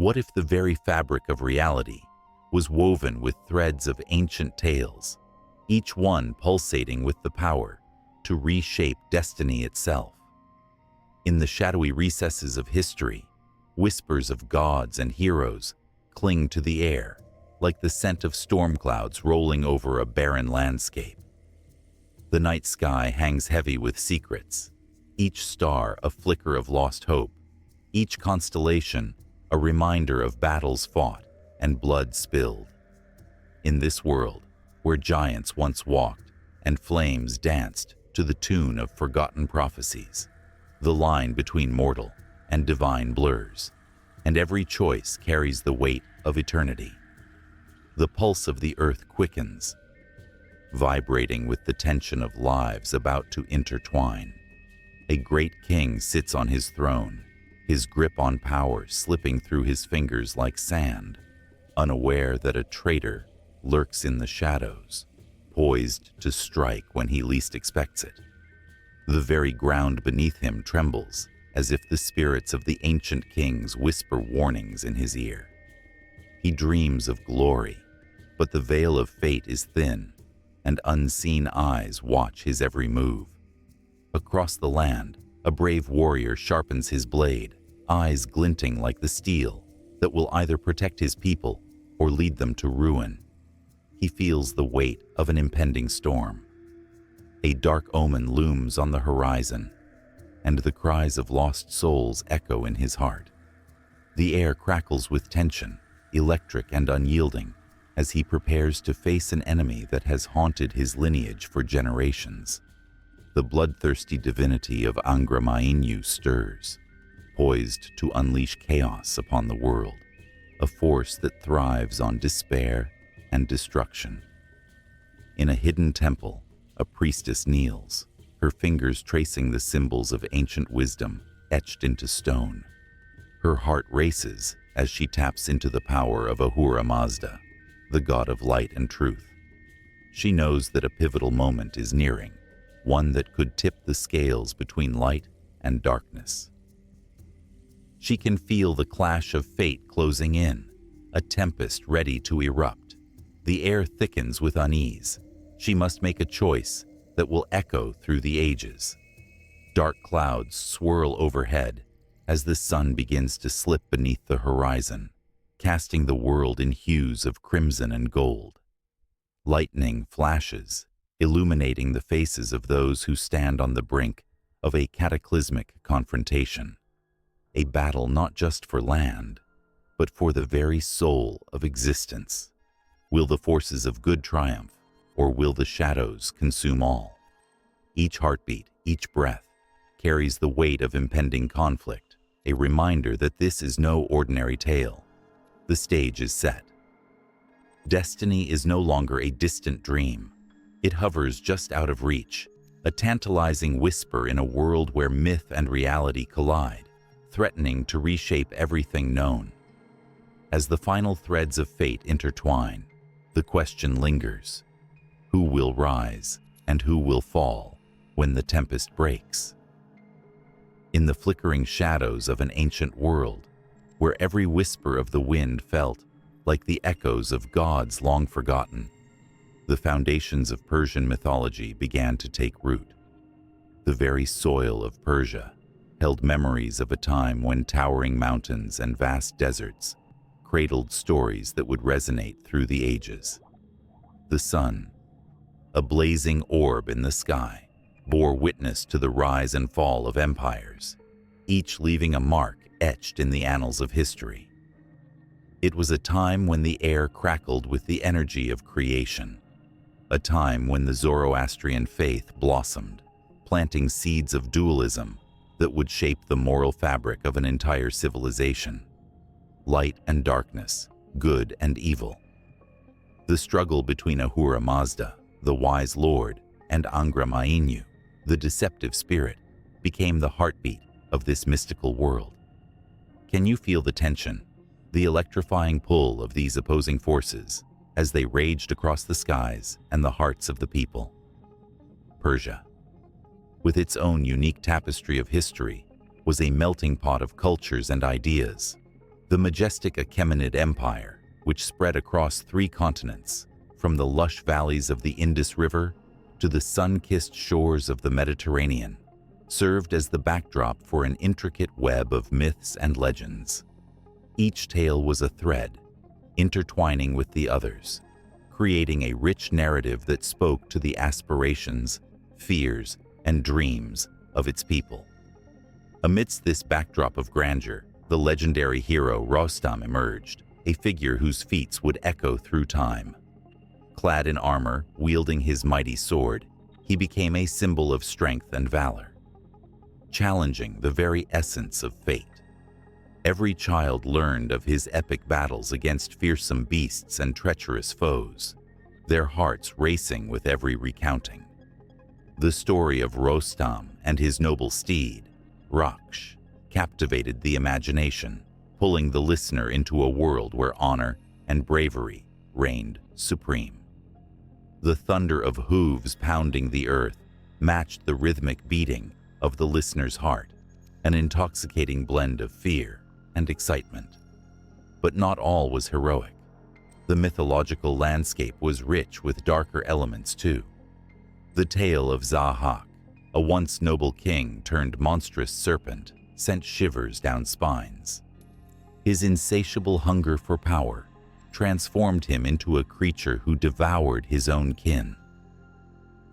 What if the very fabric of reality was woven with threads of ancient tales, each one pulsating with the power to reshape destiny itself? In the shadowy recesses of history, whispers of gods and heroes cling to the air, like the scent of storm clouds rolling over a barren landscape. The night sky hangs heavy with secrets, each star a flicker of lost hope, each constellation a reminder of battles fought and blood spilled. In this world, where giants once walked and flames danced to the tune of forgotten prophecies, the line between mortal and divine blurs, and every choice carries the weight of eternity. The pulse of the earth quickens, vibrating with the tension of lives about to intertwine. A great king sits on his throne, his grip on power slipping through his fingers like sand, unaware that a traitor lurks in the shadows, poised to strike when he least expects it. The very ground beneath him trembles, as if the spirits of the ancient kings whisper warnings in his ear. He dreams of glory, but the veil of fate is thin, and unseen eyes watch his every move. Across the land, a brave warrior sharpens his blade, eyes glinting like the steel that will either protect his people or lead them to ruin. He feels the weight of an impending storm. A dark omen looms on the horizon, and the cries of lost souls echo in his heart. The air crackles with tension, electric and unyielding, as he prepares to face an enemy that has haunted his lineage for generations. The bloodthirsty divinity of Ahura Mainyu stirs, poised to unleash chaos upon the world, a force that thrives on despair and destruction. In a hidden temple, a priestess kneels, her fingers tracing the symbols of ancient wisdom etched into stone. Her heart races as she taps into the power of Ahura Mazda, the god of light and truth. She knows that a pivotal moment is nearing, one that could tip the scales between light and darkness. She can feel the clash of fate closing in, a tempest ready to erupt. The air thickens with unease. She must make a choice that will echo through the ages. Dark clouds swirl overhead as the sun begins to slip beneath the horizon, casting the world in hues of crimson and gold. Lightning flashes, illuminating the faces of those who stand on the brink of a cataclysmic confrontation. A battle not just for land, but for the very soul of existence. Will the forces of good triumph, or will the shadows consume all? Each heartbeat, each breath, carries the weight of impending conflict, a reminder that this is no ordinary tale. The stage is set. Destiny is no longer a distant dream. It hovers just out of reach, a tantalizing whisper in a world where myth and reality collide, threatening to reshape everything known. As the final threads of fate intertwine, the question lingers: who will rise and who will fall when the tempest breaks? In the flickering shadows of an ancient world, where every whisper of the wind felt like the echoes of gods long forgotten, the foundations of Persian mythology began to take root. The very soil of Persia held memories of a time when towering mountains and vast deserts cradled stories that would resonate through the ages. The sun, a blazing orb in the sky, bore witness to the rise and fall of empires, each leaving a mark etched in the annals of history. It was a time when the air crackled with the energy of creation, a time when the Zoroastrian faith blossomed, planting seeds of dualism that would shape the moral fabric of an entire civilization. Light and darkness, good and evil. The struggle between Ahura Mazda, the wise lord, and Ahura Mainyu, the deceptive spirit, became the heartbeat of this mystical world. Can you feel the tension, the electrifying pull of these opposing forces as they raged across the skies and the hearts of the people? Persia, with its own unique tapestry of history, was a melting pot of cultures and ideas. The majestic Achaemenid Empire, which spread across 3 continents, from the lush valleys of the Indus River to the sun-kissed shores of the Mediterranean, served as the backdrop for an intricate web of myths and legends. Each tale was a thread, intertwining with the others, creating a rich narrative that spoke to the aspirations, fears, and dreams of its people. Amidst this backdrop of grandeur, the legendary hero Rostam emerged, a figure whose feats would echo through time. Clad in armor, wielding his mighty sword, he became a symbol of strength and valor, challenging the very essence of fate. Every child learned of his epic battles against fearsome beasts and treacherous foes, their hearts racing with every recounting. The story of Rostam and his noble steed, Raksh, captivated the imagination, pulling the listener into a world where honor and bravery reigned supreme. The thunder of hooves pounding the earth matched the rhythmic beating of the listener's heart, an intoxicating blend of fear and excitement. But not all was heroic. The mythological landscape was rich with darker elements too. The tale of Zahak, a once noble king turned monstrous serpent, sent shivers down spines. His insatiable hunger for power transformed him into a creature who devoured his own kin.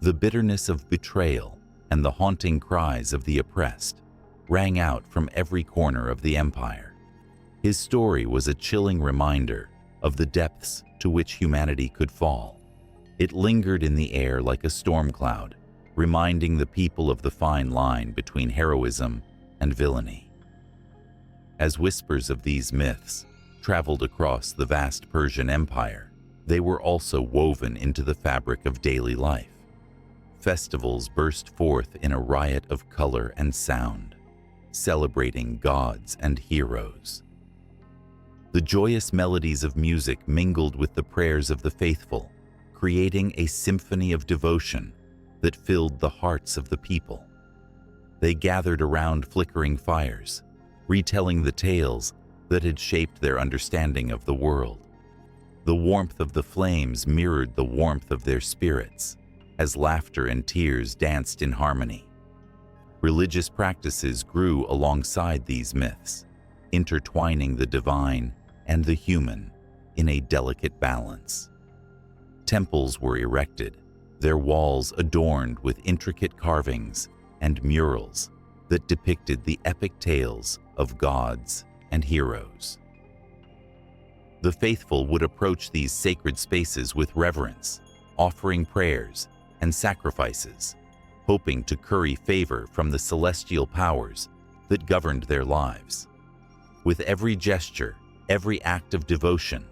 The bitterness of betrayal and the haunting cries of the oppressed rang out from every corner of the empire. His story was a chilling reminder of the depths to which humanity could fall. It lingered in the air like a storm cloud, reminding the people of the fine line between heroism and villainy. As whispers of these myths traveled across the vast Persian Empire, they were also woven into the fabric of daily life. Festivals burst forth in a riot of color and sound, celebrating gods and heroes. The joyous melodies of music mingled with the prayers of the faithful, creating a symphony of devotion that filled the hearts of the people. They gathered around flickering fires, retelling the tales that had shaped their understanding of the world. The warmth of the flames mirrored the warmth of their spirits, as laughter and tears danced in harmony. Religious practices grew alongside these myths, intertwining the divine and the human in a delicate balance. Temples were erected, their walls adorned with intricate carvings and murals that depicted the epic tales of gods and heroes. The faithful would approach these sacred spaces with reverence, offering prayers and sacrifices, hoping to curry favor from the celestial powers that governed their lives. With every gesture, every act of devotion,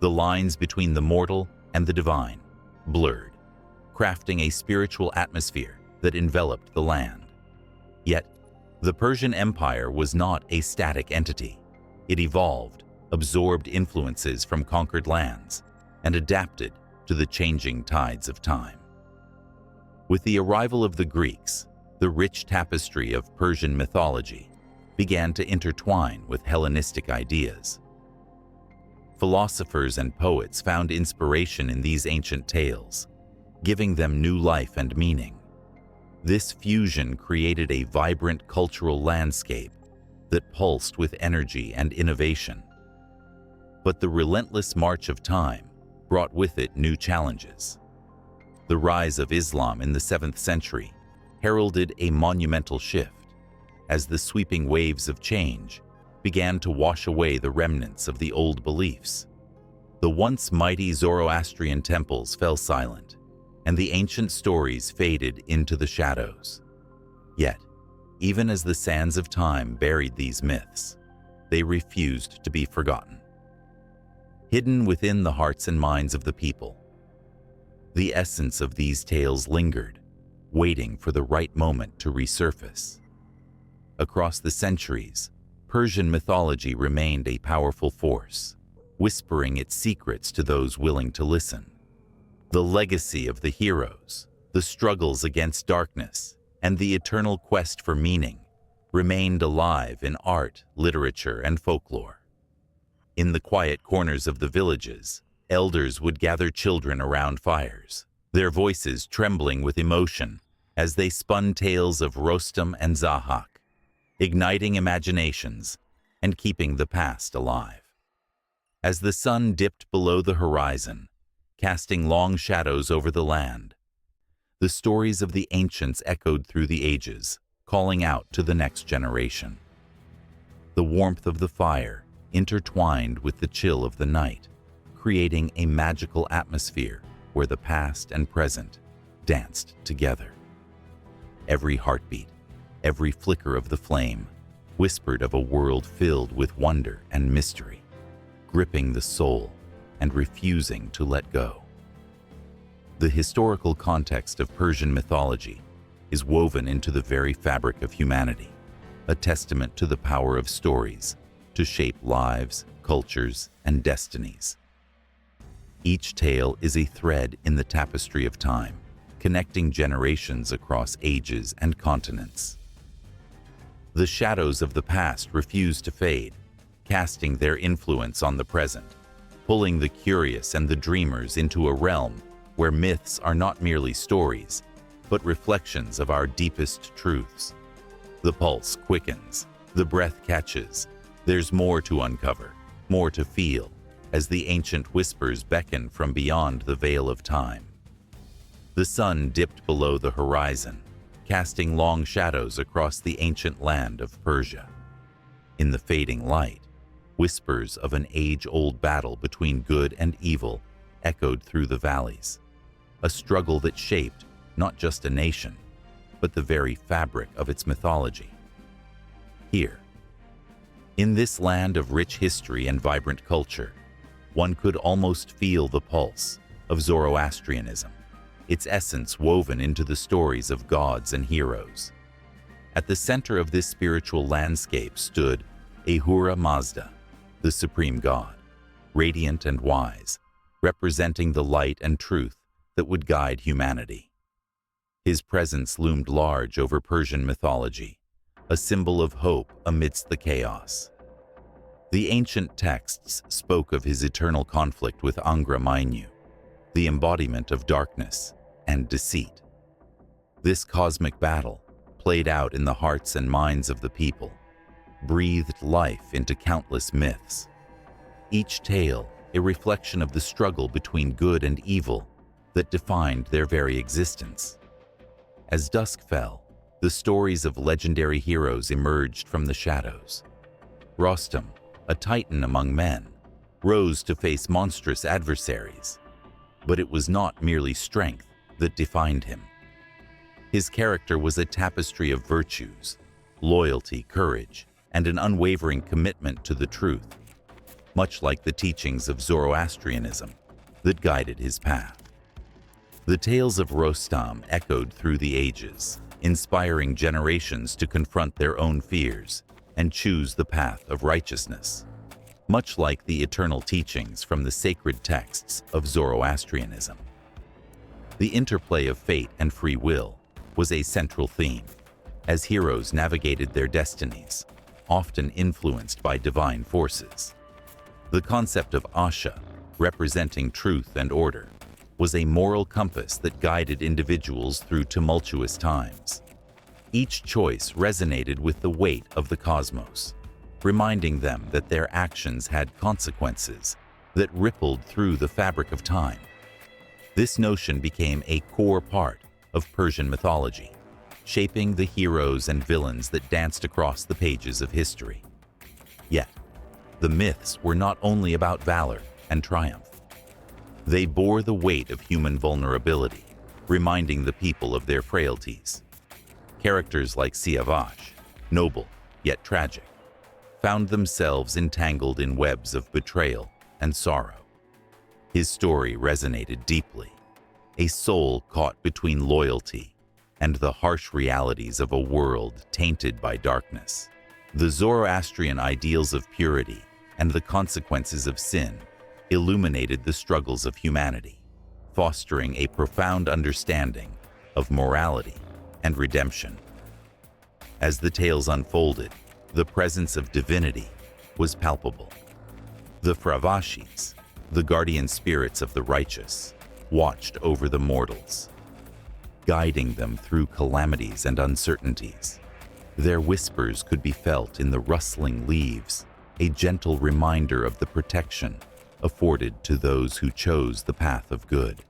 the lines between the mortal and the divine blurred, crafting a spiritual atmosphere that enveloped the land. Yet, the Persian Empire was not a static entity. It evolved, absorbed influences from conquered lands, and adapted to the changing tides of time. With the arrival of the Greeks, the rich tapestry of Persian mythology began to intertwine with Hellenistic ideas. Philosophers and poets found inspiration in these ancient tales, giving them new life and meaning. This fusion created a vibrant cultural landscape that pulsed with energy and innovation. But the relentless march of time brought with it new challenges. The rise of Islam in the 7th century heralded a monumental shift, as the sweeping waves of change began to wash away the remnants of the old beliefs. The once mighty Zoroastrian temples fell silent, and the ancient stories faded into the shadows. Yet, even as the sands of time buried these myths, they refused to be forgotten. Hidden within the hearts and minds of the people, the essence of these tales lingered, waiting for the right moment to resurface. Across the centuries, Persian mythology remained a powerful force, whispering its secrets to those willing to listen. The legacy of the heroes, the struggles against darkness, and the eternal quest for meaning remained alive in art, literature, and folklore. In the quiet corners of the villages, elders would gather children around fires, their voices trembling with emotion as they spun tales of Rostam and Zahak, igniting imaginations and keeping the past alive. As the sun dipped below the horizon, casting long shadows over the land, the stories of the ancients echoed through the ages, calling out to the next generation. The warmth of the fire intertwined with the chill of the night, creating a magical atmosphere where the past and present danced together. Every heartbeat, every flicker of the flame, whispered of a world filled with wonder and mystery, gripping the soul and refusing to let go. The historical context of Persian mythology is woven into the very fabric of humanity, a testament to the power of stories to shape lives, cultures, and destinies. Each tale is a thread in the tapestry of time, connecting generations across ages and continents. The shadows of the past refuse to fade, casting their influence on the present, pulling the curious and the dreamers into a realm where myths are not merely stories, but reflections of our deepest truths. The pulse quickens, the breath catches. There's more to uncover, more to feel, as the ancient whispers beckon from beyond the veil of time. The sun dipped below the horizon, casting long shadows across the ancient land of Persia. In the fading light, whispers of an age-old battle between good and evil echoed through the valleys, a struggle that shaped not just a nation, but the very fabric of its mythology. Here, in this land of rich history and vibrant culture, one could almost feel the pulse of Zoroastrianism, its essence woven into the stories of gods and heroes. At the center of this spiritual landscape stood Ahura Mazda, the supreme god, radiant and wise, representing the light and truth that would guide humanity. His presence loomed large over Persian mythology, a symbol of hope amidst the chaos. The ancient texts spoke of his eternal conflict with Angra Mainyu, the embodiment of darkness and deceit. This cosmic battle, played out in the hearts and minds of the people, breathed life into countless myths. Each tale a reflection of the struggle between good and evil that defined their very existence. As dusk fell, the stories of legendary heroes emerged from the shadows. Rostam, a titan among men, rose to face monstrous adversaries. But it was not merely strength that defined him. His character was a tapestry of virtues, loyalty, courage, and an unwavering commitment to the truth, much like the teachings of Zoroastrianism that guided his path. The tales of Rostam echoed through the ages, inspiring generations to confront their own fears and choose the path of righteousness, much like the eternal teachings from the sacred texts of Zoroastrianism. The interplay of fate and free will was a central theme, as heroes navigated their destinies, often influenced by divine forces. The concept of Asha, representing truth and order, was a moral compass that guided individuals through tumultuous times. Each choice resonated with the weight of the cosmos, reminding them that their actions had consequences that rippled through the fabric of time. This notion became a core part of Persian mythology, shaping the heroes and villains that danced across the pages of history. Yet, the myths were not only about valor and triumph. They bore the weight of human vulnerability, reminding the people of their frailties. Characters like Siavash, noble yet tragic, found themselves entangled in webs of betrayal and sorrow. His story resonated deeply, a soul caught between loyalty and the harsh realities of a world tainted by darkness. The Zoroastrian ideals of purity and the consequences of sin illuminated the struggles of humanity, fostering a profound understanding of morality and redemption. As the tales unfolded, the presence of divinity was palpable. The Fravashis, the guardian spirits of the righteous, watched over the mortals, guiding them through calamities and uncertainties. Their whispers could be felt in the rustling leaves, a gentle reminder of the protection afforded to those who chose the path of good.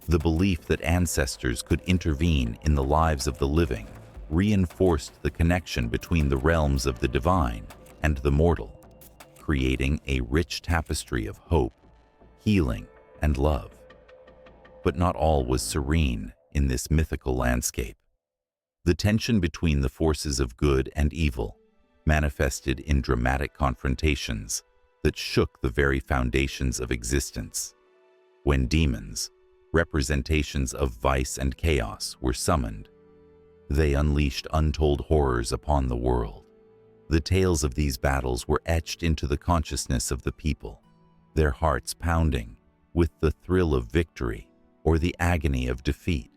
The belief that ancestors could intervene in the lives of the living reinforced the connection between the realms of the divine and the mortal, creating a rich tapestry of hope, healing, and love. But not all was serene in this mythical landscape. The tension between the forces of good and evil manifested in dramatic confrontations that shook the very foundations of existence. When demons, representations of vice and chaos, were summoned, they unleashed untold horrors upon the world. The tales of these battles were etched into the consciousness of the people, their hearts pounding with the thrill of victory or the agony of defeat.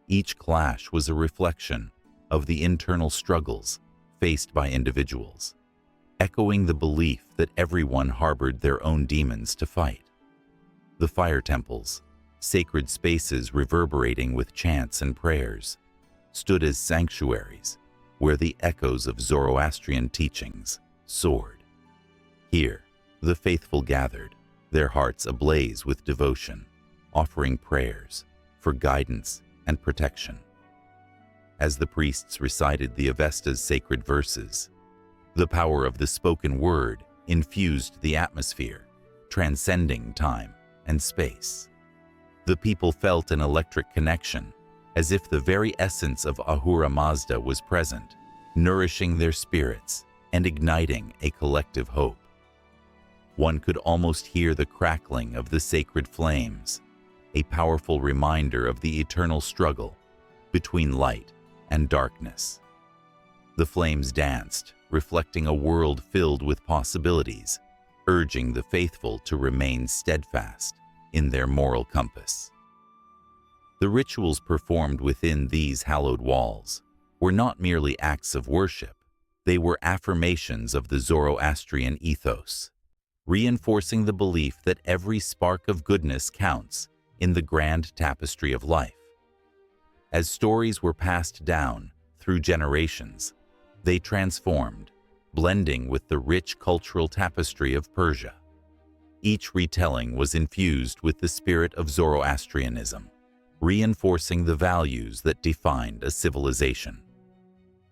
Each clash was a reflection of the internal struggles faced by individuals, echoing the belief that everyone harbored their own demons to fight. The fire temples, sacred spaces reverberating with chants and prayers, stood as sanctuaries where the echoes of Zoroastrian teachings soared. Here, the faithful gathered, their hearts ablaze with devotion, offering prayers for guidance and protection. As the priests recited the Avesta's sacred verses, the power of the spoken word infused the atmosphere, transcending time and space. The people felt an electric connection, as if the very essence of Ahura Mazda was present, nourishing their spirits and igniting a collective hope. One could almost hear the crackling of the sacred flames, a powerful reminder of the eternal struggle between light and darkness. The flames danced, reflecting a world filled with possibilities, urging the faithful to remain steadfast in their moral compass. The rituals performed within these hallowed walls were not merely acts of worship, they were affirmations of the Zoroastrian ethos, reinforcing the belief that every spark of goodness counts in the grand tapestry of life. As stories were passed down through generations, they transformed, blending with the rich cultural tapestry of Persia. Each retelling was infused with the spirit of Zoroastrianism, reinforcing the values that defined a civilization.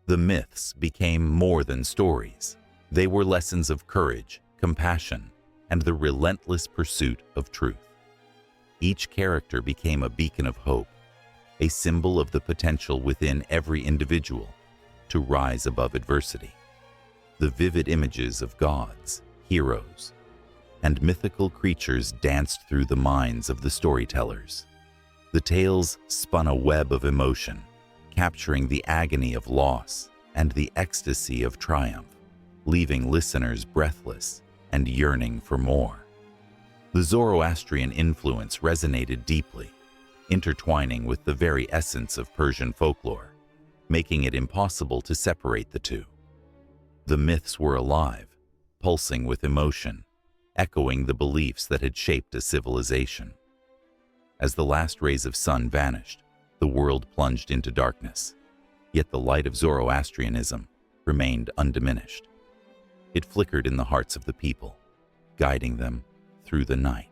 The myths became more than stories. They were lessons of courage, compassion, and the relentless pursuit of truth. Each character became a beacon of hope, a symbol of the potential within every individual to rise above adversity. The vivid images of gods, heroes, and mythical creatures danced through the minds of the storytellers. The tales spun a web of emotion, capturing the agony of loss and the ecstasy of triumph, leaving listeners breathless and yearning for more. The Zoroastrian influence resonated deeply, intertwining with the very essence of Persian folklore, making it impossible to separate the two. The myths were alive, pulsing with emotion, echoing the beliefs that had shaped a civilization. As the last rays of sun vanished, the world plunged into darkness, yet the light of Zoroastrianism remained undiminished. It flickered in the hearts of the people, guiding them through the night.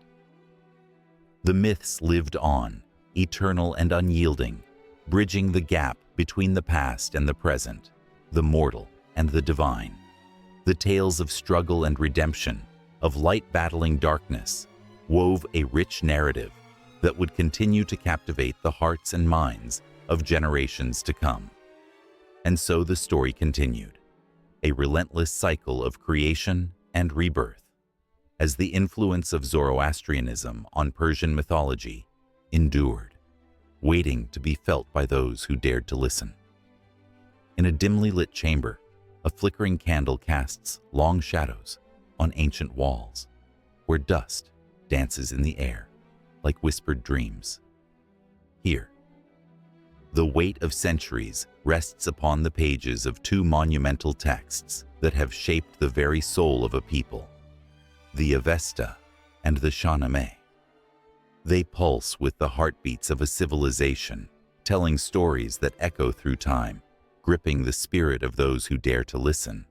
The myths lived on, eternal and unyielding, bridging the gap between the past and the present, the mortal and the divine. The tales of struggle and redemption, of light battling darkness, wove a rich narrative that would continue to captivate the hearts and minds of generations to come. And so the story continued, a relentless cycle of creation and rebirth, as the influence of Zoroastrianism on Persian mythology endured, waiting to be felt by those who dared to listen. In a dimly lit chamber, a flickering candle casts long shadows on ancient walls, where dust dances in the air like whispered dreams. Here, the weight of centuries rests upon the pages of two monumental texts that have shaped the very soul of a people. the Avesta, and the Shahnameh. They pulse with the heartbeats of a civilization, telling stories that echo through time, gripping the spirit of those who dare to listen.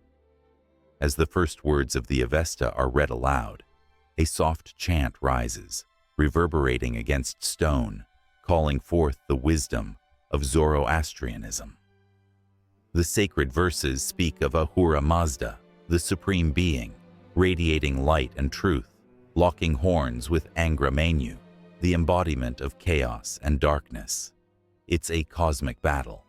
As the first words of the Avesta are read aloud, a soft chant rises, reverberating against stone, calling forth the wisdom of Zoroastrianism. The sacred verses speak of Ahura Mazda, the supreme being, radiating light and truth, locking horns with Angra Mainyu, the embodiment of chaos and darkness. It's a cosmic battle,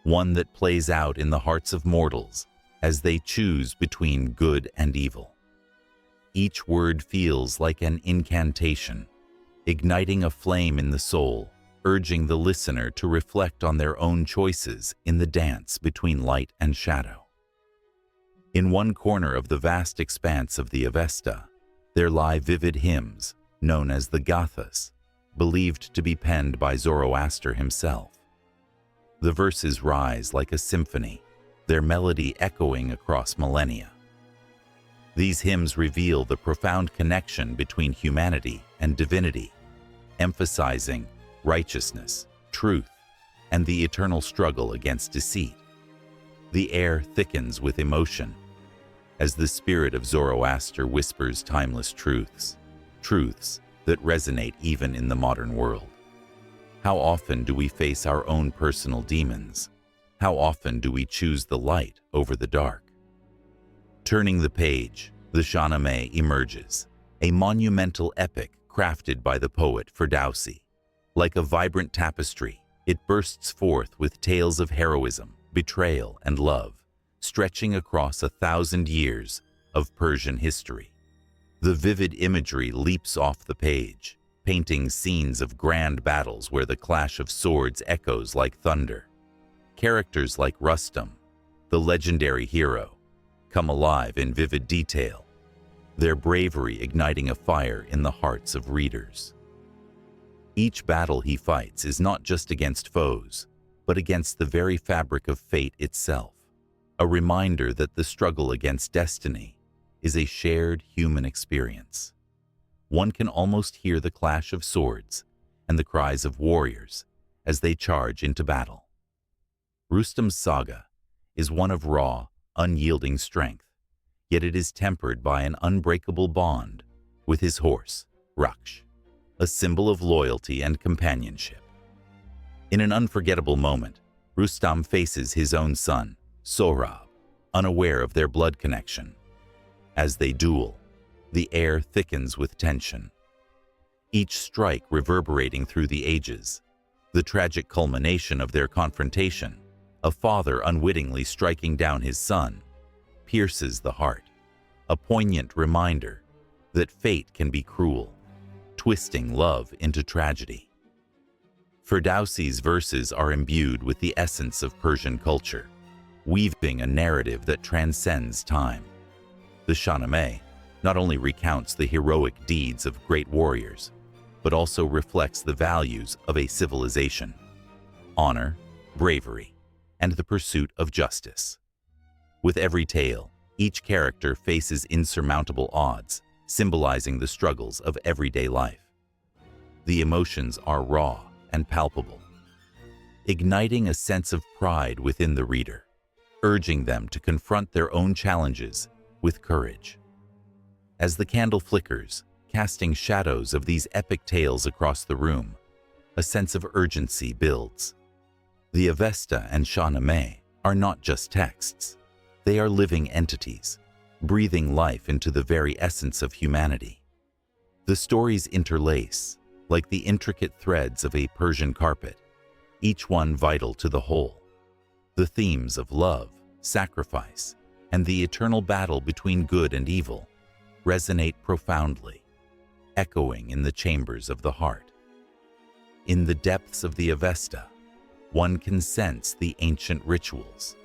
one that plays out in the hearts of mortals as they choose between good and evil. Each word feels like an incantation, igniting a flame in the soul, urging the listener to reflect on their own choices in the dance between light and shadow. In one corner of the vast expanse of the Avesta, there lie vivid hymns, known as the Gathas, believed to be penned by Zoroaster himself. The verses rise like a symphony, their melody echoing across millennia. These hymns reveal the profound connection between humanity and divinity, emphasizing righteousness, truth, and the eternal struggle against deceit. The air thickens with emotion as the spirit of Zoroaster whispers timeless truths that resonate even in the modern world. How often do we face our own personal demons? How often do we choose the light over the dark? Turning the page, the Shahnameh emerges, a monumental epic crafted by the poet Ferdowsi. Like a vibrant tapestry, it bursts forth with tales of heroism, betrayal, and love, stretching across 1,000 years of Persian history. The vivid imagery leaps off the page, painting scenes of grand battles where the clash of swords echoes like thunder. Characters like Rustam, the legendary hero, come alive in vivid detail, their bravery igniting a fire in the hearts of readers. Each battle he fights is not just against foes, but against the very fabric of fate itself, a reminder that the struggle against destiny is a shared human experience. One can almost hear the clash of swords and the cries of warriors as they charge into battle. Rustam's saga is one of raw, unyielding strength, yet it is tempered by an unbreakable bond with his horse, Raksh, a symbol of loyalty and companionship. In an unforgettable moment, Rustam faces his own son, Sohrab, unaware of their blood connection. As they duel, the air thickens with tension, each strike reverberating through the ages. The tragic culmination of their confrontation, a father unwittingly striking down his son, pierces the heart, a poignant reminder that fate can be cruel, twisting love into tragedy. Ferdowsi's verses are imbued with the essence of Persian culture, weaving a narrative that transcends time. The Shahnameh not only recounts the heroic deeds of great warriors, but also reflects the values of a civilization: honor, bravery, and the pursuit of justice. With every tale, each character faces insurmountable odds, symbolizing the struggles of everyday life. The emotions are raw and palpable, igniting a sense of pride within the reader, urging them to confront their own challenges with courage. As the candle flickers, casting shadows of these epic tales across the room, a sense of urgency builds. The Avesta and Shahnameh are not just texts. They are living entities, breathing life into the very essence of humanity. The stories interlace, like the intricate threads of a Persian carpet, each one vital to the whole. The themes of love, sacrifice, and the eternal battle between good and evil resonate profoundly, echoing in the chambers of the heart. In the depths of the Avesta, one can sense the ancient rituals,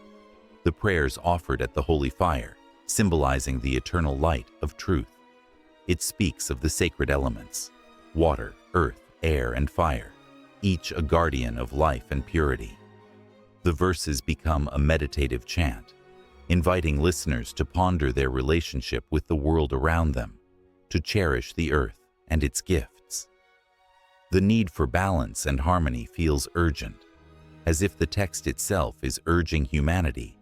the prayers offered at the holy fire, symbolizing the eternal light of truth. It speaks of the sacred elements: water, earth, air, and fire, each a guardian of life and purity. The verses become a meditative chant, inviting listeners to ponder their relationship with the world around them to cherish the earth and its gifts. The need for balance and harmony feels urgent, as if the text itself is urging humanity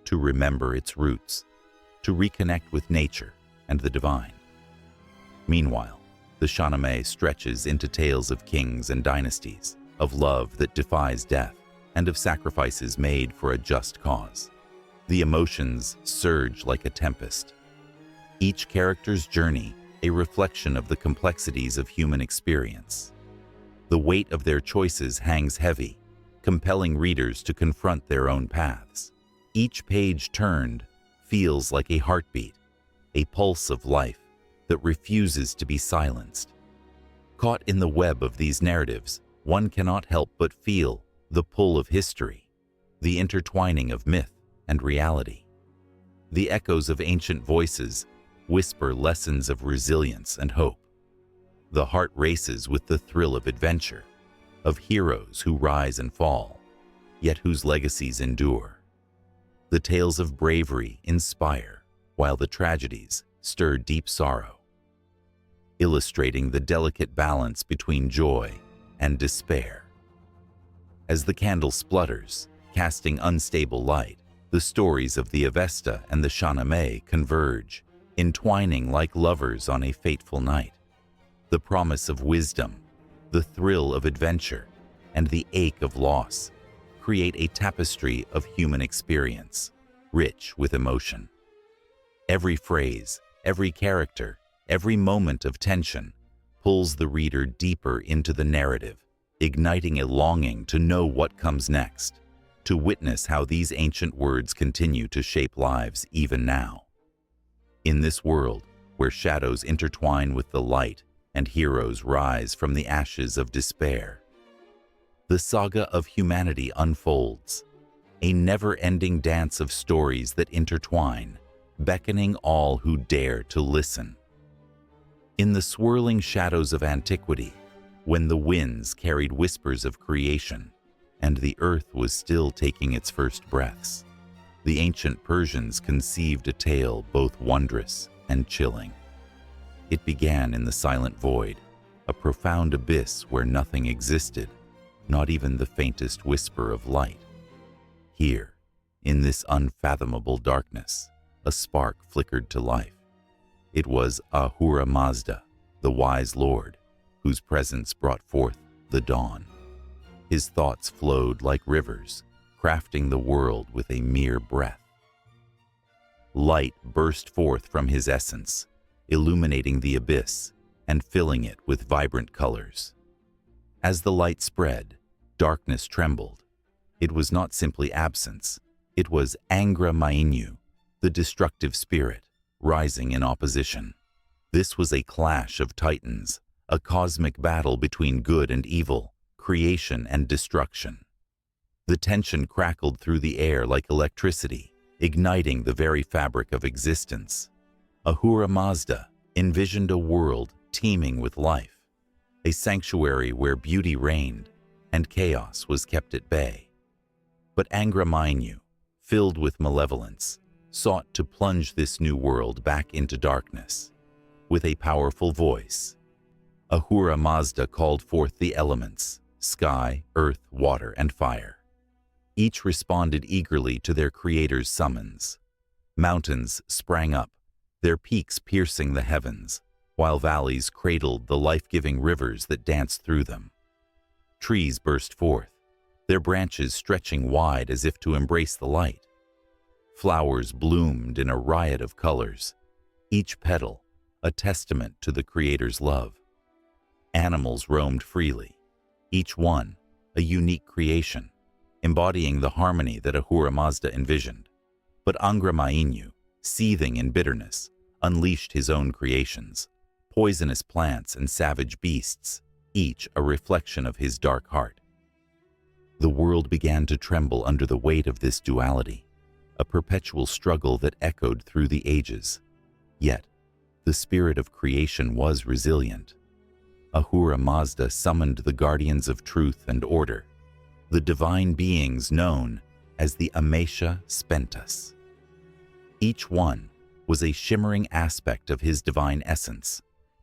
to remember its roots, to reconnect with nature and the divine. Meanwhile, the Shahnameh stretches into tales of kings and dynasties, of love that defies death, and of sacrifices made for a just cause. The emotions surge like a tempest. Each character's journey a reflection of the complexities of human experience. The weight of their choices hangs heavy, compelling readers to confront their own paths. Each page turned feels like a heartbeat, a pulse of life that refuses to be silenced. Caught in the web of these narratives, one cannot help but feel the pull of history, the intertwining of myth and reality. The echoes of ancient voices whisper lessons of resilience and hope. The heart races with the thrill of adventure, of heroes who rise and fall, yet whose legacies endure. The tales of bravery inspire, while the tragedies stir deep sorrow, illustrating the delicate balance between joy and despair. As the candle splutters, casting unstable light, the stories of the Avesta and the Shahnameh converge, entwining like lovers on a fateful night. The promise of wisdom, the thrill of adventure, and the ache of loss create a tapestry of human experience, rich with emotion. Every phrase, every character, every moment of tension pulls the reader deeper into the narrative, igniting a longing to know what comes next, to witness how these ancient words continue to shape lives even now. In this world, where shadows intertwine with the light and heroes rise from the ashes of despair, the saga of humanity unfolds, a never-ending dance of stories that intertwine, beckoning all who dare to listen. In the swirling shadows of antiquity, when the winds carried whispers of creation and the earth was still taking its first breaths, the ancient Persians conceived a tale both wondrous and chilling. It began in the silent void, a profound abyss where nothing existed, not even the faintest whisper of light. Here, in this unfathomable darkness, a spark flickered to life. It was Ahura Mazda, the wise lord, whose presence brought forth the dawn. His thoughts flowed like rivers, crafting the world with a mere breath. Light burst forth from his essence, illuminating the abyss and filling it with vibrant colors. As the light spread, darkness trembled. It was not simply absence, it was Angra Mainyu, the destructive spirit, rising in opposition. This was a clash of titans, a cosmic battle between good and evil, creation and destruction. The tension crackled through the air like electricity, igniting the very fabric of existence. Ahura Mazda envisioned a world teeming with life, a sanctuary where beauty reigned and chaos was kept at bay. But Angra Mainyu, filled with malevolence, sought to plunge this new world back into darkness. With a powerful voice, Ahura Mazda called forth the elements: sky, earth, water, and fire. Each responded eagerly to their creator's summons. Mountains sprang up, their peaks piercing the heavens, while valleys cradled the life-giving rivers that danced through them. Trees burst forth, their branches stretching wide as if to embrace the light. Flowers bloomed in a riot of colors, each petal a testament to the Creator's love. Animals roamed freely, each one a unique creation, embodying the harmony that Ahura Mazda envisioned. But Angra Mainyu, seething in bitterness, unleashed his own creations, poisonous plants and savage beasts, each a reflection of his dark heart. The world began to tremble under the weight of this duality, a perpetual struggle that echoed through the ages. Yet, the spirit of creation was resilient. Ahura Mazda summoned the guardians of truth and order, the divine beings known as the Amesha Spentas. Each one was a shimmering aspect of his divine essence,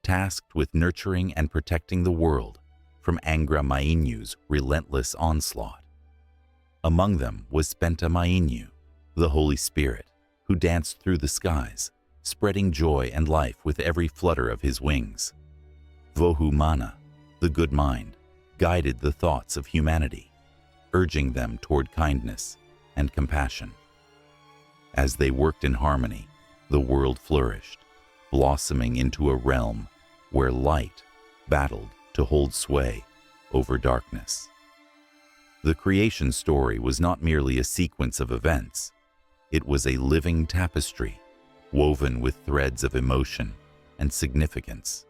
tasked with nurturing and protecting the world from Angra Mainyu's relentless onslaught. Among them was Spenta Mainyu, the Holy Spirit, who danced through the skies, spreading joy and life with every flutter of his wings. Vohu Mana, the good mind, guided the thoughts of humanity, urging them toward kindness and compassion. As they worked in harmony, the world flourished, blossoming into a realm where light battled to hold sway over darkness. The creation story was not merely a sequence of events. It was a living tapestry, woven with threads of emotion and significance.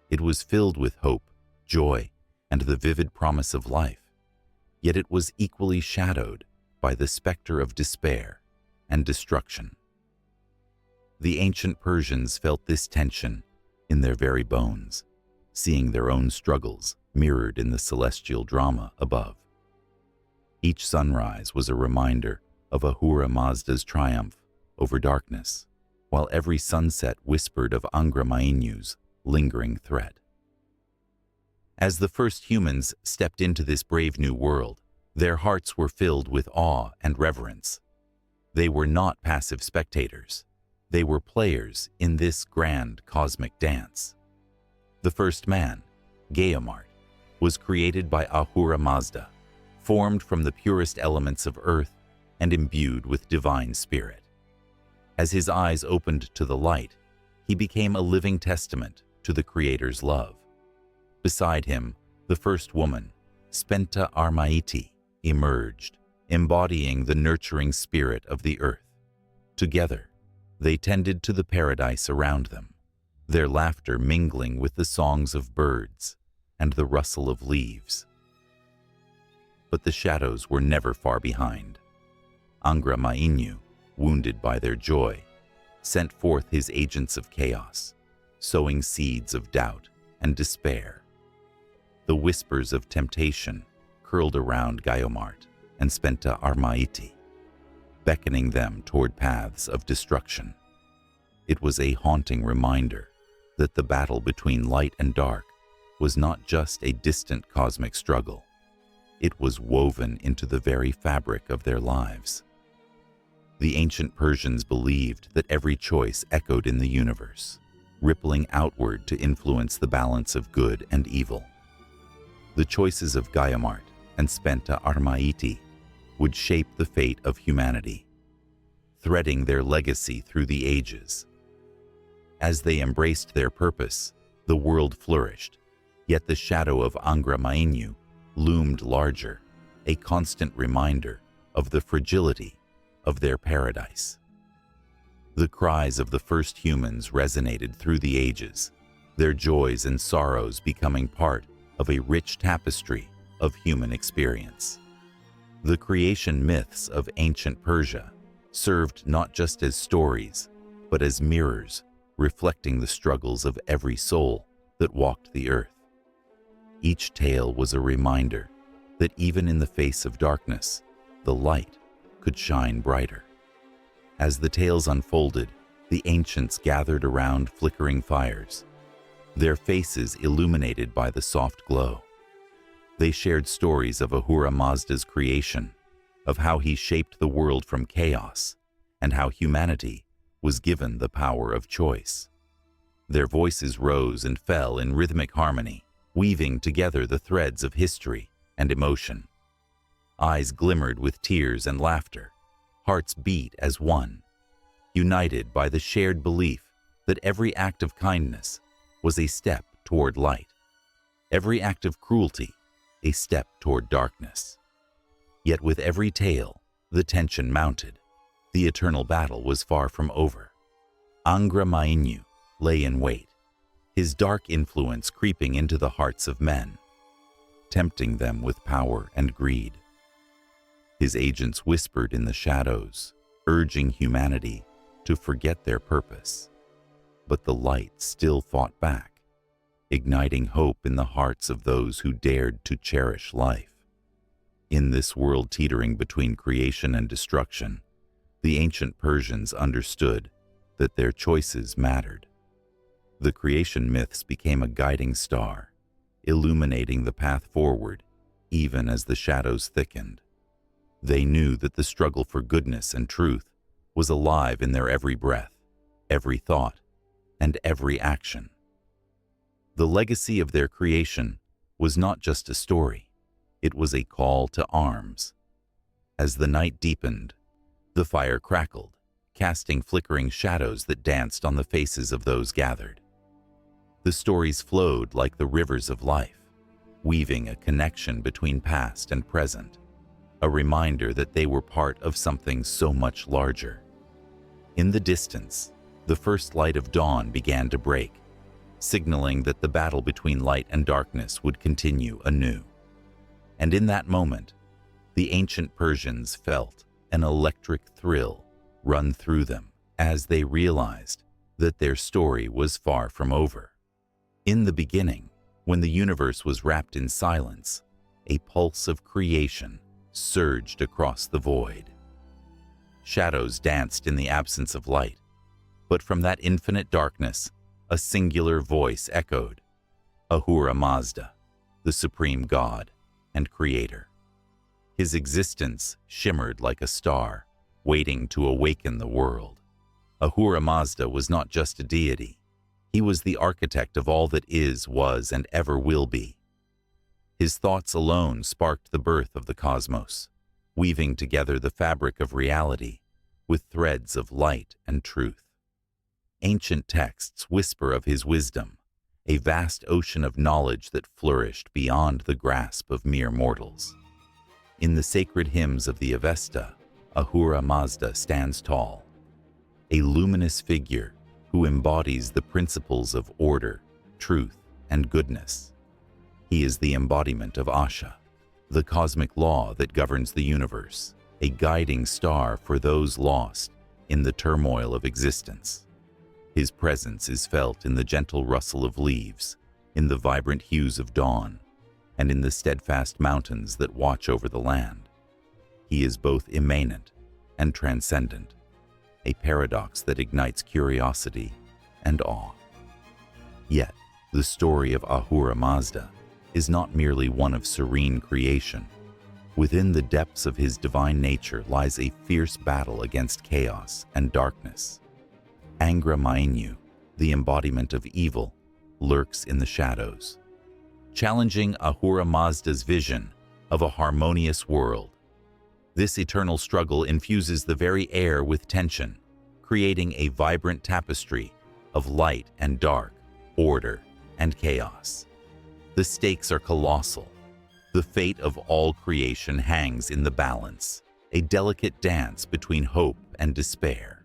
It was filled with hope, joy, and the vivid promise of life, yet it was equally shadowed by the specter of despair and destruction. The ancient Persians felt this tension in their very bones, seeing their own struggles mirrored in the celestial drama above. Each sunrise was a reminder of Ahura Mazda's triumph over darkness, while every sunset whispered of Angra Mainyu's lingering threat. As the first humans stepped into this brave new world, their hearts were filled with awe and reverence. They were not passive spectators. They were players in this grand cosmic dance. The first man, Gayamart, was created by Ahura Mazda, formed from the purest elements of earth and imbued with divine spirit. As his eyes opened to the light, he became a living testament to the Creator's love. Beside him, the first woman, Spenta Armaiti, emerged, embodying the nurturing spirit of the earth. Together, they tended to the paradise around them, their laughter mingling with the songs of birds and the rustle of leaves. But the shadows were never far behind. Angra Mainyu, wounded by their joy, sent forth his agents of chaos, sowing seeds of doubt and despair. The whispers of temptation curled around Gayamart and Spenta Armaiti, beckoning them toward paths of destruction. It was a haunting reminder that the battle between light and dark was not just a distant cosmic struggle. It was woven into the very fabric of their lives. The ancient Persians believed that every choice echoed in the universe, rippling outward to influence the balance of good and evil. The choices of Gayamart and Spenta Armaiti would shape the fate of humanity, threading their legacy through the ages. As they embraced their purpose, the world flourished, yet the shadow of Angra Mainyu loomed larger, a constant reminder of the fragility of their paradise. The cries of the first humans resonated through the ages, their joys and sorrows becoming part of a rich tapestry of human experience. The creation myths of ancient Persia served not just as stories, but as mirrors reflecting the struggles of every soul that walked the earth. Each tale was a reminder that even in the face of darkness, the light could shine brighter. As the tales unfolded, the ancients gathered around flickering fires, their faces illuminated by the soft glow. They shared stories of Ahura Mazda's creation, of how he shaped the world from chaos, and how humanity was given the power of choice. Their voices rose and fell in rhythmic harmony, weaving together the threads of history and emotion. Eyes glimmered with tears and laughter, hearts beat as one, united by the shared belief that every act of kindness was a step toward light, every act of cruelty a step toward darkness. Yet with every tale, the tension mounted. The eternal battle was far from over. Angra Mainyu lay in wait, his dark influence creeping into the hearts of men, tempting them with power and greed. His agents whispered in the shadows, urging humanity to forget their purpose. But the light still fought back, igniting hope in the hearts of those who dared to cherish life. In this world teetering between creation and destruction, the ancient Persians understood that their choices mattered. The creation myths became a guiding star, illuminating the path forward even as the shadows thickened. They knew that the struggle for goodness and truth was alive in their every breath, every thought, and every action. The legacy of their creation was not just a story, it was a call to arms. As the night deepened, the fire crackled, casting flickering shadows that danced on the faces of those gathered. The stories flowed like the rivers of life, weaving a connection between past and present, a reminder that they were part of something so much larger. In the distance, the first light of dawn began to break, signaling that the battle between light and darkness would continue anew. And in that moment, the ancient Persians felt an electric thrill run through them as they realized that their story was far from over. In the beginning, when the universe was wrapped in silence, a pulse of creation surged across the void. Shadows danced in the absence of light, but from that infinite darkness, a singular voice echoed, Ahura Mazda, the supreme god and creator. His existence shimmered like a star, waiting to awaken the world. Ahura Mazda was not just a deity. He was the architect of all that is, was, and ever will be. His thoughts alone sparked the birth of the cosmos, weaving together the fabric of reality with threads of light and truth. Ancient texts whisper of his wisdom, a vast ocean of knowledge that flourished beyond the grasp of mere mortals. In the sacred hymns of the Avesta, Ahura Mazda stands tall, a luminous figure who embodies the principles of order, truth, and goodness. He is the embodiment of Asha, the cosmic law that governs the universe, a guiding star for those lost in the turmoil of existence. His presence is felt in the gentle rustle of leaves, in the vibrant hues of dawn, and in the steadfast mountains that watch over the land. He is both immanent and transcendent, a paradox that ignites curiosity and awe. Yet, the story of Ahura Mazda is not merely one of serene creation. Within the depths of his divine nature lies a fierce battle against chaos and darkness. Angra Mainyu, the embodiment of evil, lurks in the shadows, challenging Ahura Mazda's vision of a harmonious world. This eternal struggle infuses the very air with tension, creating a vibrant tapestry of light and dark, order and chaos. The stakes are colossal. The fate of all creation hangs in the balance, a delicate dance between hope and despair.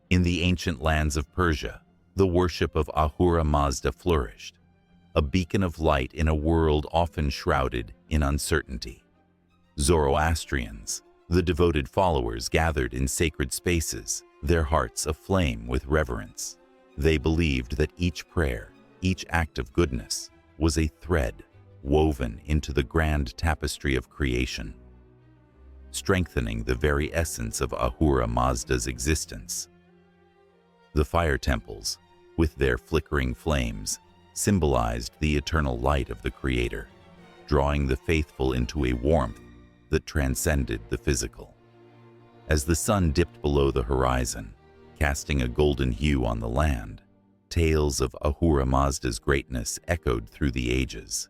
In the ancient lands of Persia, the worship of Ahura Mazda flourished, a beacon of light in a world often shrouded in uncertainty. Zoroastrians, the devoted followers gathered in sacred spaces, their hearts aflame with reverence. They believed that each prayer, each act of goodness, was a thread woven into the grand tapestry of creation, strengthening the very essence of Ahura Mazda's existence. The fire temples, with their flickering flames, symbolized the eternal light of the Creator, drawing the faithful into a warmth that transcended the physical. As the sun dipped below the horizon, casting a golden hue on the land, tales of Ahura Mazda's greatness echoed through the ages.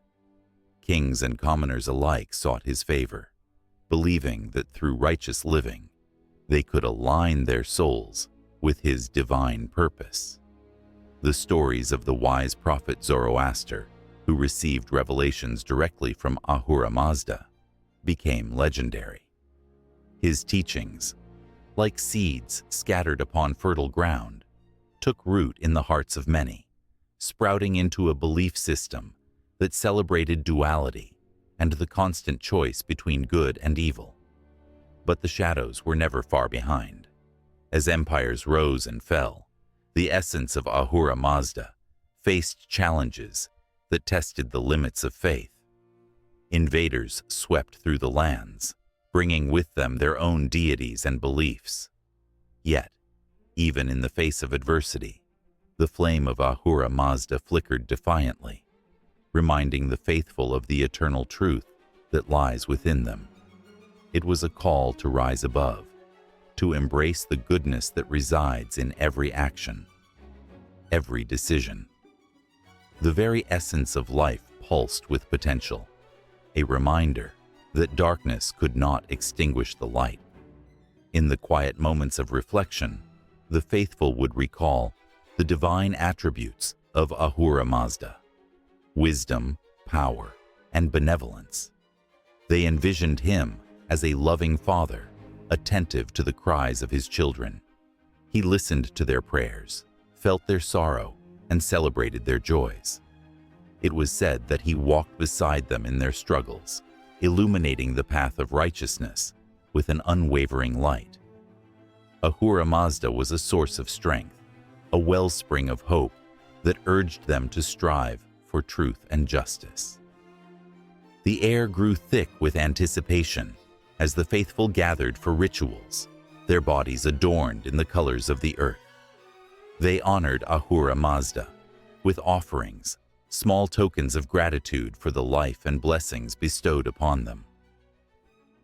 Kings and commoners alike sought his favor, believing that through righteous living, they could align their souls with his divine purpose. The stories of the wise prophet Zoroaster, who received revelations directly from Ahura Mazda, became legendary. His teachings, like seeds scattered upon fertile ground, took root in the hearts of many, sprouting into a belief system that celebrated duality and the constant choice between good and evil. But the shadows were never far behind. As empires rose and fell, the essence of Ahura Mazda faced challenges that tested the limits of faith. Invaders swept through the lands, bringing with them their own deities and beliefs. Yet, even in the face of adversity, The flame of Ahura Mazda flickered defiantly, reminding the faithful of the eternal truth that lies within them. It was a call to rise above, to embrace the goodness that resides in every action, every decision. The very essence of life pulsed with potential, a reminder that darkness could not extinguish the light. In the quiet moments of reflection, the faithful would recall the divine attributes of Ahura Mazda: wisdom, power, and benevolence. They envisioned him as a loving father, attentive to the cries of his children. He listened to their prayers, felt their sorrow, and celebrated their joys. It was said that he walked beside them in their struggles, illuminating the path of righteousness with an unwavering light. Ahura Mazda was a source of strength, a wellspring of hope that urged them to strive for truth and justice. The air grew thick with anticipation as the faithful gathered for rituals, their bodies adorned in the colors of the earth. They honored Ahura Mazda with offerings, small tokens of gratitude for the life and blessings bestowed upon them.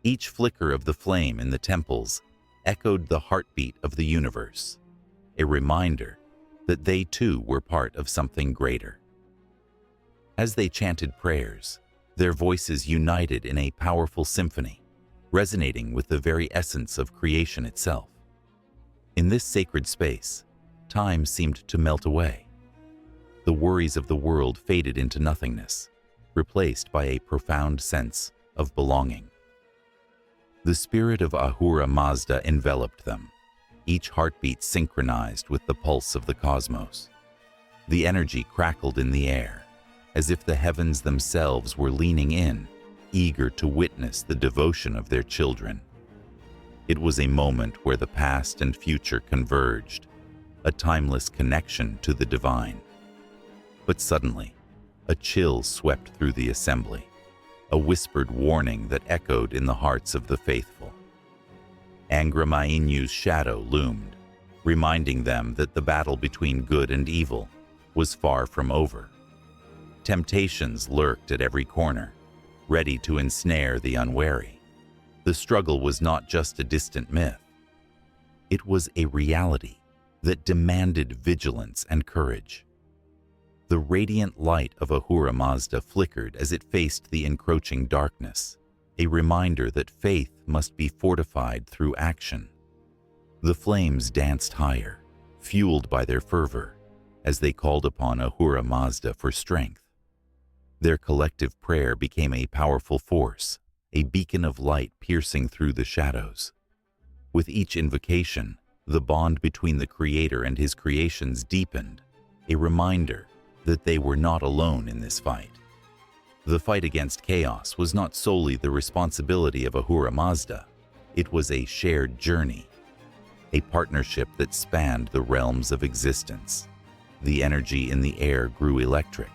Each flicker of the flame in the temples echoed the heartbeat of the universe, a reminder that they too were part of something greater. As they chanted prayers, their voices united in a powerful symphony, resonating with the very essence of creation itself. In this sacred space, time seemed to melt away. The worries of the world faded into nothingness, replaced by a profound sense of belonging. The spirit of Ahura Mazda enveloped them, each heartbeat synchronized with the pulse of the cosmos. The energy crackled in the air, as if the heavens themselves were leaning in, eager to witness the devotion of their children. It was a moment where the past and future converged, a timeless connection to the divine. But suddenly, a chill swept through the assembly, a whispered warning that echoed in the hearts of the faithful. Angra Mainyu's shadow loomed, reminding them that the battle between good and evil was far from over. Temptations lurked at every corner, ready to ensnare the unwary. The struggle was not just a distant myth. It was a reality that demanded vigilance and courage. The radiant light of Ahura Mazda flickered as it faced the encroaching darkness, a reminder that faith must be fortified through action. The flames danced higher, fueled by their fervor, as they called upon Ahura Mazda for strength. Their collective prayer became a powerful force, a beacon of light piercing through the shadows. With each invocation, the bond between the Creator and his creations deepened, a reminder that they were not alone in this fight. The fight against chaos was not solely the responsibility of Ahura Mazda. It was a shared journey, a partnership that spanned the realms of existence. The energy in the air grew electric,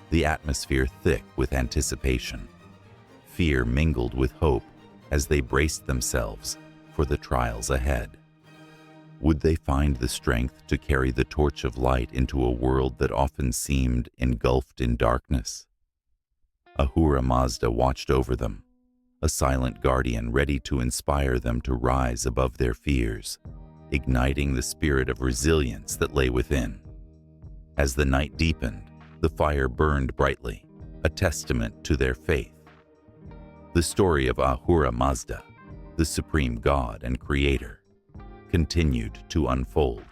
the atmosphere thick with anticipation. Fear mingled with hope as they braced themselves for the trials ahead. Would they find the strength to carry the torch of light into a world that often seemed engulfed in darkness? Ahura Mazda watched over them, a silent guardian ready to inspire them to rise above their fears, igniting the spirit of resilience that lay within. As the night deepened, the fire burned brightly, a testament to their faith. The story of Ahura Mazda, the supreme god and creator, continued to unfold,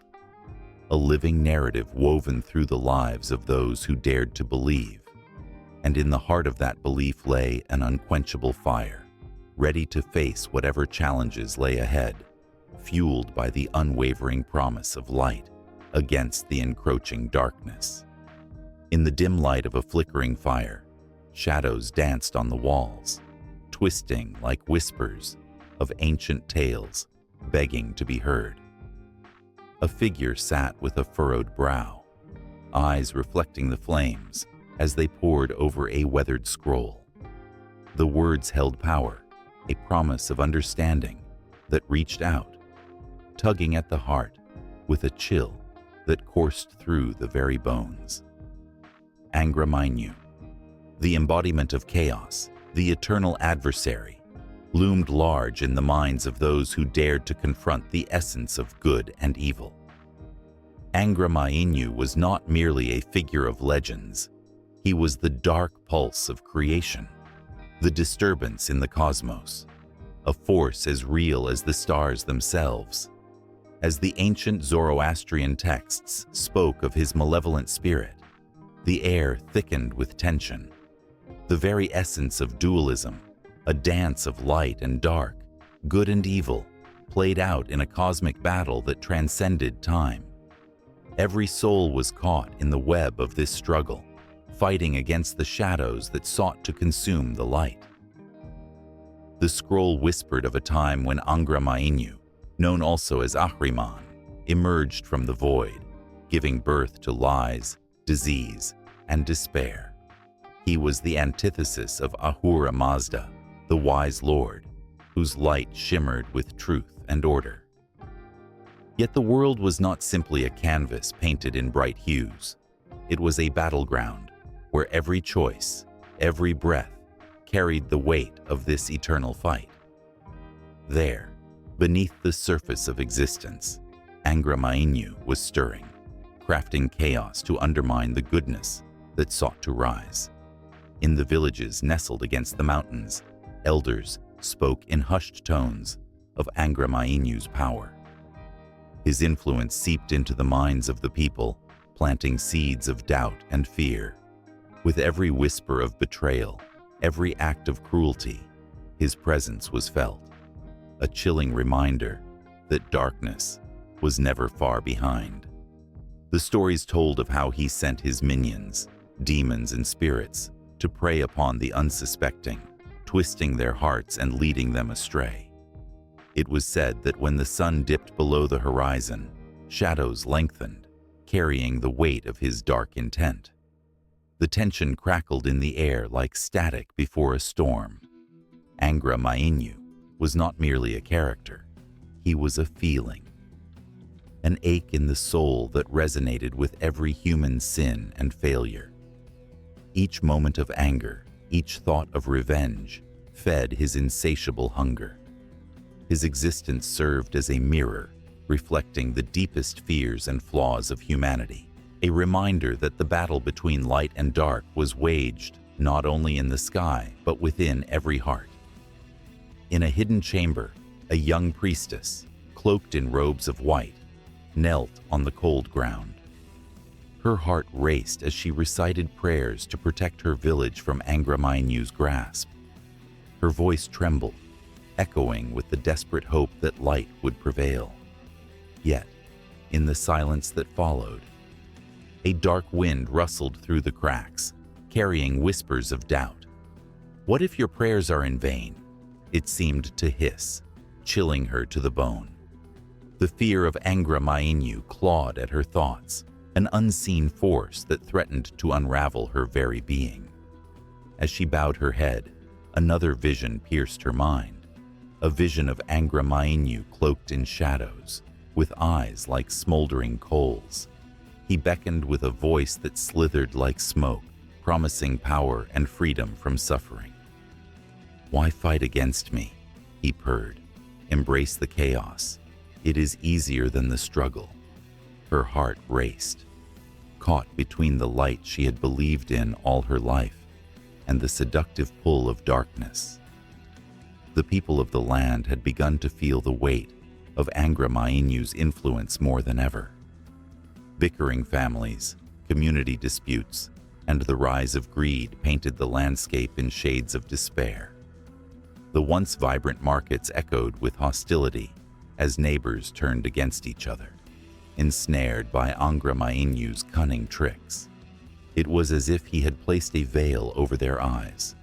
a living narrative woven through the lives of those who dared to believe. And in the heart of that belief lay an unquenchable fire, ready to face whatever challenges lay ahead, fueled by the unwavering promise of light against the encroaching darkness. In the dim light of a flickering fire, shadows danced on the walls, twisting like whispers of ancient tales begging to be heard. A figure sat with a furrowed brow, eyes reflecting the flames as they pored over a weathered scroll. The words held power, a promise of understanding that reached out, tugging at the heart with a chill that coursed through the very bones. Ahura Mazda, the embodiment of chaos, the eternal adversary, loomed large in the minds of those who dared to confront the essence of good and evil. Ahura Mazda was not merely a figure of legends. He was the dark pulse of creation, the disturbance in the cosmos, a force as real as the stars themselves. As the ancient Zoroastrian texts spoke of his malevolent spirit, the air thickened with tension. The very essence of dualism, a dance of light and dark, good and evil, played out in a cosmic battle that transcended time. Every soul was caught in the web of this struggle, fighting against the shadows that sought to consume the light. The scroll whispered of a time when Ahura Mazda, known also as Ahriman, emerged from the void, giving birth to lies, disease, and despair. He was the antithesis of Ahura Mazda, the wise lord, whose light shimmered with truth and order. Yet the world was not simply a canvas painted in bright hues. It was a battleground where every choice, every breath, carried the weight of this eternal fight. There, beneath the surface of existence, Ahura Mazda was stirring, crafting chaos to undermine the goodness that sought to rise. In the villages nestled against the mountains, elders spoke in hushed tones of Ahura Mazda's power. His influence seeped into the minds of the people, planting seeds of doubt and fear. With every whisper of betrayal, every act of cruelty, his presence was felt, a chilling reminder that darkness was never far behind. The stories told of how he sent his minions, demons and spirits, to prey upon the unsuspecting, twisting their hearts and leading them astray. It was said that when the sun dipped below the horizon, shadows lengthened, carrying the weight of his dark intent. The tension crackled in the air like static before a storm. Ahura Mazda was not merely a character. He was a feeling, an ache in the soul that resonated with every human sin and failure. Each moment of anger, each thought of revenge, fed his insatiable hunger. His existence served as a mirror, reflecting the deepest fears and flaws of humanity, a reminder that the battle between light and dark was waged not only in the sky, but within every heart. In a hidden chamber, a young priestess, cloaked in robes of white, knelt on the cold ground. Her heart raced as she recited prayers to protect her village from Ahura Mazda's grasp. Her voice trembled, echoing with the desperate hope that light would prevail. Yet, in the silence that followed, a dark wind rustled through the cracks, carrying whispers of doubt. "What if your prayers are in vain?" it seemed to hiss, chilling her to the bone. The fear of Ahura Mazda clawed at her thoughts, an unseen force that threatened to unravel her very being. As she bowed her head, another vision pierced her mind, a vision of Ahura Mazda cloaked in shadows, with eyes like smoldering coals. He beckoned with a voice that slithered like smoke, promising power and freedom from suffering. "Why fight against me?" he purred. "Embrace the chaos. It is easier than the struggle." Her heart raced, caught between the light she had believed in all her life and the seductive pull of darkness. The people of the land had begun to feel the weight of Ahura Mazda's influence more than ever. Bickering families, community disputes, and the rise of greed painted the landscape in shades of despair. The once vibrant markets echoed with hostility as neighbors turned against each other, ensnared by Ahura Mazda's cunning tricks. It was as if he had placed a veil over their eyes,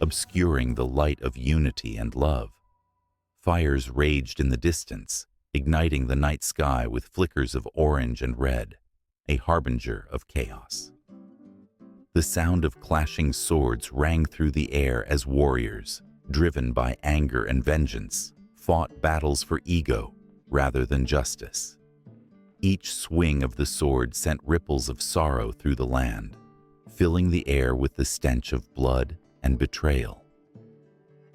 obscuring the light of unity and love. Fires raged in the distance, igniting the night sky with flickers of orange and red, a harbinger of chaos. The sound of clashing swords rang through the air as warriors, driven by anger and vengeance, fought battles for ego rather than justice. Each swing of the sword sent ripples of sorrow through the land, filling the air with the stench of blood and betrayal.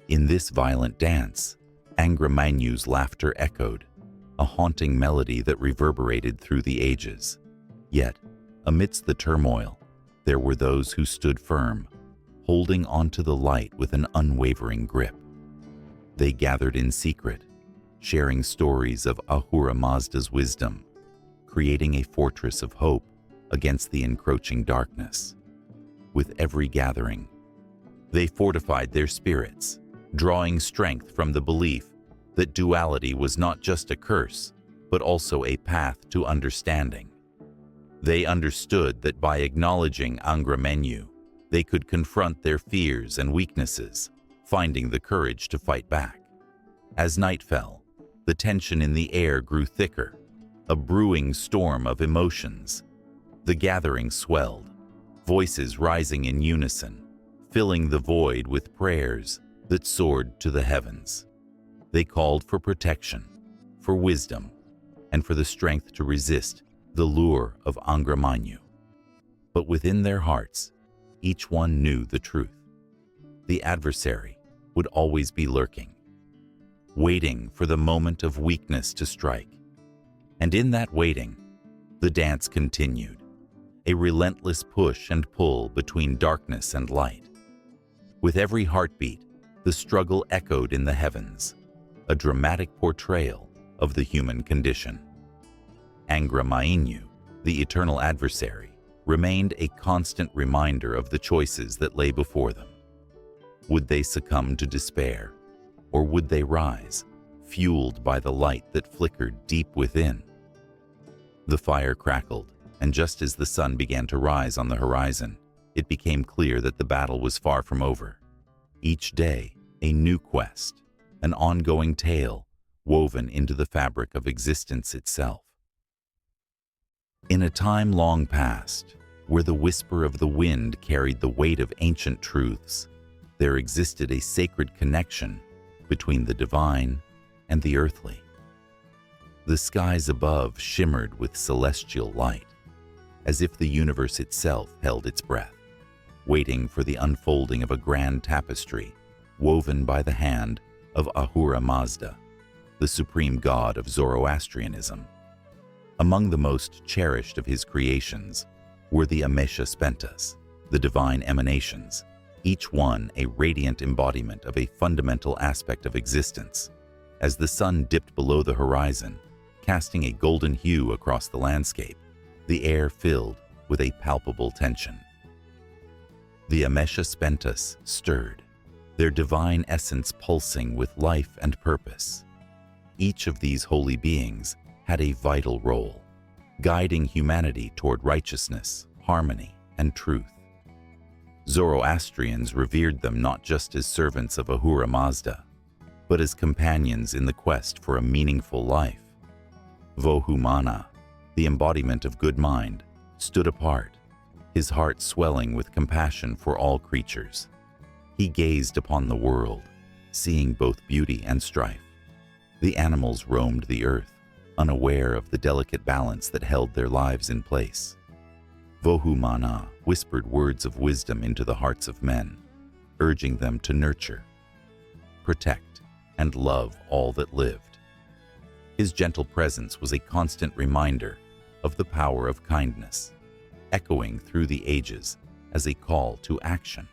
In this violent dance, Ahura Mazda's laughter echoed, a haunting melody that reverberated through the ages. Yet, amidst the turmoil, there were those who stood firm, holding onto the light with an unwavering grip. They gathered in secret, sharing stories of Ahura Mazda's wisdom, creating a fortress of hope against the encroaching darkness. With every gathering, they fortified their spirits, drawing strength from the belief that duality was not just a curse, but also a path to understanding. They understood that by acknowledging Ahura Mazda, they could confront their fears and weaknesses, finding the courage to fight back. As night fell, the tension in the air grew thicker, a brewing storm of emotions. The gathering swelled, voices rising in unison, filling the void with prayers that soared to the heavens. They called for protection, for wisdom, and for the strength to resist the lure of Ahura Mazda. But within their hearts, each one knew the truth. The adversary would always be lurking, waiting for the moment of weakness to strike. And in that waiting, the dance continued, a relentless push and pull between darkness and light. With every heartbeat, the struggle echoed in the heavens, a dramatic portrayal of the human condition. Ahura Mazda, the eternal adversary, remained a constant reminder of the choices that lay before them. Would they succumb to despair, or would they rise, fueled by the light that flickered deep within? The fire crackled, and just as the sun began to rise on the horizon, it became clear that the battle was far from over. Each day, a new quest, an ongoing tale woven into the fabric of existence itself. In a time long past, where the whisper of the wind carried the weight of ancient truths, there existed a sacred connection between the divine and the earthly. The skies above shimmered with celestial light, as if the universe itself held its breath, waiting for the unfolding of a grand tapestry woven by the hand of Ahura Mazda, the supreme god of Zoroastrianism. Among the most cherished of his creations were the Amesha, the divine emanations, each one a radiant embodiment of a fundamental aspect of existence. As the sun dipped below the horizon, casting a golden hue across the landscape, the air filled with a palpable tension. The Amesha stirred, their divine essence pulsing with life and purpose. Each of these holy beings had a vital role, guiding humanity toward righteousness, harmony, and truth. Zoroastrians revered them not just as servants of Ahura Mazda, but as companions in the quest for a meaningful life. Vohumana, the embodiment of good mind, stood apart, his heart swelling with compassion for all creatures. He gazed upon the world, seeing both beauty and strife. The animals roamed the earth, unaware of the delicate balance that held their lives in place. Vohumana whispered words of wisdom into the hearts of men, urging them to nurture, protect, and love all that lived. His gentle presence was a constant reminder of the power of kindness, echoing through the ages as a call to action.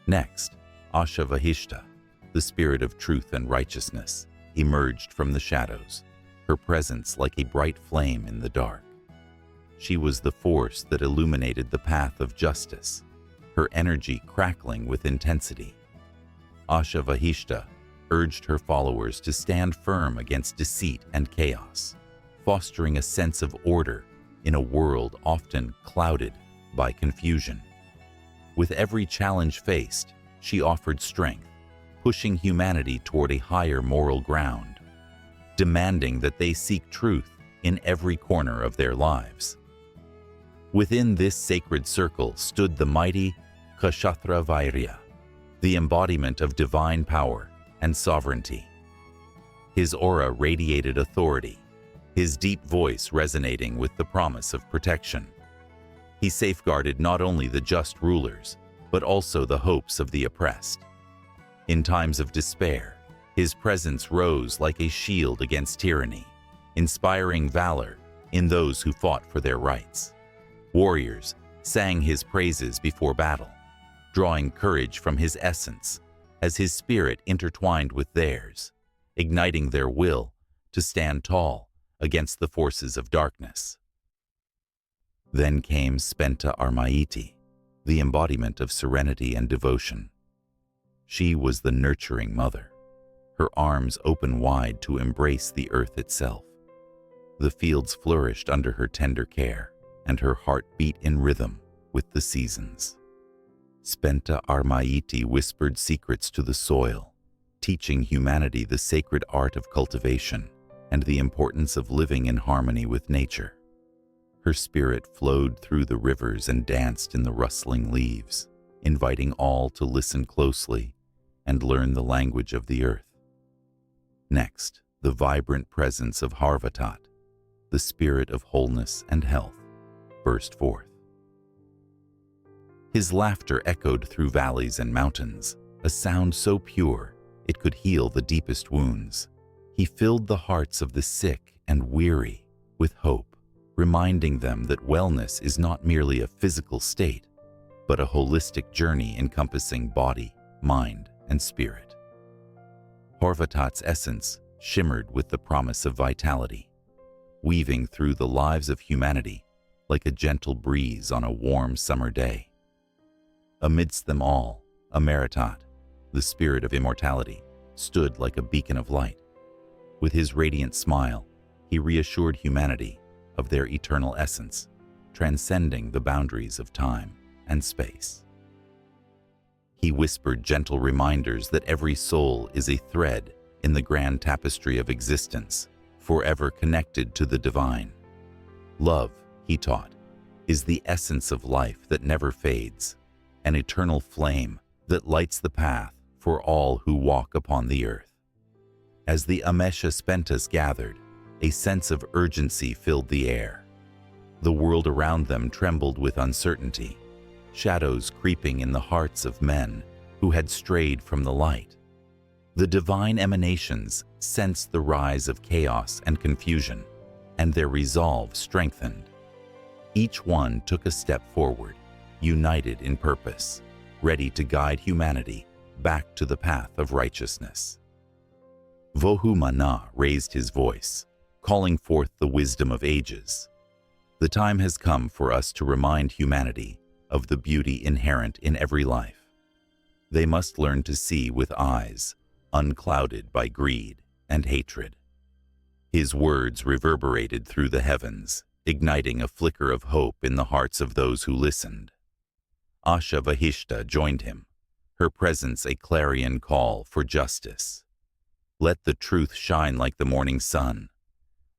Next, Asha, the spirit of truth and righteousness, emerged from the shadows, her presence like a bright flame in the dark. She was the force that illuminated the path of justice, her energy crackling with intensity. Asha urged her followers to stand firm against deceit and chaos, fostering a sense of order in a world often clouded by confusion. With every challenge faced, she offered strength, pushing humanity toward a higher moral ground, demanding that they seek truth in every corner of their lives. Within this sacred circle stood the mighty Kshatriya Vairya, the embodiment of divine power and sovereignty. His aura radiated authority, his deep voice resonating with the promise of protection. He safeguarded not only the just rulers, but also the hopes of the oppressed. In times of despair, his presence rose like a shield against tyranny, inspiring valor in those who fought for their rights. Warriors sang his praises before battle, drawing courage from his essence as his spirit intertwined with theirs, igniting their will to stand tall against the forces of darkness. Then came Spenta Armaiti, the embodiment of serenity and devotion. She was the nurturing mother, her arms open wide to embrace the earth itself. The fields flourished under her tender care, and her heart beat in rhythm with the seasons. Spenta Armaiti whispered secrets to the soil, teaching humanity the sacred art of cultivation and the importance of living in harmony with nature. Her spirit flowed through the rivers and danced in the rustling leaves, inviting all to listen closely and learn the language of the earth. Next, the vibrant presence of Harvatat, the spirit of wholeness and health, burst forth. His laughter echoed through valleys and mountains, a sound so pure it could heal the deepest wounds. He filled the hearts of the sick and weary with hope, reminding them that wellness is not merely a physical state, but a holistic journey encompassing body, mind, and spirit. Harvatat's essence shimmered with the promise of vitality, weaving through the lives of humanity like a gentle breeze on a warm summer day. Amidst them all, Amaritat, the spirit of immortality, stood like a beacon of light. With his radiant smile, he reassured humanity of their eternal essence, transcending the boundaries of time and space. He whispered gentle reminders that every soul is a thread in the grand tapestry of existence, forever connected to the divine. Love, he taught, is the essence of life that never fades, an eternal flame that lights the path for all who walk upon the earth. As the Amesha Spentas gathered, a sense of urgency filled the air. The world around them trembled with uncertainty, shadows creeping in the hearts of men who had strayed from the light. The divine emanations sensed the rise of chaos and confusion, and their resolve strengthened. Each one took a step forward, united in purpose, ready to guide humanity back to the path of righteousness. Vohu Mana raised his voice, calling forth the wisdom of ages. The time has come for us to remind humanity of the beauty inherent in every life. They must learn to see with eyes unclouded by greed and hatred. His words reverberated through the heavens, igniting a flicker of hope in the hearts of those who listened. Asha Vahishta joined him, her presence a clarion call for justice. Let the truth shine like the morning sun.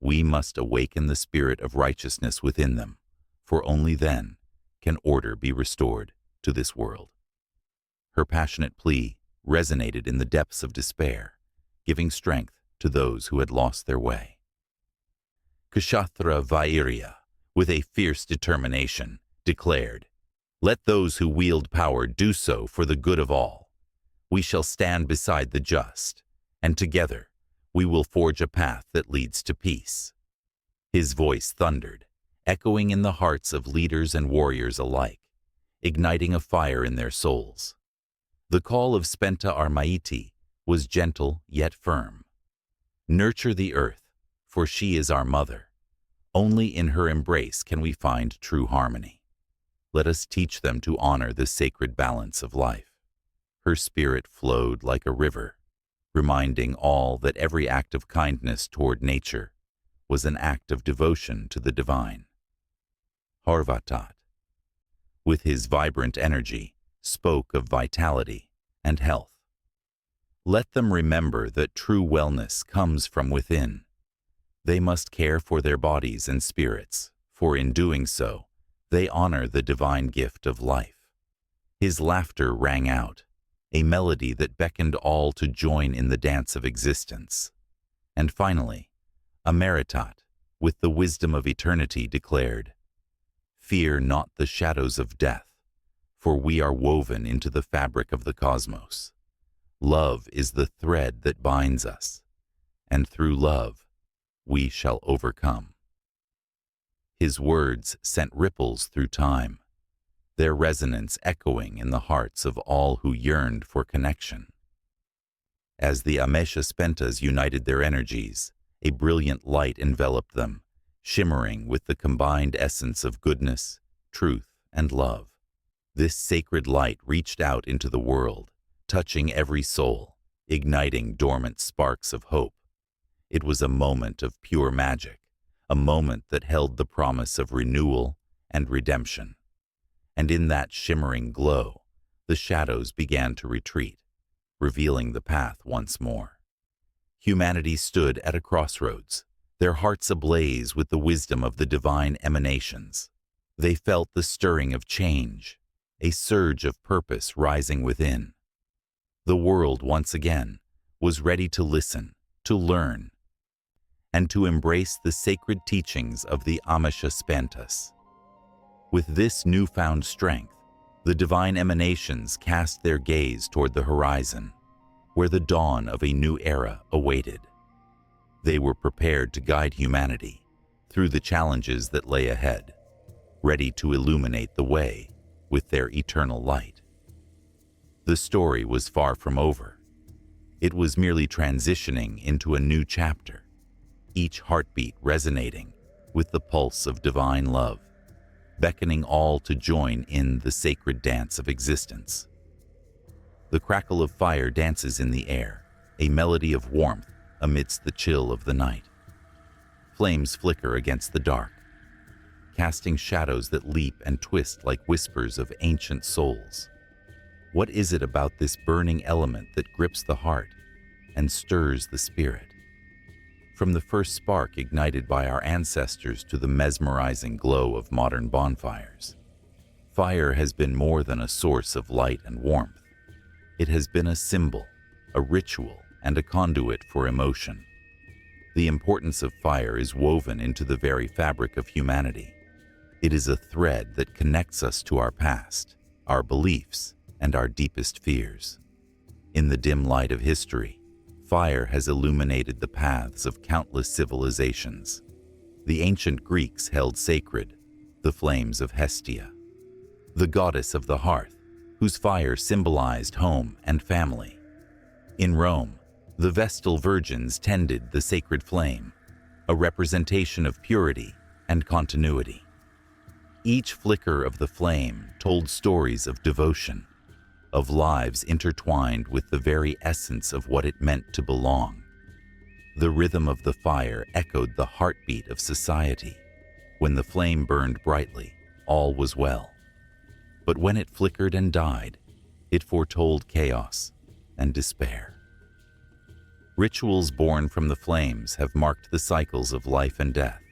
We must awaken the spirit of righteousness within them, for only then can order be restored to this world. Her passionate plea resonated in the depths of despair, giving strength to those who had lost their way. Kshathra Vairya, with a fierce determination, declared, "Let those who wield power do so for the good of all. We shall stand beside the just, and together we will forge a path that leads to peace." His voice thundered, echoing in the hearts of leaders and warriors alike, igniting a fire in their souls. The call of Spenta Armaiti was gentle yet firm. Nurture the earth, for she is our mother. Only in her embrace can we find true harmony. Let us teach them to honor the sacred balance of life. Her spirit flowed like a river, reminding all that every act of kindness toward nature was an act of devotion to the divine. Harvatat, with his vibrant energy, spoke of vitality and health. Let them remember that true wellness comes from within. They must care for their bodies and spirits, for in doing so, they honor the divine gift of life. His laughter rang out, a melody that beckoned all to join in the dance of existence. And finally, Amaritat, with the wisdom of eternity, declared, "Fear not the shadows of death, for we are woven into the fabric of the cosmos. Love is the thread that binds us, and through love we shall overcome." His words sent ripples through time, their resonance echoing in the hearts of all who yearned for connection. As the Amesha united their energies, a brilliant light enveloped them, shimmering with the combined essence of goodness, truth, and love. This sacred light reached out into the world, touching every soul, igniting dormant sparks of hope. It was a moment of pure magic, a moment that held the promise of renewal and redemption. And in that shimmering glow, the shadows began to retreat, revealing the path once more. Humanity stood at a crossroads, their hearts ablaze with the wisdom of the divine emanations. They felt the stirring of change, a surge of purpose rising within. The world once again was ready to listen, to learn, and to embrace the sacred teachings of the Amesha. With this newfound strength, the divine emanations cast their gaze toward the horizon, where the dawn of a new era awaited. They were prepared to guide humanity through the challenges that lay ahead, ready to illuminate the way with their eternal light. The story was far from over. It was merely transitioning into a new chapter, each heartbeat resonating with the pulse of divine love, beckoning all to join in the sacred dance of existence. The crackle of fire dances in the air, a melody of warmth amidst the chill of the night. Flames flicker against the dark, casting shadows that leap and twist like whispers of ancient souls. What is it about this burning element that grips the heart and stirs the spirit? From the first spark ignited by our ancestors to the mesmerizing glow of modern bonfires, fire has been more than a source of light and warmth. It has been a symbol, a ritual, and a conduit for emotion. The importance of fire is woven into the very fabric of humanity. It is a thread that connects us to our past, our beliefs, and our deepest fears. In the dim light of history, fire has illuminated the paths of countless civilizations. The ancient Greeks held sacred the flames of Hestia, the goddess of the hearth, whose fire symbolized home and family. In Rome, the Vestal virgins tended the sacred flame, a representation of purity and continuity. Each flicker of the flame told stories of devotion, of lives intertwined with the very essence of what it meant to belong. The rhythm of the fire echoed the heartbeat of society. When the flame burned brightly, all was well. But when it flickered and died, it foretold chaos and despair. Rituals born from the flames have marked the cycles of life and death.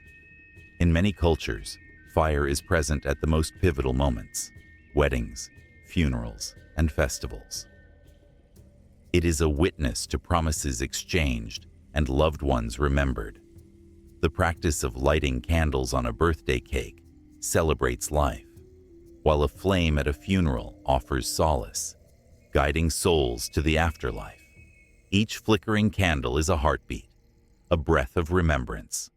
In many cultures, fire is present at the most pivotal moments: weddings, funerals, and festivals. It is a witness to promises exchanged and loved ones remembered. The practice of lighting candles on a birthday cake celebrates life, while a flame at a funeral offers solace, guiding souls to the afterlife. Each flickering candle is a heartbeat, a breath of remembrance.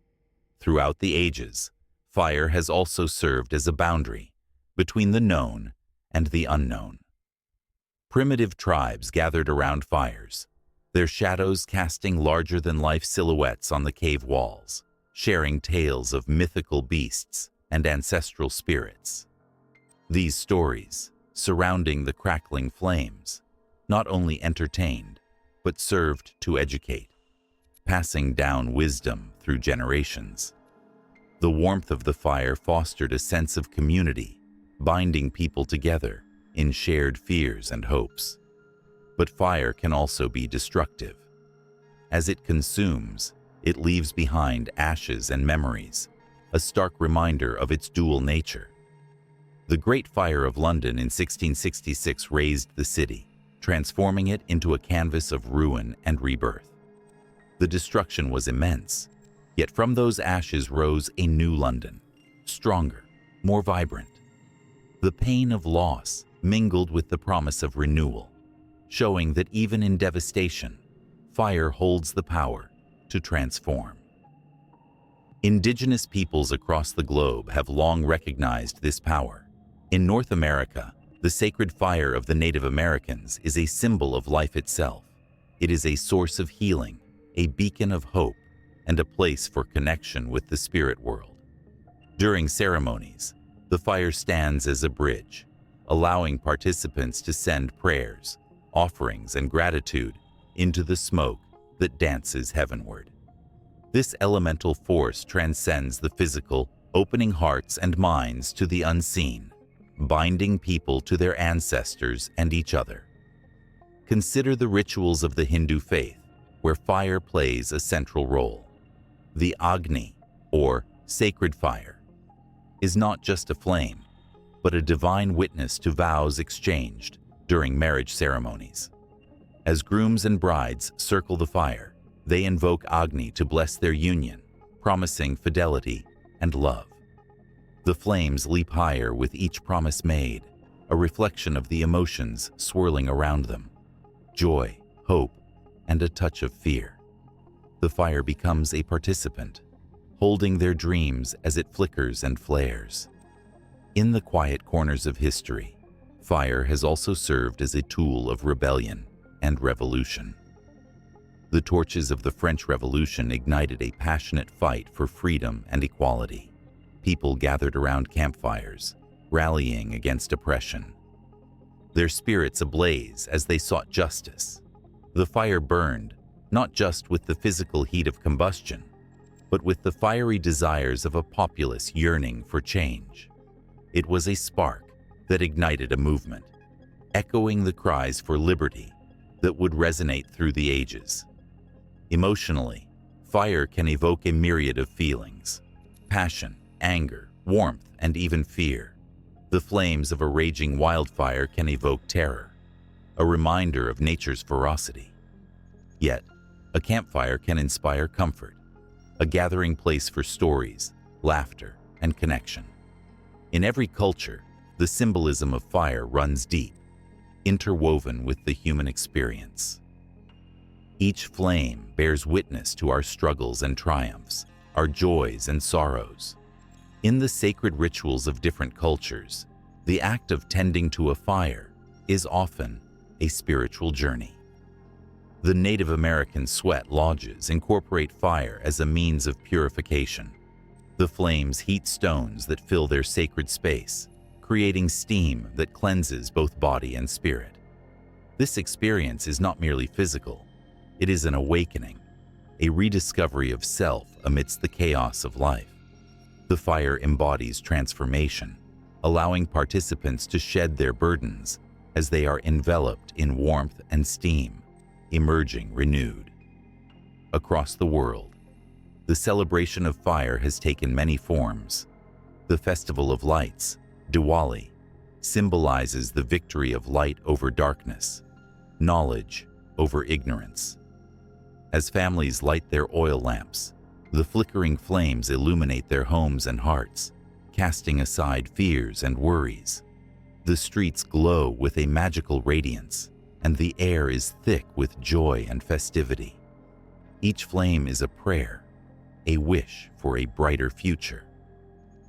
Throughout the ages, fire has also served as a boundary between the known and the unknown. Primitive tribes gathered around fires, their shadows casting larger-than-life silhouettes on the cave walls, sharing tales of mythical beasts and ancestral spirits. These stories, surrounding the crackling flames, not only entertained, but served to educate, passing down wisdom through generations. The warmth of the fire fostered a sense of community, binding people together in shared fears and hopes. But fire can also be destructive. As it consumes, it leaves behind ashes and memories, a stark reminder of its dual nature. The Great Fire of London in 1666 razed the city, transforming it into a canvas of ruin and rebirth. The destruction was immense, Yet from those ashes rose a new London, stronger, more vibrant. The pain of loss mingled with the promise of renewal, showing that even in devastation, fire holds the power to transform. Indigenous peoples across the globe have long recognized this power. In North America, the sacred fire of the Native Americans is a symbol of life itself. It is a source of healing, a beacon of hope, and a place for connection with the spirit world. During ceremonies, the fire stands as a bridge, allowing participants to send prayers, offerings, and gratitude into the smoke that dances heavenward. This elemental force transcends the physical, opening hearts and minds to the unseen, binding people to their ancestors and each other. Consider the rituals of the Hindu faith, where fire plays a central role. The Agni, or sacred fire, is not just a flame, but a divine witness to vows exchanged during marriage ceremonies. As grooms and brides circle the fire, they invoke Agni to bless their union, promising fidelity and love. The flames leap higher with each promise made, a reflection of the emotions swirling around them: joy, hope, and a touch of fear. The fire becomes a participant, holding their dreams as it flickers and flares. In the quiet corners of history, fire has also served as a tool of rebellion and revolution. The torches of the French Revolution ignited a passionate fight for freedom and equality. People gathered around campfires, rallying against oppression, their spirits ablaze as they sought justice. The fire burned, not just with the physical heat of combustion, but with the fiery desires of a populace yearning for change. It was a spark that ignited a movement, echoing the cries for liberty that would resonate through the ages. Emotionally, fire can evoke a myriad of feelings: passion, anger, warmth, and even fear. The flames of a raging wildfire can evoke terror, a reminder of nature's ferocity. Yet, a campfire can inspire comfort, a gathering place for stories, laughter, and connection. In every culture, the symbolism of fire runs deep, interwoven with the human experience. Each flame bears witness to our struggles and triumphs, our joys and sorrows. In the sacred rituals of different cultures, the act of tending to a fire is often a spiritual journey. The Native American sweat lodges incorporate fire as a means of purification. The flames heat stones that fill their sacred space, creating steam that cleanses both body and spirit. This experience is not merely physical, it is an awakening, a rediscovery of self amidst the chaos of life. The fire embodies transformation, allowing participants to shed their burdens as they are enveloped in warmth and steam, emerging renewed. Across the world, the celebration of fire has taken many forms. The Festival of Lights, Diwali, symbolizes the victory of light over darkness, knowledge over ignorance. As families light their oil lamps, the flickering flames illuminate their homes and hearts, casting aside fears and worries. The streets glow with a magical radiance, and the air is thick with joy and festivity. Each flame is a prayer, a wish for a brighter future.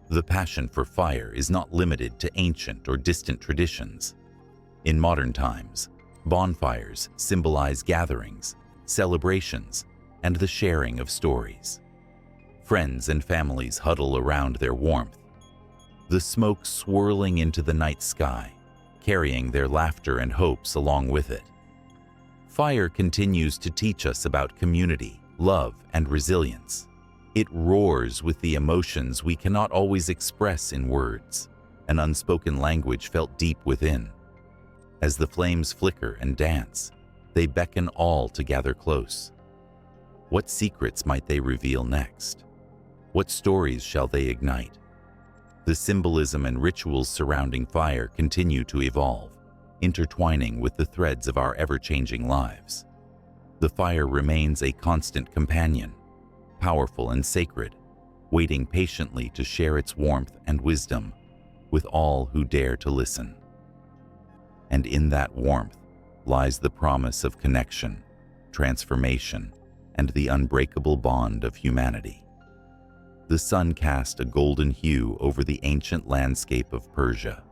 The passion for fire is not limited to ancient or distant traditions. In modern times, bonfires symbolize gatherings, celebrations, and the sharing of stories. Friends and families huddle around their warmth, the smoke swirling into the night sky, carrying their laughter and hopes along with it. Fire continues to teach us about community, love, and resilience. It roars with the emotions we cannot always express in words, an unspoken language felt deep within. As the flames flicker and dance, they beckon all to gather close. What secrets might they reveal next? What stories shall they ignite? The symbolism and rituals surrounding fire continue to evolve, intertwining with the threads of our ever-changing lives. The fire remains a constant companion, powerful and sacred, waiting patiently to share its warmth and wisdom with all who dare to listen. And in that warmth lies the promise of connection, transformation, and the unbreakable bond of humanity. The sun cast a golden hue over the ancient landscape of Persia,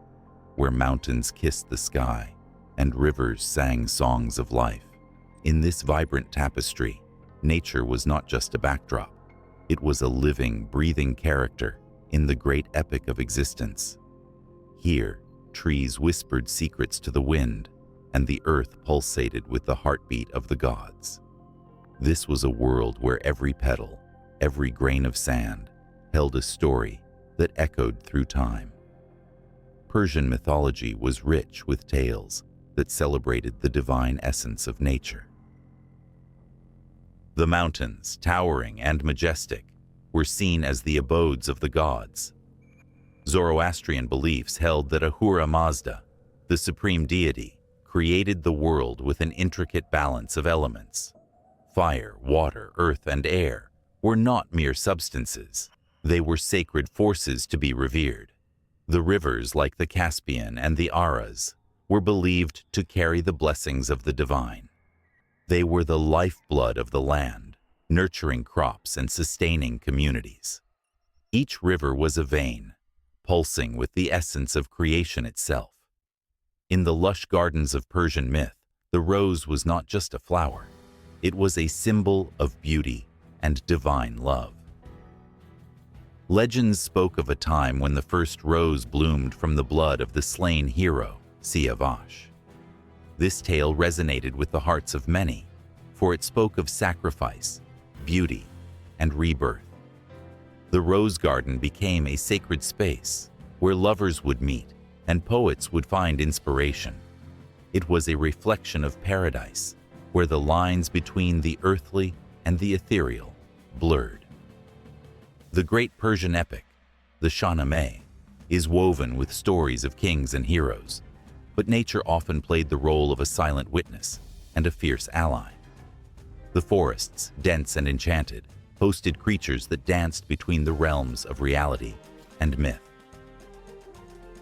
where mountains kissed the sky and rivers sang songs of life. In this vibrant tapestry, nature was not just a backdrop. It was a living, breathing character in the great epic of existence. Here, trees whispered secrets to the wind, and the earth pulsated with the heartbeat of the gods. This was a world where every petal, every grain of sand, held a story that echoed through time. Persian mythology was rich with tales that celebrated the divine essence of nature. The mountains, towering and majestic, were seen as the abodes of the gods. Zoroastrian beliefs held that Ahura Mazda, the supreme deity, created the world with an intricate balance of elements. Fire, water, earth, and air were not mere substances. They were sacred forces to be revered. The rivers, like the Caspian and the Aras, were believed to carry the blessings of the divine. They were the lifeblood of the land, nurturing crops and sustaining communities. Each river was a vein, pulsing with the essence of creation itself. In the lush gardens of Persian myth, the rose was not just a flower. It was a symbol of beauty and divine love. Legends spoke of a time when the first rose bloomed from the blood of the slain hero, Siavash. This tale resonated with the hearts of many, for it spoke of sacrifice, beauty, and rebirth. The rose garden became a sacred space where lovers would meet and poets would find inspiration. It was a reflection of paradise, where the lines between the earthly and the ethereal blurred. The great Persian epic, the Shahnameh, is woven with stories of kings and heroes, but nature often played the role of a silent witness and a fierce ally. The forests, dense and enchanted, hosted creatures that danced between the realms of reality and myth.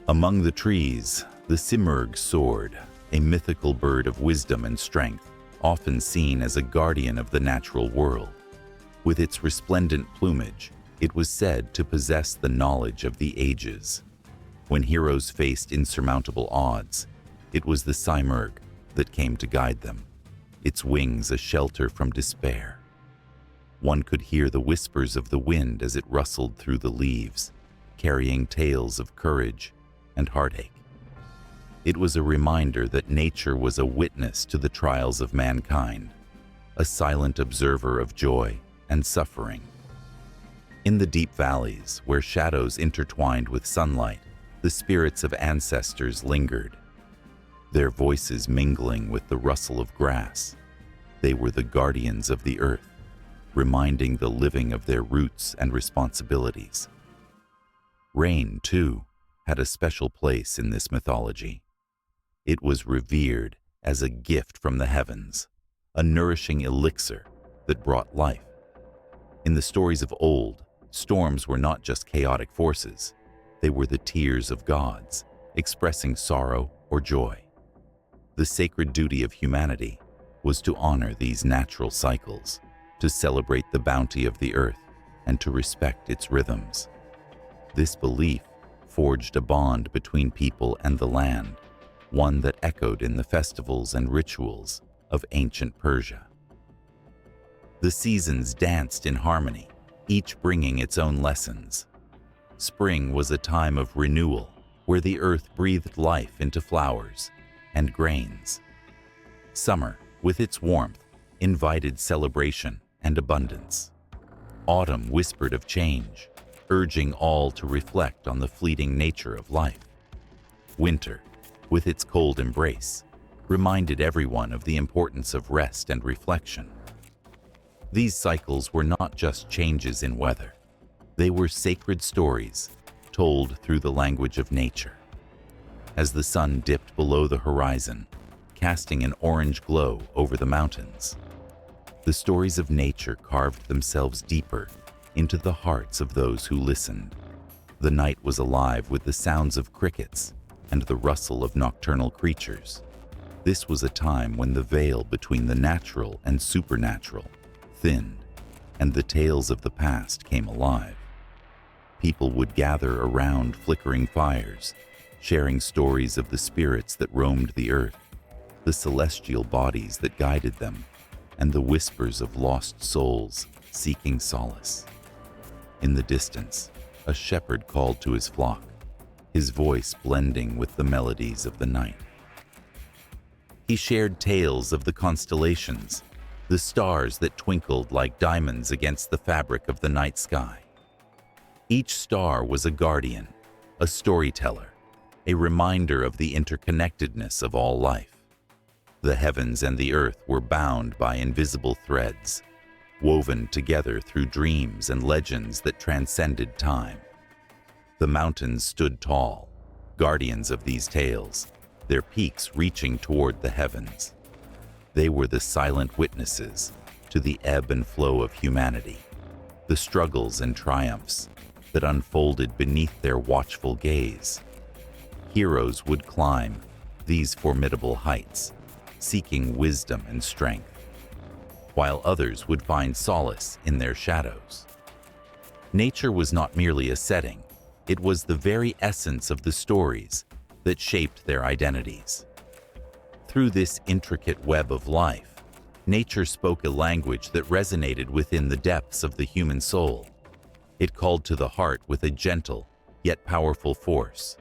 Among the trees, the Simurgh soared, a mythical bird of wisdom and strength, often seen as a guardian of the natural world. With its resplendent plumage, it was said to possess the knowledge of the ages. When heroes faced insurmountable odds, it was the Simurgh that came to guide them, its wings a shelter from despair. One could hear the whispers of the wind as it rustled through the leaves, carrying tales of courage and heartache. It was a reminder that nature was a witness to the trials of mankind, a silent observer of joy and suffering. In the deep valleys, where shadows intertwined with sunlight, the spirits of ancestors lingered, their voices mingling with the rustle of grass. They were the guardians of the earth, reminding the living of their roots and responsibilities. Rain, too, had a special place in this mythology. It was revered as a gift from the heavens, a nourishing elixir that brought life. In the stories of old, storms were not just chaotic forces. They were the tears of gods, expressing sorrow or joy. The sacred duty of humanity was to honor these natural cycles, to celebrate the bounty of the earth, and to respect its rhythms. This belief forged a bond between people and the land, one that echoed in the festivals and rituals of ancient Persia. The seasons danced in harmony, each bringing its own lessons. Spring was a time of renewal, where the earth breathed life into flowers and grains. Summer, with its warmth, invited celebration and abundance. Autumn whispered of change, urging all to reflect on the fleeting nature of life. Winter, with its cold embrace, reminded everyone of the importance of rest and reflection. These cycles were not just changes in weather. They were sacred stories told through the language of nature. As the sun dipped below the horizon, casting an orange glow over the mountains, The stories of nature carved themselves deeper into the hearts of those who listened. The night was alive with the sounds of crickets and the rustle of nocturnal creatures. This was a time when the veil between the natural and supernatural thinned, and the tales of the past came alive. People would gather around flickering fires, sharing stories of the spirits that roamed the earth, the celestial bodies that guided them, and the whispers of lost souls seeking solace. In the distance, a shepherd called to his flock, his voice blending with the melodies of the night. He shared tales of the constellations, the stars that twinkled like diamonds against the fabric of the night sky. Each star was a guardian, a storyteller, a reminder of the interconnectedness of all life. The heavens and the earth were bound by invisible threads, woven together through dreams and legends that transcended time. The mountains stood tall, guardians of these tales, their peaks reaching toward the heavens. They were the silent witnesses to the ebb and flow of humanity, the struggles and triumphs that unfolded beneath their watchful gaze. Heroes would climb these formidable heights, seeking wisdom and strength, while others would find solace in their shadows. Nature was not merely a setting, it was the very essence of the stories that shaped their identities. Through this intricate web of life, nature spoke a language that resonated within the depths of the human soul. It called to the heart with a gentle, yet powerful force,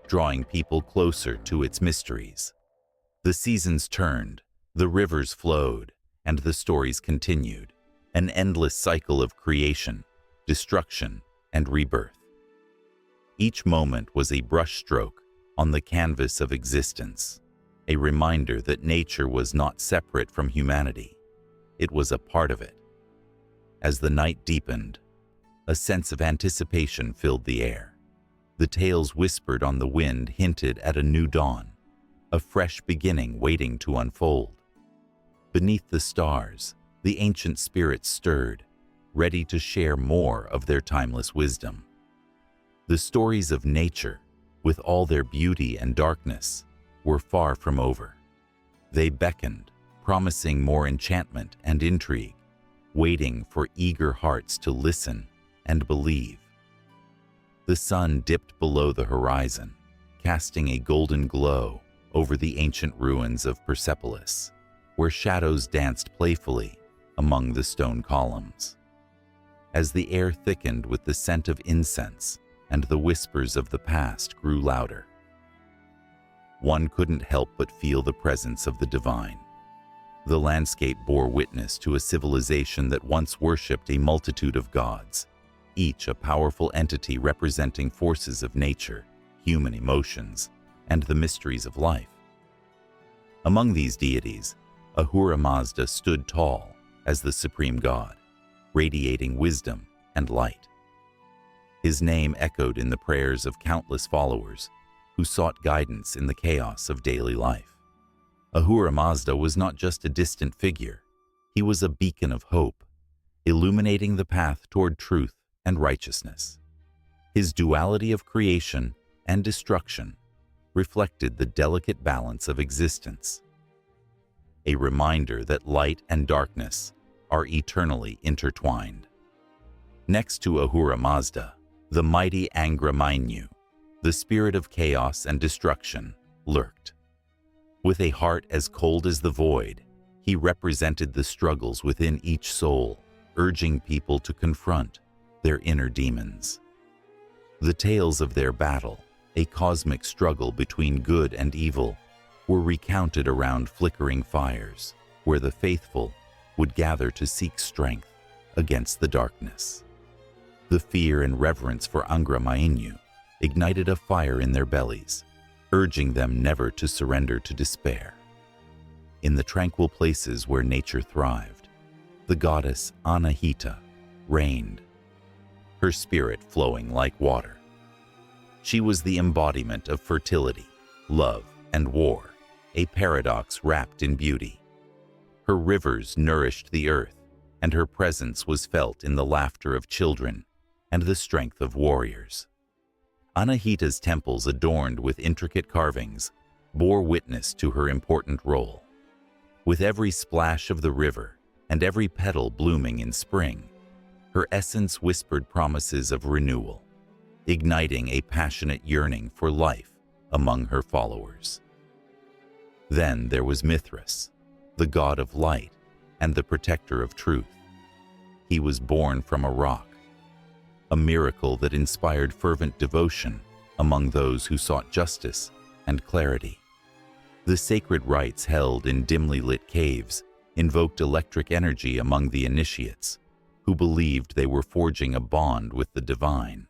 drawing people closer to its mysteries. The seasons turned, the rivers flowed, and the stories continued, an endless cycle of creation, destruction, and rebirth. Each moment was a brushstroke on the canvas of existence, a reminder that nature was not separate from humanity. It was a part of it. As the night deepened, a sense of anticipation filled the air. The tales whispered on the wind hinted at a new dawn, a fresh beginning waiting to unfold. Beneath the stars, the ancient spirits stirred, ready to share more of their timeless wisdom. The stories of nature, with all their beauty and darkness, were far from over. They beckoned, promising more enchantment and intrigue, waiting for eager hearts to listen and believe. The sun dipped below the horizon, casting a golden glow over the ancient ruins of Persepolis, where shadows danced playfully among the stone columns. As the air thickened with the scent of incense and the whispers of the past grew louder, one couldn't help but feel the presence of the divine. The landscape bore witness to a civilization that once worshipped a multitude of gods, each a powerful entity representing forces of nature, human emotions, and the mysteries of life. Among these deities, Ahura Mazda stood tall as the supreme god, radiating wisdom and light. His name echoed in the prayers of countless followers who sought guidance in the chaos of daily life. Ahura Mazda was not just a distant figure, he was a beacon of hope, illuminating the path toward truth and righteousness. His duality of creation and destruction reflected the delicate balance of existence, a reminder that light and darkness are eternally intertwined. Next to Ahura Mazda, the mighty Angra Mainyu, the spirit of chaos and destruction, lurked. With a heart as cold as the void, he represented the struggles within each soul, urging people to confront their inner demons. The tales of their battle, a cosmic struggle between good and evil, were recounted around flickering fires, where the faithful would gather to seek strength against the darkness. The fear and reverence for Angra Mainyu ignited a fire in their bellies, urging them never to surrender to despair. In the tranquil places where nature thrived, the goddess Anahita reigned, her spirit flowing like water. She was the embodiment of fertility, love, and war, a paradox wrapped in beauty. Her rivers nourished the earth, and her presence was felt in the laughter of children and the strength of warriors. Anahita's temples, adorned with intricate carvings, bore witness to her important role. With every splash of the river and every petal blooming in spring, her essence whispered promises of renewal, igniting a passionate yearning for life among her followers. Then there was Mithras, the god of light and the protector of truth. He was born from a rock, a miracle that inspired fervent devotion among those who sought justice and clarity. The sacred rites held in dimly lit caves invoked electric energy among the initiates, who believed they were forging a bond with the divine.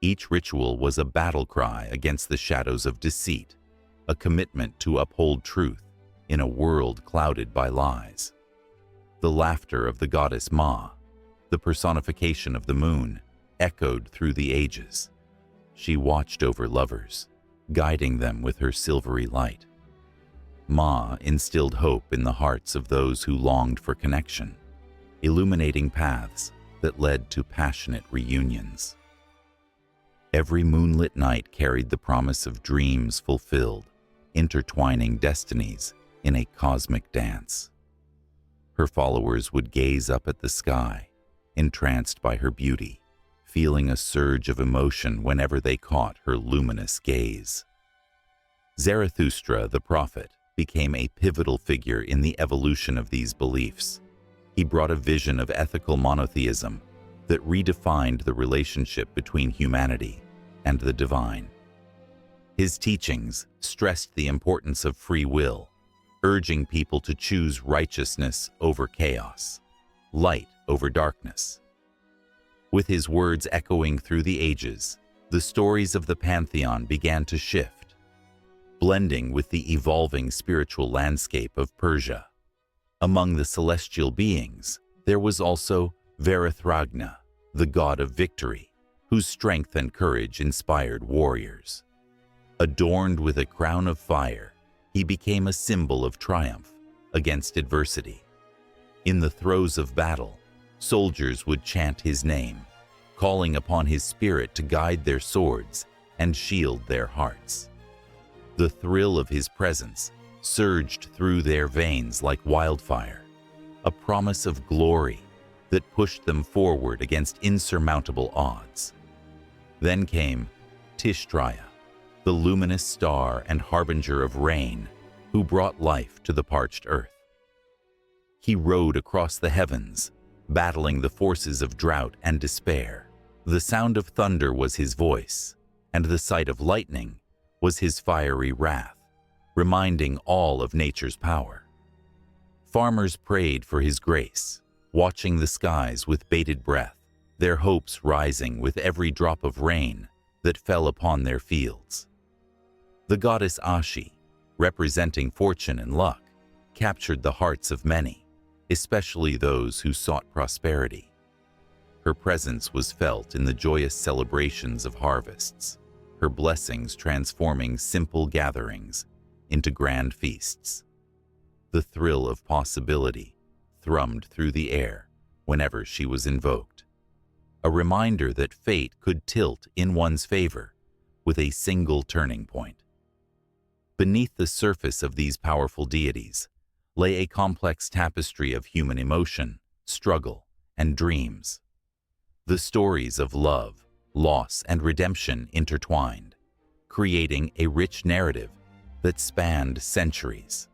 Each ritual was a battle cry against the shadows of deceit, a commitment to uphold truth in a world clouded by lies. The laughter of the goddess Ma, the personification of the moon, echoed through the ages. She watched over lovers, guiding them with her silvery light. Ma instilled hope in the hearts of those who longed for connection, illuminating paths that led to passionate reunions. Every moonlit night carried the promise of dreams fulfilled, intertwining destinies in a cosmic dance. Her followers would gaze up at the sky, entranced by her beauty, feeling a surge of emotion whenever they caught her luminous gaze. Zarathustra, the prophet, became a pivotal figure in the evolution of these beliefs. He brought a vision of ethical monotheism that redefined the relationship between humanity and the divine. His teachings stressed the importance of free will, urging people to choose righteousness over chaos, light over darkness. With his words echoing through the ages, the stories of the pantheon began to shift, blending with the evolving spiritual landscape of Persia. Among the celestial beings, there was also Varathragna, the god of victory, whose strength and courage inspired warriors. Adorned with a crown of fire, he became a symbol of triumph against adversity. In the throes of battle, soldiers would chant his name, calling upon his spirit to guide their swords and shield their hearts. The thrill of his presence surged through their veins like wildfire, a promise of glory that pushed them forward against insurmountable odds. Then came Tishtraya, the luminous star and harbinger of rain, who brought life to the parched earth. He rode across the heavens, battling the forces of drought and despair. The sound of thunder was his voice, and the sight of lightning was his fiery wrath, reminding all of nature's power. Farmers prayed for his grace, watching the skies with bated breath, their hopes rising with every drop of rain that fell upon their fields. The goddess Ashi, representing fortune and luck, captured the hearts of many, especially those who sought prosperity. Her presence was felt in the joyous celebrations of harvests, her blessings transforming simple gatherings into grand feasts. The thrill of possibility thrummed through the air whenever she was invoked, a reminder that fate could tilt in one's favor with a single turning point. Beneath the surface of these powerful deities lay a complex tapestry of human emotion, struggle, and dreams. The stories of love, loss, and redemption intertwined, creating a rich narrative that spanned centuries.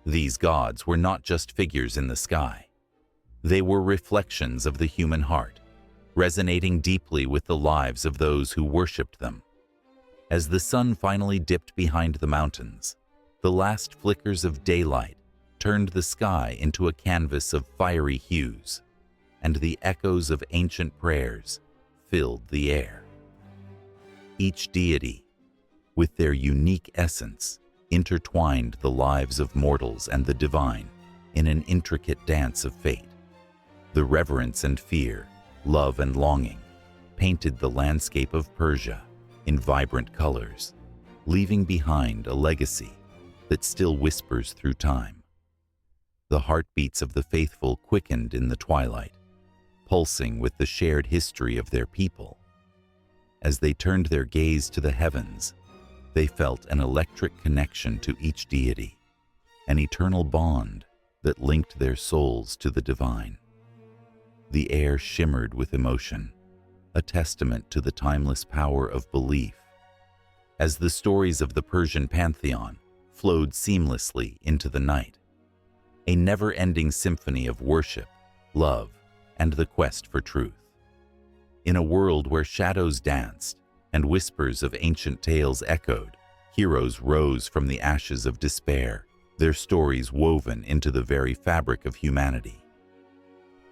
These gods were not just figures in the sky. They were reflections of the human heart, resonating deeply with the lives of those who worshipped them. As the sun finally dipped behind the mountains, the last flickers of daylight turned the sky into a canvas of fiery hues, and the echoes of ancient prayers filled the air. Each deity, with their unique essence, intertwined the lives of mortals and the divine in an intricate dance of fate. The reverence and fear, love and longing, painted the landscape of Persia in vibrant colors, leaving behind a legacy that still whispers through time. The heartbeats of the faithful quickened in the twilight, pulsing with the shared history of their people. As they turned their gaze to the heavens, they felt an electric connection to each deity, an eternal bond that linked their souls to the divine. The air shimmered with emotion, a testament to the timeless power of belief. As the stories of the Persian pantheon flowed seamlessly into the night, a never-ending symphony of worship, love, and the quest for truth. In a world where shadows danced and whispers of ancient tales echoed, heroes rose from the ashes of despair, their stories woven into the very fabric of humanity.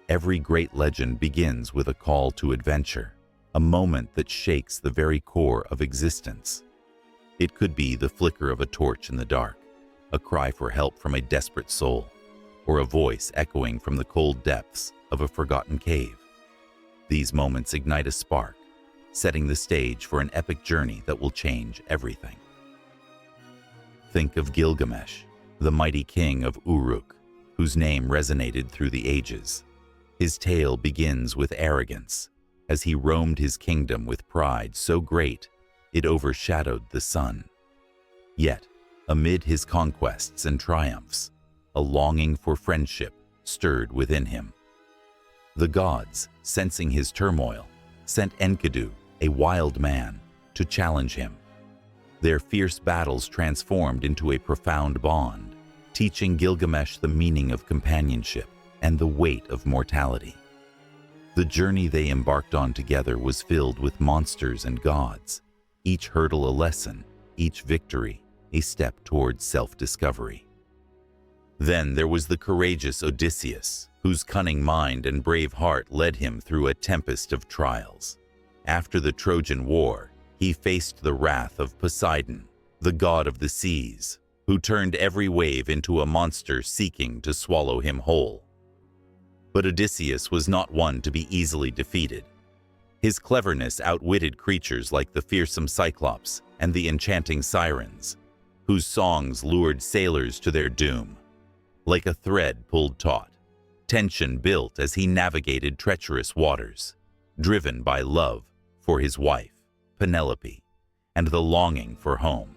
Every great legend begins with a call to adventure, a moment that shakes the very core of existence. It could be the flicker of a torch in the dark, a cry for help from a desperate soul, or a voice echoing from the cold depths of a forgotten cave. These moments ignite a spark, setting the stage for an epic journey that will change everything. Think of Gilgamesh, the mighty king of Uruk, whose name resonated through the ages. His tale begins with arrogance, as he roamed his kingdom with pride so great it overshadowed the sun. Yet, amid his conquests and triumphs, a longing for friendship stirred within him. The gods, sensing his turmoil, sent Enkidu, a wild man, to challenge him. Their fierce battles transformed into a profound bond, teaching Gilgamesh the meaning of companionship and the weight of mortality. The journey they embarked on together was filled with monsters and gods, each hurdle a lesson, each victory a step towards self-discovery. Then there was the courageous Odysseus, whose cunning mind and brave heart led him through a tempest of trials. After the Trojan War, he faced the wrath of Poseidon, the god of the seas, who turned every wave into a monster seeking to swallow him whole. But Odysseus was not one to be easily defeated. His cleverness outwitted creatures like the fearsome Cyclops and the enchanting Sirens, whose songs lured sailors to their doom. Like a thread pulled taut, tension built as he navigated treacherous waters, driven by love for his wife, Penelope, and the longing for home.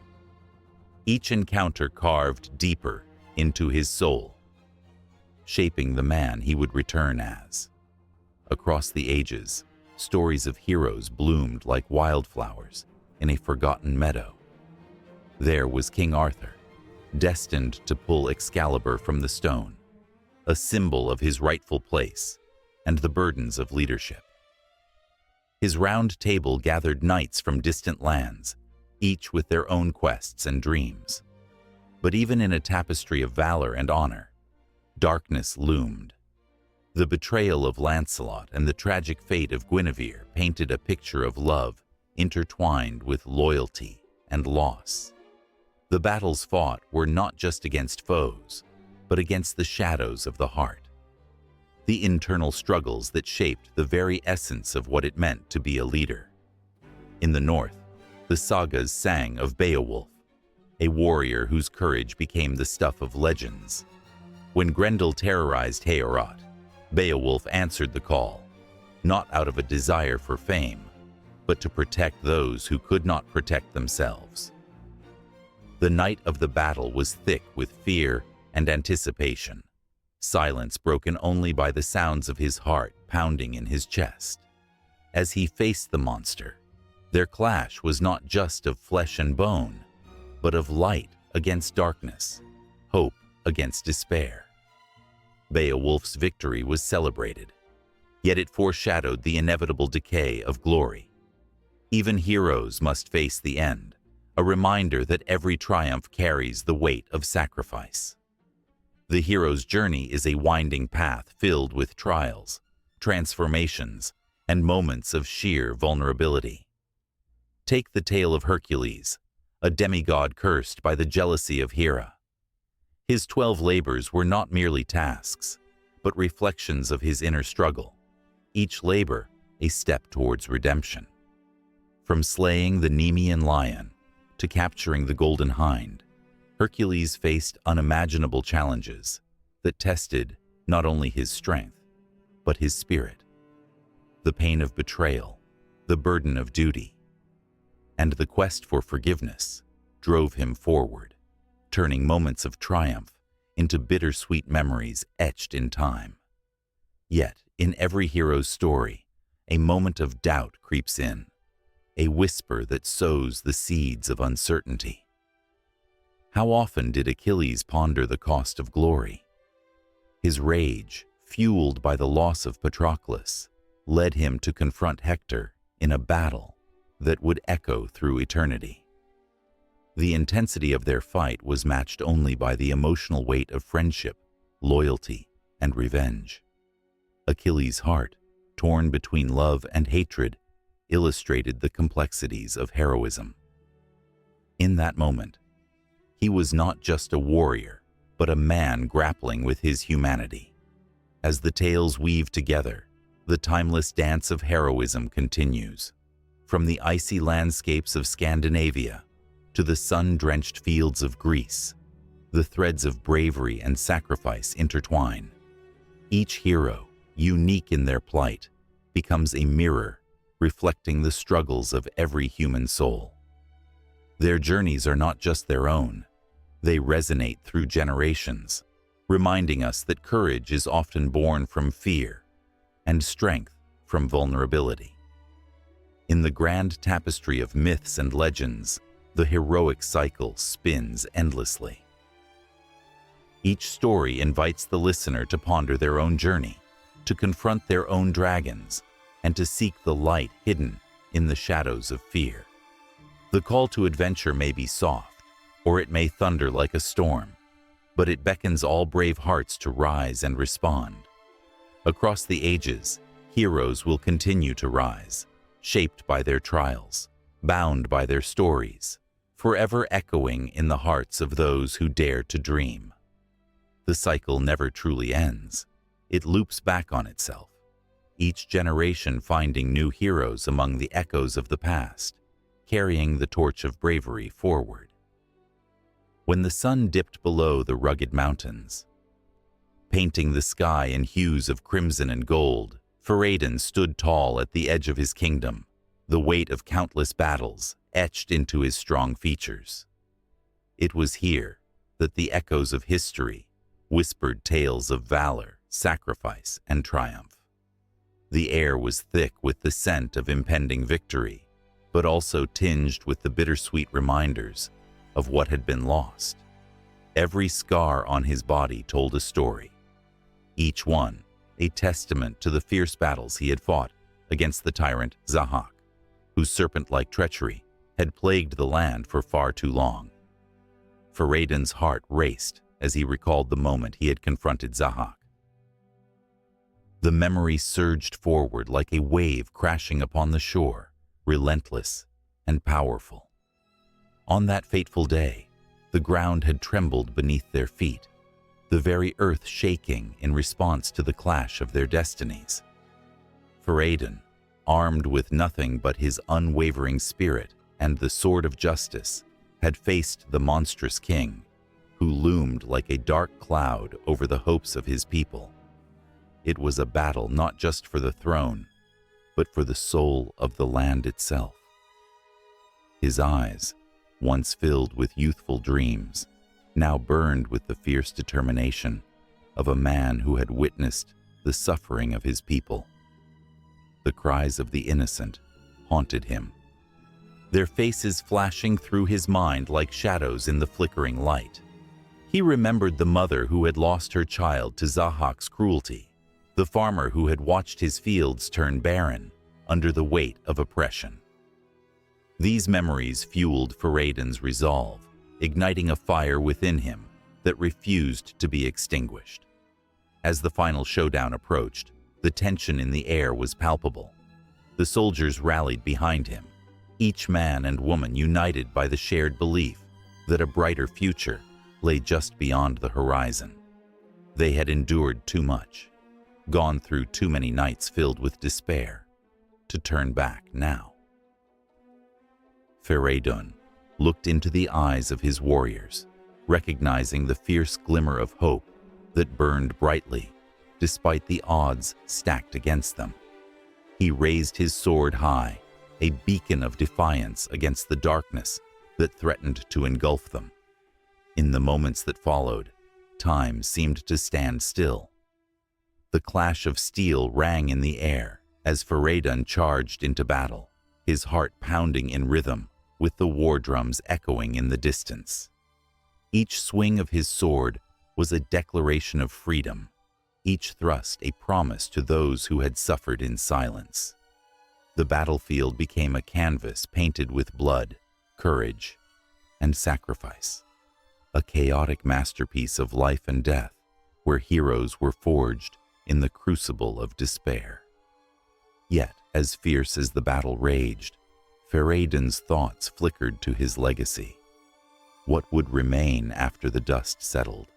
Each encounter carved deeper into his soul, shaping the man he would return as. Across the ages, stories of heroes bloomed like wildflowers in a forgotten meadow. There was King Arthur, destined to pull Excalibur from the stone, a symbol of his rightful place and the burdens of leadership. His round table gathered knights from distant lands, each with their own quests and dreams. But even in a tapestry of valor and honor, darkness loomed. The betrayal of Lancelot and the tragic fate of Guinevere painted a picture of love intertwined with loyalty and loss. The battles fought were not just against foes, but against the shadows of the heart, the internal struggles that shaped the very essence of what it meant to be a leader. In the north, the sagas sang of Beowulf, a warrior whose courage became the stuff of legends. When Grendel terrorized Heorot, Beowulf answered the call, not out of a desire for fame, but to protect those who could not protect themselves. The night of the battle was thick with fear and anticipation, silence broken only by the sounds of his heart pounding in his chest. As he faced the monster, their clash was not just of flesh and bone, but of light against darkness, hope against despair. Beowulf's victory was celebrated, yet it foreshadowed the inevitable decay of glory. Even heroes must face the end, a reminder that every triumph carries the weight of sacrifice. The hero's journey is a winding path filled with trials, transformations, and moments of sheer vulnerability. Take the tale of Hercules, a demigod cursed by the jealousy of Hera. His 12 labors were not merely tasks, but reflections of his inner struggle, each labor a step towards redemption. From slaying the Nemean lion to capturing the golden hind, Hercules faced unimaginable challenges, that tested not only his strength, but his spirit. The pain of betrayal, the burden of duty, and the quest for forgiveness drove him forward, turning moments of triumph into bittersweet memories etched in time. Yet, in every hero's story, a moment of doubt creeps in, a whisper that sows the seeds of uncertainty. How often did Achilles ponder the cost of glory? His rage, fueled by the loss of Patroclus, led him to confront Hector in a battle that would echo through eternity. The intensity of their fight was matched only by the emotional weight of friendship, loyalty, and revenge. Achilles' heart, torn between love and hatred, illustrated the complexities of heroism. In that moment, he was not just a warrior, but a man grappling with his humanity. As the tales weave together, the timeless dance of heroism continues. From the icy landscapes of Scandinavia to the sun-drenched fields of Greece, the threads of bravery and sacrifice intertwine. Each hero, unique in their plight, becomes a mirror reflecting the struggles of every human soul. Their journeys are not just their own. They resonate through generations, reminding us that courage is often born from fear and strength from vulnerability. In the grand tapestry of myths and legends, the heroic cycle spins endlessly. Each story invites the listener to ponder their own journey, to confront their own dragons, and to seek the light hidden in the shadows of fear. The call to adventure may be soft, or it may thunder like a storm, but it beckons all brave hearts to rise and respond. Across the ages, heroes will continue to rise, shaped by their trials, bound by their stories, forever echoing in the hearts of those who dare to dream. The cycle never truly ends. It loops back on itself, each generation finding new heroes among the echoes of the past, carrying the torch of bravery forward. When the sun dipped below the rugged mountains, painting the sky in hues of crimson and gold, Pheraidon stood tall at the edge of his kingdom, the weight of countless battles etched into his strong features. It was here that the echoes of history whispered tales of valor, sacrifice, and triumph. The air was thick with the scent of impending victory, but also tinged with the bittersweet reminders of what had been lost. Every scar on his body told a story, each one a testament to the fierce battles he had fought against the tyrant Zahak, whose serpent-like treachery had plagued the land for far too long. Pheraidon's heart raced as he recalled the moment he had confronted Zahak. The memory surged forward like a wave crashing upon the shore, relentless and powerful. On that fateful day, the ground had trembled beneath their feet, the very earth shaking in response to the clash of their destinies. Pheraidon, armed with nothing but his unwavering spirit and the sword of justice, had faced the monstrous king, who loomed like a dark cloud over the hopes of his people. It was a battle not just for the throne, but for the soul of the land itself. His eyes, once filled with youthful dreams, now burned with the fierce determination of a man who had witnessed the suffering of his people. The cries of the innocent haunted him, their faces flashing through his mind like shadows in the flickering light. He remembered the mother who had lost her child to Zahak's cruelty, the farmer who had watched his fields turn barren under the weight of oppression. These memories fueled Pheraidon's resolve, igniting a fire within him that refused to be extinguished. As the final showdown approached, the tension in the air was palpable. The soldiers rallied behind him, each man and woman united by the shared belief that a brighter future lay just beyond the horizon. They had endured too much, gone through too many nights filled with despair, to turn back now. Pheraidon looked into the eyes of his warriors, recognizing the fierce glimmer of hope that burned brightly, despite the odds stacked against them. He raised his sword high, a beacon of defiance against the darkness that threatened to engulf them. In the moments that followed, time seemed to stand still. The clash of steel rang in the air as Feridun charged into battle, his heart pounding in rhythm with the war drums echoing in the distance. Each swing of his sword was a declaration of freedom, each thrust a promise to those who had suffered in silence. The battlefield became a canvas painted with blood, courage, and sacrifice, a chaotic masterpiece of life and death where heroes were forged in the crucible of despair. Yet, as fierce as the battle raged, Feridun's thoughts flickered to his legacy. What would remain after the dust settled?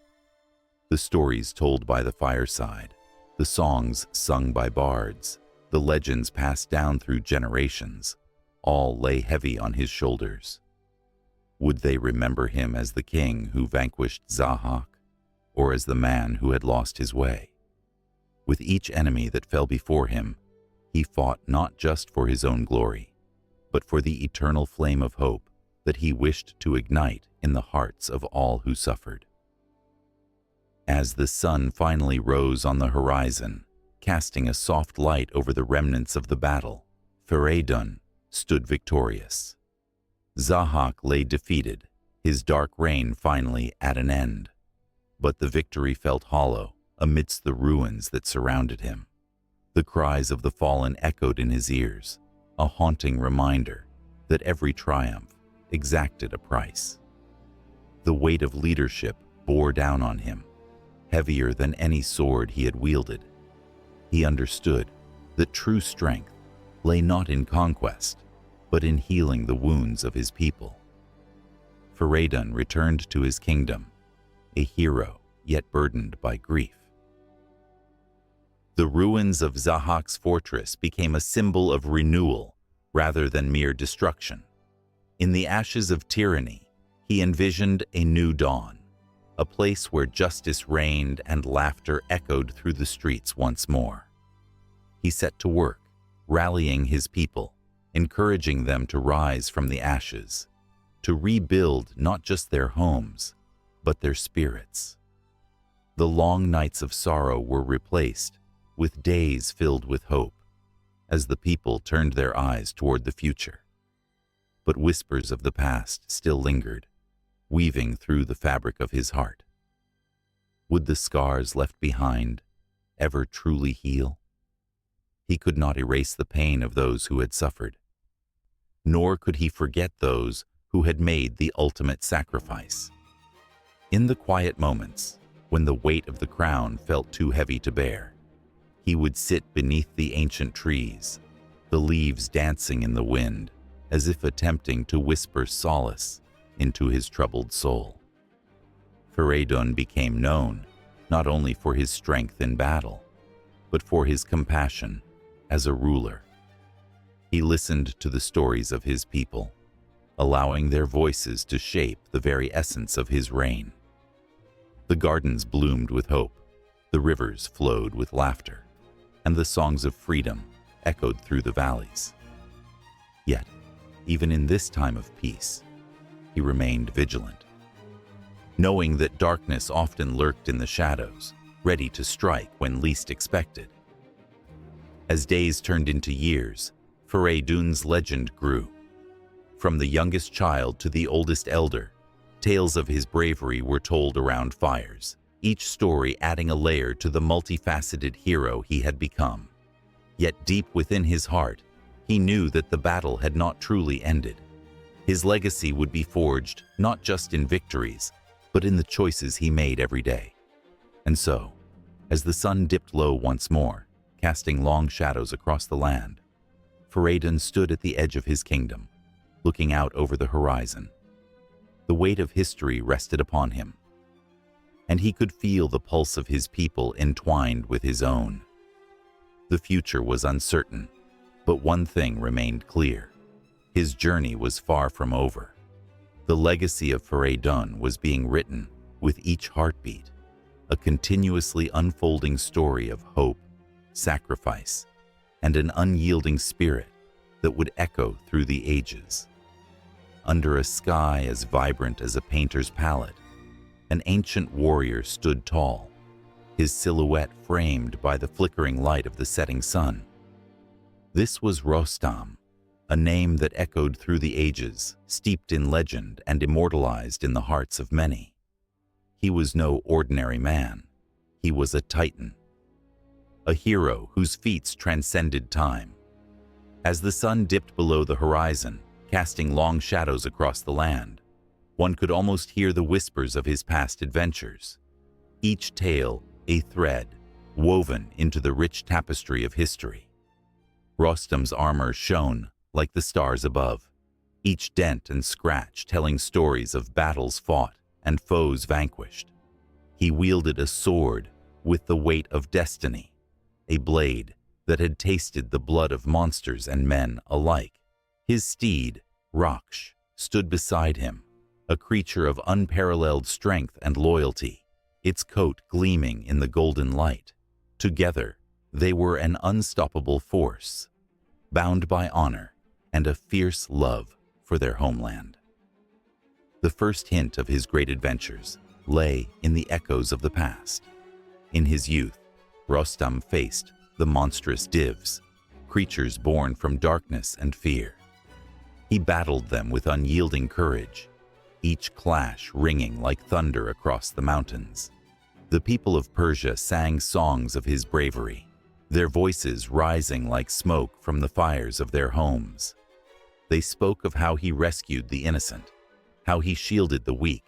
The stories told by the fireside, the songs sung by bards, the legends passed down through generations, all lay heavy on his shoulders. Would they remember him as the king who vanquished Zahak, or as the man who had lost his way? With each enemy that fell before him, he fought not just for his own glory, but for the eternal flame of hope that he wished to ignite in the hearts of all who suffered. As the sun finally rose on the horizon, casting a soft light over the remnants of the battle, Feridun stood victorious. Zahak lay defeated, his dark reign finally at an end. But the victory felt hollow amidst the ruins that surrounded him. The cries of the fallen echoed in his ears, a haunting reminder that every triumph exacted a price. The weight of leadership bore down on him, heavier than any sword he had wielded. He understood that true strength lay not in conquest, but in healing the wounds of his people. Feridun returned to his kingdom, a hero yet burdened by grief. The ruins of Zahak's fortress became a symbol of renewal rather than mere destruction. In the ashes of tyranny, he envisioned a new dawn, a place where justice reigned and laughter echoed through the streets once more. He set to work, rallying his people, encouraging them to rise from the ashes, to rebuild not just their homes, but their spirits. The long nights of sorrow were replaced with days filled with hope, as the people turned their eyes toward the future. But whispers of the past still lingered, weaving through the fabric of his heart. Would the scars left behind ever truly heal? He could not erase the pain of those who had suffered, nor could he forget those who had made the ultimate sacrifice. In the quiet moments, when the weight of the crown felt too heavy to bear, he would sit beneath the ancient trees, the leaves dancing in the wind, as if attempting to whisper solace into his troubled soul. Feridun became known not only for his strength in battle, but for his compassion as a ruler. He listened to the stories of his people, allowing their voices to shape the very essence of his reign. The gardens bloomed with hope, the rivers flowed with laughter, and the songs of freedom echoed through the valleys. Yet, even in this time of peace, he remained vigilant, knowing that darkness often lurked in the shadows, ready to strike when least expected. As days turned into years, Feridun's legend grew. From the youngest child to the oldest elder, tales of his bravery were told around fires, each story adding a layer to the multifaceted hero he had become. Yet deep within his heart, he knew that the battle had not truly ended. His legacy would be forged not just in victories, but in the choices he made every day. And so, as the sun dipped low once more, casting long shadows across the land, Feridun stood at the edge of his kingdom, looking out over the horizon. The weight of history rested upon him, and he could feel the pulse of his people entwined with his own. The future was uncertain, but one thing remained clear. His journey was far from over. The legacy of Feridun was being written with each heartbeat, a continuously unfolding story of hope, sacrifice, and an unyielding spirit that would echo through the ages. Under a sky as vibrant as a painter's palette, an ancient warrior stood tall, his silhouette framed by the flickering light of the setting sun. This was Rostam, a name that echoed through the ages, steeped in legend and immortalized in the hearts of many. He was no ordinary man. He was a titan, a hero whose feats transcended time. As the sun dipped below the horizon, casting long shadows across the land, one could almost hear the whispers of his past adventures, each tale a thread woven into the rich tapestry of history. Rostam's armor shone like the stars above, each dent and scratch telling stories of battles fought and foes vanquished. He wielded a sword with the weight of destiny, a blade that had tasted the blood of monsters and men alike. His steed, Raksh, stood beside him, a creature of unparalleled strength and loyalty, its coat gleaming in the golden light. Together, they were an unstoppable force, bound by honor and a fierce love for their homeland. The first hint of his great adventures lay in the echoes of the past. In his youth, Rostam faced the monstrous Divs, creatures born from darkness and fear. He battled them with unyielding courage, each clash ringing like thunder across the mountains. The people of Persia sang songs of his bravery, their voices rising like smoke from the fires of their homes. They spoke of how he rescued the innocent, how he shielded the weak,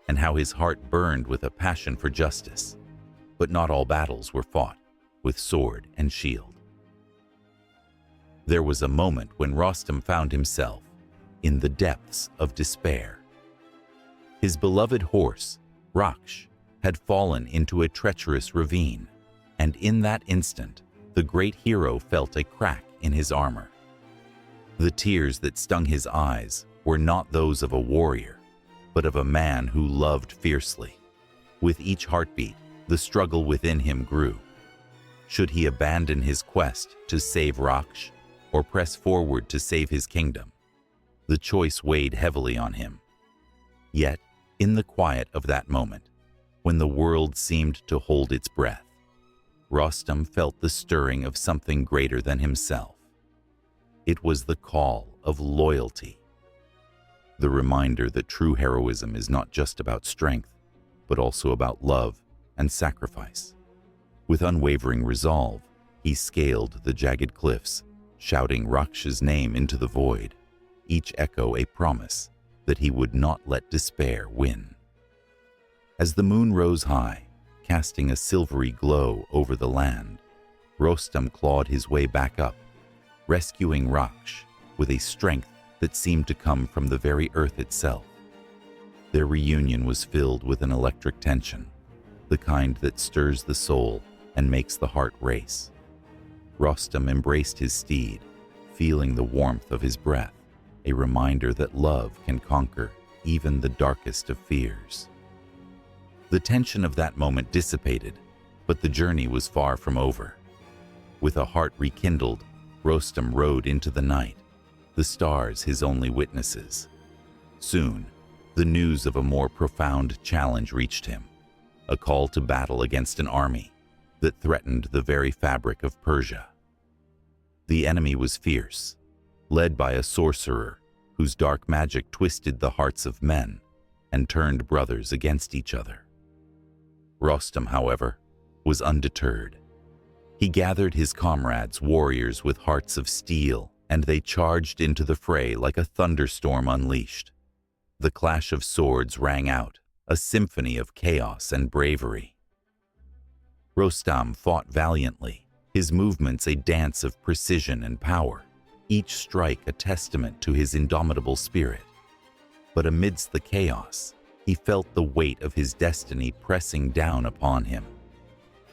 and how his heart burned with a passion for justice. But not all battles were fought with sword and shield. There was a moment when Rostam found himself in the depths of despair. His beloved horse, Raksh, had fallen into a treacherous ravine, and in that instant, the great hero felt a crack in his armor. The tears that stung his eyes were not those of a warrior, but of a man who loved fiercely. With each heartbeat, the struggle within him grew. Should he abandon his quest to save Raksh, or press forward to save his kingdom? The choice weighed heavily on him. Yet, in the quiet of that moment, when the world seemed to hold its breath, Rostam felt the stirring of something greater than himself. It was the call of loyalty, the reminder that true heroism is not just about strength, but also about love and sacrifice. With unwavering resolve, he scaled the jagged cliffs, shouting Raksh's name into the void, each echo a promise that he would not let despair win. As the moon rose high, casting a silvery glow over the land, Rostam clawed his way back up, rescuing Raksh with a strength that seemed to come from the very earth itself. Their reunion was filled with an electric tension, the kind that stirs the soul and makes the heart race. Rostam embraced his steed, feeling the warmth of his breath, a reminder that love can conquer even the darkest of fears. The tension of that moment dissipated, but the journey was far from over. With a heart rekindled, Rostam rode into the night, the stars his only witnesses. Soon, the news of a more profound challenge reached him, a call to battle against an army that threatened the very fabric of Persia. The enemy was fierce, led by a sorcerer whose dark magic twisted the hearts of men and turned brothers against each other. Rostam, however, was undeterred. He gathered his comrades, warriors with hearts of steel, and they charged into the fray like a thunderstorm unleashed. The clash of swords rang out, a symphony of chaos and bravery. Rostam fought valiantly, his movements a dance of precision and power, each strike a testament to his indomitable spirit. But amidst the chaos, he felt the weight of his destiny pressing down upon him.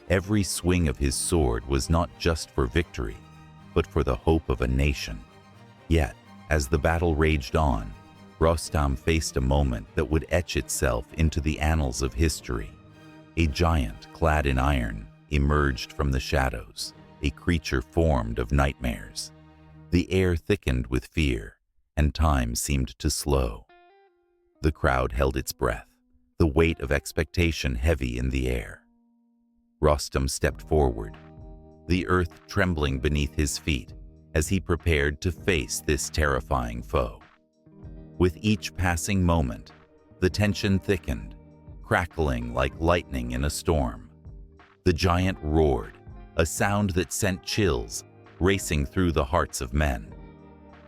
Every swing of his sword was not just for victory, but for the hope of a nation. Yet, as the battle raged on, Rostam faced a moment that would etch itself into the annals of history. A giant clad in iron emerged from the shadows, a creature formed of nightmares. The air thickened with fear, and time seemed to slow. The crowd held its breath, the weight of expectation heavy in the air. Rostam stepped forward, the earth trembling beneath his feet as he prepared to face this terrifying foe. With each passing moment, the tension thickened, crackling like lightning in a storm. The giant roared, a sound that sent chills racing through the hearts of men.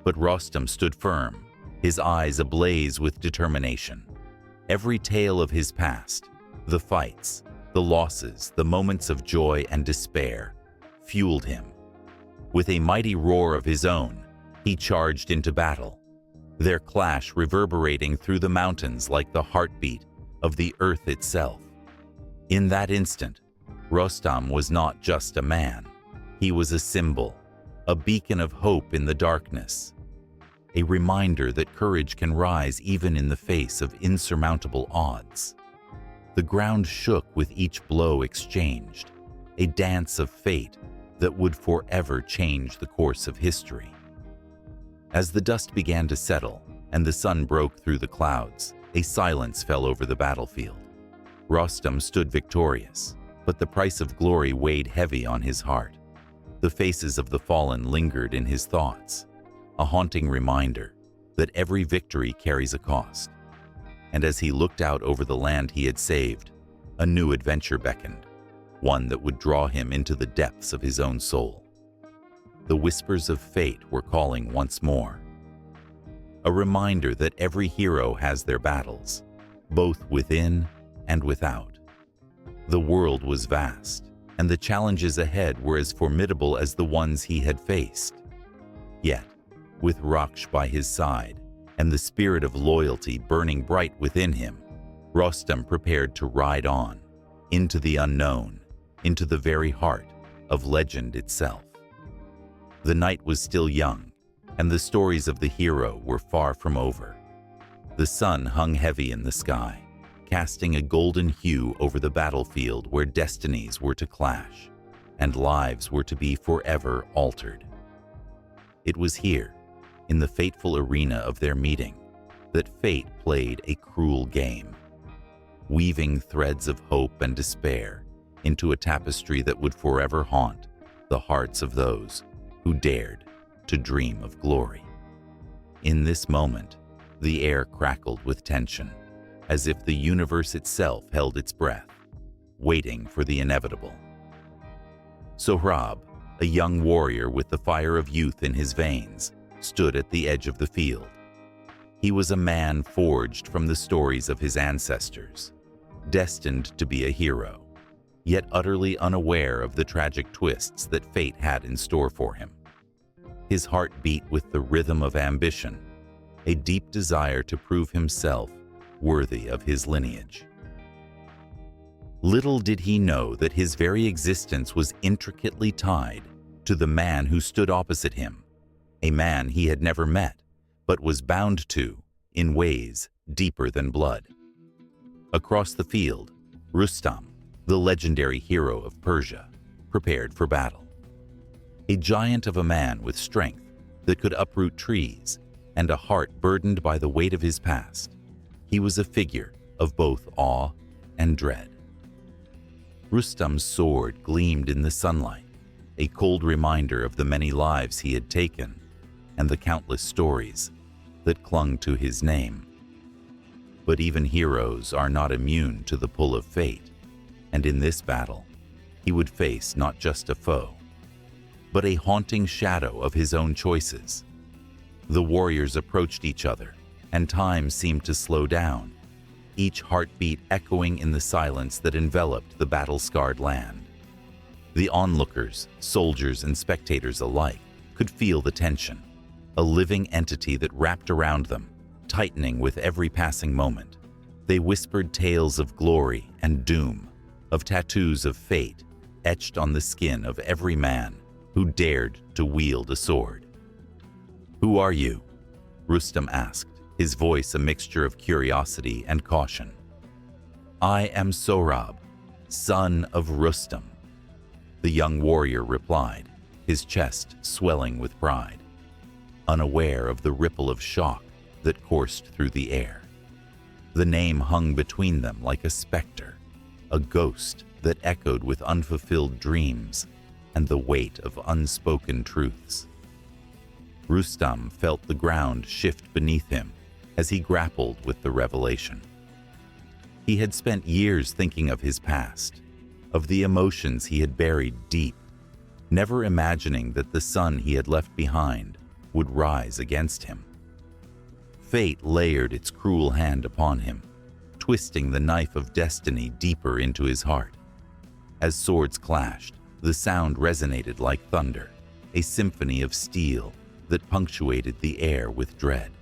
But Rostam stood firm, his eyes ablaze with determination. Every tale of his past, the fights, the losses, the moments of joy and despair, fueled him. With a mighty roar of his own, he charged into battle, their clash reverberating through the mountains like the heartbeat of the earth itself. In that instant, Rostam was not just a man. He was a symbol, a beacon of hope in the darkness, a reminder that courage can rise even in the face of insurmountable odds. The ground shook with each blow exchanged, a dance of fate that would forever change the course of history. As the dust began to settle and the sun broke through the clouds, a silence fell over the battlefield. Rostam stood victorious, but the price of glory weighed heavy on his heart. The faces of the fallen lingered in his thoughts, a haunting reminder that every victory carries a cost. And as he looked out over the land he had saved, a new adventure beckoned, one that would draw him into the depths of his own soul. The whispers of fate were calling once more, a reminder that every hero has their battles, both within and without. The world was vast, and the challenges ahead were as formidable as the ones he had faced. Yet, with Raksh by his side and the spirit of loyalty burning bright within him, Rostam prepared to ride on, into the unknown, into the very heart of legend itself. The night was still young, and the stories of the hero were far from over. The sun hung heavy in the sky, casting a golden hue over the battlefield where destinies were to clash, and lives were to be forever altered. It was here, in the fateful arena of their meeting, that fate played a cruel game, weaving threads of hope and despair into a tapestry that would forever haunt the hearts of those who dared to dream of glory. In this moment, the air crackled with tension, as if the universe itself held its breath, waiting for the inevitable. Sohrab, a young warrior with the fire of youth in his veins, stood at the edge of the field. He was a man forged from the stories of his ancestors, destined to be a hero, yet utterly unaware of the tragic twists that fate had in store for him. His heart beat with the rhythm of ambition, a deep desire to prove himself worthy of his lineage. Little did he know that his very existence was intricately tied to the man who stood opposite him, a man he had never met, but was bound to in ways deeper than blood. Across the field, Rustam, the legendary hero of Persia, prepared for battle. A giant of a man with strength that could uproot trees and a heart burdened by the weight of his past, he was a figure of both awe and dread. Rustam's sword gleamed in the sunlight, a cold reminder of the many lives he had taken and the countless stories that clung to his name. But even heroes are not immune to the pull of fate, and in this battle, he would face not just a foe, but a haunting shadow of his own choices. The warriors approached each other, and time seemed to slow down, each heartbeat echoing in the silence that enveloped the battle-scarred land. The onlookers, soldiers, and spectators alike could feel the tension, a living entity that wrapped around them, tightening with every passing moment. They whispered tales of glory and doom, of tattoos of fate etched on the skin of every man who dared to wield a sword. "Who are you?" Rustam asked, his voice a mixture of curiosity and caution. "I am Sohrab, "Son of Rustam," the young warrior replied, his chest swelling with pride, unaware of the ripple of shock that coursed through the air. The name hung between them like a specter, a ghost that echoed with unfulfilled dreams and the weight of unspoken truths. Rustam felt the ground shift beneath him as he grappled with the revelation. He had spent years thinking of his past, of the emotions he had buried deep, never imagining that the son he had left behind would rise against him. Fate layered its cruel hand upon him, twisting the knife of destiny deeper into his heart. As swords clashed, the sound resonated like thunder, a symphony of steel that punctuated the air with dread.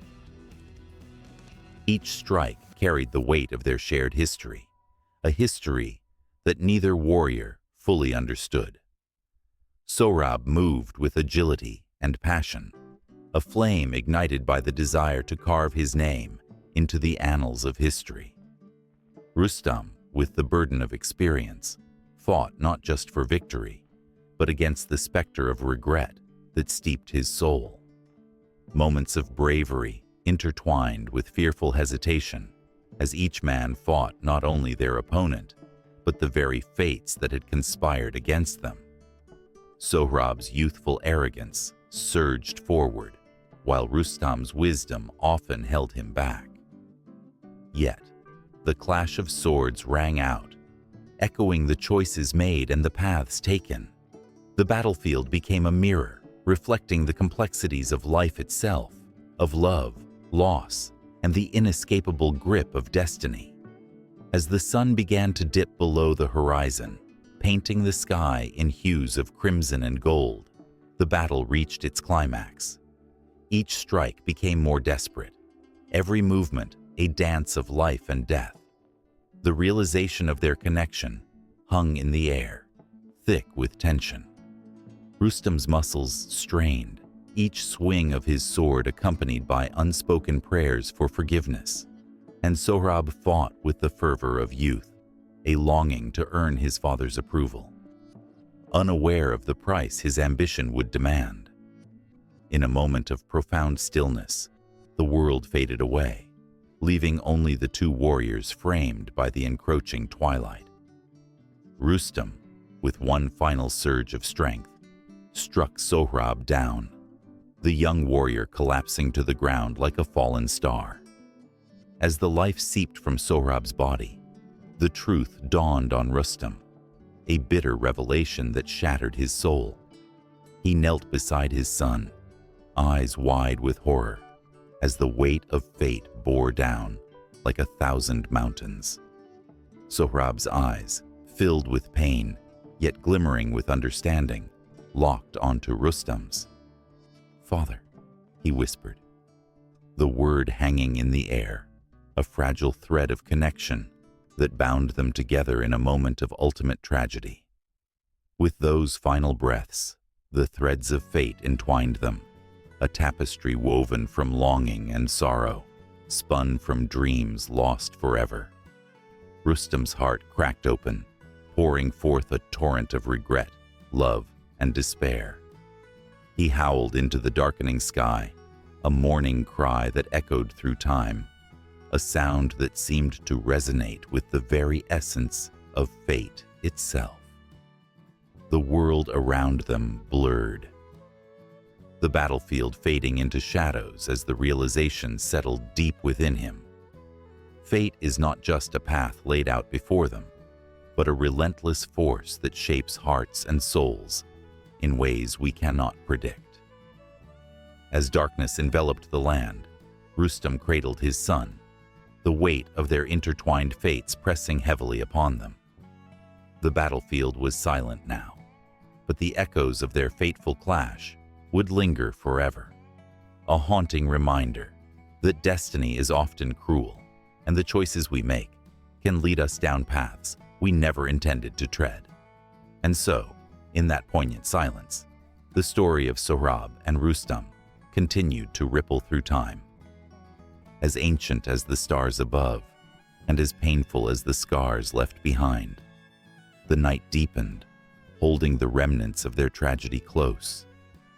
Each strike carried the weight of their shared history, a history that neither warrior fully understood. Sohrab moved with agility and passion, a flame ignited by the desire to carve his name into the annals of history. Rustam, with the burden of experience, fought not just for victory, but against the specter of regret that steeped his soul. Moments of bravery intertwined with fearful hesitation as each man fought not only their opponent, but the very fates that had conspired against them. Sohrab's youthful arrogance surged forward, while Rustam's wisdom often held him back. Yet, the clash of swords rang out, echoing the choices made and the paths taken. The battlefield became a mirror, reflecting the complexities of life itself, of love, loss, and the inescapable grip of destiny. As the sun began to dip below the horizon, painting the sky in hues of crimson and gold, the battle reached its climax. Each strike became more desperate, every movement a dance of life and death. The realization of their connection hung in the air, thick with tension. Rustam's muscles strained, each swing of his sword accompanied by unspoken prayers for forgiveness. And Sohrab fought with the fervor of youth, a longing to earn his father's approval, unaware of the price his ambition would demand. In a moment of profound stillness, the world faded away, leaving only the two warriors framed by the encroaching twilight. Rustam, with one final surge of strength, struck Sohrab down, the young warrior collapsing to the ground like a fallen star. As the life seeped from Sohrab's body, the truth dawned on Rustam, a bitter revelation that shattered his soul. He knelt beside his son, eyes wide with horror, as the weight of fate bore down like 1,000 mountains. Sohrab's eyes, filled with pain, yet glimmering with understanding, locked onto Rustam's. "Father," he whispered, the word hanging in the air, a fragile thread of connection that bound them together in a moment of ultimate tragedy. With those final breaths, the threads of fate entwined them, a tapestry woven from longing and sorrow, spun from dreams lost forever. Rustam's heart cracked open, pouring forth a torrent of regret, love, and despair. He howled into the darkening sky, a mourning cry that echoed through time, a sound that seemed to resonate with the very essence of fate itself. The world around them blurred, the battlefield fading into shadows as the realization settled deep within him. Fate is not just a path laid out before them, but a relentless force that shapes hearts and souls in ways we cannot predict. As darkness enveloped the land, Rustam cradled his son, the weight of their intertwined fates pressing heavily upon them. The battlefield was silent now, but the echoes of their fateful clash would linger forever, a haunting reminder that destiny is often cruel, and the choices we make can lead us down paths we never intended to tread. And so, in that poignant silence, the story of Sohrab and Rustam continued to ripple through time. As ancient as the stars above, and as painful as the scars left behind, The night deepened, holding the remnants of their tragedy close,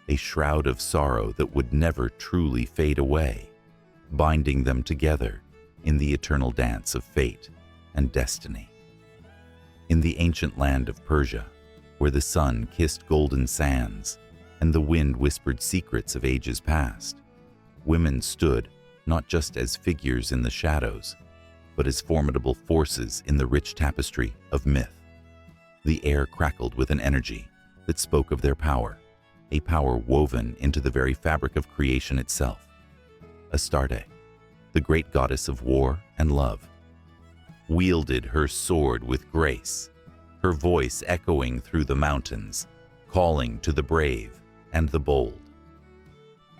a shroud of sorrow that would never truly fade away, binding them together in the eternal dance of fate and destiny. In the ancient land of Persia, where the sun kissed golden sands and the wind whispered secrets of ages past, women stood not just as figures in the shadows, but as formidable forces in the rich tapestry of myth. The air crackled with an energy that spoke of their power, a power woven into the very fabric of creation itself. Astarte, the great goddess of war and love, wielded her sword with grace, her voice echoing through the mountains, calling to the brave and the bold.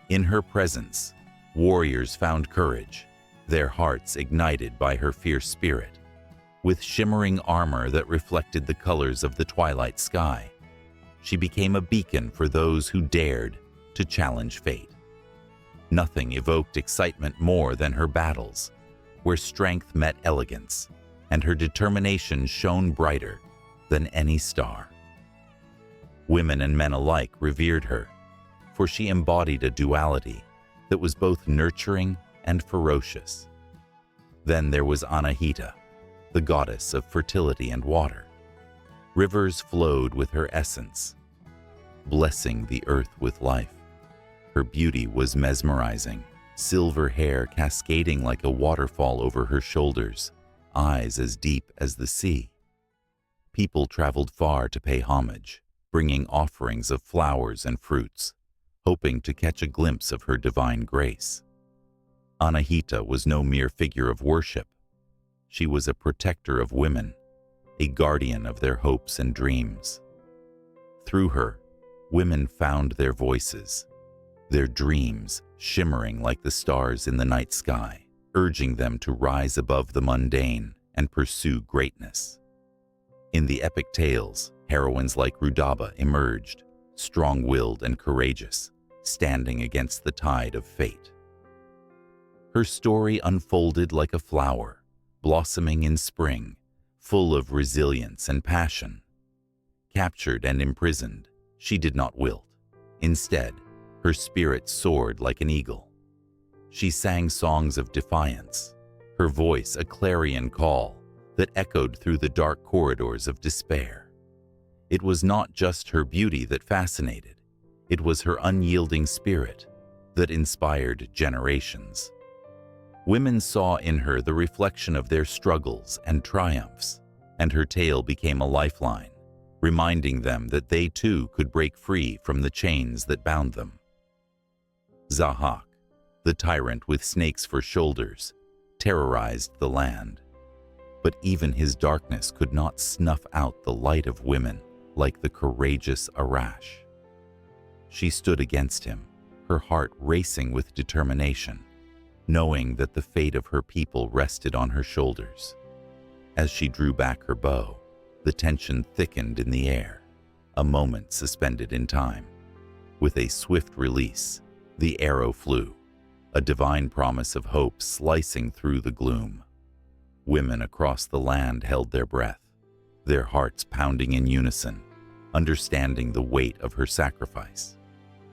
In her presence, warriors found courage, their hearts ignited by her fierce spirit. With shimmering armor that reflected the colors of the twilight sky, she became a beacon for those who dared to challenge fate. Nothing evoked excitement more than her battles, where strength met elegance, and her determination shone brighter than any star. Women and men alike revered her, for she embodied a duality that was both nurturing and ferocious. Then there was Anahita, the goddess of fertility and water. Rivers flowed with her essence, blessing the earth with life. Her beauty was mesmerizing, silver hair cascading like a waterfall over her shoulders, eyes as deep as the sea. People traveled far to pay homage, bringing offerings of flowers and fruits, hoping to catch a glimpse of her divine grace. Anahita was no mere figure of worship. She was a protector of women, a guardian of their hopes and dreams. Through her, women found their voices, their dreams shimmering like the stars in the night sky, urging them to rise above the mundane and pursue greatness. In the epic tales, heroines like Rudaba emerged, strong-willed and courageous, standing against the tide of fate. Her story unfolded like a flower, blossoming in spring, full of resilience and passion. Captured and imprisoned, she did not wilt. Instead, her spirit soared like an eagle. She sang songs of defiance, her voice a clarion call that echoed through the dark corridors of despair. It was not just her beauty that fascinated, it was her unyielding spirit that inspired generations. Women saw in her the reflection of their struggles and triumphs, and her tale became a lifeline, reminding them that they too could break free from the chains that bound them. Zahak, the tyrant with snakes for shoulders, terrorized the land. But even his darkness could not snuff out the light of women like the courageous Arash. She stood against him, her heart racing with determination, knowing that the fate of her people rested on her shoulders. As she drew back her bow, the tension thickened in the air, a moment suspended in time. With a swift release, the arrow flew, a divine promise of hope slicing through the gloom. Women across the land held their breath, their hearts pounding in unison, understanding the weight of her sacrifice.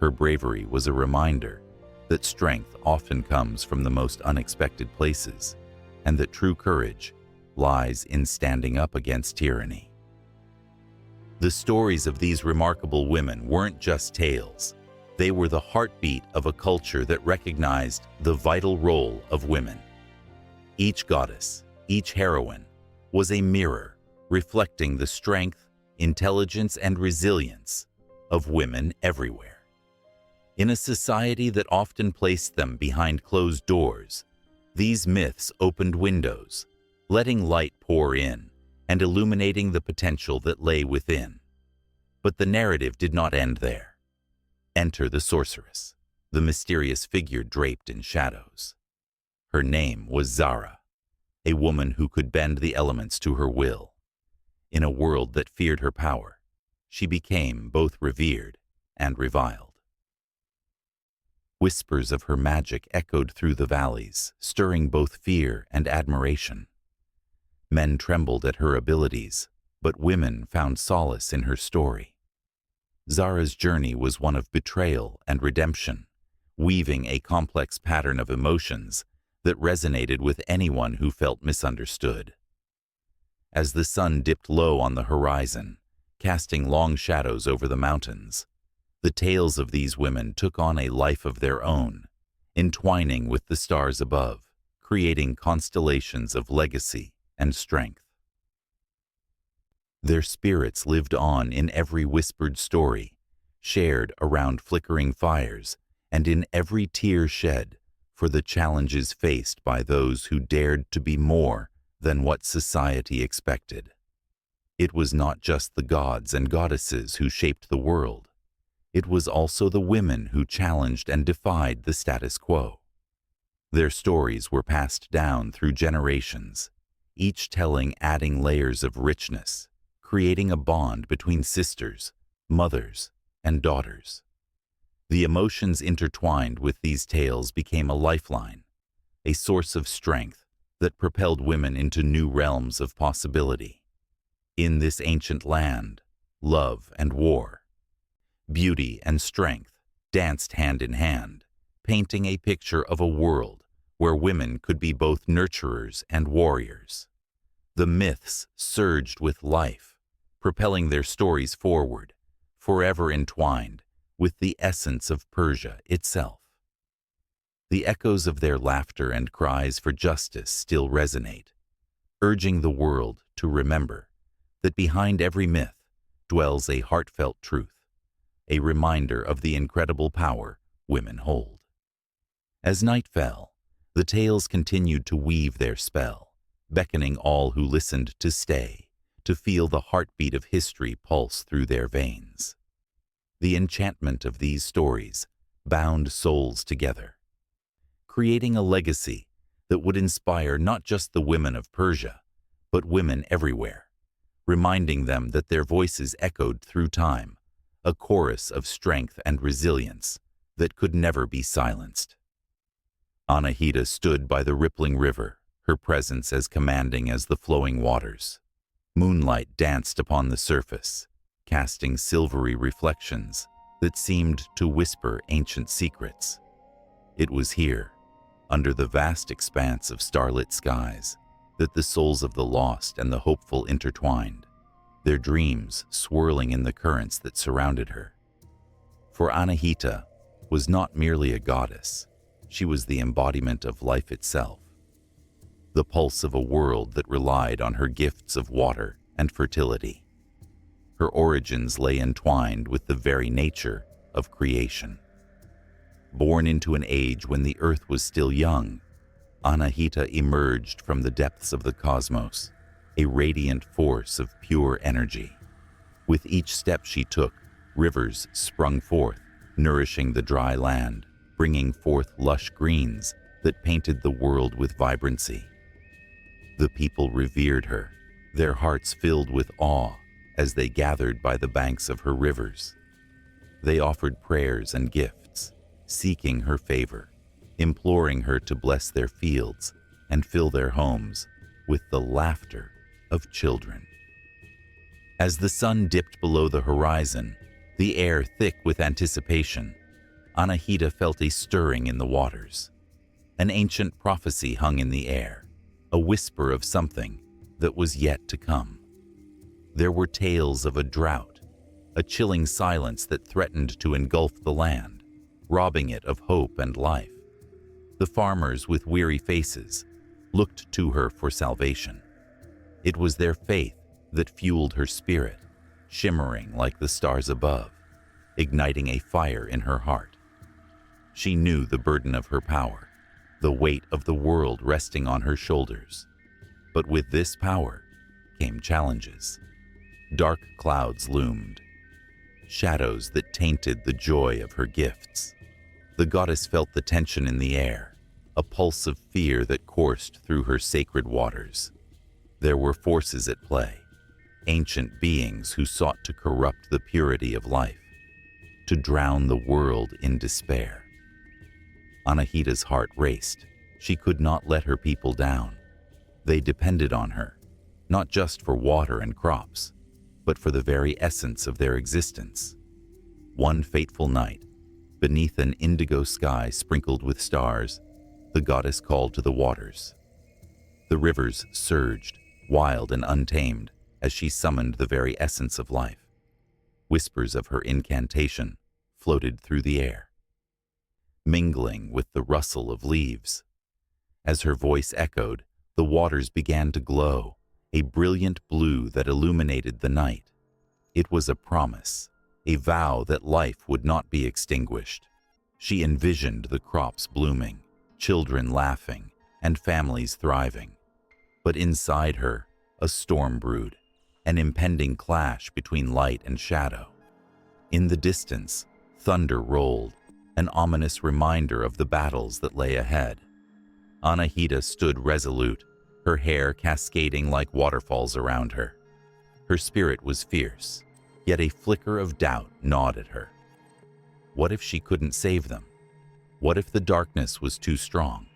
Her bravery was a reminder that strength often comes from the most unexpected places, and that true courage lies in standing up against tyranny. The stories of these remarkable women weren't just tales. They were the heartbeat of a culture that recognized the vital role of women. Each goddess, each heroine, was a mirror reflecting the strength, intelligence, and resilience of women everywhere. In a society that often placed them behind closed doors, these myths opened windows, letting light pour in and illuminating the potential that lay within. But the narrative did not end there. Enter the sorceress, the mysterious figure draped in shadows. Her name was Zara, a woman who could bend the elements to her will. In a world that feared her power, she became both revered and reviled. Whispers of her magic echoed through the valleys, stirring both fear and admiration. Men trembled at her abilities, but women found solace in her story. Zara's journey was one of betrayal and redemption, weaving a complex pattern of emotions that resonated with anyone who felt misunderstood. As the sun dipped low on the horizon, casting long shadows over the mountains, the tales of these women took on a life of their own, entwining with the stars above, creating constellations of legacy and strength. Their spirits lived on in every whispered story, shared around flickering fires, and in every tear shed for the challenges faced by those who dared to be more than what society expected. It was not just the gods and goddesses who shaped the world. It was also the women who challenged and defied the status quo. Their stories were passed down through generations, each telling adding layers of richness, creating a bond between sisters, mothers, and daughters. The emotions intertwined with these tales became a lifeline, a source of strength that propelled women into new realms of possibility. In this ancient land, love and war, beauty and strength danced hand in hand, painting a picture of a world where women could be both nurturers and warriors. The myths surged with life, propelling their stories forward, forever entwined with the essence of Persia itself. The echoes of their laughter and cries for justice still resonate, urging the world to remember that behind every myth dwells a heartfelt truth, a reminder of the incredible power women hold. As night fell, the tales continued to weave their spell, beckoning all who listened to stay, to feel the heartbeat of history pulse through their veins. The enchantment of these stories bound souls together, creating a legacy that would inspire not just the women of Persia, but women everywhere, reminding them that their voices echoed through time, a chorus of strength and resilience that could never be silenced. Anahita stood by the rippling river, her presence as commanding as the flowing waters. Moonlight danced upon the surface, casting silvery reflections that seemed to whisper ancient secrets. It was here, under the vast expanse of starlit skies, that the souls of the lost and the hopeful intertwined, their dreams swirling in the currents that surrounded her. For Anahita was not merely a goddess, she was the embodiment of life itself, the pulse of a world that relied on her gifts of water and fertility. Her origins lay entwined with the very nature of creation. Born into an age when the earth was still young, Anahita emerged from the depths of the cosmos, a radiant force of pure energy. With each step she took, rivers sprung forth, nourishing the dry land, bringing forth lush greens that painted the world with vibrancy. The people revered her, their hearts filled with awe as they gathered by the banks of her rivers. They offered prayers and gifts, seeking her favor, imploring her to bless their fields and fill their homes with the laughter of children. As the sun dipped below the horizon, the air thick with anticipation, Anahita felt a stirring in the waters. An ancient prophecy hung in the air, a whisper of something that was yet to come. There were tales of a drought, a chilling silence that threatened to engulf the land, robbing it of hope and life. The farmers, with weary faces, looked to her for salvation. It was their faith that fueled her spirit, shimmering like the stars above, igniting a fire in her heart. She knew the burden of her power, the weight of the world resting on her shoulders. But with this power came challenges. Dark clouds loomed, shadows that tainted the joy of her gifts. The goddess felt the tension in the air, a pulse of fear that coursed through her sacred waters. There were forces at play, ancient beings who sought to corrupt the purity of life, to drown the world in despair. Anahita's heart raced. She could not let her people down. They depended on her, not just for water and crops, but for the very essence of their existence. One fateful night, beneath an indigo sky sprinkled with stars, the goddess called to the waters. The rivers surged, wild and untamed, as she summoned the very essence of life. Whispers of her incantation floated through the air, mingling with the rustle of leaves. As her voice echoed, the waters began to glow, a brilliant blue that illuminated the night. It was a promise, a vow that life would not be extinguished. She envisioned the crops blooming, children laughing, and families thriving. But inside her, a storm brewed, an impending clash between light and shadow. In the distance, thunder rolled, an ominous reminder of the battles that lay ahead. Anahita stood resolute, her hair cascading like waterfalls around her. Her spirit was fierce, yet a flicker of doubt gnawed at her. What if she couldn't save them? What if the darkness was too strong?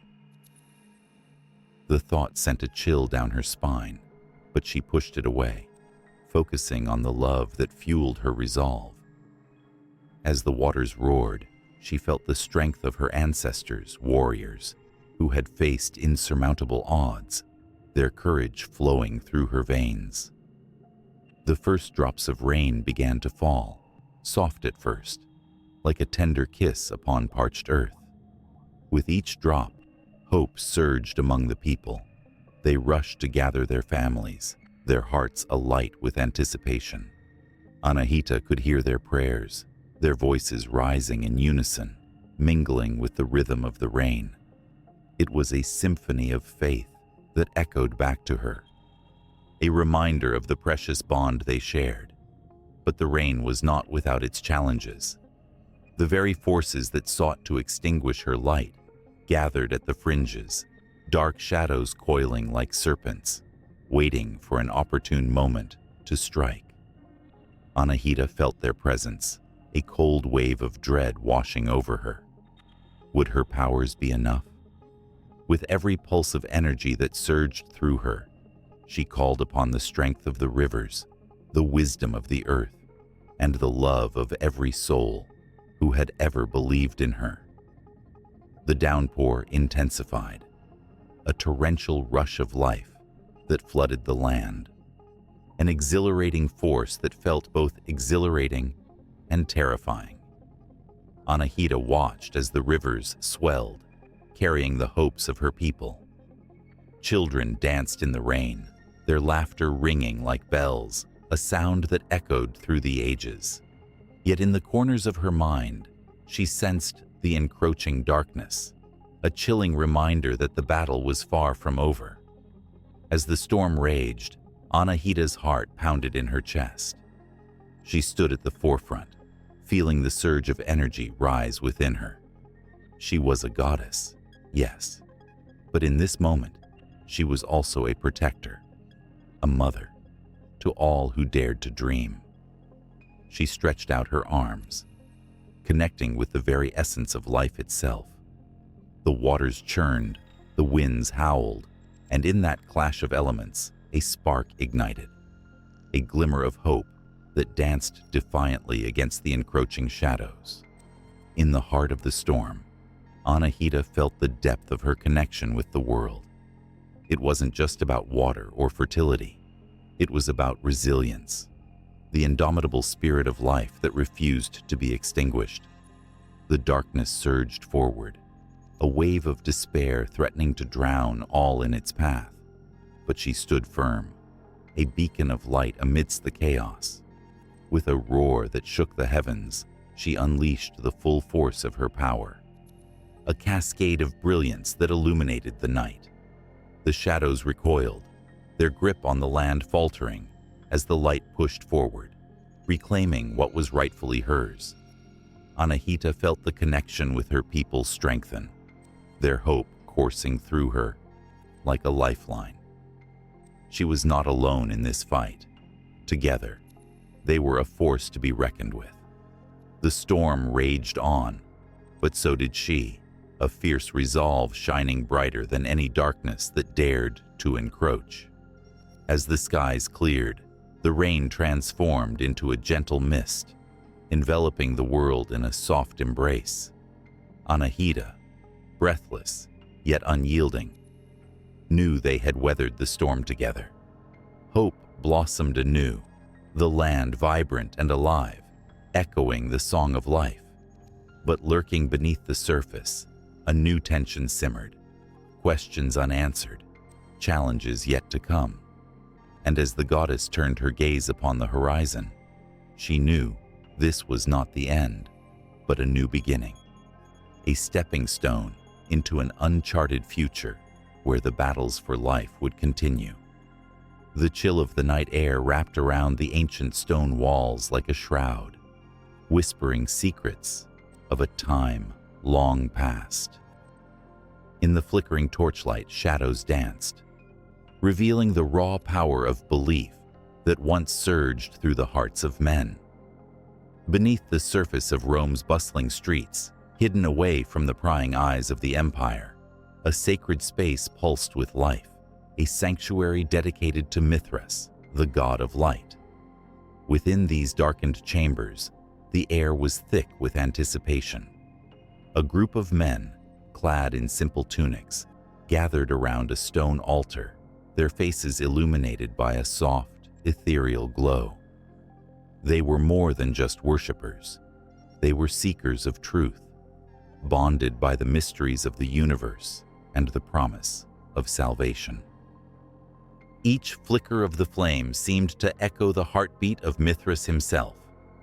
The thought sent a chill down her spine, but she pushed it away, focusing on the love that fueled her resolve. As the waters roared, she felt the strength of her ancestors, warriors, who had faced insurmountable odds, their courage flowing through her veins. The first drops of rain began to fall, soft at first, like a tender kiss upon parched earth. With each drop, hope surged among the people. They rushed to gather their families, their hearts alight with anticipation. Anahita could hear their prayers, their voices rising in unison, mingling with the rhythm of the rain. It was a symphony of faith that echoed back to her, a reminder of the precious bond they shared. But the rain was not without its challenges. The very forces that sought to extinguish her light gathered at the fringes, dark shadows coiling like serpents, waiting for an opportune moment to strike. Anahita felt their presence, a cold wave of dread washing over her. Would her powers be enough? With every pulse of energy that surged through her, she called upon the strength of the rivers, the wisdom of the earth, and the love of every soul who had ever believed in her. The downpour intensified, a torrential rush of life that flooded the land, an exhilarating force that felt both exhilarating and terrifying. Anahita watched as the rivers swelled, carrying the hopes of her people. Children danced in the rain, their laughter ringing like bells, a sound that echoed through the ages. Yet in the corners of her mind, she sensed the encroaching darkness, a chilling reminder that the battle was far from over. As the storm raged, Anahita's heart pounded in her chest. She stood at the forefront, feeling the surge of energy rise within her. She was a goddess, yes, but in this moment, she was also a protector, a mother, to all who dared to dream. She stretched out her arms, connecting with the very essence of life itself. The waters churned, the winds howled, and in that clash of elements, a spark ignited, a glimmer of hope that danced defiantly against the encroaching shadows. In the heart of the storm, Anahita felt the depth of her connection with the world. It wasn't just about water or fertility. It was about resilience, the indomitable spirit of life that refused to be extinguished. The darkness surged forward, a wave of despair threatening to drown all in its path. But she stood firm, a beacon of light amidst the chaos. With a roar that shook the heavens, she unleashed the full force of her power, a cascade of brilliance that illuminated the night. The shadows recoiled, their grip on the land faltering as the light pushed forward, reclaiming what was rightfully hers. Anahita felt the connection with her people strengthen, their hope coursing through her like a lifeline. She was not alone in this fight. Together, they were a force to be reckoned with. The storm raged on, but so did she, a fierce resolve shining brighter than any darkness that dared to encroach. As the skies cleared, the rain transformed into a gentle mist, enveloping the world in a soft embrace. Anahita, breathless yet unyielding, knew they had weathered the storm together. Hope blossomed anew, the land vibrant and alive, echoing the song of life. But lurking beneath the surface, a new tension simmered, questions unanswered, challenges yet to come. And as the goddess turned her gaze upon the horizon, she knew this was not the end, but a new beginning, a stepping stone into an uncharted future where the battles for life would continue. The chill of the night air wrapped around the ancient stone walls like a shroud, whispering secrets of a time long past. In the flickering torchlight, shadows danced, revealing the raw power of belief that once surged through the hearts of men. Beneath the surface of Rome's bustling streets, hidden away from the prying eyes of the empire, a sacred space pulsed with life, a sanctuary dedicated to Mithras, the god of light. Within these darkened chambers, the air was thick with anticipation. A group of men, clad in simple tunics, gathered around a stone altar, their faces illuminated by a soft, ethereal glow. They were more than just worshippers. They were seekers of truth, bonded by the mysteries of the universe and the promise of salvation. Each flicker of the flame seemed to echo the heartbeat of Mithras himself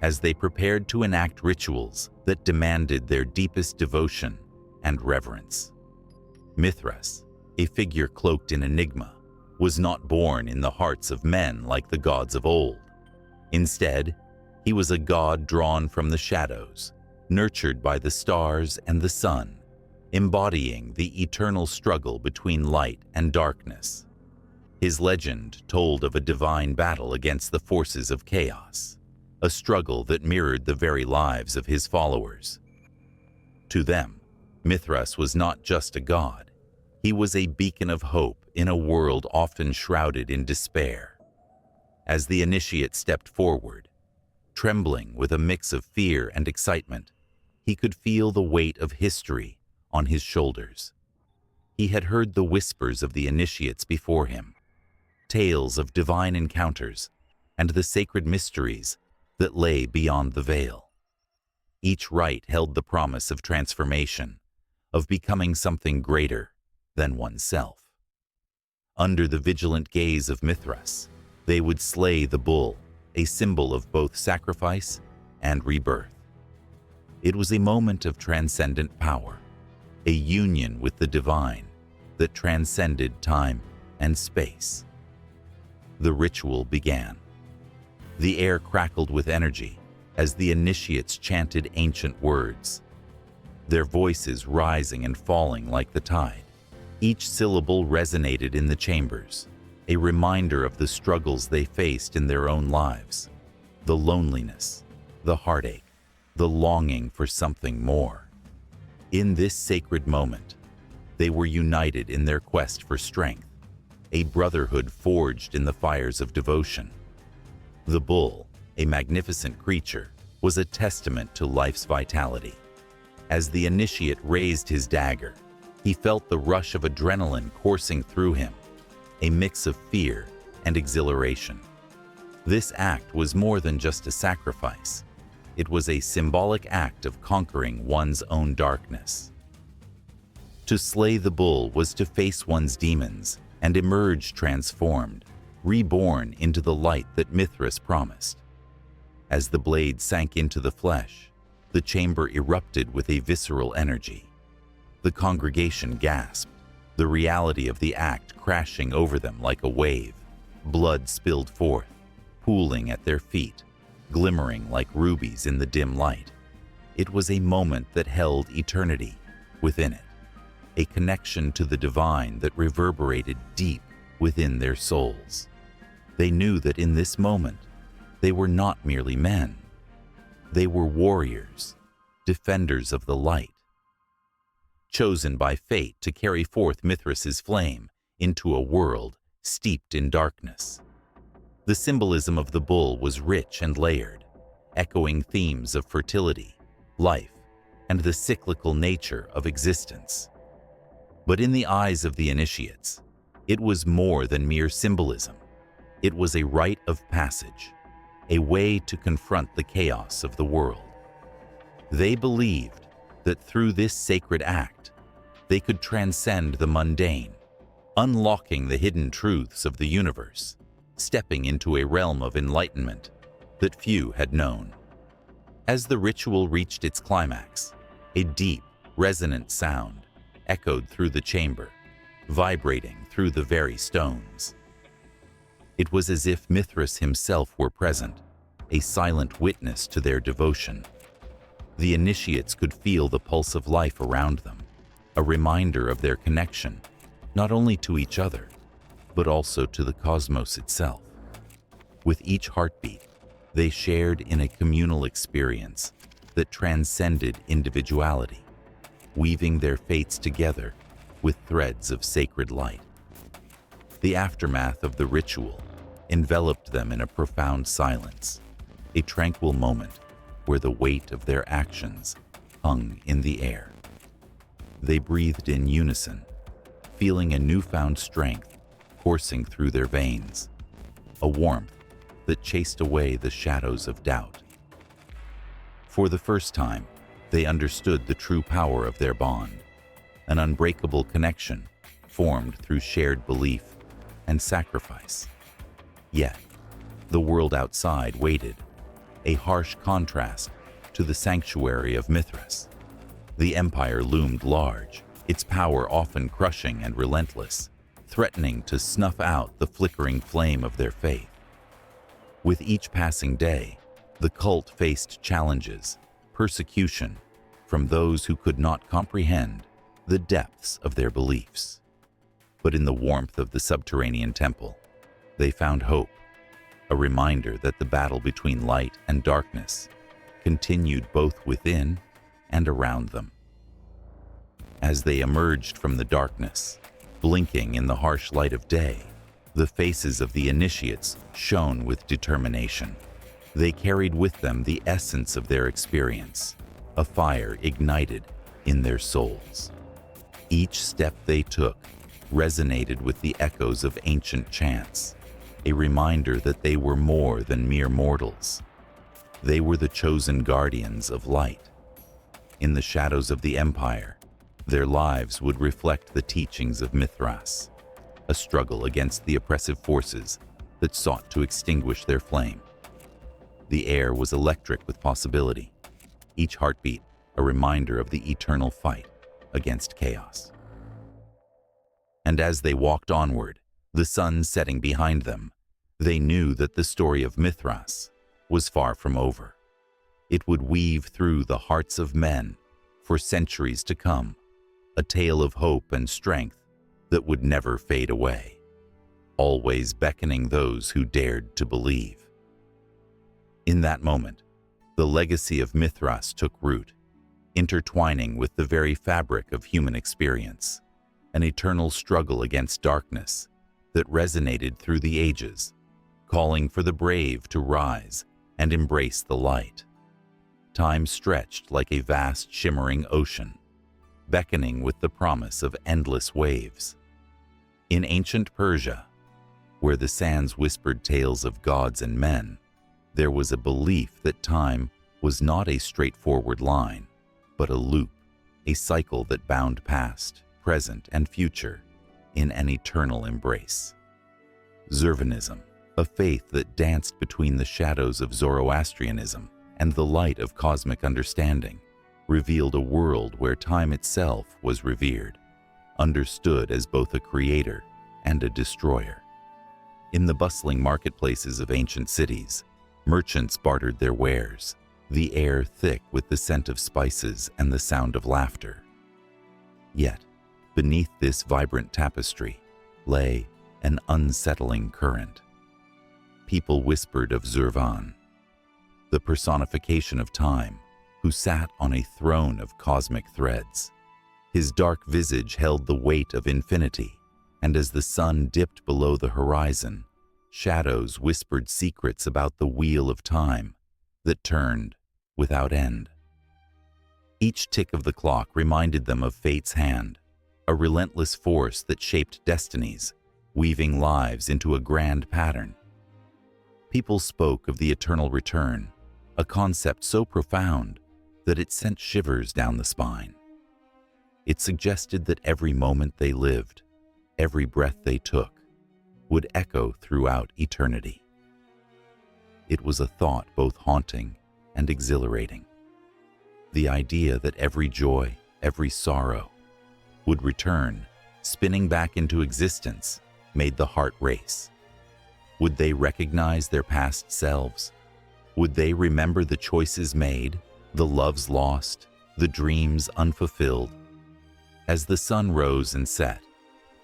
as they prepared to enact rituals that demanded their deepest devotion and reverence. Mithras, a figure cloaked in enigma, was not born in the hearts of men like the gods of old. Instead, he was a god drawn from the shadows, nurtured by the stars and the sun, embodying the eternal struggle between light and darkness. His legend told of a divine battle against the forces of chaos, a struggle that mirrored the very lives of his followers. To them, Mithras was not just a god. He was a beacon of hope in a world often shrouded in despair. As the initiate stepped forward, trembling with a mix of fear and excitement, he could feel the weight of history on his shoulders. He had heard the whispers of the initiates before him, tales of divine encounters and the sacred mysteries that lay beyond the veil. Each rite held the promise of transformation, of becoming something greater than oneself. Under the vigilant gaze of Mithras, they would slay the bull, a symbol of both sacrifice and rebirth. It was a moment of transcendent power, a union with the divine that transcended time and space. The ritual began. The air crackled with energy as the initiates chanted ancient words, their voices rising and falling like the tide. Each syllable resonated in the chambers, a reminder of the struggles they faced in their own lives, the loneliness, the heartache, the longing for something more. In this sacred moment, they were united in their quest for strength, a brotherhood forged in the fires of devotion. The bull, a magnificent creature, was a testament to life's vitality. As the initiate raised his dagger, he felt the rush of adrenaline coursing through him, a mix of fear and exhilaration. This act was more than just a sacrifice. It was a symbolic act of conquering one's own darkness. To slay the bull was to face one's demons and emerge transformed, reborn into the light that Mithras promised. As the blade sank into the flesh, the chamber erupted with a visceral energy. The congregation gasped, the reality of the act crashing over them like a wave. Blood spilled forth, pooling at their feet, glimmering like rubies in the dim light. It was a moment that held eternity within it, a connection to the divine that reverberated deep within their souls. They knew that in this moment, they were not merely men. They were warriors, defenders of the light, chosen by fate to carry forth Mithras's flame into a world steeped in darkness. The symbolism of the bull was rich and layered, echoing themes of fertility, life, and the cyclical nature of existence. But in the eyes of the initiates, it was more than mere symbolism. It was a rite of passage, a way to confront the chaos of the world. They believed that through this sacred act, they could transcend the mundane, unlocking the hidden truths of the universe, stepping into a realm of enlightenment that few had known. As the ritual reached its climax, a deep, resonant sound echoed through the chamber, vibrating through the very stones. It was as if Mithras himself were present, a silent witness to their devotion. The initiates could feel the pulse of life around them, a reminder of their connection, not only to each other, but also to the cosmos itself. With each heartbeat, they shared in a communal experience that transcended individuality, weaving their fates together with threads of sacred light. The aftermath of the ritual enveloped them in a profound silence, a tranquil moment where the weight of their actions hung in the air. They breathed in unison, feeling a newfound strength coursing through their veins, a warmth that chased away the shadows of doubt. For the first time, they understood the true power of their bond, an unbreakable connection formed through shared belief and sacrifice. Yet, the world outside waited, a harsh contrast to the sanctuary of Mithras. The empire loomed large, its power often crushing and relentless, threatening to snuff out the flickering flame of their faith. With each passing day, the cult faced challenges, persecution from those who could not comprehend the depths of their beliefs. But in the warmth of the subterranean temple, they found hope, a reminder that the battle between light and darkness continued both within and around them. As they emerged from the darkness, blinking in the harsh light of day, the faces of the initiates shone with determination. They carried with them the essence of their experience, a fire ignited in their souls. Each step they took resonated with the echoes of ancient chants, a reminder that they were more than mere mortals. They were the chosen guardians of light. In the shadows of the empire, their lives would reflect the teachings of Mithras, a struggle against the oppressive forces that sought to extinguish their flame. The air was electric with possibility, each heartbeat a reminder of the eternal fight against chaos. And as they walked onward, the sun setting behind them, they knew that the story of Mithras was far from over. It would weave through the hearts of men for centuries to come, a tale of hope and strength that would never fade away, always beckoning those who dared to believe. In that moment, the legacy of Mithras took root, intertwining with the very fabric of human experience, an eternal struggle against darkness that resonated through the ages, calling for the brave to rise and embrace the light. Time stretched like a vast shimmering ocean, beckoning with the promise of endless waves. In ancient Persia, where the sands whispered tales of gods and men, there was a belief that time was not a straightforward line, but a loop, a cycle that bound past, present, and future in an eternal embrace. Zurvanism, a faith that danced between the shadows of Zoroastrianism and the light of cosmic understanding, revealed a world where time itself was revered, understood as both a creator and a destroyer. In the bustling marketplaces of ancient cities, merchants bartered their wares, the air thick with the scent of spices and the sound of laughter. Yet, beneath this vibrant tapestry lay an unsettling current. People whispered of Zurvan, the personification of time, who sat on a throne of cosmic threads. His dark visage held the weight of infinity, and as the sun dipped below the horizon, shadows whispered secrets about the wheel of time that turned without end. Each tick of the clock reminded them of fate's hand, a relentless force that shaped destinies, weaving lives into a grand pattern. People spoke of the eternal return, a concept so profound that it sent shivers down the spine. It suggested that every moment they lived, every breath they took, would echo throughout eternity. It was a thought both haunting and exhilarating. The idea that every joy, every sorrow, would return, spinning back into existence, made the heart race. Would they recognize their past selves? Would they remember the choices made, the loves lost, the dreams unfulfilled? As the sun rose and set,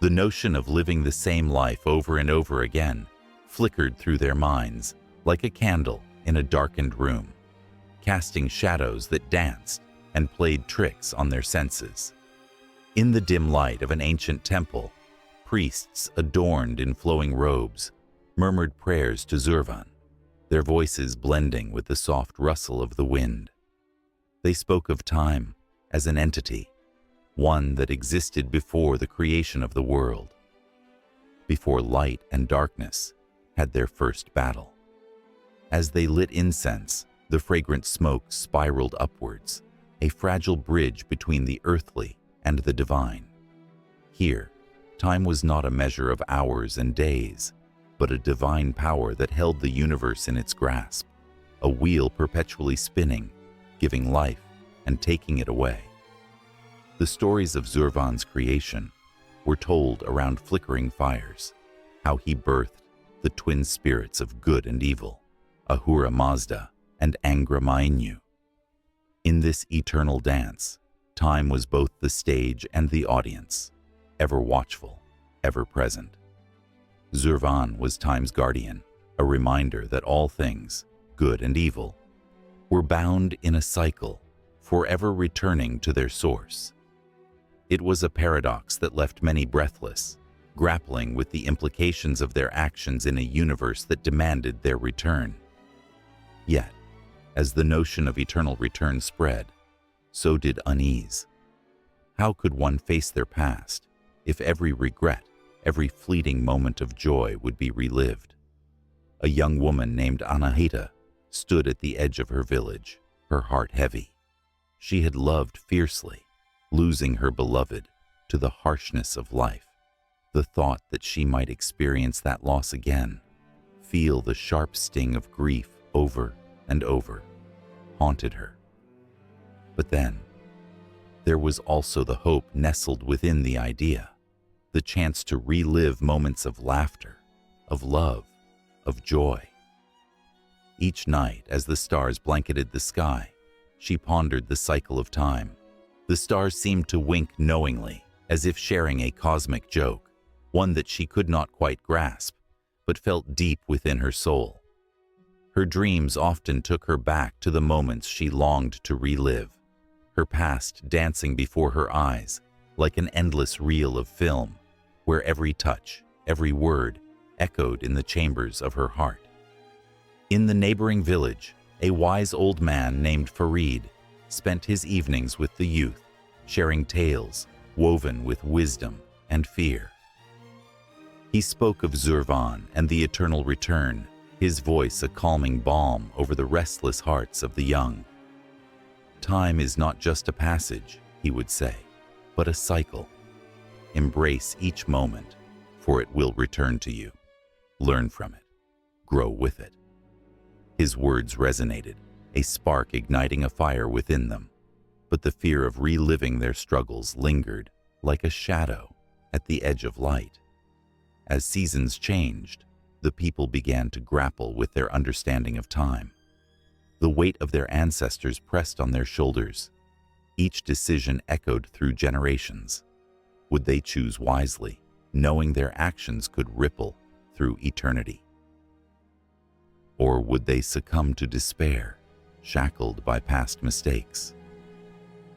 the notion of living the same life over and over again flickered through their minds like a candle in a darkened room, casting shadows that danced and played tricks on their senses. In the dim light of an ancient temple, priests adorned in flowing robes murmured prayers to Zurvan, their voices blending with the soft rustle of the wind. They spoke of time as an entity, one that existed before the creation of the world, before light and darkness had their first battle. As they lit incense, the fragrant smoke spiraled upwards, a fragile bridge between the earthly and the divine. Here, time was not a measure of hours and days, but a divine power that held the universe in its grasp, a wheel perpetually spinning, giving life and taking it away. The stories of Zurvan's creation were told around flickering fires, how he birthed the twin spirits of good and evil, Ahura Mazda and Angra Mainyu. In this eternal dance, time was both the stage and the audience, ever watchful, ever present. Zurvan was time's guardian, a reminder that all things, good and evil, were bound in a cycle, forever returning to their source. It was a paradox that left many breathless, grappling with the implications of their actions in a universe that demanded their return. Yet, as the notion of eternal return spread, so did unease. How could one face their past if every regret, every fleeting moment of joy would be relived? A young woman named Anahita stood at the edge of her village, her heart heavy. She had loved fiercely, losing her beloved to the harshness of life. The thought that she might experience that loss again, feel the sharp sting of grief over and over, haunted her. But then, there was also the hope nestled within the idea, the chance to relive moments of laughter, of love, of joy. Each night, as the stars blanketed the sky, she pondered the cycle of time. The stars seemed to wink knowingly, as if sharing a cosmic joke, one that she could not quite grasp, but felt deep within her soul. Her dreams often took her back to the moments she longed to relive, her past dancing before her eyes like an endless reel of film, where every touch, every word echoed in the chambers of her heart. In the neighboring village, a wise old man named Farid spent his evenings with the youth, sharing tales woven with wisdom and fear. He spoke of Zurvan and the eternal return, his voice a calming balm over the restless hearts of the young. Time is not just a passage, he would say, but a cycle. Embrace each moment, for it will return to you. Learn from it. Grow with it. His words resonated, a spark igniting a fire within them, but the fear of reliving their struggles lingered like a shadow at the edge of light. As seasons changed, the people began to grapple with their understanding of time. The weight of their ancestors pressed on their shoulders. Each decision echoed through generations. Would they choose wisely, knowing their actions could ripple through eternity? Or would they succumb to despair, shackled by past mistakes?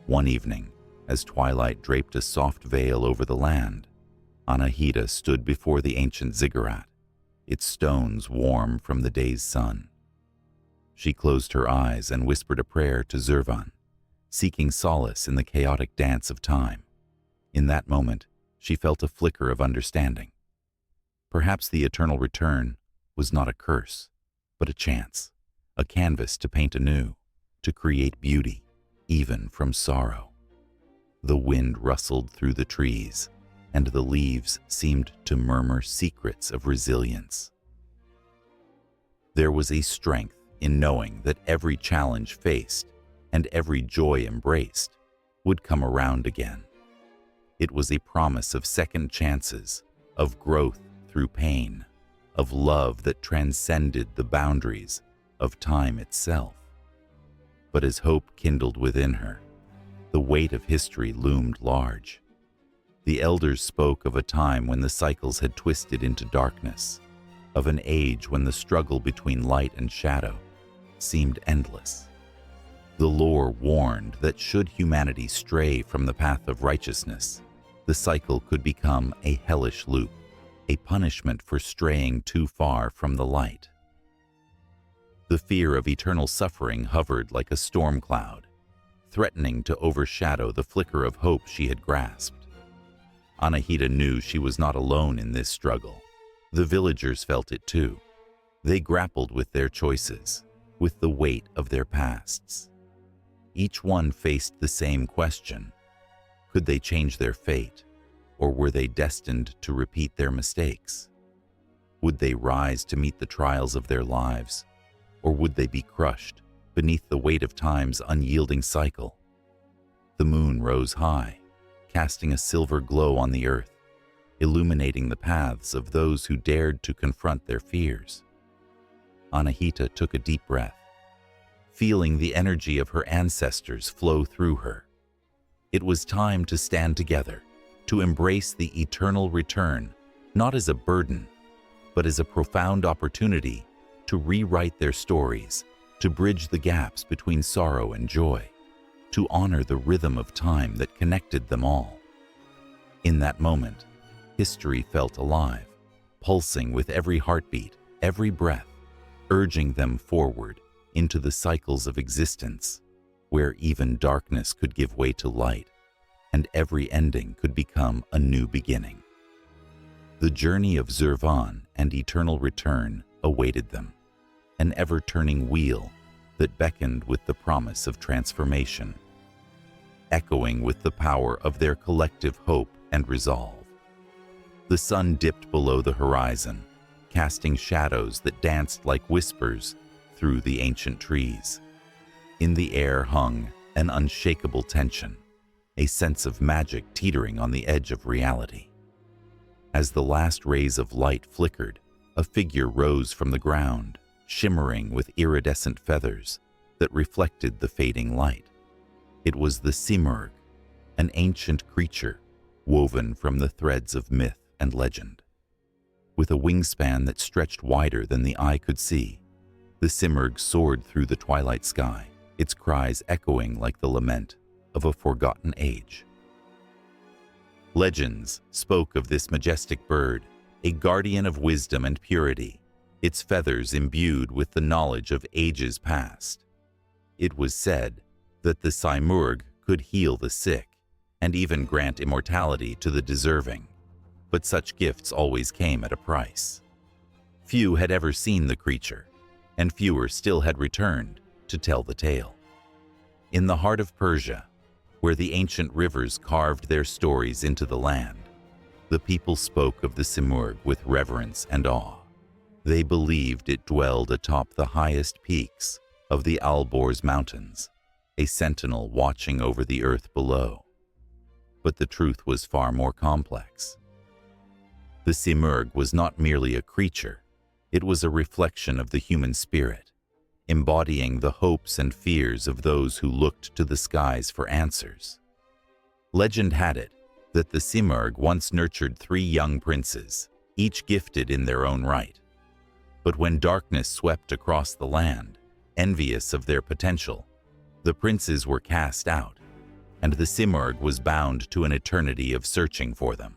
One evening, as twilight draped a soft veil over the land, Anahita stood before the ancient ziggurat, its stones warm from the day's sun. She closed her eyes and whispered a prayer to Zurvan, seeking solace in the chaotic dance of time. In that moment, she felt a flicker of understanding. Perhaps the eternal return was not a curse, but a chance, a canvas to paint anew, to create beauty, even from sorrow. The wind rustled through the trees, and the leaves seemed to murmur secrets of resilience. There was a strength in knowing that every challenge faced and every joy embraced would come around again. It was a promise of second chances, of growth through pain, of love that transcended the boundaries of time itself. But as hope kindled within her, the weight of history loomed large. The elders spoke of a time when the cycles had twisted into darkness, of an age when the struggle between light and shadow seemed endless. The lore warned that should humanity stray from the path of righteousness, the cycle could become a hellish loop, a punishment for straying too far from the light. The fear of eternal suffering hovered like a storm cloud, threatening to overshadow the flicker of hope she had grasped. Anahita knew she was not alone in this struggle. The villagers felt it too. They grappled with their choices, with the weight of their pasts. Each one faced the same question. Could they change their fate, or were they destined to repeat their mistakes? Would they rise to meet the trials of their lives, or would they be crushed beneath the weight of time's unyielding cycle? The moon rose high, casting a silver glow on the earth, illuminating the paths of those who dared to confront their fears. Anahita took a deep breath, feeling the energy of her ancestors flow through her. It was time to stand together, to embrace the eternal return, not as a burden, but as a profound opportunity to rewrite their stories, to bridge the gaps between sorrow and joy, to honor the rhythm of time that connected them all. In that moment, history felt alive, pulsing with every heartbeat, every breath, urging them forward into the cycles of existence, where even darkness could give way to light, and every ending could become a new beginning. The journey of Zurvan and eternal return awaited them, an ever-turning wheel that beckoned with the promise of transformation, echoing with the power of their collective hope and resolve. The sun dipped below the horizon, casting shadows that danced like whispers through the ancient trees. In the air hung an unshakable tension, a sense of magic teetering on the edge of reality. As the last rays of light flickered, a figure rose from the ground, shimmering with iridescent feathers that reflected the fading light. It was the Simurgh, an ancient creature woven from the threads of myth and legend. With a wingspan that stretched wider than the eye could see, the Simurgh soared through the twilight sky, its cries echoing like the lament of a forgotten age. Legends spoke of this majestic bird, a guardian of wisdom and purity, its feathers imbued with the knowledge of ages past. It was said that the Simurgh could heal the sick and even grant immortality to the deserving, but such gifts always came at a price. Few had ever seen the creature, and fewer still had returned to tell the tale. In the heart of Persia, where the ancient rivers carved their stories into the land, the people spoke of the Simurgh with reverence and awe. They believed it dwelled atop the highest peaks of the Alborz Mountains, a sentinel watching over the earth below. But the truth was far more complex. The Simurgh was not merely a creature, it was a reflection of the human spirit, embodying the hopes and fears of those who looked to the skies for answers. Legend had it that the Simurgh once nurtured 3 young princes, each gifted in their own right. But when darkness swept across the land, envious of their potential, the princes were cast out, and the Simurgh was bound to an eternity of searching for them.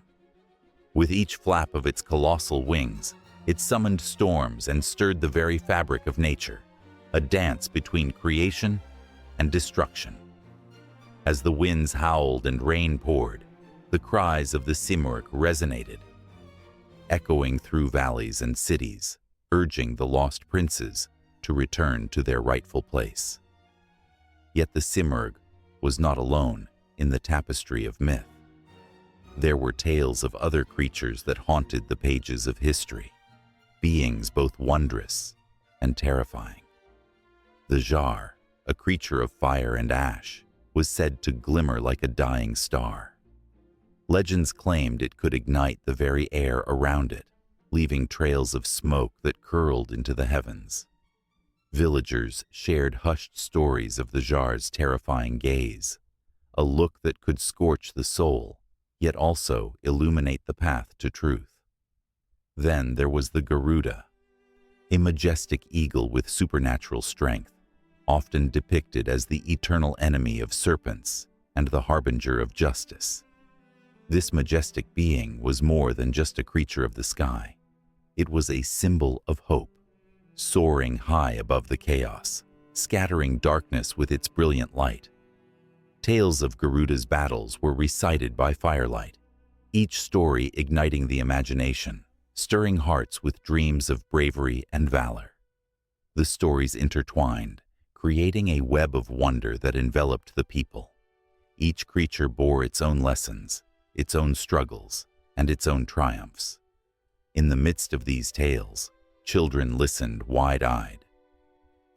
With each flap of its colossal wings, it summoned storms and stirred the very fabric of nature, a dance between creation and destruction. As the winds howled and rain poured, the cries of the Simurgh resonated, echoing through valleys and cities, urging the lost princes to return to their rightful place. Yet the Simurgh was not alone in the tapestry of myth. There were tales of other creatures that haunted the pages of history, beings both wondrous and terrifying. The Jar, a creature of fire and ash, was said to glimmer like a dying star. Legends claimed it could ignite the very air around it, leaving trails of smoke that curled into the heavens. Villagers shared hushed stories of the Jar's terrifying gaze, a look that could scorch the soul, yet also illuminate the path to truth. Then there was the Garuda, a majestic eagle with supernatural strength, often depicted as the eternal enemy of serpents and the harbinger of justice. This majestic being was more than just a creature of the sky. It was a symbol of hope, soaring high above the chaos, scattering darkness with its brilliant light. Tales of Garuda's battles were recited by firelight, each story igniting the imagination, stirring hearts with dreams of bravery and valor. The stories intertwined, creating a web of wonder that enveloped the people. Each creature bore its own lessons, its own struggles, and its own triumphs. In the midst of these tales, children listened wide-eyed,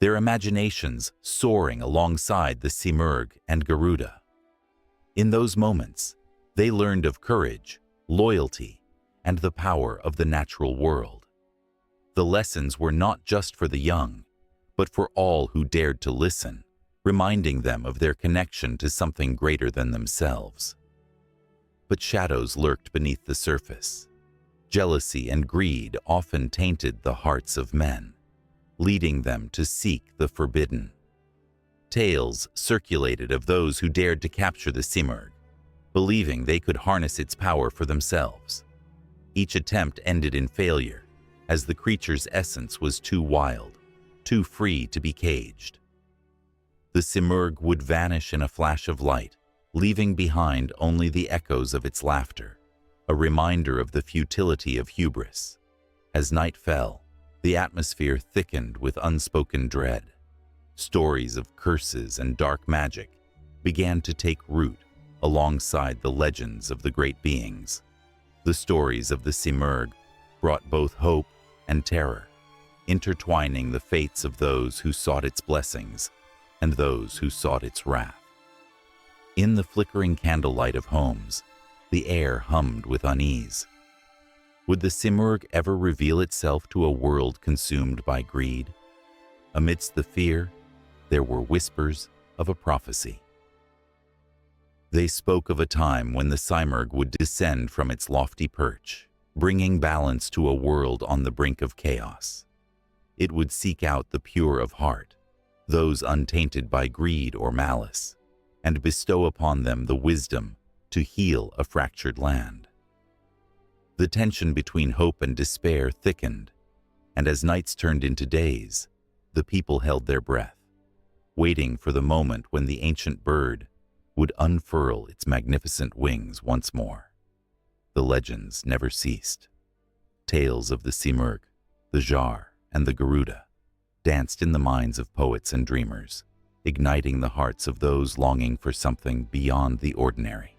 their imaginations soaring alongside the Simurgh and Garuda. In those moments, they learned of courage, loyalty, and the power of the natural world. The lessons were not just for the young, but for all who dared to listen, reminding them of their connection to something greater than themselves. But shadows lurked beneath the surface. Jealousy and greed often tainted the hearts of men, leading them to seek the forbidden. Tales circulated of those who dared to capture the Simurgh, believing they could harness its power for themselves. Each attempt ended in failure, as the creature's essence was too wild, too free to be caged. The Simurgh would vanish in a flash of light, leaving behind only the echoes of its laughter, a reminder of the futility of hubris. As night fell, the atmosphere thickened with unspoken dread. Stories of curses and dark magic began to take root alongside the legends of the great beings. The stories of the Simurgh brought both hope and terror, intertwining the fates of those who sought its blessings and those who sought its wrath. In the flickering candlelight of homes, the air hummed with unease. Would the Simurgh ever reveal itself to a world consumed by greed? Amidst the fear, there were whispers of a prophecy. They spoke of a time when the Simurgh would descend from its lofty perch, bringing balance to a world on the brink of chaos. It would seek out the pure of heart, those untainted by greed or malice, and bestow upon them the wisdom to heal a fractured land. The tension between hope and despair thickened, and as nights turned into days, the people held their breath, waiting for the moment when the ancient bird would unfurl its magnificent wings once more. The legends never ceased. Tales of the Simurgh, the Jar, and the Garuda danced in the minds of poets and dreamers, igniting the hearts of those longing for something beyond the ordinary.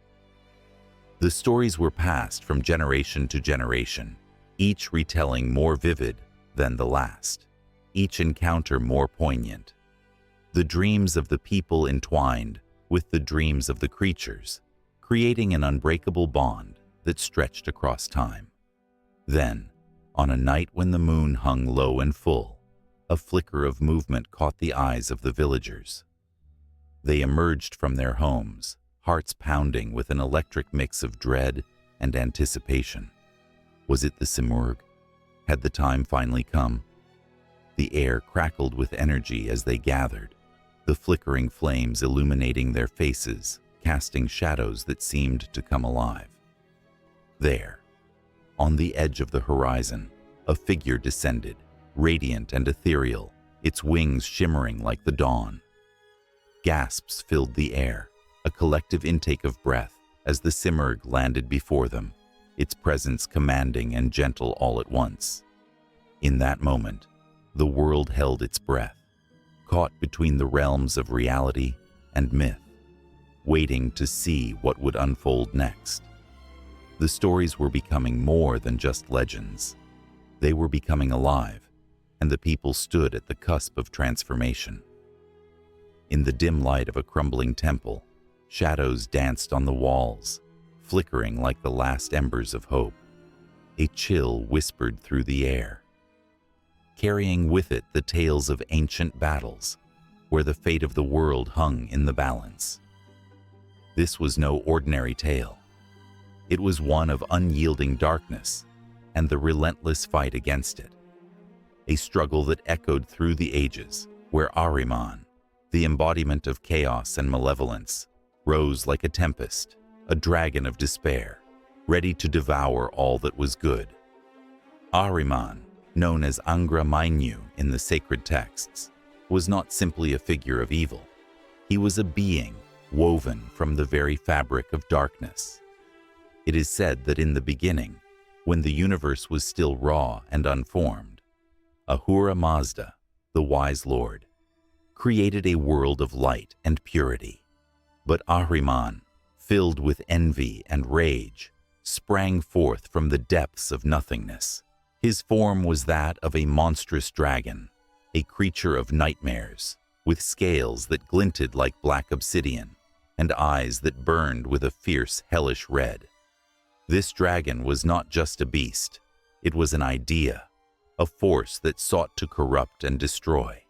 The stories were passed from generation to generation, each retelling more vivid than the last, each encounter more poignant. The dreams of the people entwined with the dreams of the creatures, creating an unbreakable bond that stretched across time. Then, on a night when the moon hung low and full, a flicker of movement caught the eyes of the villagers. They emerged from their homes, hearts pounding with an electric mix of dread and anticipation. Was it the Simurgh? Had the time finally come? The air crackled with energy as they gathered, the flickering flames illuminating their faces, casting shadows that seemed to come alive. There, On the edge of the horizon, a figure descended, radiant and ethereal, its wings shimmering like the dawn. Gasps filled the air, a collective intake of breath as the Simurgh landed before them, its presence commanding and gentle all at once. In that moment, the world held its breath, caught between the realms of reality and myth, waiting to see what would unfold next. The stories were becoming more than just legends. They were becoming alive, and the people stood at the cusp of transformation. In the dim light of a crumbling temple, shadows danced on the walls, flickering like the last embers of hope. A chill whispered through the air, carrying with it the tales of ancient battles, where the fate of the world hung in the balance. This was no ordinary tale. It was one of unyielding darkness and the relentless fight against it. A struggle that echoed through the ages, where Ahriman, the embodiment of chaos and malevolence, rose like a tempest, a dragon of despair, ready to devour all that was good. Ahriman, known as Angra Mainyu in the sacred texts, was not simply a figure of evil. He was a being woven from the very fabric of darkness. It is said that in the beginning, when the universe was still raw and unformed, Ahura Mazda, the wise lord, created a world of light and purity. But Ahriman, filled with envy and rage, sprang forth from the depths of nothingness. His form was that of a monstrous dragon, a creature of nightmares, with scales that glinted like black obsidian and eyes that burned with a fierce, hellish red. This dragon was not just a beast, it was an idea, a force that sought to corrupt and destroy.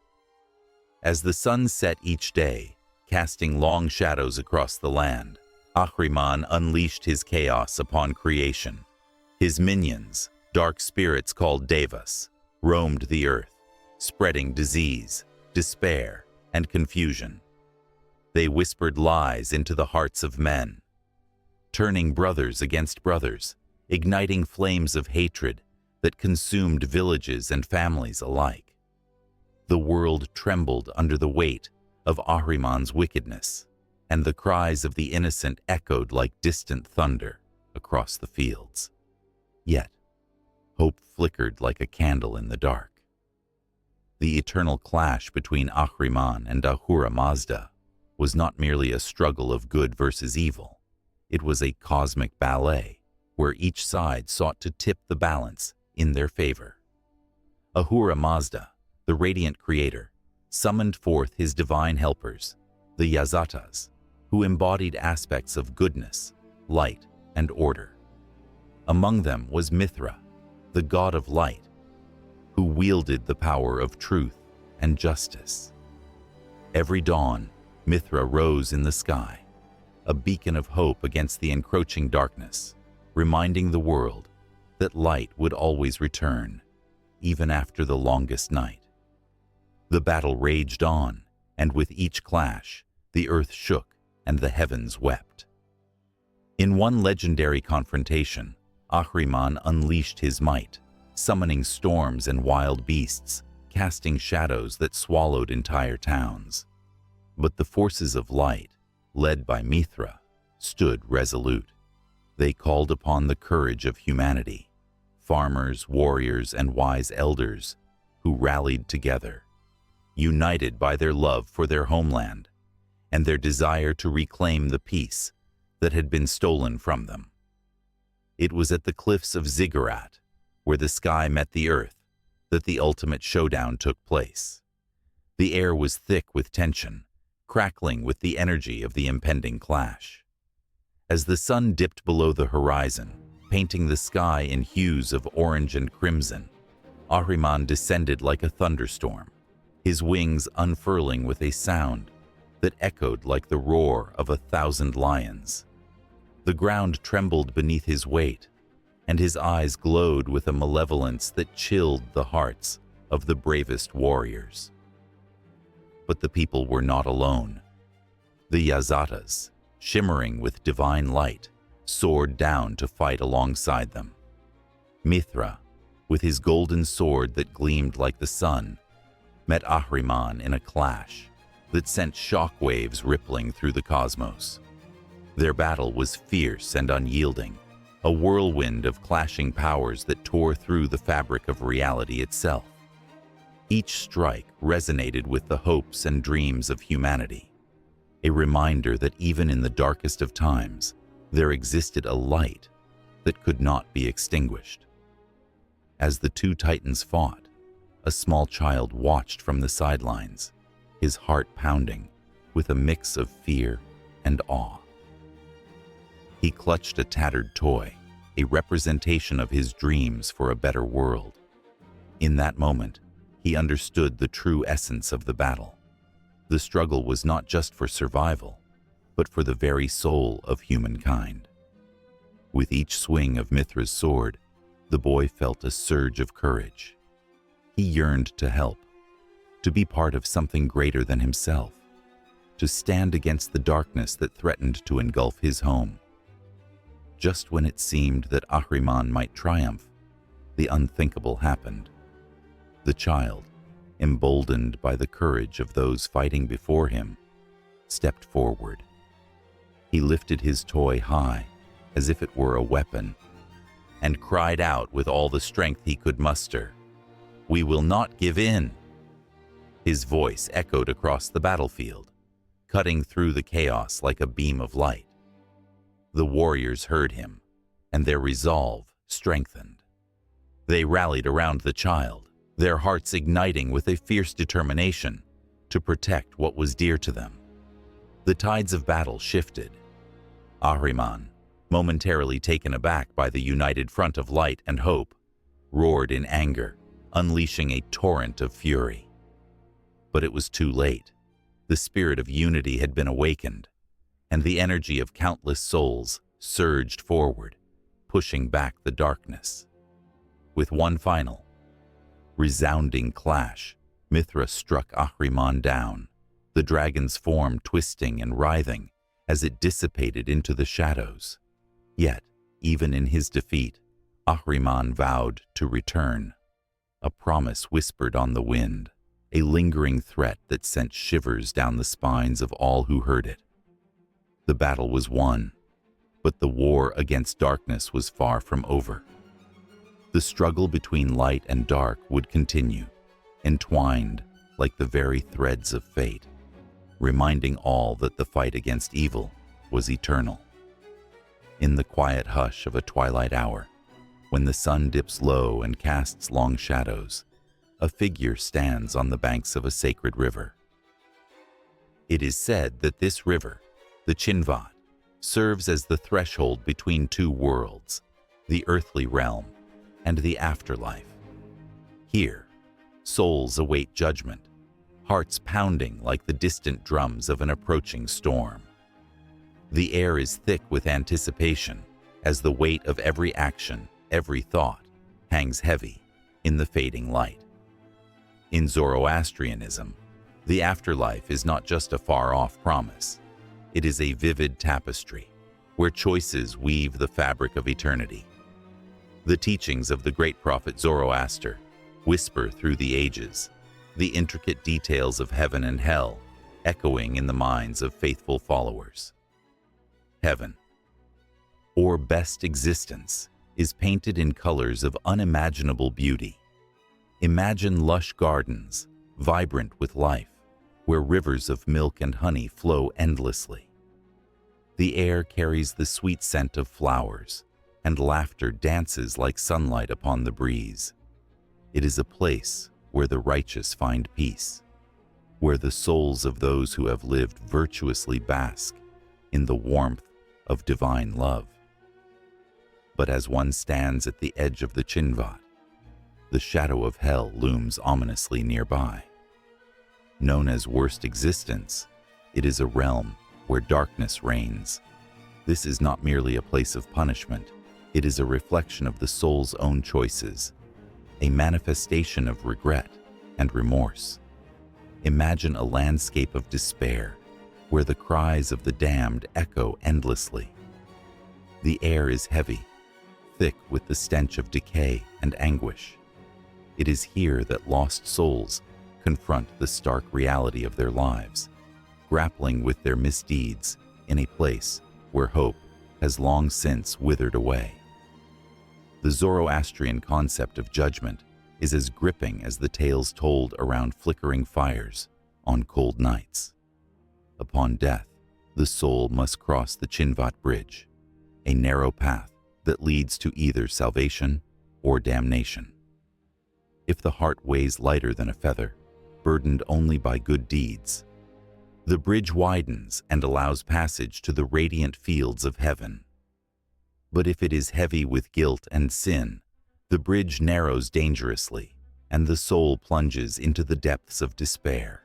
As the sun set each day, casting long shadows across the land, Ahriman unleashed his chaos upon creation. His minions, dark spirits called Devas, roamed the earth, spreading disease, despair, and confusion. They whispered lies into the hearts of men, turning brothers against brothers, igniting flames of hatred that consumed villages and families alike. The world trembled under the weight of Ahriman's wickedness, and the cries of the innocent echoed like distant thunder across the fields. Yet, hope flickered like a candle in the dark. The eternal clash between Ahriman and Ahura Mazda was not merely a struggle of good versus evil. It was a cosmic ballet where each side sought to tip the balance in their favor. Ahura Mazda, the radiant creator, summoned forth his divine helpers, the Yazatas, who embodied aspects of goodness, light, and order. Among them was Mithra, the god of light, who wielded the power of truth and justice. Every dawn, Mithra rose in the sky, a beacon of hope against the encroaching darkness, reminding the world that light would always return, even after the longest night. The battle raged on, and with each clash, the earth shook and the heavens wept. In one legendary confrontation, Ahriman unleashed his might, summoning storms and wild beasts, casting shadows that swallowed entire towns. But the forces of light, led by Mithra, stood resolute. They called upon the courage of humanity, farmers, warriors, and wise elders who rallied together, united by their love for their homeland and their desire to reclaim the peace that had been stolen from them. It was at the cliffs of Ziggurat, where the sky met the earth, that the ultimate showdown took place. The air was thick with tension, crackling with the energy of the impending clash. As the sun dipped below the horizon, painting the sky in hues of orange and crimson, Ahriman descended like a thunderstorm, his wings unfurling with a sound that echoed like the roar of 1,000 lions. The ground trembled beneath his weight, and his eyes glowed with a malevolence that chilled the hearts of the bravest warriors. But the people were not alone. The Yazatas, shimmering with divine light, soared down to fight alongside them. Mithra, with his golden sword that gleamed like the sun, met Ahriman in a clash that sent shockwaves rippling through the cosmos. Their battle was fierce and unyielding, a whirlwind of clashing powers that tore through the fabric of reality itself. Each strike resonated with the hopes and dreams of humanity, a reminder that even in the darkest of times, there existed a light that could not be extinguished. As the two titans fought, a small child watched from the sidelines, his heart pounding with a mix of fear and awe. He clutched a tattered toy, a representation of his dreams for a better world. In that moment, he understood the true essence of the battle. The struggle was not just for survival, but for the very soul of humankind. With each swing of Mithra's sword, the boy felt a surge of courage. He yearned to help, to be part of something greater than himself, to stand against the darkness that threatened to engulf his home. Just when it seemed that Ahriman might triumph, the unthinkable happened. The child, emboldened by the courage of those fighting before him, stepped forward. He lifted his toy high, as if it were a weapon, and cried out with all the strength he could muster, "We will not give in!" His voice echoed across the battlefield, cutting through the chaos like a beam of light. The warriors heard him, and their resolve strengthened. They rallied around the child, their hearts igniting with a fierce determination to protect what was dear to them. The tides of battle shifted. Ahriman, momentarily taken aback by the united front of light and hope, roared in anger, unleashing a torrent of fury. But it was too late. The spirit of unity had been awakened, and the energy of countless souls surged forward, pushing back the darkness. With one final, resounding clash, Mithra struck Ahriman down, the dragon's form twisting and writhing as it dissipated into the shadows. Yet, even in his defeat, Ahriman vowed to return, a promise whispered on the wind, a lingering threat that sent shivers down the spines of all who heard it. The battle was won, but the war against darkness was far from over. The struggle between light and dark would continue, entwined like the very threads of fate, reminding all that the fight against evil was eternal. In the quiet hush of a twilight hour, when the sun dips low and casts long shadows, a figure stands on the banks of a sacred river. It is said that this river, the Chinvat, serves as the threshold between two worlds, the earthly realm and the afterlife. Here, souls await judgment, hearts pounding like the distant drums of an approaching storm. The air is thick with anticipation as the weight of every action, every thought, hangs heavy in the fading light. In Zoroastrianism, the afterlife is not just a far-off promise. It is a vivid tapestry where choices weave the fabric of eternity. The teachings of the great prophet Zoroaster whisper through the ages, the intricate details of heaven and hell echoing in the minds of faithful followers. Heaven, or best existence, is painted in colors of unimaginable beauty. Imagine lush gardens, vibrant with life, where rivers of milk and honey flow endlessly. The air carries the sweet scent of flowers, and laughter dances like sunlight upon the breeze. It is a place where the righteous find peace, where the souls of those who have lived virtuously bask in the warmth of divine love. But as one stands at the edge of the Chinvat, the shadow of hell looms ominously nearby. Known as worst existence, it is a realm where darkness reigns. This is not merely a place of punishment, it is a reflection of the soul's own choices, a manifestation of regret and remorse. Imagine a landscape of despair, where the cries of the damned echo endlessly. The air is heavy, thick with the stench of decay and anguish. It is here that lost souls confront the stark reality of their lives, grappling with their misdeeds in a place where hope has long since withered away. The Zoroastrian concept of judgment is as gripping as the tales told around flickering fires on cold nights. Upon death, the soul must cross the Chinvat Bridge, a narrow path that leads to either salvation or damnation. If the heart weighs lighter than a feather, burdened only by good deeds, the bridge widens and allows passage to the radiant fields of heaven. But if it is heavy with guilt and sin, the bridge narrows dangerously, and the soul plunges into the depths of despair.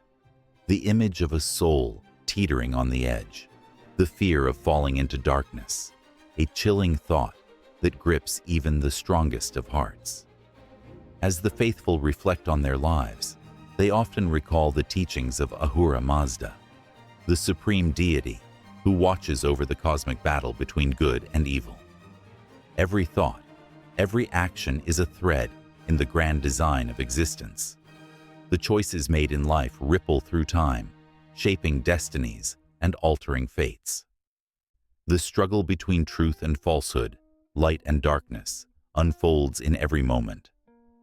The image of a soul teetering on the edge, the fear of falling into darkness, a chilling thought that grips even the strongest of hearts. As the faithful reflect on their lives, they often recall the teachings of Ahura Mazda, the supreme deity who watches over the cosmic battle between good and evil. Every thought, every action is a thread in the grand design of existence. The choices made in life ripple through time, shaping destinies and altering fates. The struggle between truth and falsehood, light and darkness, unfolds in every moment,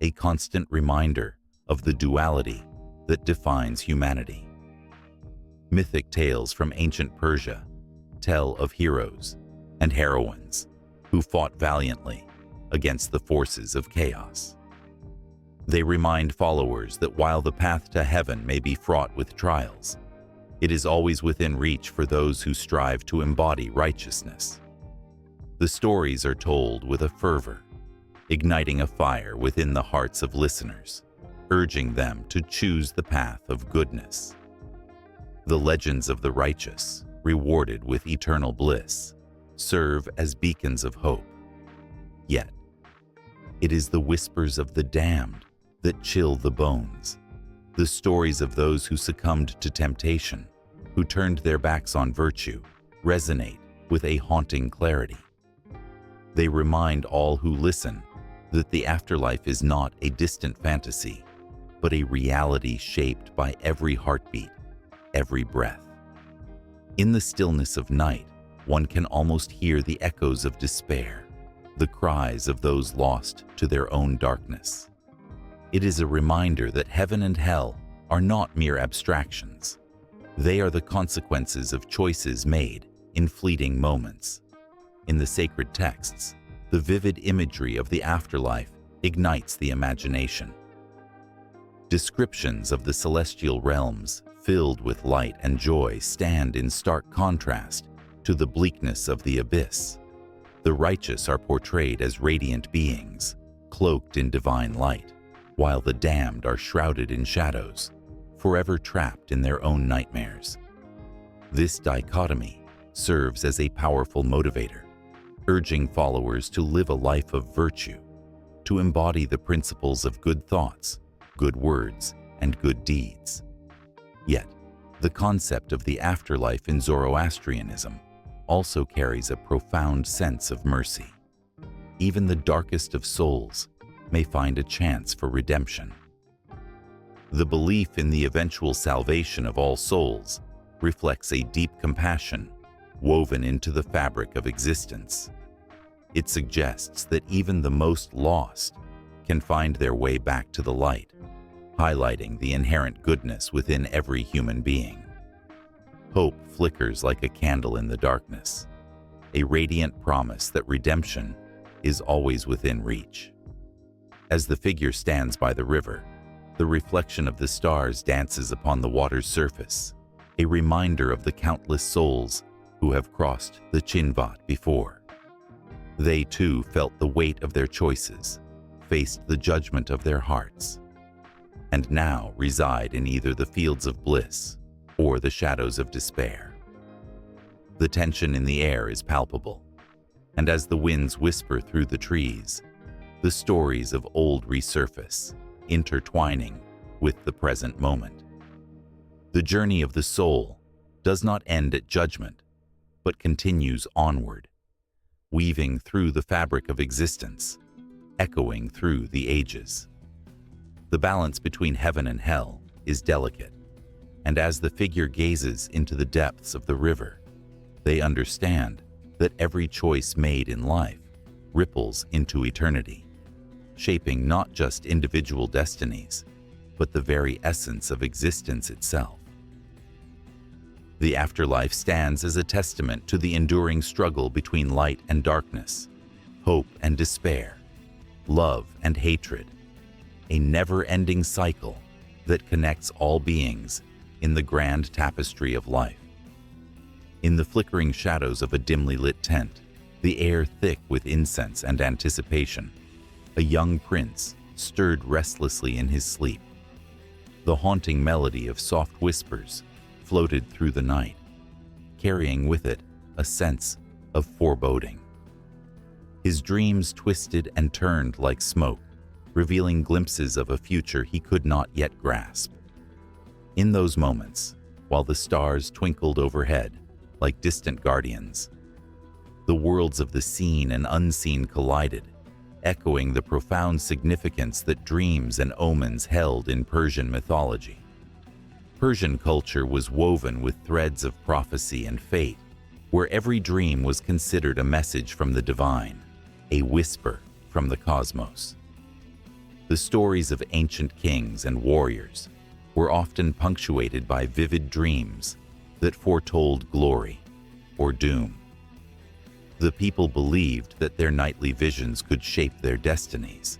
a constant reminder of the duality that defines humanity. Mythic tales from ancient Persia tell of heroes and heroines who fought valiantly against the forces of chaos. They remind followers that while the path to heaven may be fraught with trials, it is always within reach for those who strive to embody righteousness. The stories are told with a fervor, igniting a fire within the hearts of listeners, urging them to choose the path of goodness. The legends of the righteous, rewarded with eternal bliss, serve as beacons of hope. Yet, it is the whispers of the damned that chill the bones, the stories of those who succumbed to temptation, who turned their backs on virtue, resonate with a haunting clarity. They remind all who listen that the afterlife is not a distant fantasy, but a reality shaped by every heartbeat, every breath. In the stillness of night, one can almost hear the echoes of despair, the cries of those lost to their own darkness. It is a reminder that heaven and hell are not mere abstractions. They are the consequences of choices made in fleeting moments. In the sacred texts, the vivid imagery of the afterlife ignites the imagination. Descriptions of the celestial realms, filled with light and joy, stand in stark contrast to the bleakness of the abyss. The righteous are portrayed as radiant beings, cloaked in divine light, while the damned are shrouded in shadows, forever trapped in their own nightmares. This dichotomy serves as a powerful motivator, urging followers to live a life of virtue, to embody the principles of good thoughts, good words, and good deeds. Yet, the concept of the afterlife in Zoroastrianism also carries a profound sense of mercy. Even the darkest of souls may find a chance for redemption. The belief in the eventual salvation of all souls reflects a deep compassion woven into the fabric of existence. It suggests that even the most lost can find their way back to the light, highlighting the inherent goodness within every human being. Hope flickers like a candle in the darkness, a radiant promise that redemption is always within reach. As the figure stands by the river, the reflection of the stars dances upon the water's surface, a reminder of the countless souls who have crossed the Chinvat before. They too felt the weight of their choices, faced the judgment of their hearts, and now reside in either the fields of bliss or the shadows of despair. The tension in the air is palpable, and as the winds whisper through the trees, the stories of old resurface, intertwining with the present moment. The journey of the soul does not end at judgment, but continues onward, weaving through the fabric of existence, echoing through the ages. The balance between heaven and hell is delicate, and as the figure gazes into the depths of the river, they understand that every choice made in life ripples into eternity, shaping not just individual destinies, but the very essence of existence itself. The afterlife stands as a testament to the enduring struggle between light and darkness, hope and despair, love and hatred, a never-ending cycle that connects all beings in the grand tapestry of life. In the flickering shadows of a dimly lit tent, the air thick with incense and anticipation, a young prince stirred restlessly in his sleep. The haunting melody of soft whispers floated through the night, carrying with it a sense of foreboding. His dreams twisted and turned like smoke, revealing glimpses of a future he could not yet grasp. In those moments, while the stars twinkled overhead like distant guardians, the worlds of the seen and unseen collided, echoing the profound significance that dreams and omens held in Persian mythology. Persian culture was woven with threads of prophecy and fate, where every dream was considered a message from the divine, a whisper from the cosmos. The stories of ancient kings and warriors were often punctuated by vivid dreams that foretold glory or doom. The people believed that their nightly visions could shape their destinies,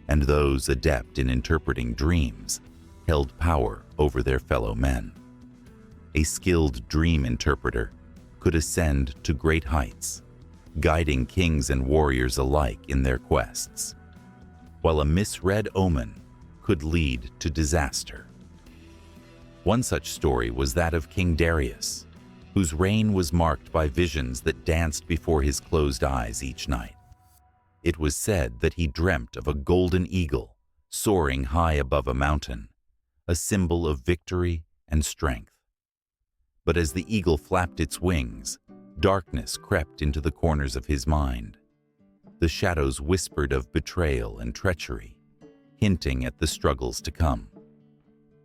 and those adept in interpreting dreams held power over their fellow men. A skilled dream interpreter could ascend to great heights, guiding kings and warriors alike in their quests, while a misread omen could lead to disaster. One such story was that of King Darius, whose reign was marked by visions that danced before his closed eyes each night. It was said that he dreamt of a golden eagle soaring high above a mountain, a symbol of victory and strength. But as the eagle flapped its wings, darkness crept into the corners of his mind. The shadows whispered of betrayal and treachery, hinting at the struggles to come.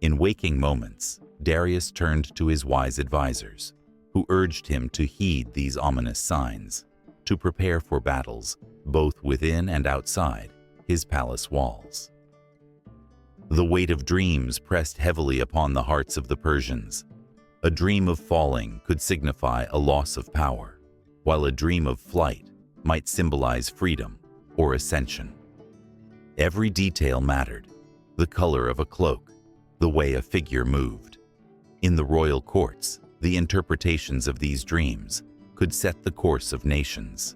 In waking moments, Darius turned to his wise advisors, who urged him to heed these ominous signs, to prepare for battles both within and outside his palace walls. The weight of dreams pressed heavily upon the hearts of the Persians. A dream of falling could signify a loss of power, while a dream of flight might symbolize freedom or ascension. Every detail mattered: the color of a cloak, the way a figure moved. In the royal courts, the interpretations of these dreams could set the course of nations.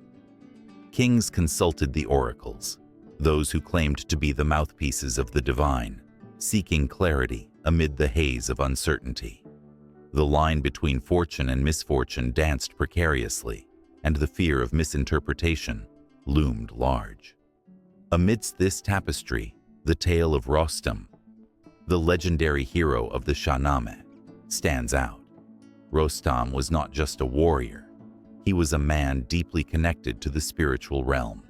Kings consulted the oracles, those who claimed to be the mouthpieces of the divine, seeking clarity amid the haze of uncertainty. The line between fortune and misfortune danced precariously, and the fear of misinterpretation loomed large. Amidst this tapestry, the tale of Rostam, the legendary hero of the Shahnameh, stands out. Rostam was not just a warrior. He was a man deeply connected to the spiritual realm.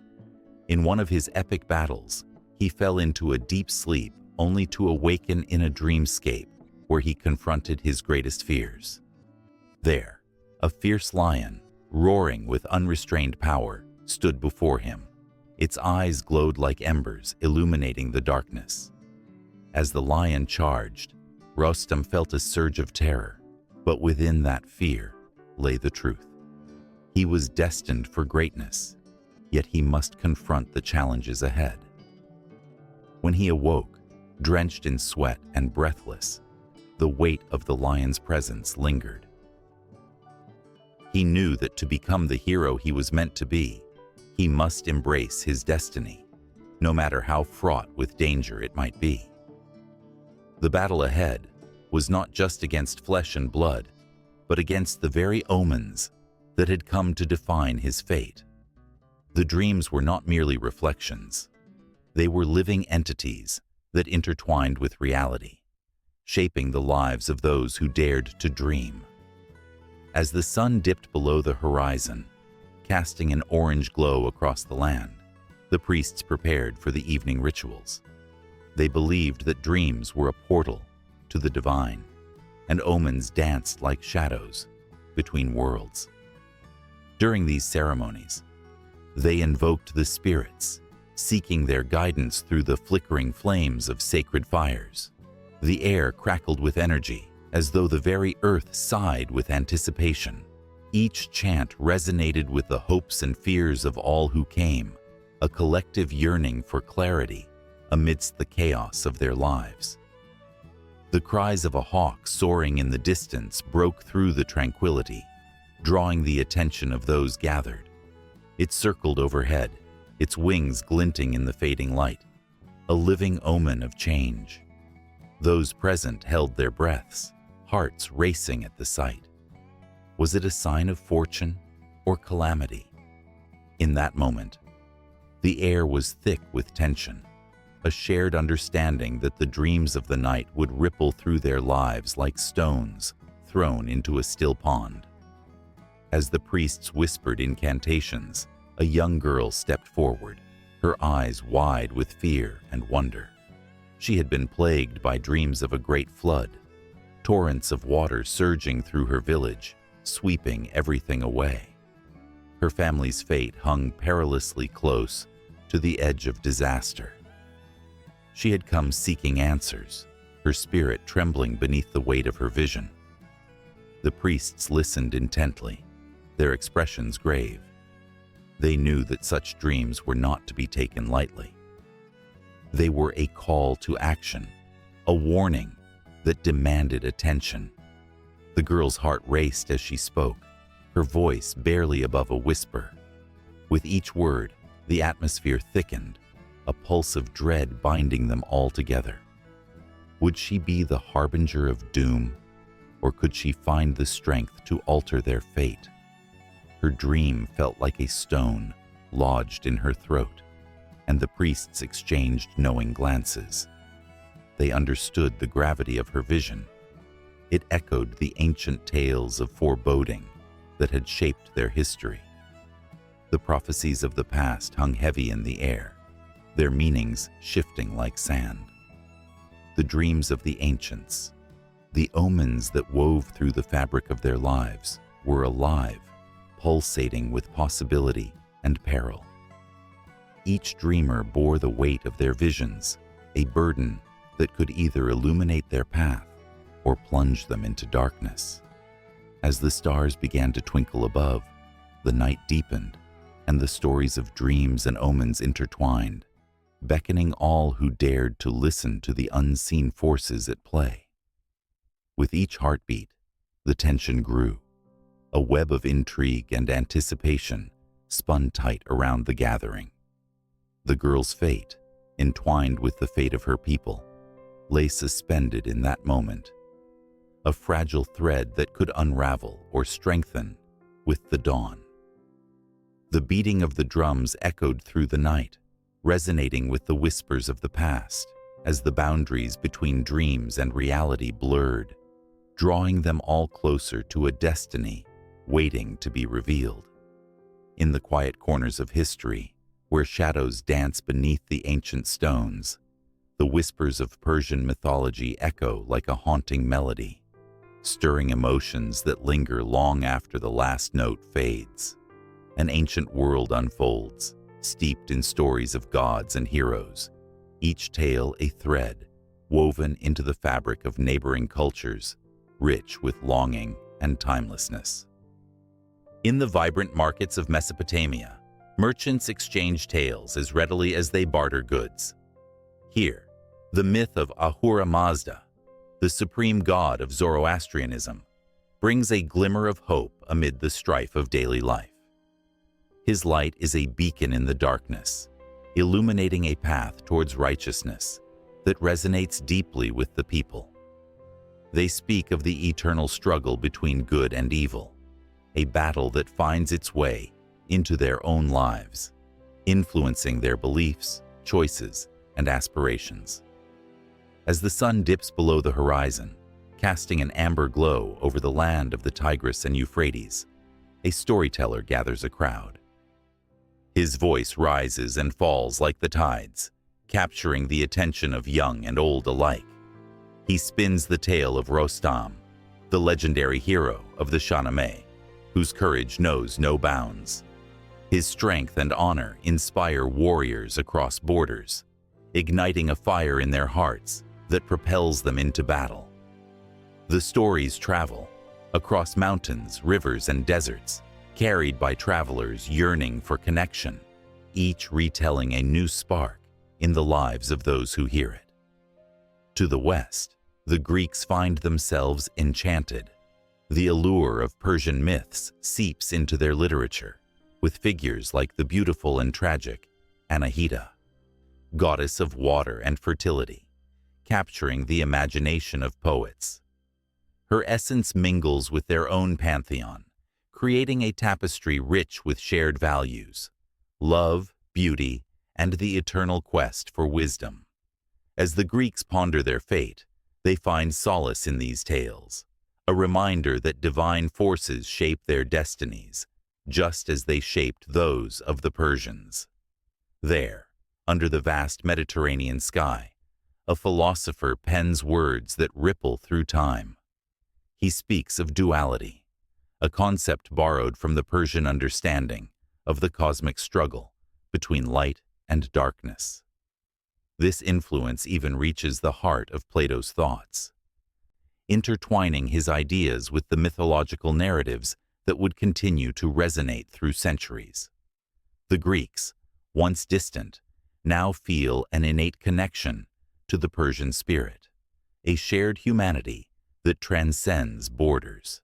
In one of his epic battles, he fell into a deep sleep only to awaken in a dreamscape where he confronted his greatest fears. There, a fierce lion, roaring with unrestrained power, stood before him. Its eyes glowed like embers, illuminating the darkness. As the lion charged, Rostam felt a surge of terror, but within that fear lay the truth. He was destined for greatness, yet he must confront the challenges ahead. When he awoke, drenched in sweat and breathless, the weight of the lion's presence lingered. He knew that to become the hero he was meant to be, he must embrace his destiny, no matter how fraught with danger it might be. The battle ahead was not just against flesh and blood, but against the very omens that had come to define his fate. The dreams were not merely reflections. They were living entities that intertwined with reality, shaping the lives of those who dared to dream. As the sun dipped below the horizon, casting an orange glow across the land. The priests prepared for the evening rituals. They believed that dreams were a portal to the divine, and omens danced like shadows between worlds. During these ceremonies, they invoked the spirits, seeking their guidance through the flickering flames of sacred fires. The air crackled with energy, as though the very earth sighed with anticipation. Each chant resonated with the hopes and fears of all who came, a collective yearning for clarity amidst the chaos of their lives. The cries of a hawk soaring in the distance broke through the tranquility, drawing the attention of those gathered. It circled overhead, its wings glinting in the fading light, a living omen of change. Those present held their breaths, hearts racing at the sight. Was it a sign of fortune or calamity? In that moment, the air was thick with tension, a shared understanding that the dreams of the night would ripple through their lives like stones thrown into a still pond. As the priests whispered incantations, a young girl stepped forward, her eyes wide with fear and wonder. She had been plagued by dreams of a great flood, torrents of water surging through her village, sweeping everything away. Her family's fate hung perilously close to the edge of disaster. She had come seeking answers, her spirit trembling beneath the weight of her vision. The priests listened intently, their expressions grave. They knew that such dreams were not to be taken lightly. They were a call to action, a warning that demanded attention. The girl's heart raced as she spoke, her voice barely above a whisper. With each word, the atmosphere thickened, a pulse of dread binding them all together. Would she be the harbinger of doom, or could she find the strength to alter their fate? Her dream felt like a stone lodged in her throat, and the priests exchanged knowing glances. They understood the gravity of her vision. It echoed the ancient tales of foreboding that had shaped their history. The prophecies of the past hung heavy in the air, their meanings shifting like sand. The dreams of the ancients, the omens that wove through the fabric of their lives, were alive, pulsating with possibility and peril. Each dreamer bore the weight of their visions, a burden that could either illuminate their path or plunge them into darkness. As the stars began to twinkle above, the night deepened, and the stories of dreams and omens intertwined, beckoning all who dared to listen to the unseen forces at play. With each heartbeat, the tension grew. A web of intrigue and anticipation spun tight around the gathering. The girl's fate, entwined with the fate of her people, lay suspended in that moment, a fragile thread that could unravel or strengthen with the dawn. The beating of the drums echoed through the night, resonating with the whispers of the past as the boundaries between dreams and reality blurred, drawing them all closer to a destiny waiting to be revealed. In the quiet corners of history, where shadows dance beneath the ancient stones, the whispers of Persian mythology echo like a haunting melody, stirring emotions that linger long after the last note fades. An ancient world unfolds, steeped in stories of gods and heroes, each tale a thread woven into the fabric of neighboring cultures, rich with longing and timelessness. In the vibrant markets of Mesopotamia, merchants exchange tales as readily as they barter goods. Here, the myth of Ahura Mazda, the supreme god of Zoroastrianism, brings a glimmer of hope amid the strife of daily life. His light is a beacon in the darkness, illuminating a path towards righteousness that resonates deeply with the people. They speak of the eternal struggle between good and evil, a battle that finds its way into their own lives, influencing their beliefs, choices, and aspirations. As the sun dips below the horizon, casting an amber glow over the land of the Tigris and Euphrates, a storyteller gathers a crowd. His voice rises and falls like the tides, capturing the attention of young and old alike. He spins the tale of Rostam, the legendary hero of the Shahnameh, whose courage knows no bounds. His strength and honor inspire warriors across borders, igniting a fire in their hearts that propels them into battle. The stories travel across mountains, rivers, and deserts, carried by travelers yearning for connection, each retelling a new spark in the lives of those who hear it. To the west, the Greeks find themselves enchanted. The allure of Persian myths seeps into their literature, with figures like the beautiful and tragic Ahura, goddess of water and fertility, capturing the imagination of poets. Her essence mingles with their own pantheon, creating a tapestry rich with shared values: love, beauty, and the eternal quest for wisdom. As the Greeks ponder their fate, they find solace in these tales, a reminder that divine forces shape their destinies, just as they shaped those of the Persians. There, under the vast Mediterranean sky, a philosopher pens words that ripple through time. He speaks of duality, a concept borrowed from the Persian understanding of the cosmic struggle between light and darkness. This influence even reaches the heart of Plato's thoughts, intertwining his ideas with the mythological narratives that would continue to resonate through centuries. The Greeks, once distant, now feel an innate connection to the Persian spirit, a shared humanity that transcends borders.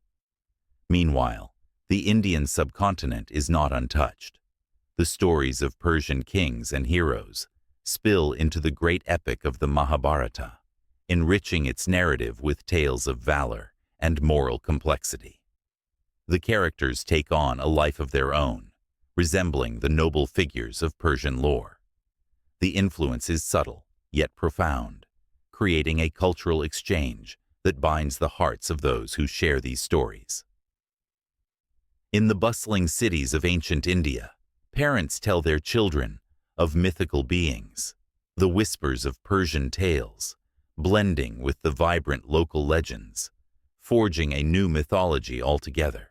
Meanwhile, the Indian subcontinent is not untouched. The stories of Persian kings and heroes spill into the great epic of the Mahabharata, enriching its narrative with tales of valor and moral complexity. The characters take on a life of their own, resembling the noble figures of Persian lore. The influence is subtle, yet profound, creating a cultural exchange that binds the hearts of those who share these stories. In the bustling cities of ancient India, parents tell their children of mythical beings, the whispers of Persian tales, blending with the vibrant local legends, forging a new mythology altogether.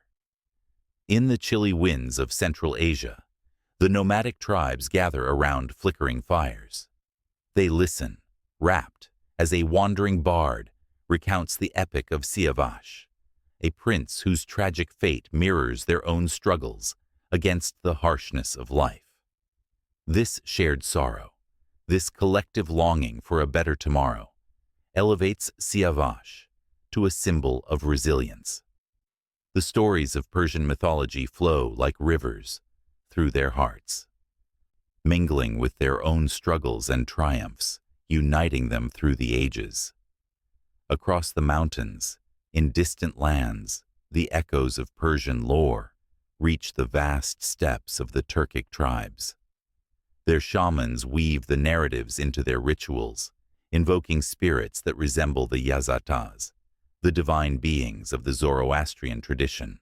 In the chilly winds of Central Asia, the nomadic tribes gather around flickering fires. They listen, rapt, as a wandering bard recounts the epic of Siavash, a prince whose tragic fate mirrors their own struggles against the harshness of life. This shared sorrow, this collective longing for a better tomorrow, elevates Siavash to a symbol of resilience. The stories of Persian mythology flow like rivers through their hearts, mingling with their own struggles and triumphs, uniting them through the ages. Across the mountains, in distant lands, the echoes of Persian lore reach the vast steppes of the Turkic tribes. Their shamans weave the narratives into their rituals, invoking spirits that resemble the Yazatas, the divine beings of the Zoroastrian tradition.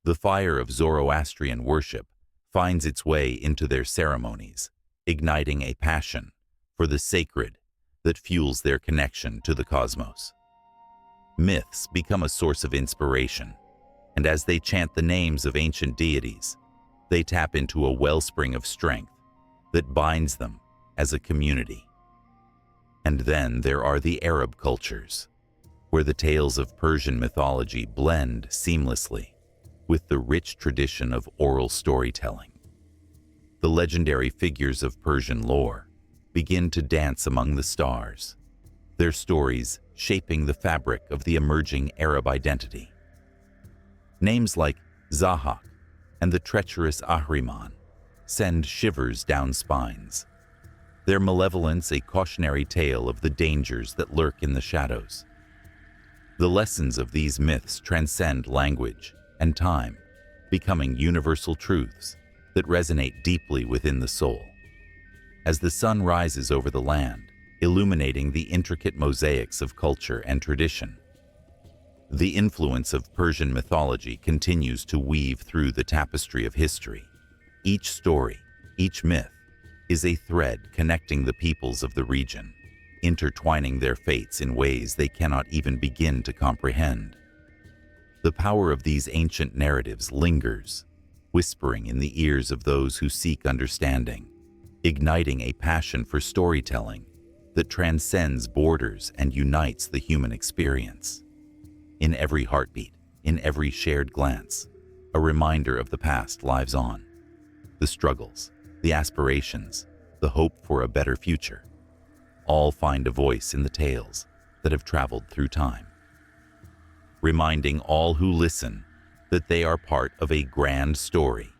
The fire of Zoroastrian worship finds its way into their ceremonies, igniting a passion for the sacred that fuels their connection to the cosmos. Myths become a source of inspiration, and as they chant the names of ancient deities, they tap into a wellspring of strength that binds them as a community. And then there are the Arab cultures, where the tales of Persian mythology blend seamlessly with the rich tradition of oral storytelling. The legendary figures of Persian lore begin to dance among the stars, their stories shaping the fabric of the emerging Arab identity. Names like Zahak and the treacherous Ahriman send shivers down spines, their malevolence a cautionary tale of the dangers that lurk in the shadows. The lessons of these myths transcend language and time, becoming universal truths that resonate deeply within the soul. As the sun rises over the land, illuminating the intricate mosaics of culture and tradition, The influence of Persian mythology continues to weave through the tapestry of history. Each story, each myth, is a thread connecting the peoples of the region, intertwining their fates in ways they cannot even begin to comprehend. The power of these ancient narratives lingers, whispering in the ears of those who seek understanding, igniting a passion for storytelling that transcends borders and unites the human experience. In every heartbeat, in every shared glance, a reminder of the past lives on. The struggles, the aspirations, the hope for a better future, all find a voice in the tales that have traveled through time, reminding all who listen that they are part of a grand story,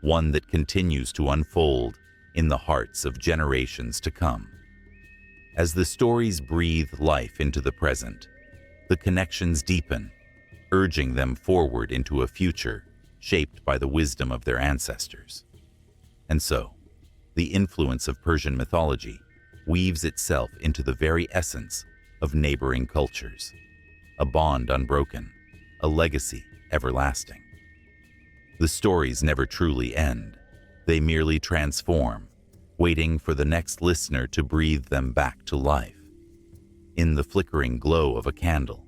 one that continues to unfold in the hearts of generations to come. As the stories breathe life into the present, the connections deepen, urging them forward into a future shaped by the wisdom of their ancestors. And so, the influence of Persian mythology weaves itself into the very essence of neighboring cultures, a bond unbroken, a legacy everlasting. The stories never truly end. They merely transform, waiting for the next listener to breathe them back to life. In the flickering glow of a candle,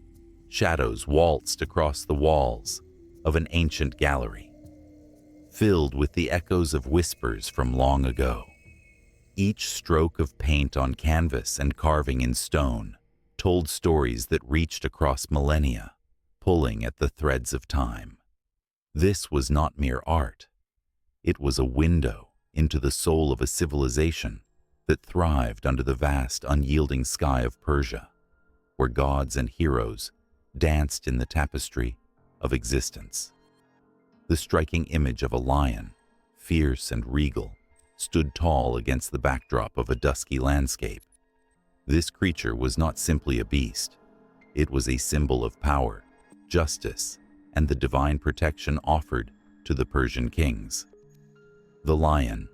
shadows waltzed across the walls of an ancient gallery, filled with the echoes of whispers from long ago. Each stroke of paint on canvas and carving in stone told stories that reached across millennia, pulling at the threads of time. This was not mere art. It was a window into the soul of a civilization that thrived under the vast, unyielding sky of Persia, where gods and heroes danced in the tapestry of existence. The striking image of a lion, fierce and regal, stood tall against the backdrop of a dusky landscape. This creature was not simply a beast. It was a symbol of power, justice, and the divine protection offered to the Persian kings. The lion,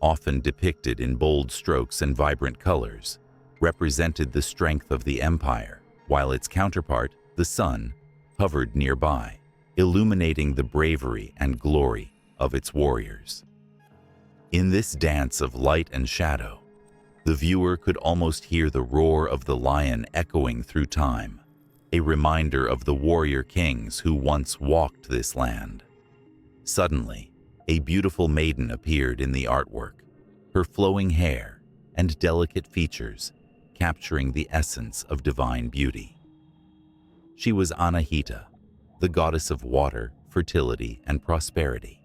often depicted in bold strokes and vibrant colors, represented the strength of the empire, while its counterpart, the sun, hovered nearby, illuminating the bravery and glory of its warriors. In this dance of light and shadow, the viewer could almost hear the roar of the lion echoing through time, a reminder of the warrior kings who once walked this land. Suddenly, a beautiful maiden appeared in the artwork, her flowing hair and delicate features capturing the essence of divine beauty. She was Anahita, the goddess of water, fertility, and prosperity,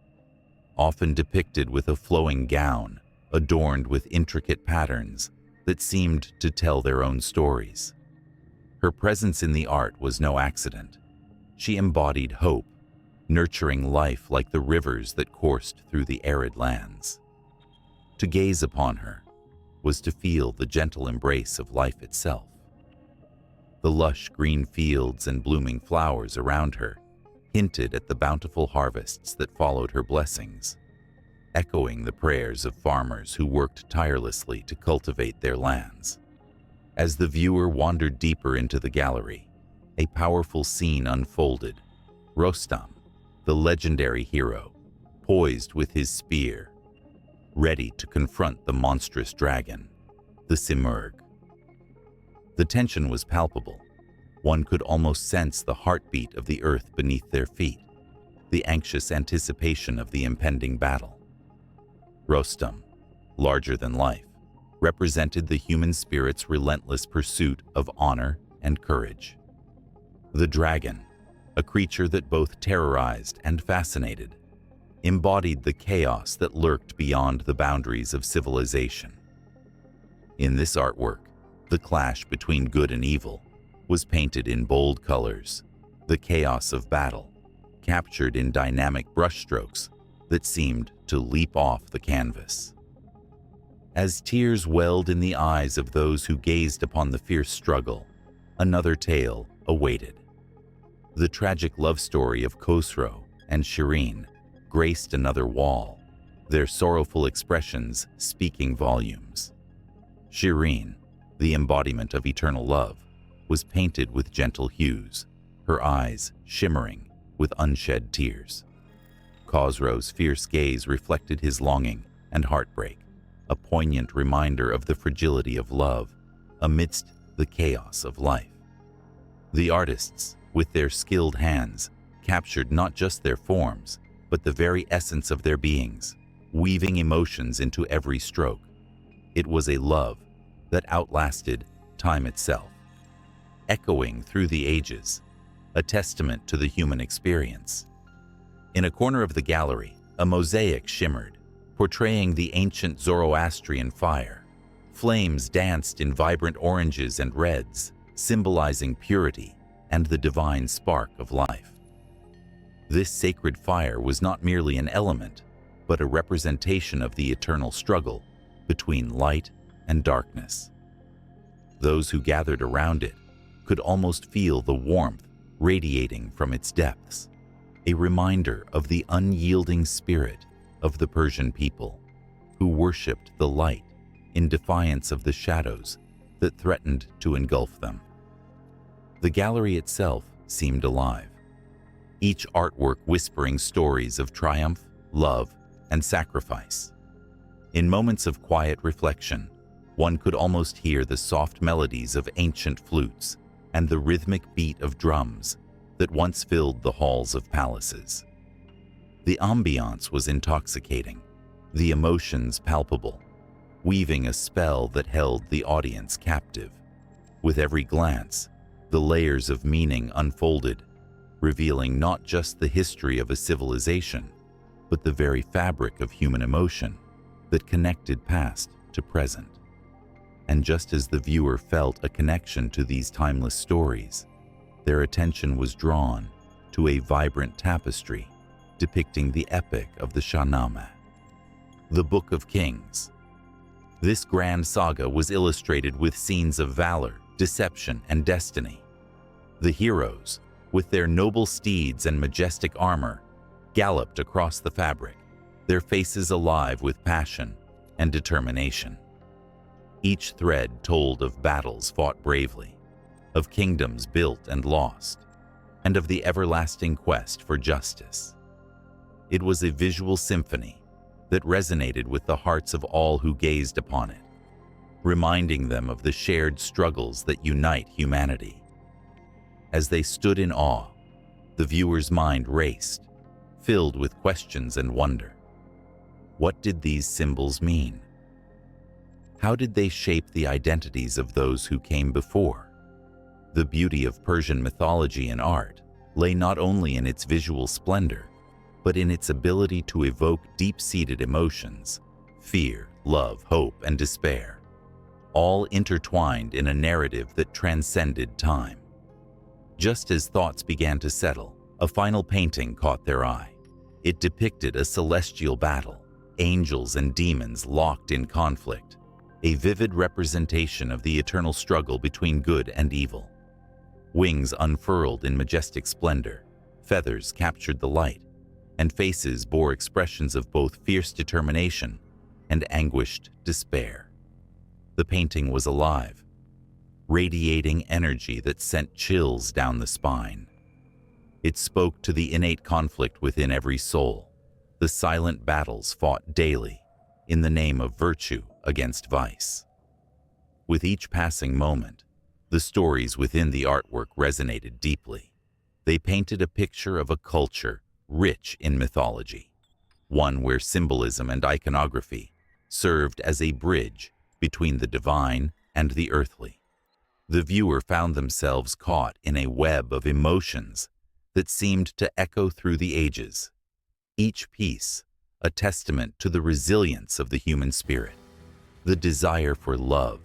often depicted with a flowing gown adorned with intricate patterns that seemed to tell their own stories. Her presence in the art was no accident. She embodied hope, nurturing life like the rivers that coursed through the arid lands. To gaze upon her was to feel the gentle embrace of life itself. The lush green fields and blooming flowers around her hinted at the bountiful harvests that followed her blessings, echoing the prayers of farmers who worked tirelessly to cultivate their lands. As the viewer wandered deeper into the gallery, a powerful scene unfolded. Rostam, the legendary hero, poised with his spear, ready to confront the monstrous dragon, the Simurgh. The tension was palpable. One could almost sense the heartbeat of the earth beneath their feet, the anxious anticipation of the impending battle. Rostam, larger than life, represented the human spirit's relentless pursuit of honor and courage. The dragon, a creature that both terrorized and fascinated, embodied the chaos that lurked beyond the boundaries of civilization. In this artwork, the clash between good and evil was painted in bold colors, the chaos of battle captured in dynamic brushstrokes that seemed to leap off the canvas. As tears welled in the eyes of those who gazed upon the fierce struggle, another tale awaited. The tragic love story of Khosrow and Shireen graced another wall, their sorrowful expressions speaking volumes. Shireen, the embodiment of eternal love, was painted with gentle hues, her eyes shimmering with unshed tears. Khosrow's fierce gaze reflected his longing and heartbreak, a poignant reminder of the fragility of love amidst the chaos of life. The artists, with their skilled hands, captured not just their forms, but the very essence of their beings, weaving emotions into every stroke. It was a love that outlasted time itself, echoing through the ages, a testament to the human experience. In a corner of the gallery, a mosaic shimmered, portraying the ancient Zoroastrian fire. Flames danced in vibrant oranges and reds, symbolizing purity and the divine spark of life. This sacred fire was not merely an element, but a representation of the eternal struggle between light and darkness. Those who gathered around it could almost feel the warmth radiating from its depths, a reminder of the unyielding spirit of the Persian people, who worshipped the light in defiance of the shadows that threatened to engulf them. The gallery itself seemed alive, each artwork whispering stories of triumph, love, and sacrifice. In moments of quiet reflection, one could almost hear the soft melodies of ancient flutes and the rhythmic beat of drums that once filled the halls of palaces. The ambiance was intoxicating, the emotions palpable, weaving a spell that held the audience captive. With every glance, the layers of meaning unfolded, revealing not just the history of a civilization, but the very fabric of human emotion that connected past to present. And just as the viewer felt a connection to these timeless stories, their attention was drawn to a vibrant tapestry depicting the epic of the Shahnameh, the Book of Kings. This grand saga was illustrated with scenes of valor, deception, and destiny. The heroes, with their noble steeds and majestic armor, galloped across the fabric, their faces alive with passion and determination. Each thread told of battles fought bravely, of kingdoms built and lost, and of the everlasting quest for justice. It was a visual symphony that resonated with the hearts of all who gazed upon it, reminding them of the shared struggles that unite humanity. As they stood in awe, the viewer's mind raced, filled with questions and wonder. What did these symbols mean? How did they shape the identities of those who came before? The beauty of Persian mythology and art lay not only in its visual splendor, but in its ability to evoke deep-seated emotions, fear, love, hope, and despair, all intertwined in a narrative that transcended time. Just as thoughts began to settle, a final painting caught their eye. It depicted a celestial battle, angels and demons locked in conflict, a vivid representation of the eternal struggle between good and evil. Wings unfurled in majestic splendor, feathers captured the light, and faces bore expressions of both fierce determination and anguished despair. The painting was alive, radiating energy that sent chills down the spine. It spoke to the innate conflict within every soul, the silent battles fought daily in the name of virtue against vice. With each passing moment, the stories within the artwork resonated deeply. They painted a picture of a culture rich in mythology, one where symbolism and iconography served as a bridge between the divine and the earthly. The viewer found themselves caught in a web of emotions that seemed to echo through the ages, each piece a testament to the resilience of the human spirit, the desire for love,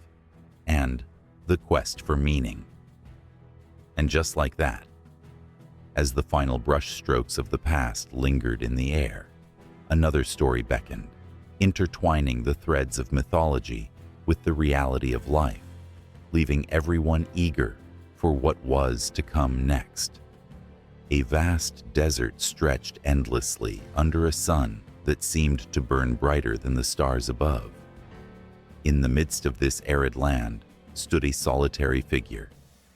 and the quest for meaning. And just like that, as the final brushstrokes of the past lingered in the air, another story beckoned, intertwining the threads of mythology with the reality of life, leaving everyone eager for what was to come next. A vast desert stretched endlessly under a sun that seemed to burn brighter than the stars above. In the midst of this arid land stood a solitary figure,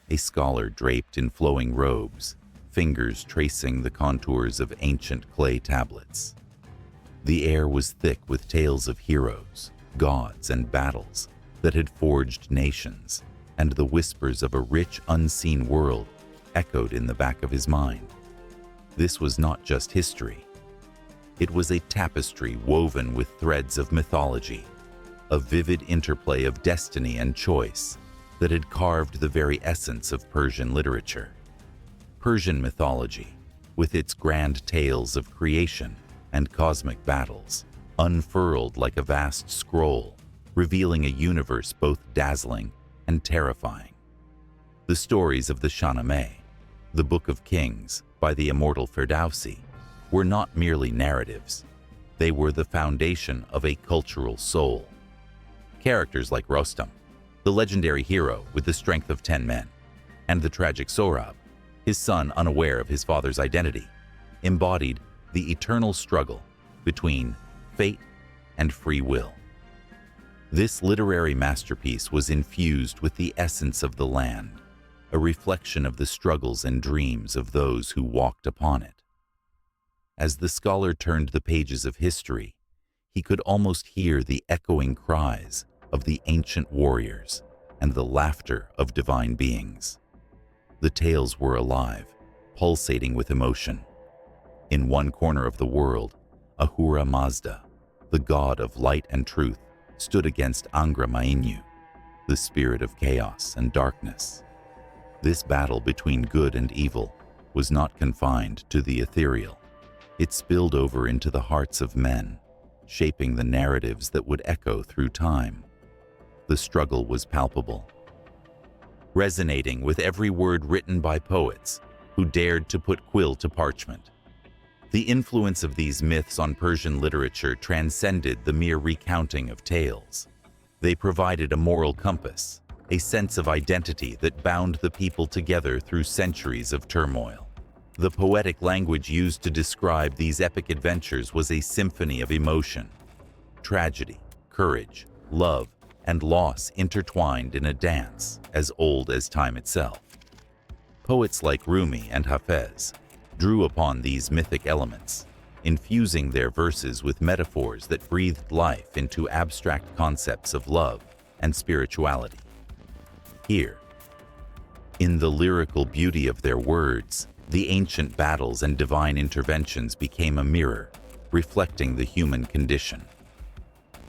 a scholar draped in flowing robes, fingers tracing the contours of ancient clay tablets. The air was thick with tales of heroes, gods, and battles that had forged nations, and the whispers of a rich, unseen world echoed in the back of his mind. This was not just history. It was a tapestry woven with threads of mythology, a vivid interplay of destiny and choice that had carved the very essence of Persian literature. Persian mythology, with its grand tales of creation and cosmic battles, unfurled like a vast scroll, revealing a universe both dazzling and terrifying. The stories of the Shahnameh, the Book of Kings by the immortal Ferdowsi, were not merely narratives. They were the foundation of a cultural soul. Characters like Rostam, the legendary hero with the strength of 10 men, and the tragic Sohrab, his son unaware of his father's identity, embodied the eternal struggle between fate and free will. This literary masterpiece was infused with the essence of the land, a reflection of the struggles and dreams of those who walked upon it. As the scholar turned the pages of history, he could almost hear the echoing cries of the ancient warriors and the laughter of divine beings. The tales were alive, pulsating with emotion. In one corner of the world, Ahura Mazda, the god of light and truth, stood against Angra Mainyu, the spirit of chaos and darkness. This battle between good and evil was not confined to the ethereal. It spilled over into the hearts of men, shaping the narratives that would echo through time. The struggle was palpable, resonating with every word written by poets who dared to put quill to parchment. The influence of these myths on Persian literature transcended the mere recounting of tales. They provided a moral compass, a sense of identity that bound the people together through centuries of turmoil. The poetic language used to describe these epic adventures was a symphony of emotion. Tragedy, courage, love, and loss intertwined in a dance as old as time itself. Poets like Rumi and Hafez drew upon these mythic elements, infusing their verses with metaphors that breathed life into abstract concepts of love and spirituality. Here, in the lyrical beauty of their words, the ancient battles and divine interventions became a mirror, reflecting the human condition.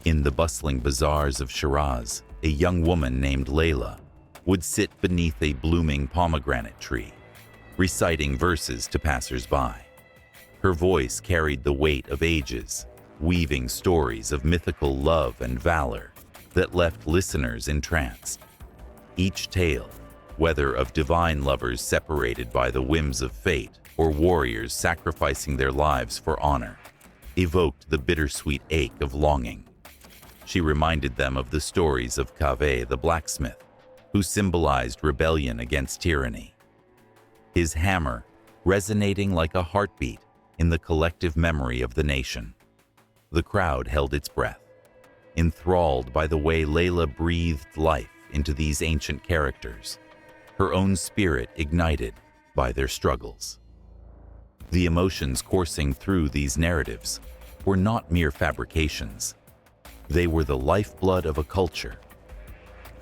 In the bustling bazaars of Shiraz, a young woman named Layla would sit beneath a blooming pomegranate tree, reciting verses to passers-by. Her voice carried the weight of ages, weaving stories of mythical love and valor that left listeners entranced. Each tale, whether of divine lovers separated by the whims of fate or warriors sacrificing their lives for honor, evoked the bittersweet ache of longing. She reminded them of the stories of Kaveh the blacksmith, who symbolized rebellion against tyranny. His hammer resonating like a heartbeat in the collective memory of the nation. The crowd held its breath, enthralled by the way Layla breathed life into these ancient characters, her own spirit ignited by their struggles. The emotions coursing through these narratives were not mere fabrications. They were the lifeblood of a culture.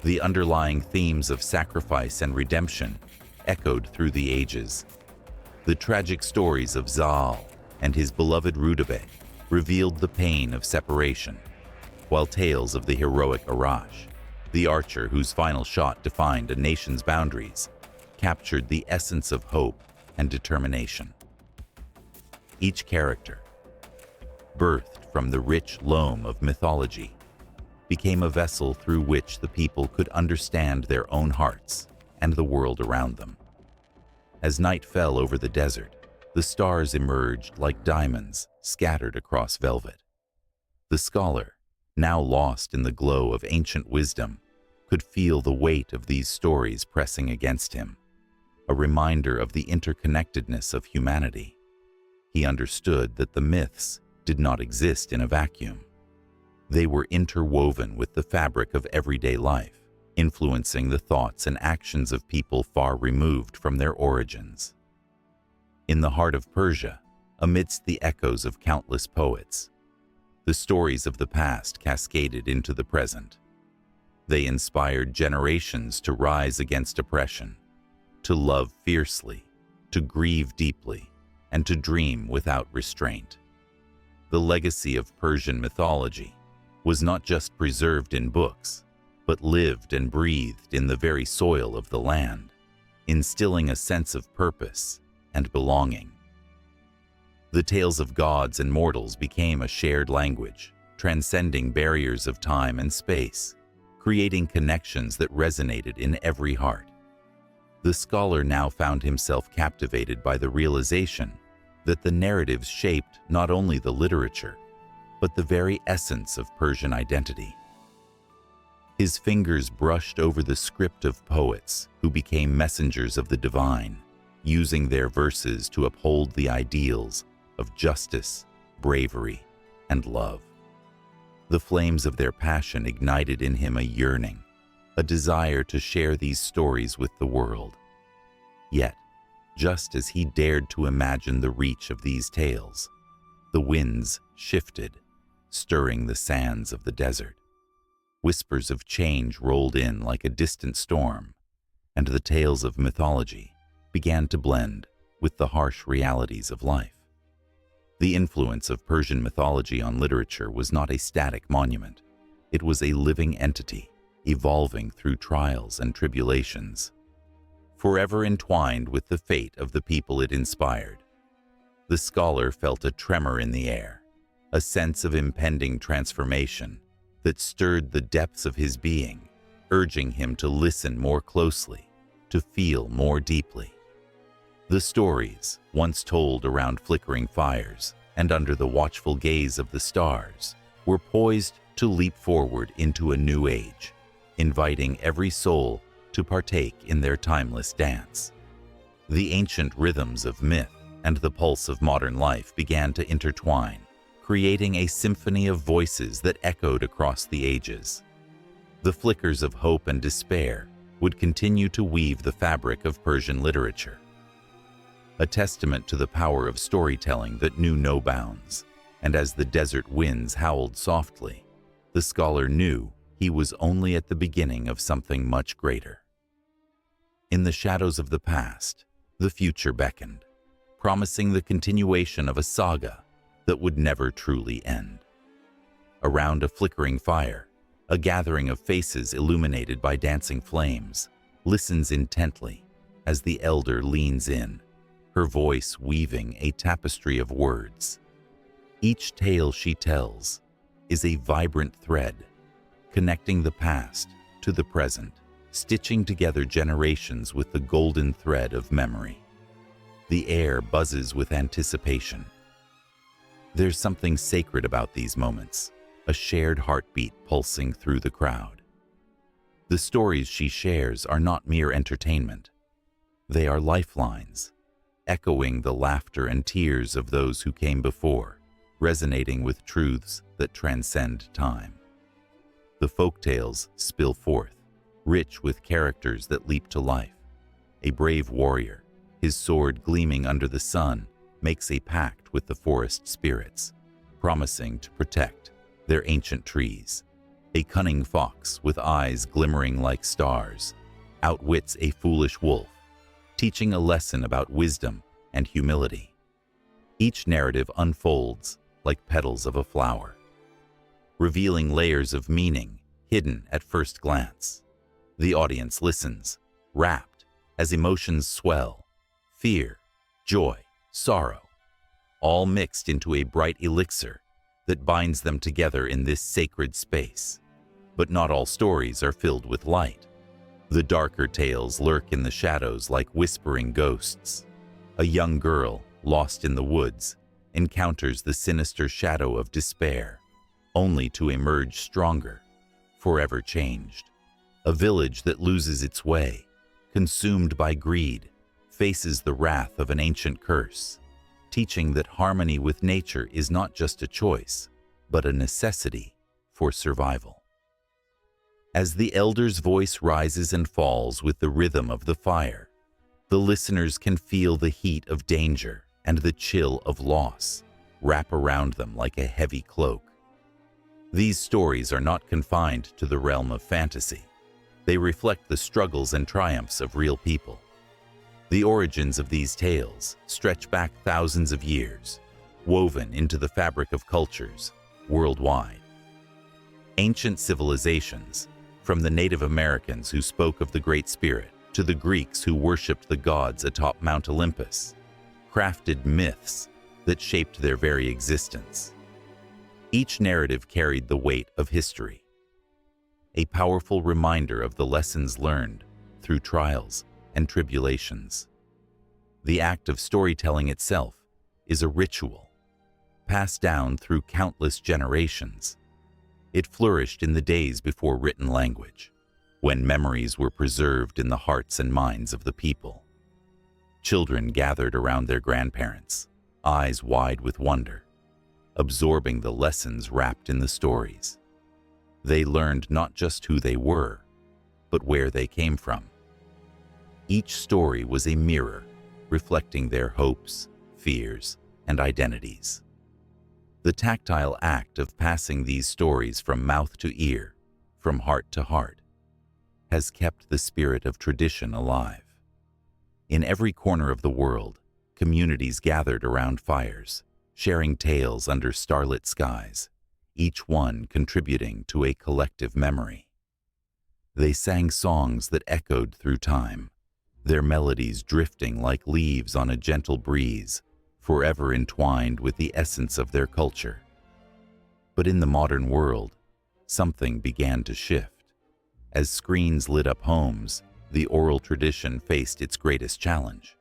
The underlying themes of sacrifice and redemption echoed through the ages. The tragic stories of Zal and his beloved Rudabeh revealed the pain of separation, while tales of the heroic Arash, the archer whose final shot defined a nation's boundaries, captured the essence of hope and determination. Each character, birthed from the rich loam of mythology, became a vessel through which the people could understand their own hearts and the world around them. As night fell over the desert, the stars emerged like diamonds scattered across velvet. The scholar, now lost in the glow of ancient wisdom, could feel the weight of these stories pressing against him, a reminder of the interconnectedness of humanity. He understood that the myths did not exist in a vacuum. They were interwoven with the fabric of everyday life, influencing the thoughts and actions of people far removed from their origins. In the heart of Persia, amidst the echoes of countless poets, the stories of the past cascaded into the present. They inspired generations to rise against oppression, to love fiercely, to grieve deeply, and to dream without restraint. The legacy of Persian mythology was not just preserved in books, but lived and breathed in the very soil of the land, instilling a sense of purpose and belonging. The tales of gods and mortals became a shared language, transcending barriers of time and space, creating connections that resonated in every heart. The scholar now found himself captivated by the realization that the narratives shaped not only the literature, but the very essence of Persian identity. His fingers brushed over the script of poets who became messengers of the divine, using their verses to uphold the ideals of justice, bravery, and love. The flames of their passion ignited in him a yearning, a desire to share these stories with the world. Yet, just as he dared to imagine the reach of these tales, the winds shifted, stirring the sands of the desert. Whispers of change rolled in like a distant storm, and the tales of mythology began to blend with the harsh realities of life. The influence of Persian mythology on literature was not a static monument. It was a living entity, evolving through trials and tribulations, forever entwined with the fate of the people it inspired. The scholar felt a tremor in the air, a sense of impending transformation that stirred the depths of his being, urging him to listen more closely, to feel more deeply. The stories, once told around flickering fires and under the watchful gaze of the stars, were poised to leap forward into a new age, inviting every soul to partake in their timeless dance. The ancient rhythms of myth and the pulse of modern life began to intertwine, creating a symphony of voices that echoed across the ages. The flickers of hope and despair would continue to weave the fabric of Persian literature, a testament to the power of storytelling that knew no bounds. And as the desert winds howled softly, the scholar knew he was only at the beginning of something much greater. In the shadows of the past, the future beckoned, promising the continuation of a saga that would never truly end. Around a flickering fire, a gathering of faces illuminated by dancing flames listens intently as the elder leans in, her voice weaving a tapestry of words. Each tale she tells is a vibrant thread, connecting the past to the present, stitching together generations with the golden thread of memory. The air buzzes with anticipation. There's something sacred about these moments, a shared heartbeat pulsing through the crowd. The stories she shares are not mere entertainment. They are lifelines, echoing the laughter and tears of those who came before, resonating with truths that transcend time. The folktales spill forth, rich with characters that leap to life. A brave warrior, his sword gleaming under the sun, makes a pact with the forest spirits, promising to protect their ancient trees. A cunning fox with eyes glimmering like stars outwits a foolish wolf, teaching a lesson about wisdom and humility. Each narrative unfolds like petals of a flower, revealing layers of meaning hidden at first glance. The audience listens, rapt, as emotions swell, fear, joy, sorrow, all mixed into a bright elixir that binds them together in this sacred space. But not all stories are filled with light. The darker tales lurk in the shadows like whispering ghosts. A young girl, lost in the woods, encounters the sinister shadow of despair, only to emerge stronger, forever changed. A village that loses its way, consumed by greed, faces the wrath of an ancient curse, teaching that harmony with nature is not just a choice, but a necessity for survival. As the elder's voice rises and falls with the rhythm of the fire, the listeners can feel the heat of danger and the chill of loss wrap around them like a heavy cloak. These stories are not confined to the realm of fantasy. They reflect the struggles and triumphs of real people. The origins of these tales stretch back thousands of years, woven into the fabric of cultures worldwide. Ancient civilizations, from the Native Americans who spoke of the Great Spirit to the Greeks who worshipped the gods atop Mount Olympus, crafted myths that shaped their very existence. Each narrative carried the weight of history, a powerful reminder of the lessons learned through trials and tribulations. The act of storytelling itself is a ritual, passed down through countless generations. It flourished in the days before written language, when memories were preserved in the hearts and minds of the people. Children gathered around their grandparents, eyes wide with wonder, absorbing the lessons wrapped in the stories. They learned not just who they were, but where they came from. Each story was a mirror, reflecting their hopes, fears, and identities. The tactile act of passing these stories from mouth to ear, from heart to heart, has kept the spirit of tradition alive. In every corner of the world, communities gathered around fires, sharing tales under starlit skies, each one contributing to a collective memory. They sang songs that echoed through time, their melodies drifting like leaves on a gentle breeze, forever entwined with the essence of their culture. But in the modern world, something began to shift. As screens lit up homes, the oral tradition faced its greatest challenge.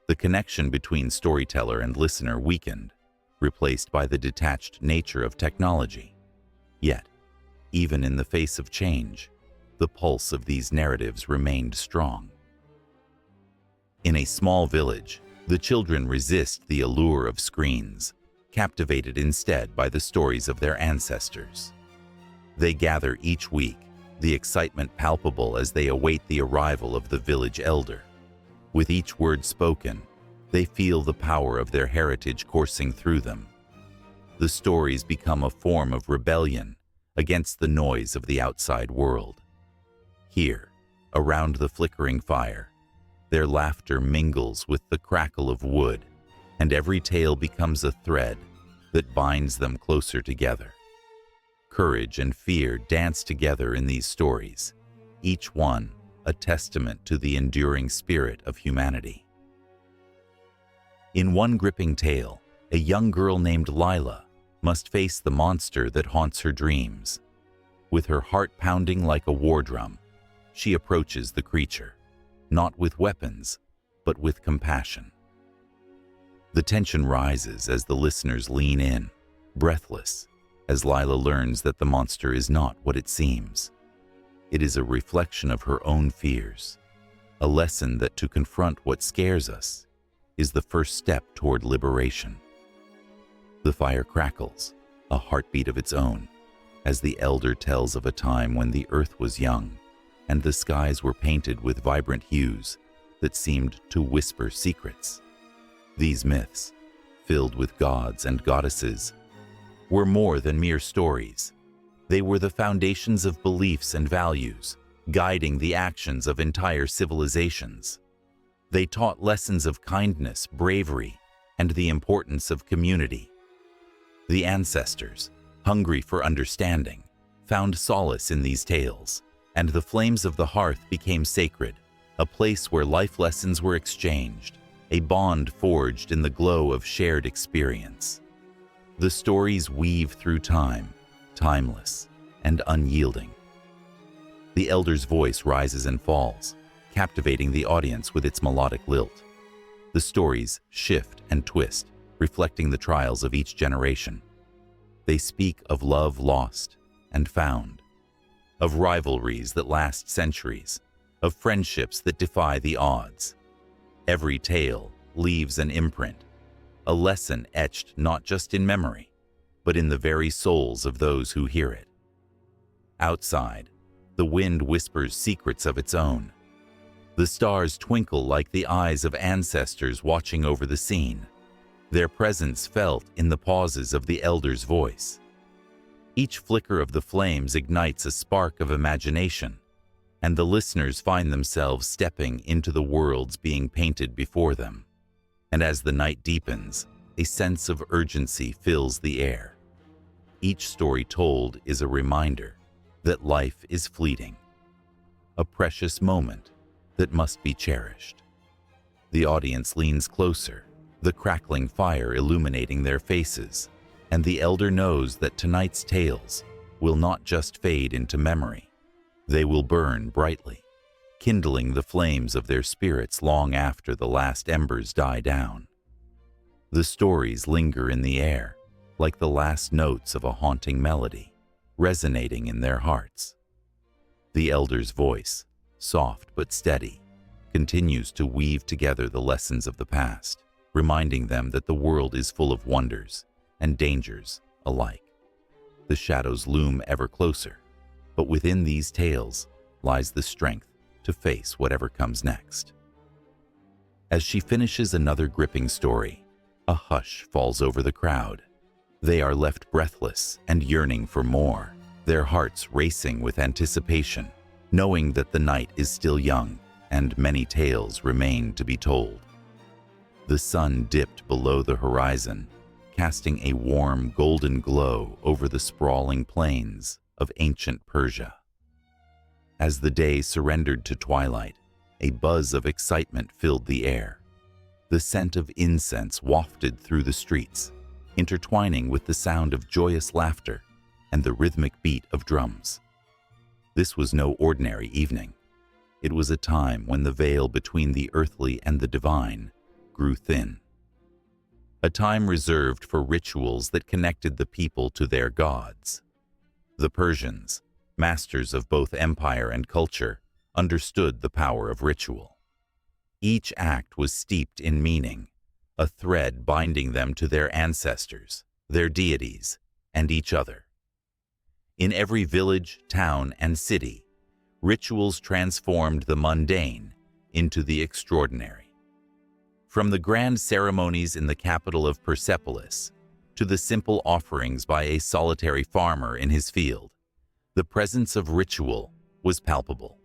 The connection between storyteller and listener weakened, replaced by the detached nature of technology. Yet, even in the face of change, the pulse of these narratives remained strong. In a small village, the children resist the allure of screens, captivated instead by the stories of their ancestors. They gather each week, the excitement palpable as they await the arrival of the village elder. With each word spoken, they feel the power of their heritage coursing through them. The stories become a form of rebellion against the noise of the outside world. Here, around the flickering fire, their laughter mingles with the crackle of wood, and every tale becomes a thread that binds them closer together. Courage and fear dance together in these stories, each one a testament to the enduring spirit of humanity. In one gripping tale, a young girl named Lila must face the monster that haunts her dreams. With her heart pounding like a war drum, she approaches the creature, not with weapons, but with compassion. The tension rises as the listeners lean in, breathless, as Lila learns that the monster is not what it seems. It is a reflection of her own fears, a lesson that to confront what scares us is the first step toward liberation. The fire crackles, a heartbeat of its own, as the elder tells of a time when the earth was young and the skies were painted with vibrant hues that seemed to whisper secrets. These myths, filled with gods and goddesses, were more than mere stories. They were the foundations of beliefs and values, guiding the actions of entire civilizations. They taught lessons of kindness, bravery, and the importance of community. The ancestors, hungry for understanding, found solace in these tales, and the flames of the hearth became sacred, a place where life lessons were exchanged, a bond forged in the glow of shared experience. The stories weave through time, timeless and unyielding. The elder's voice rises and falls, captivating the audience with its melodic lilt. The stories shift and twist, reflecting the trials of each generation. They speak of love lost and found, of rivalries that last centuries, of friendships that defy the odds. Every tale leaves an imprint, a lesson etched not just in memory, but in the very souls of those who hear it. Outside, The wind whispers secrets of its own. The stars twinkle like the eyes of ancestors watching over the scene, their presence felt in the pauses of the elder's voice. Each flicker of the flames ignites a spark of imagination, and the listeners find themselves stepping into the worlds being painted before them. And as the night deepens, a sense of urgency fills the air. Each story told is a reminder that life is fleeting, a precious moment that must be cherished. The audience leans closer, the crackling fire illuminating their faces, and the elder knows that tonight's tales will not just fade into memory. They will burn brightly, kindling the flames of their spirits long after the last embers die down. The stories linger in the air, like the last notes of a haunting melody, resonating in their hearts. The elder's voice, soft but steady, continues to weave together the lessons of the past, reminding them that the world is full of wonders and dangers alike. The shadows loom ever closer, but within these tales lies the strength to face whatever comes next. As she finishes another gripping story, a hush falls over the crowd. They are left breathless and yearning for more, their hearts racing with anticipation, knowing that the night is still young and many tales remain to be told. The sun dipped below the horizon, casting a warm golden glow over the sprawling plains of ancient Persia. As the day surrendered to twilight, a buzz of excitement filled the air. The scent of incense wafted through the streets, intertwining with the sound of joyous laughter and the rhythmic beat of drums. This was no ordinary evening. It was a time when the veil between the earthly and the divine grew thin. A time reserved for rituals that connected the people to their gods. The Persians, masters of both empire and culture, understood the power of ritual. Each act was steeped in meaning, a thread binding them to their ancestors, their deities, and each other. In every village, town, and city, rituals transformed the mundane into the extraordinary. From the grand ceremonies in the capital of Persepolis to the simple offerings by a solitary farmer in his field, the presence of ritual was palpable.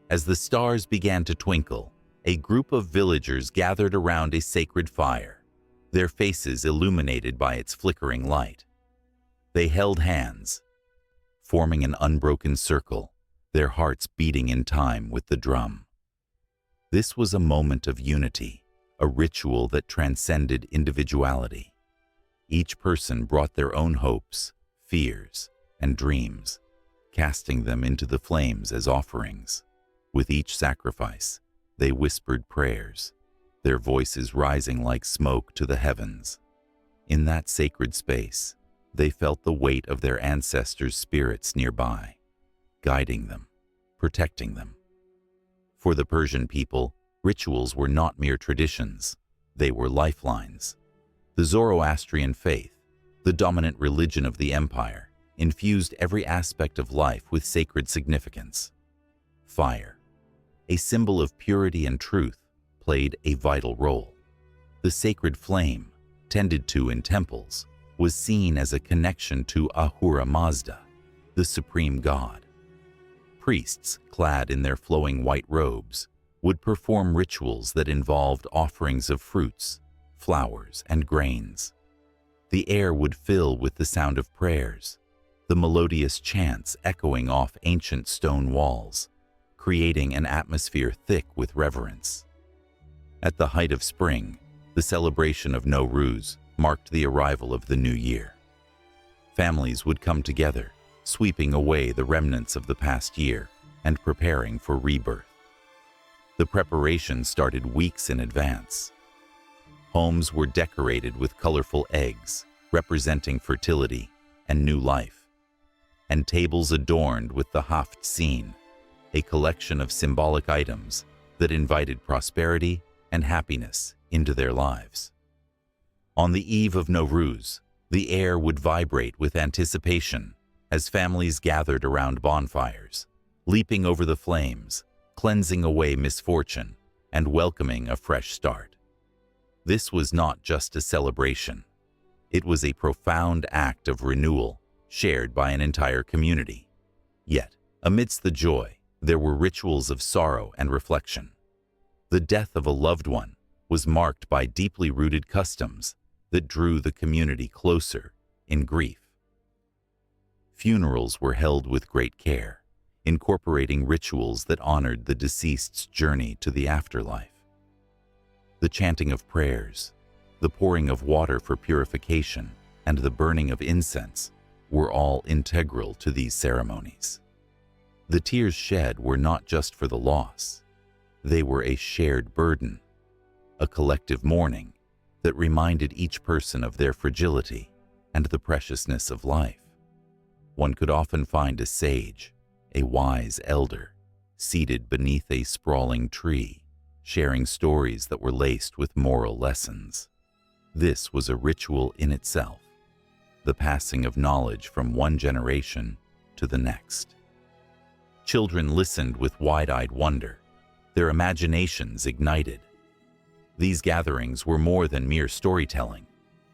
As the stars began to twinkle, a group of villagers gathered around a sacred fire, their faces illuminated by its flickering light. They held hands, forming an unbroken circle, their hearts beating in time with the drum. This was a moment of unity, a ritual that transcended individuality. Each person brought their own hopes, fears, and dreams, casting them into the flames as offerings. With each sacrifice, they whispered prayers, their voices rising like smoke to the heavens. In that sacred space, they felt the weight of their ancestors' spirits nearby, guiding them, protecting them. For the Persian people, rituals were not mere traditions, they were lifelines. The Zoroastrian faith, the dominant religion of the empire, infused every aspect of life with sacred significance. Fire, a symbol of purity and truth, played a vital role. The sacred flame, tended to in temples, was seen as a connection to Ahura Mazda, the supreme god. Priests, clad in their flowing white robes, would perform rituals that involved offerings of fruits, flowers, and grains. The air would fill with the sound of prayers, the melodious chants echoing off ancient stone walls, creating an atmosphere thick with reverence. At the height of spring, the celebration of Nowruz marked the arrival of the new year. Families would come together, sweeping away the remnants of the past year and preparing for rebirth. The preparation started weeks in advance. Homes were decorated with colorful eggs, representing fertility and new life, and tables adorned with the Haft scene, a collection of symbolic items that invited prosperity and happiness into their lives. On the eve of Nowruz, the air would vibrate with anticipation as families gathered around bonfires, leaping over the flames, cleansing away misfortune, and welcoming a fresh start. This was not just a celebration. It was a profound act of renewal shared by an entire community. Yet, amidst the joy, there were rituals of sorrow and reflection. The death of a loved one was marked by deeply rooted customs that drew the community closer in grief. Funerals were held with great care, incorporating rituals that honored the deceased's journey to the afterlife. The chanting of prayers, the pouring of water for purification, and the burning of incense were all integral to these ceremonies. The tears shed were not just for the loss. They were a shared burden, a collective mourning that reminded each person of their fragility and the preciousness of life. One could often find a sage, a wise elder, seated beneath a sprawling tree, sharing stories that were laced with moral lessons. This was a ritual in itself, the passing of knowledge from one generation to the next. Children listened with wide-eyed wonder, their imaginations ignited. These gatherings were more than mere storytelling.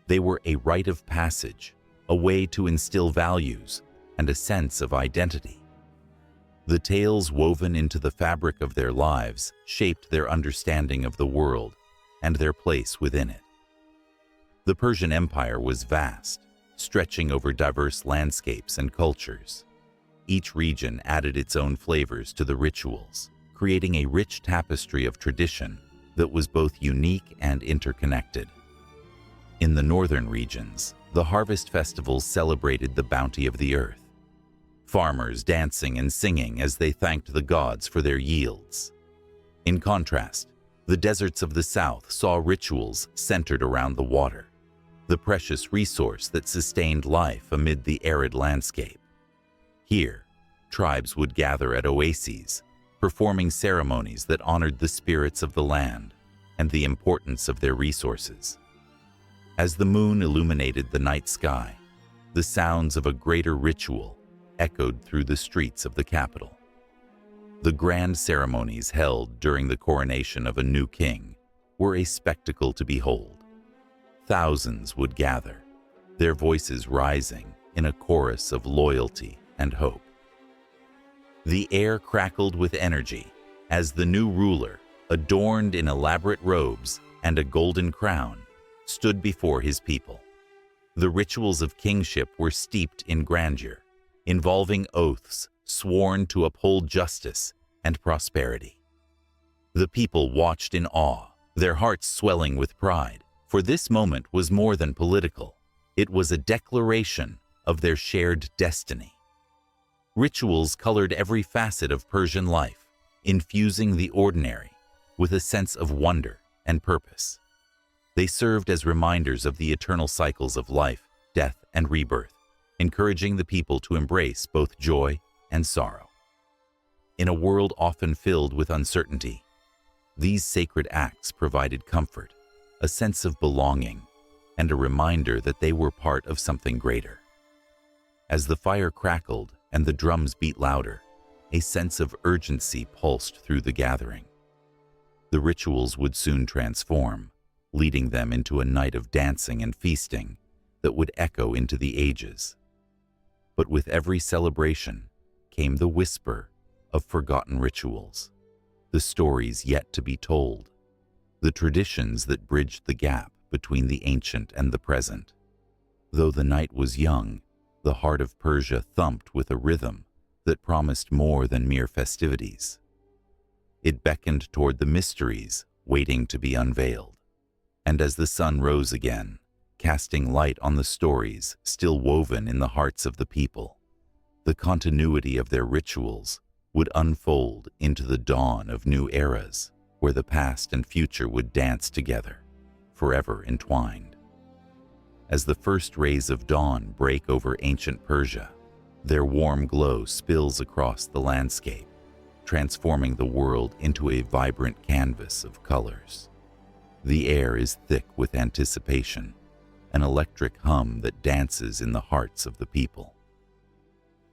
They were a rite of passage, a way to instill values and a sense of identity. The tales woven into the fabric of their lives shaped their understanding of the world and their place within it. The Persian Empire was vast, stretching over diverse landscapes and cultures. Each region added its own flavors to the rituals, creating a rich tapestry of tradition that was both unique and interconnected. In the northern regions, the harvest festivals celebrated the bounty of the earth, farmers dancing and singing as they thanked the gods for their yields. In contrast, the deserts of the south saw rituals centered around the water, the precious resource that sustained life amid the arid landscape. Here, tribes would gather at oases, performing ceremonies that honored the spirits of the land and the importance of their resources. As the moon illuminated the night sky, the sounds of a greater ritual echoed through the streets of the capital. The grand ceremonies held during the coronation of a new king were a spectacle to behold. Thousands would gather, their voices rising in a chorus of loyalty and hope. The air crackled with energy as the new ruler, adorned in elaborate robes and a golden crown, stood before his people. The rituals of kingship were steeped in grandeur, involving oaths sworn to uphold justice and prosperity. The people watched in awe, their hearts swelling with pride, for this moment was more than political. It was a declaration of their shared destiny. Rituals colored every facet of Persian life, infusing the ordinary with a sense of wonder and purpose. They served as reminders of the eternal cycles of life, death, and rebirth, encouraging the people to embrace both joy and sorrow. In a world often filled with uncertainty, these sacred acts provided comfort, a sense of belonging, and a reminder that they were part of something greater. As the fire crackled and the drums beat louder, a sense of urgency pulsed through the gathering. The rituals would soon transform, leading them into a night of dancing and feasting that would echo into the ages. But with every celebration came the whisper of forgotten rituals, the stories yet to be told, the traditions that bridged the gap between the ancient and the present. Though the night was young, the heart of Persia thumped with a rhythm that promised more than mere festivities. It beckoned toward the mysteries waiting to be unveiled. And as the sun rose again, casting light on the stories still woven in the hearts of the people, the continuity of their rituals would unfold into the dawn of new eras, where the past and future would dance together, forever entwined. As the first rays of dawn break over ancient Persia, their warm glow spills across the landscape, transforming the world into a vibrant canvas of colors. The air is thick with anticipation, an electric hum that dances in the hearts of the people.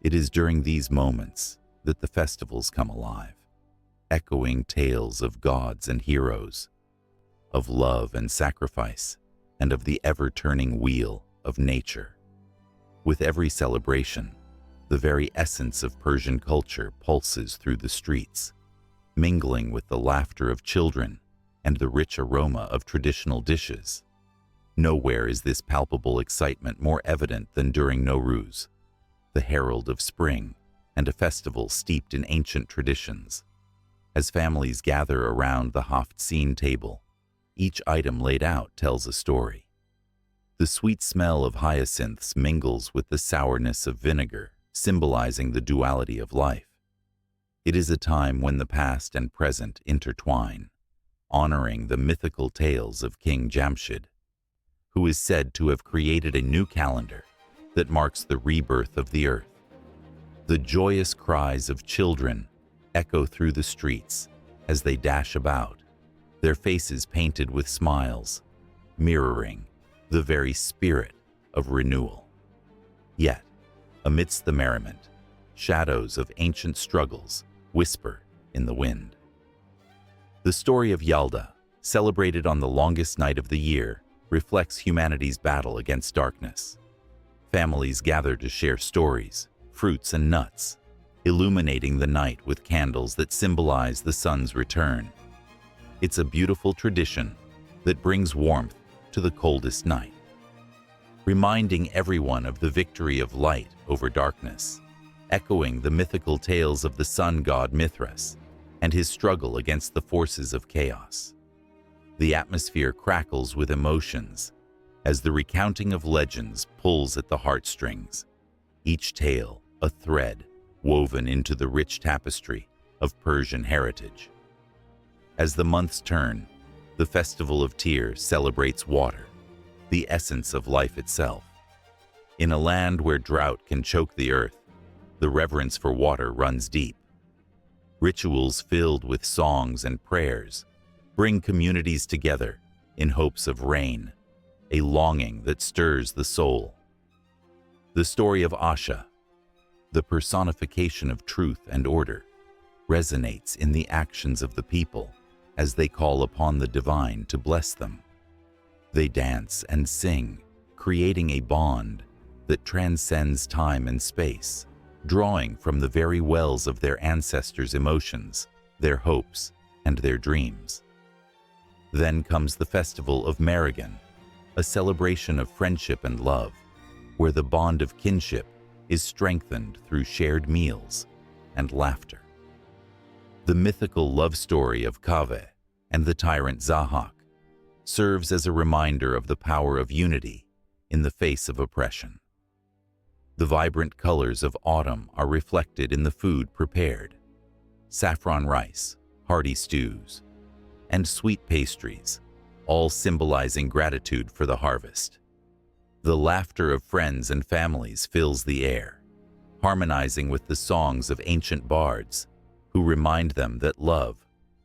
It is during these moments that the festivals come alive, echoing tales of gods and heroes, of love and sacrifice, and of the ever-turning wheel of nature. With every celebration, the very essence of Persian culture pulses through the streets, mingling with the laughter of children and the rich aroma of traditional dishes. Nowhere is this palpable excitement more evident than during Nowruz, the herald of spring and a festival steeped in ancient traditions. As families gather around the Haftzin table, each item laid out tells a story. The sweet smell of hyacinths mingles with the sourness of vinegar, symbolizing the duality of life. It is a time when the past and present intertwine, honoring the mythical tales of King Jamshid, who is said to have created a new calendar that marks the rebirth of the earth. The joyous cries of children echo through the streets as they dash about, their faces painted with smiles, mirroring the very spirit of renewal. Yet, amidst the merriment, shadows of ancient struggles whisper in the wind. The story of Yalda, celebrated on the longest night of the year, reflects humanity's battle against darkness. Families gather to share stories, fruits and nuts, illuminating the night with candles that symbolize the sun's return. It's a beautiful tradition that brings warmth to the coldest night, reminding everyone of the victory of light over darkness, echoing the mythical tales of the sun god Mithras and his struggle against the forces of chaos. The atmosphere crackles with emotions as the recounting of legends pulls at the heartstrings, each tale a thread woven into the rich tapestry of Persian heritage. As the months turn, the Festival of Tears celebrates water, the essence of life itself. In a land where drought can choke the earth, the reverence for water runs deep. Rituals filled with songs and prayers bring communities together in hopes of rain, a longing that stirs the soul. The story of Asha, the personification of truth and order, resonates in the actions of the people as they call upon the divine to bless them. They dance and sing, creating a bond that transcends time and space, drawing from the very wells of their ancestors' emotions, their hopes, and their dreams. Then comes the festival of Marigan, a celebration of friendship and love, where the bond of kinship is strengthened through shared meals and laughter. The mythical love story of Kaveh and the tyrant Zahak serves as a reminder of the power of unity in the face of oppression. The vibrant colors of autumn are reflected in the food prepared: saffron rice, hearty stews, and sweet pastries, all symbolizing gratitude for the harvest. The laughter of friends and families fills the air, harmonizing with the songs of ancient bards who remind them that love,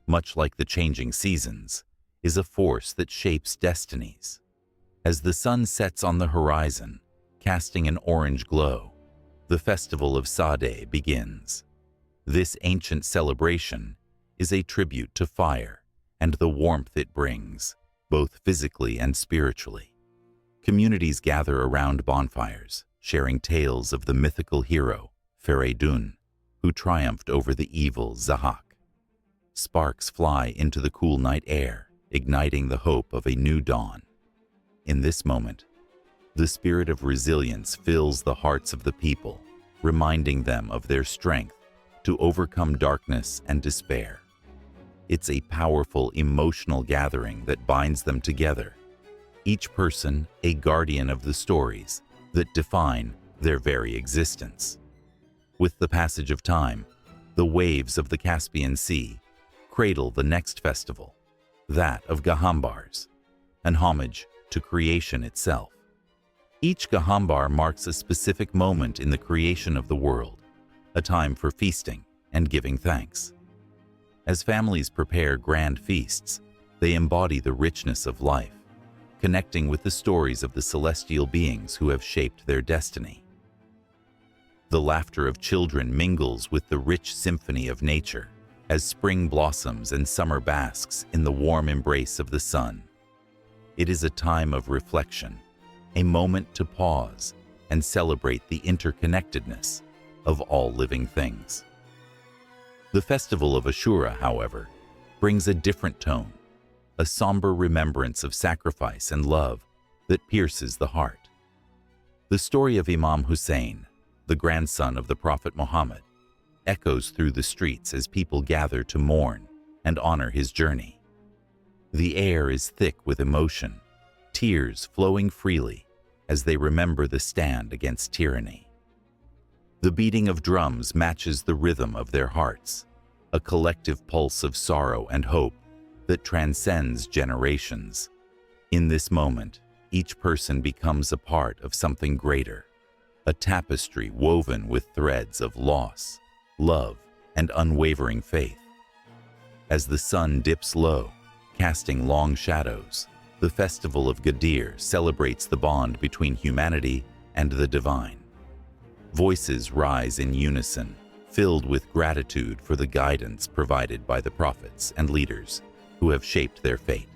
much like the changing seasons, is a force that shapes destinies. As the sun sets on the horizon, casting an orange glow, the festival of Sadeh begins. This ancient celebration is a tribute to fire and the warmth it brings, both physically and spiritually. Communities gather around bonfires, sharing tales of the mythical hero, Feridun, who triumphed over the evil Zahak. Sparks fly into the cool night air, igniting the hope of a new dawn. In this moment, the spirit of resilience fills the hearts of the people, reminding them of their strength to overcome darkness and despair. It's a powerful emotional gathering that binds them together, each person a guardian of the stories that define their very existence. With the passage of time, the waves of the Caspian Sea cradle the next festival, that of Gahambars, an homage to creation itself. Each Gahambar marks a specific moment in the creation of the world, a time for feasting and giving thanks. As families prepare grand feasts, they embody the richness of life, connecting with the stories of the celestial beings who have shaped their destiny. The laughter of children mingles with the rich symphony of nature as spring blossoms and summer basks in the warm embrace of the sun. It is a time of reflection, a moment to pause and celebrate the interconnectedness of all living things. The festival of Ahura, however, brings a different tone, a somber remembrance of sacrifice and love that pierces the heart. The story of Imam Hussein, the grandson of the Prophet Muhammad, echoes through the streets as people gather to mourn and honor his journey. The air is thick with emotion, tears flowing freely as they remember the stand against tyranny. The beating of drums matches the rhythm of their hearts, a collective pulse of sorrow and hope that transcends generations. In this moment, each person becomes a part of something greater, a tapestry woven with threads of loss, love, and unwavering faith. As the sun dips low, casting long shadows, the festival of Ghadir celebrates the bond between humanity and the divine. Voices rise in unison, filled with gratitude for the guidance provided by the prophets and leaders who have shaped their fate.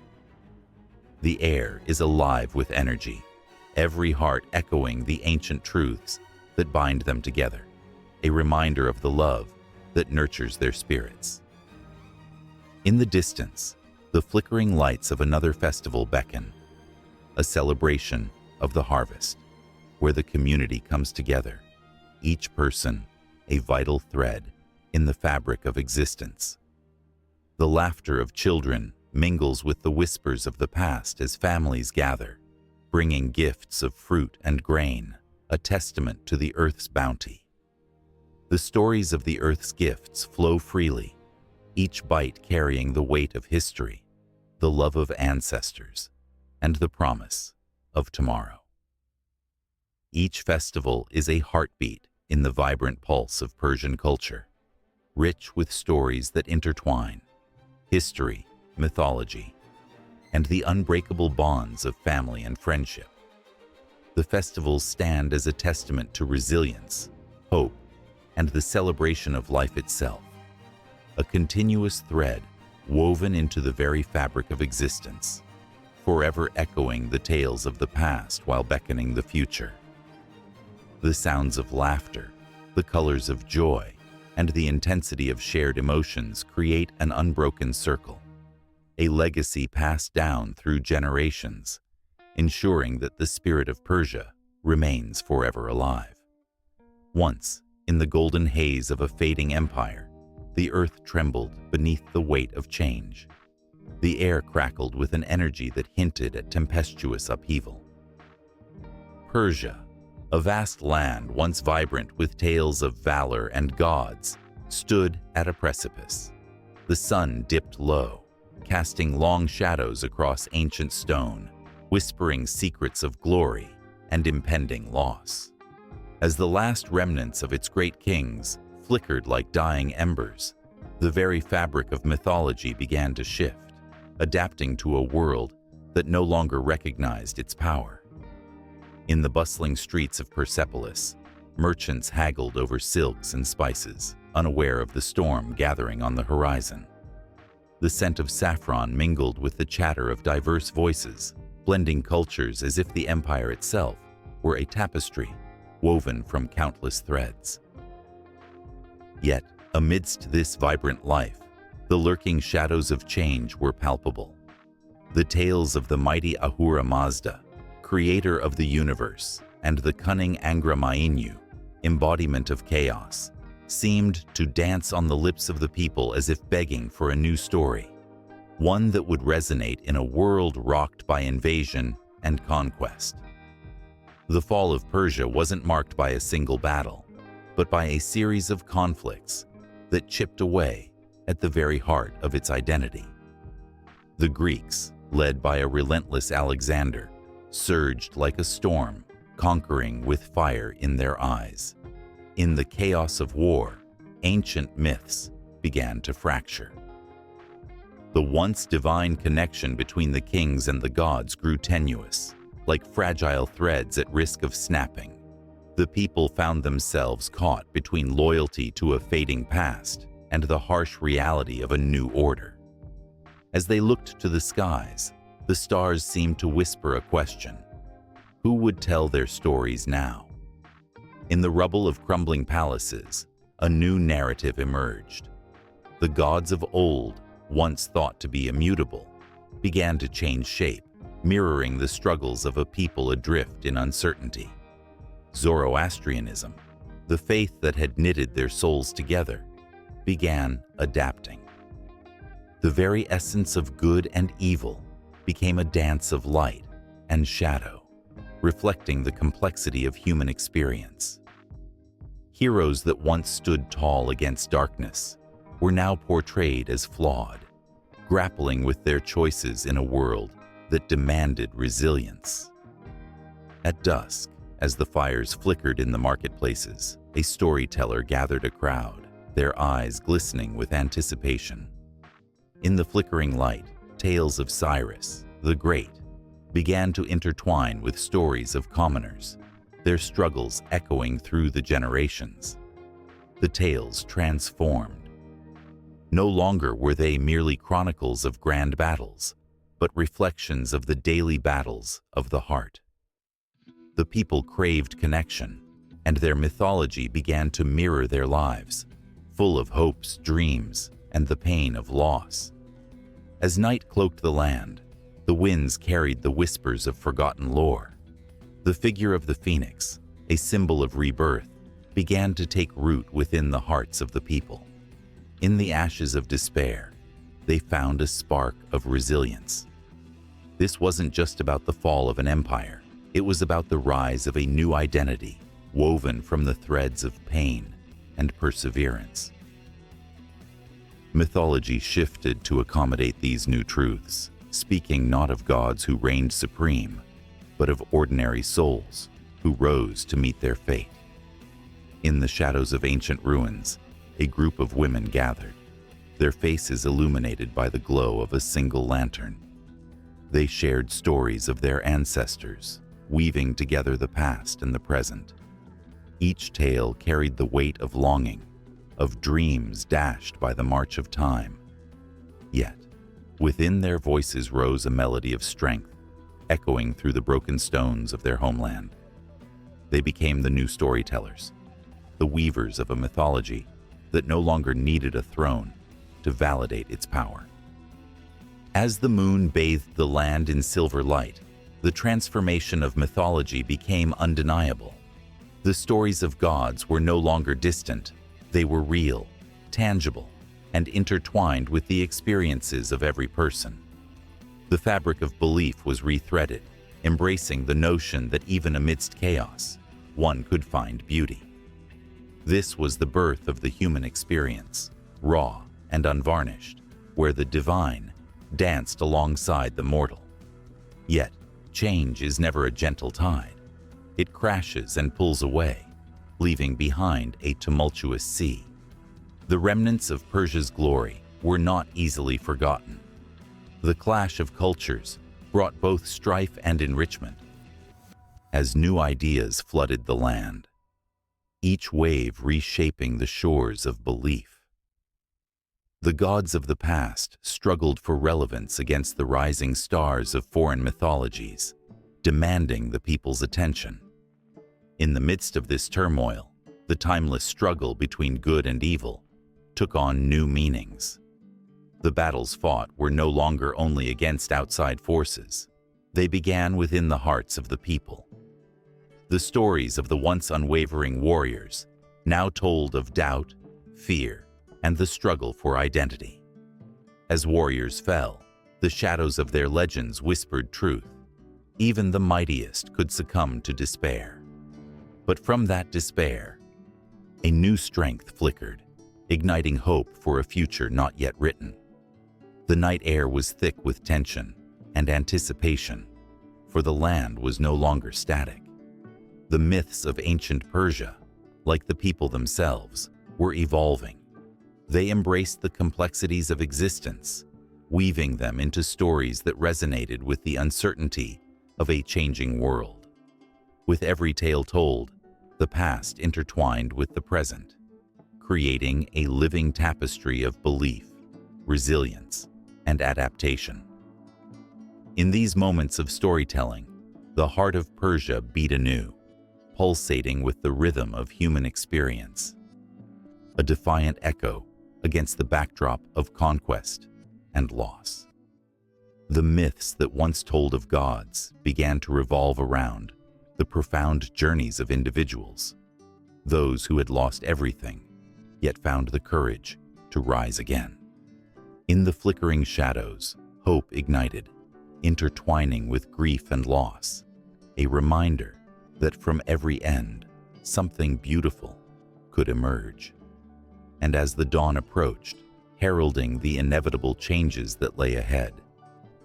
The air is alive with energy, every heart echoing the ancient truths that bind them together, a reminder of the love that nurtures their spirits. In the distance, the flickering lights of another festival beckon, a celebration of the harvest, where the community comes together, each person a vital thread in the fabric of existence. The laughter of children mingles with the whispers of the past as families gather, bringing gifts of fruit and grain, a testament to the earth's bounty. The stories of the earth's gifts flow freely, each bite carrying the weight of history, the love of ancestors, and the promise of tomorrow. Each festival is a heartbeat in the vibrant pulse of Persian culture, rich with stories that intertwine history, mythology, and the unbreakable bonds of family and friendship. The festivals stand as a testament to resilience, hope, and the celebration of life itself, a continuous thread woven into the very fabric of existence, forever echoing the tales of the past while beckoning the future. The sounds of laughter, the colors of joy, and the intensity of shared emotions create an unbroken circle, a legacy passed down through generations, ensuring that the spirit of Persia remains forever alive. Once, in the golden haze of a fading empire, the earth trembled beneath the weight of change. The air crackled with an energy that hinted at tempestuous upheaval. Persia, a vast land once vibrant with tales of valor and gods, stood at a precipice. The sun dipped low, casting long shadows across ancient stone, whispering secrets of glory and impending loss. As the last remnants of its great kings flickered like dying embers, the very fabric of mythology began to shift, adapting to a world that no longer recognized its power. In the bustling streets of Persepolis, merchants haggled over silks and spices, unaware of the storm gathering on the horizon. The scent of saffron mingled with the chatter of diverse voices, blending cultures as if the empire itself were a tapestry woven from countless threads. Yet, amidst this vibrant life, the lurking shadows of change were palpable. The tales of the mighty Ahura Mazda, creator of the universe, and the cunning Angra Mainyu, embodiment of chaos, seemed to dance on the lips of the people as if begging for a new story, one that would resonate in a world rocked by invasion and conquest. The fall of Persia wasn't marked by a single battle, but by a series of conflicts that chipped away at the very heart of its identity. The Greeks, led by a relentless Alexander, surged like a storm, conquering with fire in their eyes. In the chaos of war, ancient myths began to fracture. The once divine connection between the kings and the gods grew tenuous, like fragile threads at risk of snapping. The people found themselves caught between loyalty to a fading past and the harsh reality of a new order. As they looked to the skies, the stars seemed to whisper a question. Who would tell their stories now? In the rubble of crumbling palaces, a new narrative emerged. The gods of old, once thought to be immutable, began to change shape, mirroring the struggles of a people adrift in uncertainty. Zoroastrianism, the faith that had knitted their souls together, began adapting. The very essence of good and evil became a dance of light and shadow, reflecting the complexity of human experience. Heroes that once stood tall against darkness were now portrayed as flawed, grappling with their choices in a world that demanded resilience. At dusk, as the fires flickered in the marketplaces, a storyteller gathered a crowd, their eyes glistening with anticipation. In the flickering light, tales of Cyrus, the Great, began to intertwine with stories of commoners, their struggles echoing through the generations. The tales transformed. No longer were they merely chronicles of grand battles, but reflections of the daily battles of the heart. The people craved connection, and their mythology began to mirror their lives, full of hopes, dreams, and the pain of loss. As night cloaked the land, the winds carried the whispers of forgotten lore. The figure of the phoenix, a symbol of rebirth, began to take root within the hearts of the people. In the ashes of despair, they found a spark of resilience. This wasn't just about the fall of an empire. It was about the rise of a new identity, woven from the threads of pain and perseverance. Mythology shifted to accommodate these new truths, speaking not of gods who reigned supreme, but of ordinary souls who rose to meet their fate. In the shadows of ancient ruins, a group of women gathered, their faces illuminated by the glow of a single lantern. They shared stories of their ancestors, weaving together the past and the present. Each tale carried the weight of longing, of dreams dashed by the march of time. Yet, within their voices rose a melody of strength, echoing through the broken stones of their homeland. They became the new storytellers, the weavers of a mythology that no longer needed a throne to validate its power. As the moon bathed the land in silver light, the transformation of mythology became undeniable. The stories of gods were no longer distant. They were real, tangible, and intertwined with the experiences of every person. The fabric of belief was rethreaded, embracing the notion that even amidst chaos, one could find beauty. This was the birth of the human experience, raw and unvarnished, where the divine danced alongside the mortal. Yet, change is never a gentle tide. It crashes and pulls away, leaving behind a tumultuous sea. The remnants of Persia's glory were not easily forgotten. The clash of cultures brought both strife and enrichment. As new ideas flooded the land, each wave reshaping the shores of belief. The gods of the past struggled for relevance against the rising stars of foreign mythologies, demanding the people's attention. In the midst of this turmoil, the timeless struggle between good and evil took on new meanings. The battles fought were no longer only against outside forces. They began within the hearts of the people. The stories of the once unwavering warriors now told of doubt, fear, and the struggle for identity. As warriors fell, the shadows of their legends whispered truth. Even the mightiest could succumb to despair. But from that despair, a new strength flickered, igniting hope for a future not yet written. The night air was thick with tension and anticipation, for the land was no longer static. The myths of ancient Persia, like the people themselves, were evolving. They embraced the complexities of existence, weaving them into stories that resonated with the uncertainty of a changing world. With every tale told, the past intertwined with the present, creating a living tapestry of belief, resilience, and adaptation. In these moments of storytelling, the heart of Persia beat anew, pulsating with the rhythm of human experience, a defiant echo against the backdrop of conquest and loss. The myths that once told of gods began to revolve around the profound journeys of individuals, those who had lost everything, yet found the courage to rise again. In the flickering shadows, hope ignited, intertwining with grief and loss, a reminder that from every end, something beautiful could emerge. And as the dawn approached, heralding the inevitable changes that lay ahead,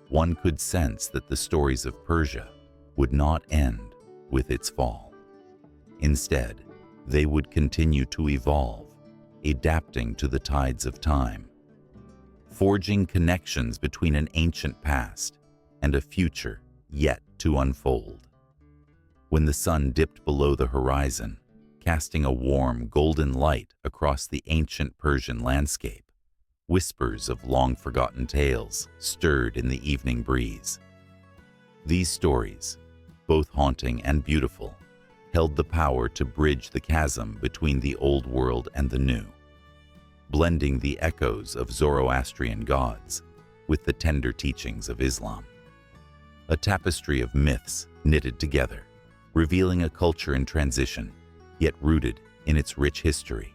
one could sense that the stories of Persia would not end with its fall. Instead, they would continue to evolve, adapting to the tides of time, forging connections between an ancient past and a future yet to unfold. When the sun dipped below the horizon, casting a warm, golden light across the ancient Persian landscape, whispers of long-forgotten tales stirred in the evening breeze. These stories, both haunting and beautiful, held the power to bridge the chasm between the old world and the new, blending the echoes of Zoroastrian gods with the tender teachings of Islam. A tapestry of myths knitted together, revealing a culture in transition, yet rooted in its rich history.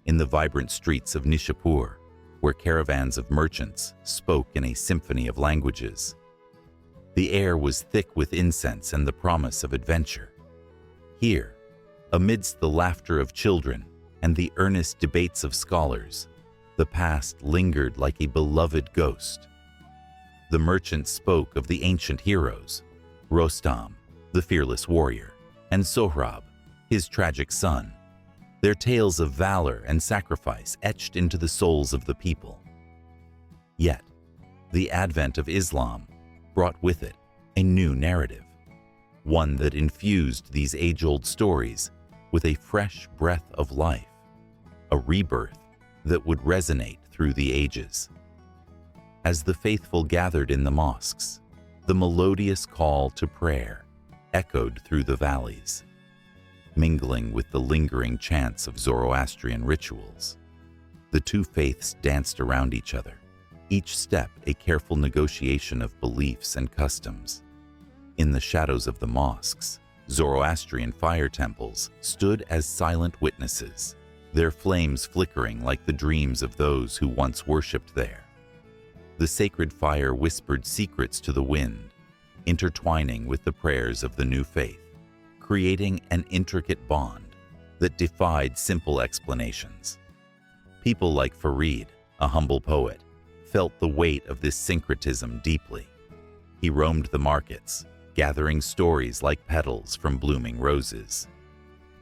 In the vibrant streets of Nishapur, where caravans of merchants spoke in a symphony of languages, the air was thick with incense and the promise of adventure. Here, amidst the laughter of children and the earnest debates of scholars, the past lingered like a beloved ghost. The merchants spoke of the ancient heroes, Rostam, the fearless warrior, and Sohrab, his tragic son, their tales of valor and sacrifice etched into the souls of the people. Yet, the advent of Islam brought with it a new narrative, one that infused these age-old stories with a fresh breath of life, a rebirth that would resonate through the ages. As the faithful gathered in the mosques, the melodious call to prayer echoed through the valleys, mingling with the lingering chants of Zoroastrian rituals. The two faiths danced around each other, each step a careful negotiation of beliefs and customs. In the shadows of the mosques, Zoroastrian fire temples stood as silent witnesses, their flames flickering like the dreams of those who once worshipped there. The sacred fire whispered secrets to the wind, intertwining with the prayers of the new faith, creating an intricate bond that defied simple explanations. People like Farid, a humble poet, felt the weight of this syncretism deeply. He roamed the markets, gathering stories like petals from blooming roses,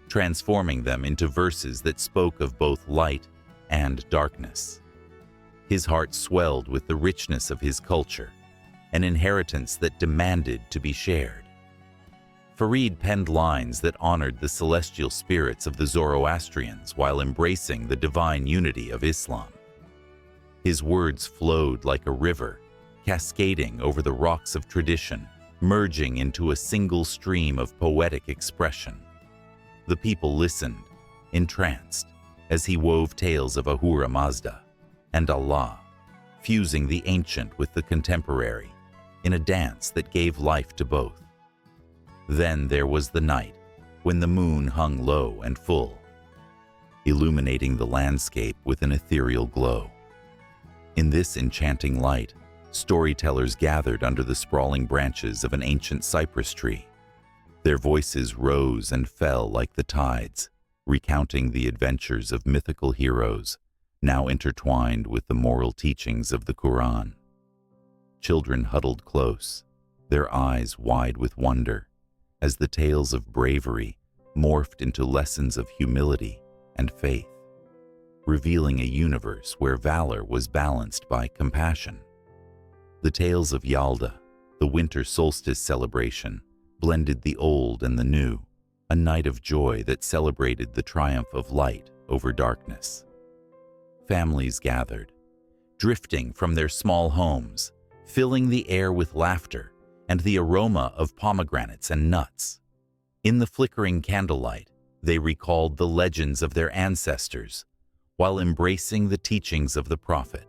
transforming them into verses that spoke of both light and darkness. His heart swelled with the richness of his culture, an inheritance that demanded to be shared. Farid penned lines that honored the celestial spirits of the Zoroastrians while embracing the divine unity of Islam. His words flowed like a river, cascading over the rocks of tradition, merging into a single stream of poetic expression. The people listened, entranced, as he wove tales of Ahura Mazda and Allah, fusing the ancient with the contemporary in a dance that gave life to both. Then there was the night, when the moon hung low and full, illuminating the landscape with an ethereal glow. In this enchanting light, storytellers gathered under the sprawling branches of an ancient cypress tree. Their voices rose and fell like the tides, recounting the adventures of mythical heroes, now intertwined with the moral teachings of the Quran. Children huddled close, their eyes wide with wonder, as the tales of bravery morphed into lessons of humility and faith, revealing a universe where valor was balanced by compassion. The tales of Yalda, the winter solstice celebration, blended the old and the new, a night of joy that celebrated the triumph of light over darkness. Families gathered, drifting from their small homes, filling the air with laughter and the aroma of pomegranates and nuts. In the flickering candlelight, they recalled the legends of their ancestors while embracing the teachings of the prophet,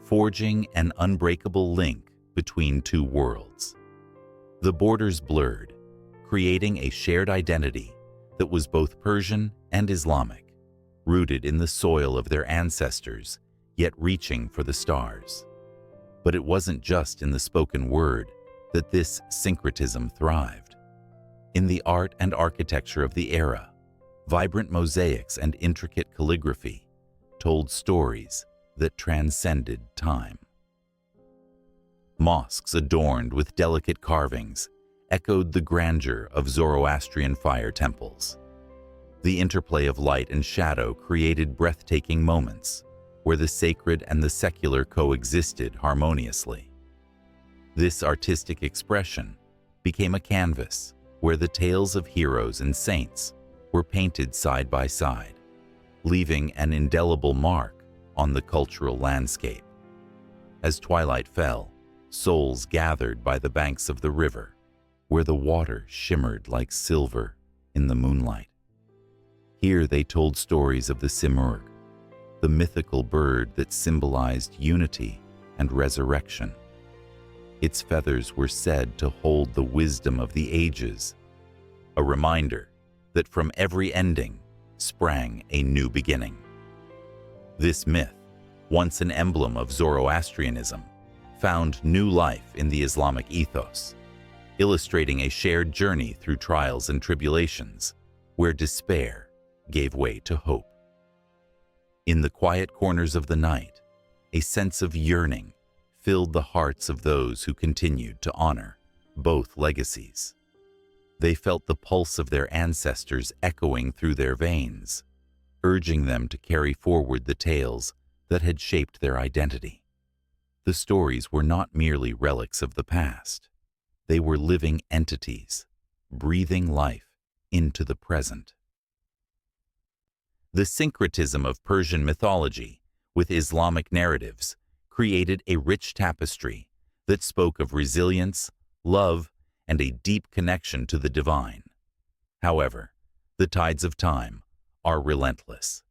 forging an unbreakable link between two worlds. The borders blurred, creating a shared identity that was both Persian and Islamic, rooted in the soil of their ancestors, yet reaching for the stars. But it wasn't just in the spoken word that this syncretism thrived. In the art and architecture of the era, vibrant mosaics and intricate calligraphy told stories that transcended time. Mosques adorned with delicate carvings echoed the grandeur of Zoroastrian fire temples. The interplay of light and shadow created breathtaking moments where the sacred and the secular coexisted harmoniously. This artistic expression became a canvas where the tales of heroes and saints were painted side by side, leaving an indelible mark on the cultural landscape. As twilight fell, souls gathered by the banks of the river, where the water shimmered like silver in the moonlight. Here they told stories of the Simurgh, the mythical bird that symbolized unity and resurrection. Its feathers were said to hold the wisdom of the ages, a reminder that from every ending sprang a new beginning. This myth, once an emblem of Zoroastrianism, found new life in the Islamic ethos, illustrating a shared journey through trials and tribulations, where despair gave way to hope. In the quiet corners of the night, a sense of yearning filled the hearts of those who continued to honor both legacies. They felt the pulse of their ancestors echoing through their veins, urging them to carry forward the tales that had shaped their identity. The stories were not merely relics of the past. They were living entities, breathing life into the present. The syncretism of Persian mythology with Islamic narratives created a rich tapestry that spoke of resilience, love, and a deep connection to the divine. However, the tides of time are relentless.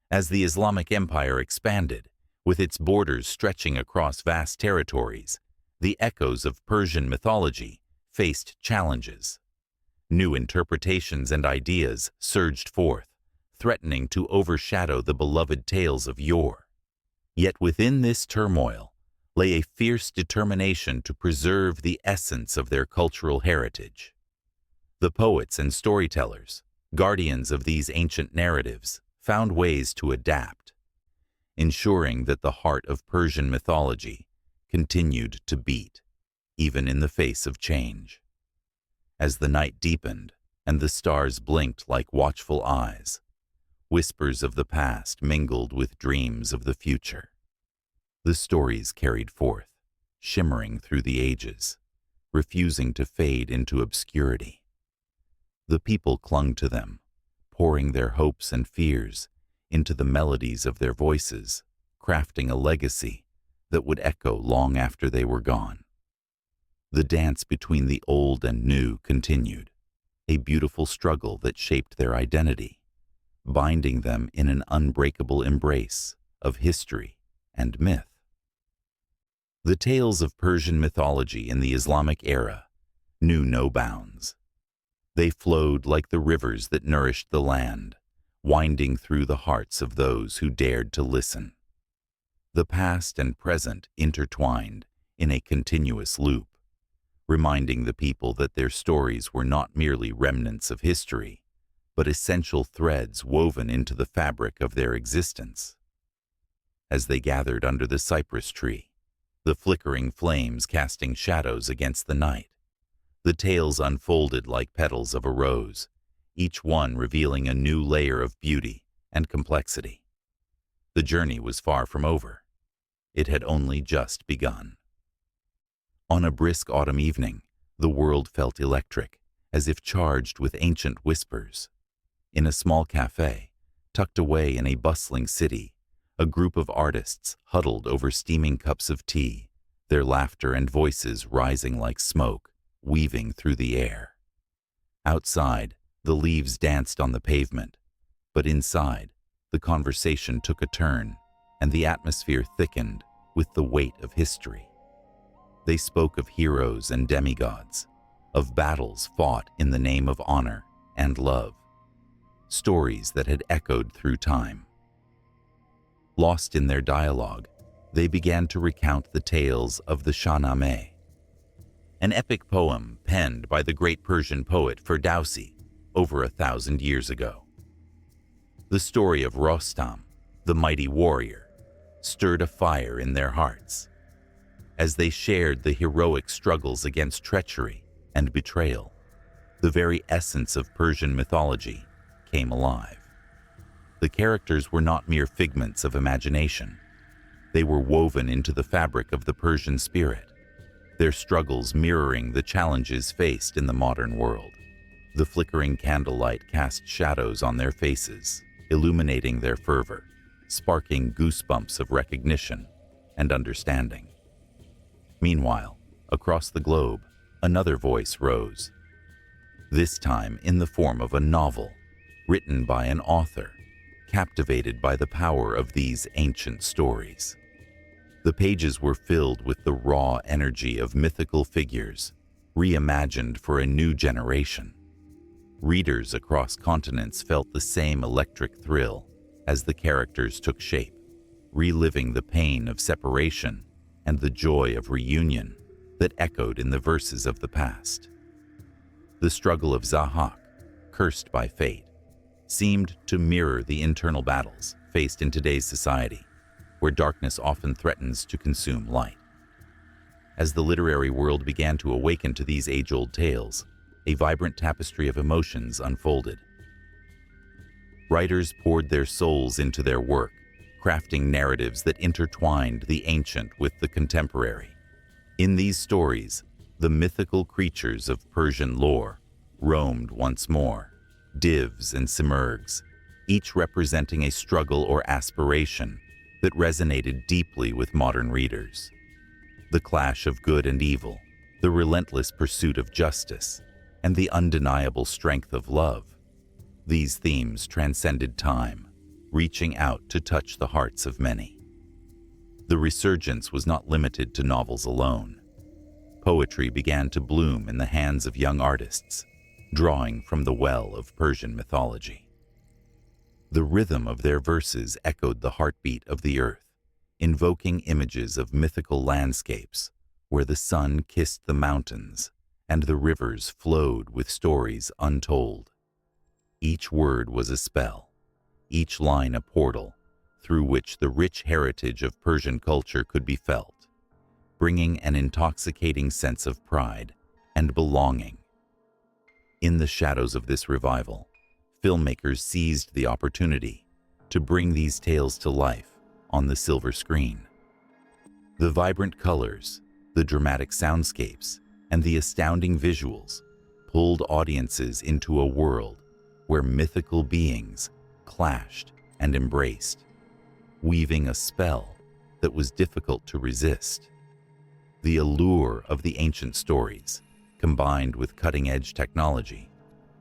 As the Islamic Empire expanded, with its borders stretching across vast territories, the echoes of Persian mythology faced challenges. New interpretations and ideas surged forth, threatening to overshadow the beloved tales of yore. Yet within this turmoil lay a fierce determination to preserve the essence of their cultural heritage. The poets and storytellers, guardians of these ancient narratives, found ways to adapt, ensuring that the heart of Persian mythology continued to beat, even in the face of change. As the night deepened and the stars blinked like watchful eyes, whispers of the past mingled with dreams of the future. The stories carried forth, shimmering through the ages, refusing to fade into obscurity. The people clung to them, pouring their hopes and fears into the melodies of their voices, crafting a legacy that would echo long after they were gone. The dance between the old and new continued, a beautiful struggle that shaped their identity, binding them in an unbreakable embrace of history and myth. The tales of Persian mythology in the Islamic era knew no bounds. They flowed like the rivers that nourished the land, winding through the hearts of those who dared to listen. The past and present intertwined in a continuous loop, reminding the people that their stories were not merely remnants of history, but essential threads woven into the fabric of their existence. As they gathered under the cypress tree, the flickering flames casting shadows against the night, the tales unfolded like petals of a rose, each one revealing a new layer of beauty and complexity. The journey was far from over. It had only just begun. On a brisk autumn evening, the world felt electric as if charged with ancient whispers. In a small cafe, tucked away in a bustling city, a group of artists huddled over steaming cups of tea, their laughter and voices rising like smoke, weaving through the air. Outside, the leaves danced on the pavement, but inside, the conversation took a turn, and the atmosphere thickened with the weight of history. They spoke of heroes and demigods, of battles fought in the name of honor and love, stories that had echoed through time. Lost in their dialogue, they began to recount the tales of the Shahnameh, an epic poem penned by the great Persian poet Ferdowsi over 1,000 years ago. The story of Rostam, the mighty warrior, stirred a fire in their hearts. As they shared the heroic struggles against treachery and betrayal, the very essence of Persian mythology came alive. The characters were not mere figments of imagination. They were woven into the fabric of the Persian spirit, their struggles mirroring the challenges faced in the modern world. The flickering candlelight cast shadows on their faces, illuminating their fervor, sparking goosebumps of recognition and understanding. Meanwhile, across the globe, another voice rose, this time in the form of a novel, written by an author, captivated by the power of these ancient stories. The pages were filled with the raw energy of mythical figures, reimagined for a new generation. Readers across continents felt the same electric thrill as the characters took shape, reliving the pain of separation and the joy of reunion that echoed in the verses of the past. The struggle of Zahak, cursed by fate, seemed to mirror the internal battles faced in today's society, where darkness often threatens to consume light. As the literary world began to awaken to these age-old tales, a vibrant tapestry of emotions unfolded. Writers poured their souls into their work, crafting narratives that intertwined the ancient with the contemporary. In these stories, the mythical creatures of Persian lore roamed once more, divs and simurgs, each representing a struggle or aspiration that resonated deeply with modern readers. The clash of good and evil, the relentless pursuit of justice, and the undeniable strength of love. These themes transcended time, reaching out to touch the hearts of many. The resurgence was not limited to novels alone. Poetry began to bloom in the hands of young artists, drawing from the well of Persian mythology. The rhythm of their verses echoed the heartbeat of the earth, invoking images of mythical landscapes where the sun kissed the mountains and the rivers flowed with stories untold. Each word was a spell, each line a portal through which the rich heritage of Persian culture could be felt, bringing an intoxicating sense of pride and belonging. In the shadows of this revival, filmmakers seized the opportunity to bring these tales to life on the silver screen. The vibrant colors, the dramatic soundscapes, and the astounding visuals pulled audiences into a world where mythical beings clashed and embraced, weaving a spell that was difficult to resist. The allure of the ancient stories, combined with cutting-edge technology,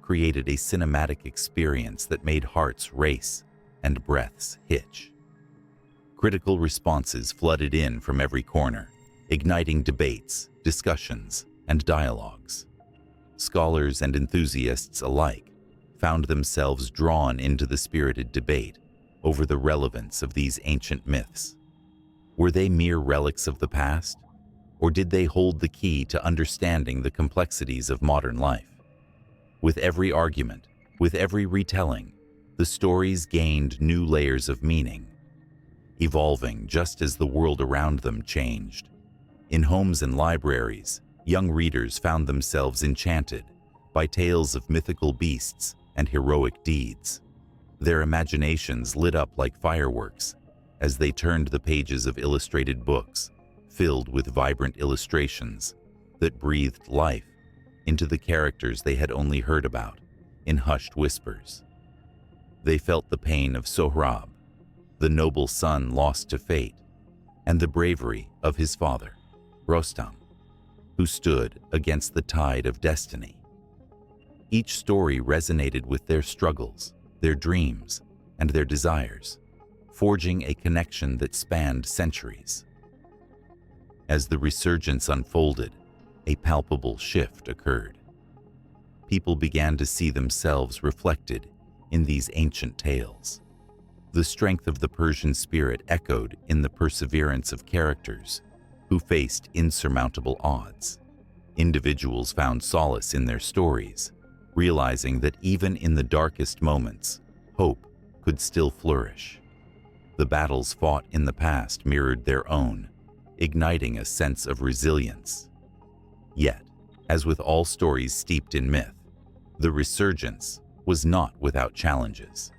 created a cinematic experience that made hearts race and breaths hitch. Critical responses flooded in from every corner, igniting debates, discussions, and dialogues. Scholars and enthusiasts alike found themselves drawn into the spirited debate over the relevance of these ancient myths. Were they mere relics of the past, or did they hold the key to understanding the complexities of modern life? With every argument, with every retelling, the stories gained new layers of meaning, evolving just as the world around them changed. In homes and libraries, young readers found themselves enchanted by tales of mythical beasts and heroic deeds. Their imaginations lit up like fireworks as they turned the pages of illustrated books filled with vibrant illustrations that breathed life into the characters they had only heard about in hushed whispers. They felt the pain of Sohrab, the noble son lost to fate, and the bravery of his father, Rostam, who stood against the tide of destiny. Each story resonated with their struggles, their dreams, and their desires, forging a connection that spanned centuries. As the resurgence unfolded, a palpable shift occurred. People began to see themselves reflected in these ancient tales. The strength of the Persian spirit echoed in the perseverance of characters who faced insurmountable odds. Individuals found solace in their stories, realizing that even in the darkest moments, hope could still flourish. The battles fought in the past mirrored their own, igniting a sense of resilience. Yet, as with all stories steeped in myth, the resurgence was not without challenges.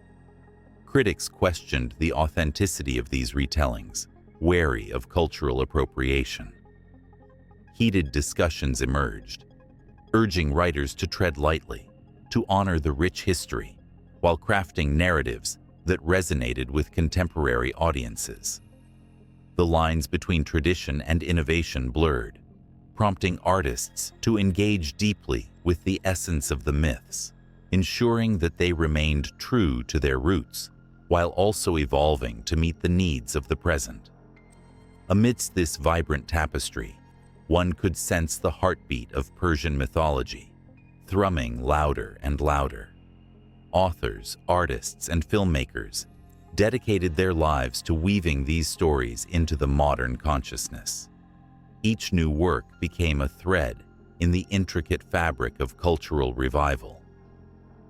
Critics questioned the authenticity of these retellings, wary of cultural appropriation. Heated discussions emerged, urging writers to tread lightly, to honor the rich history, while crafting narratives that resonated with contemporary audiences. The lines between tradition and innovation blurred, prompting artists to engage deeply with the essence of the myths, ensuring that they remained true to their roots while also evolving to meet the needs of the present. Amidst this vibrant tapestry, one could sense the heartbeat of Persian mythology, thrumming louder and louder. Authors, artists, and filmmakers dedicated their lives to weaving these stories into the modern consciousness. Each new work became a thread in the intricate fabric of cultural revival,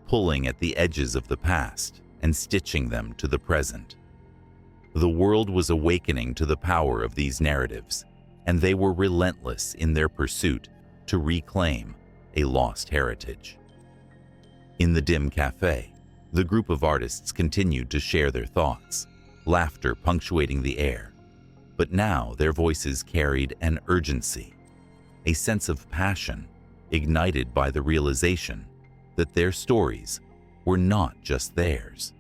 pulling at the edges of the past and stitching them to the present. The world was awakening to the power of these narratives, and they were relentless in their pursuit to reclaim a lost heritage. In the dim cafe, the group of artists continued to share their thoughts, laughter punctuating the air. But now their voices carried an urgency, a sense of passion ignited by the realization that their stories were not just theirs.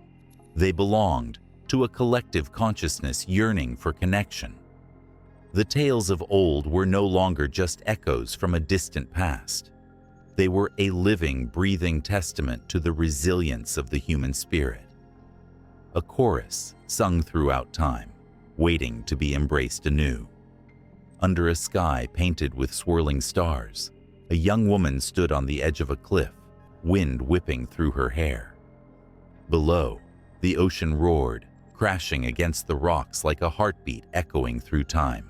They belonged to a collective consciousness yearning for connection. The tales of old were no longer just echoes from a distant past. They were a living, breathing testament to the resilience of the human spirit. A chorus sung throughout time, waiting to be embraced anew. Under a sky painted with swirling stars, a young woman stood on the edge of a cliff, wind whipping through her hair. Below, the ocean roared, crashing against the rocks like a heartbeat echoing through time.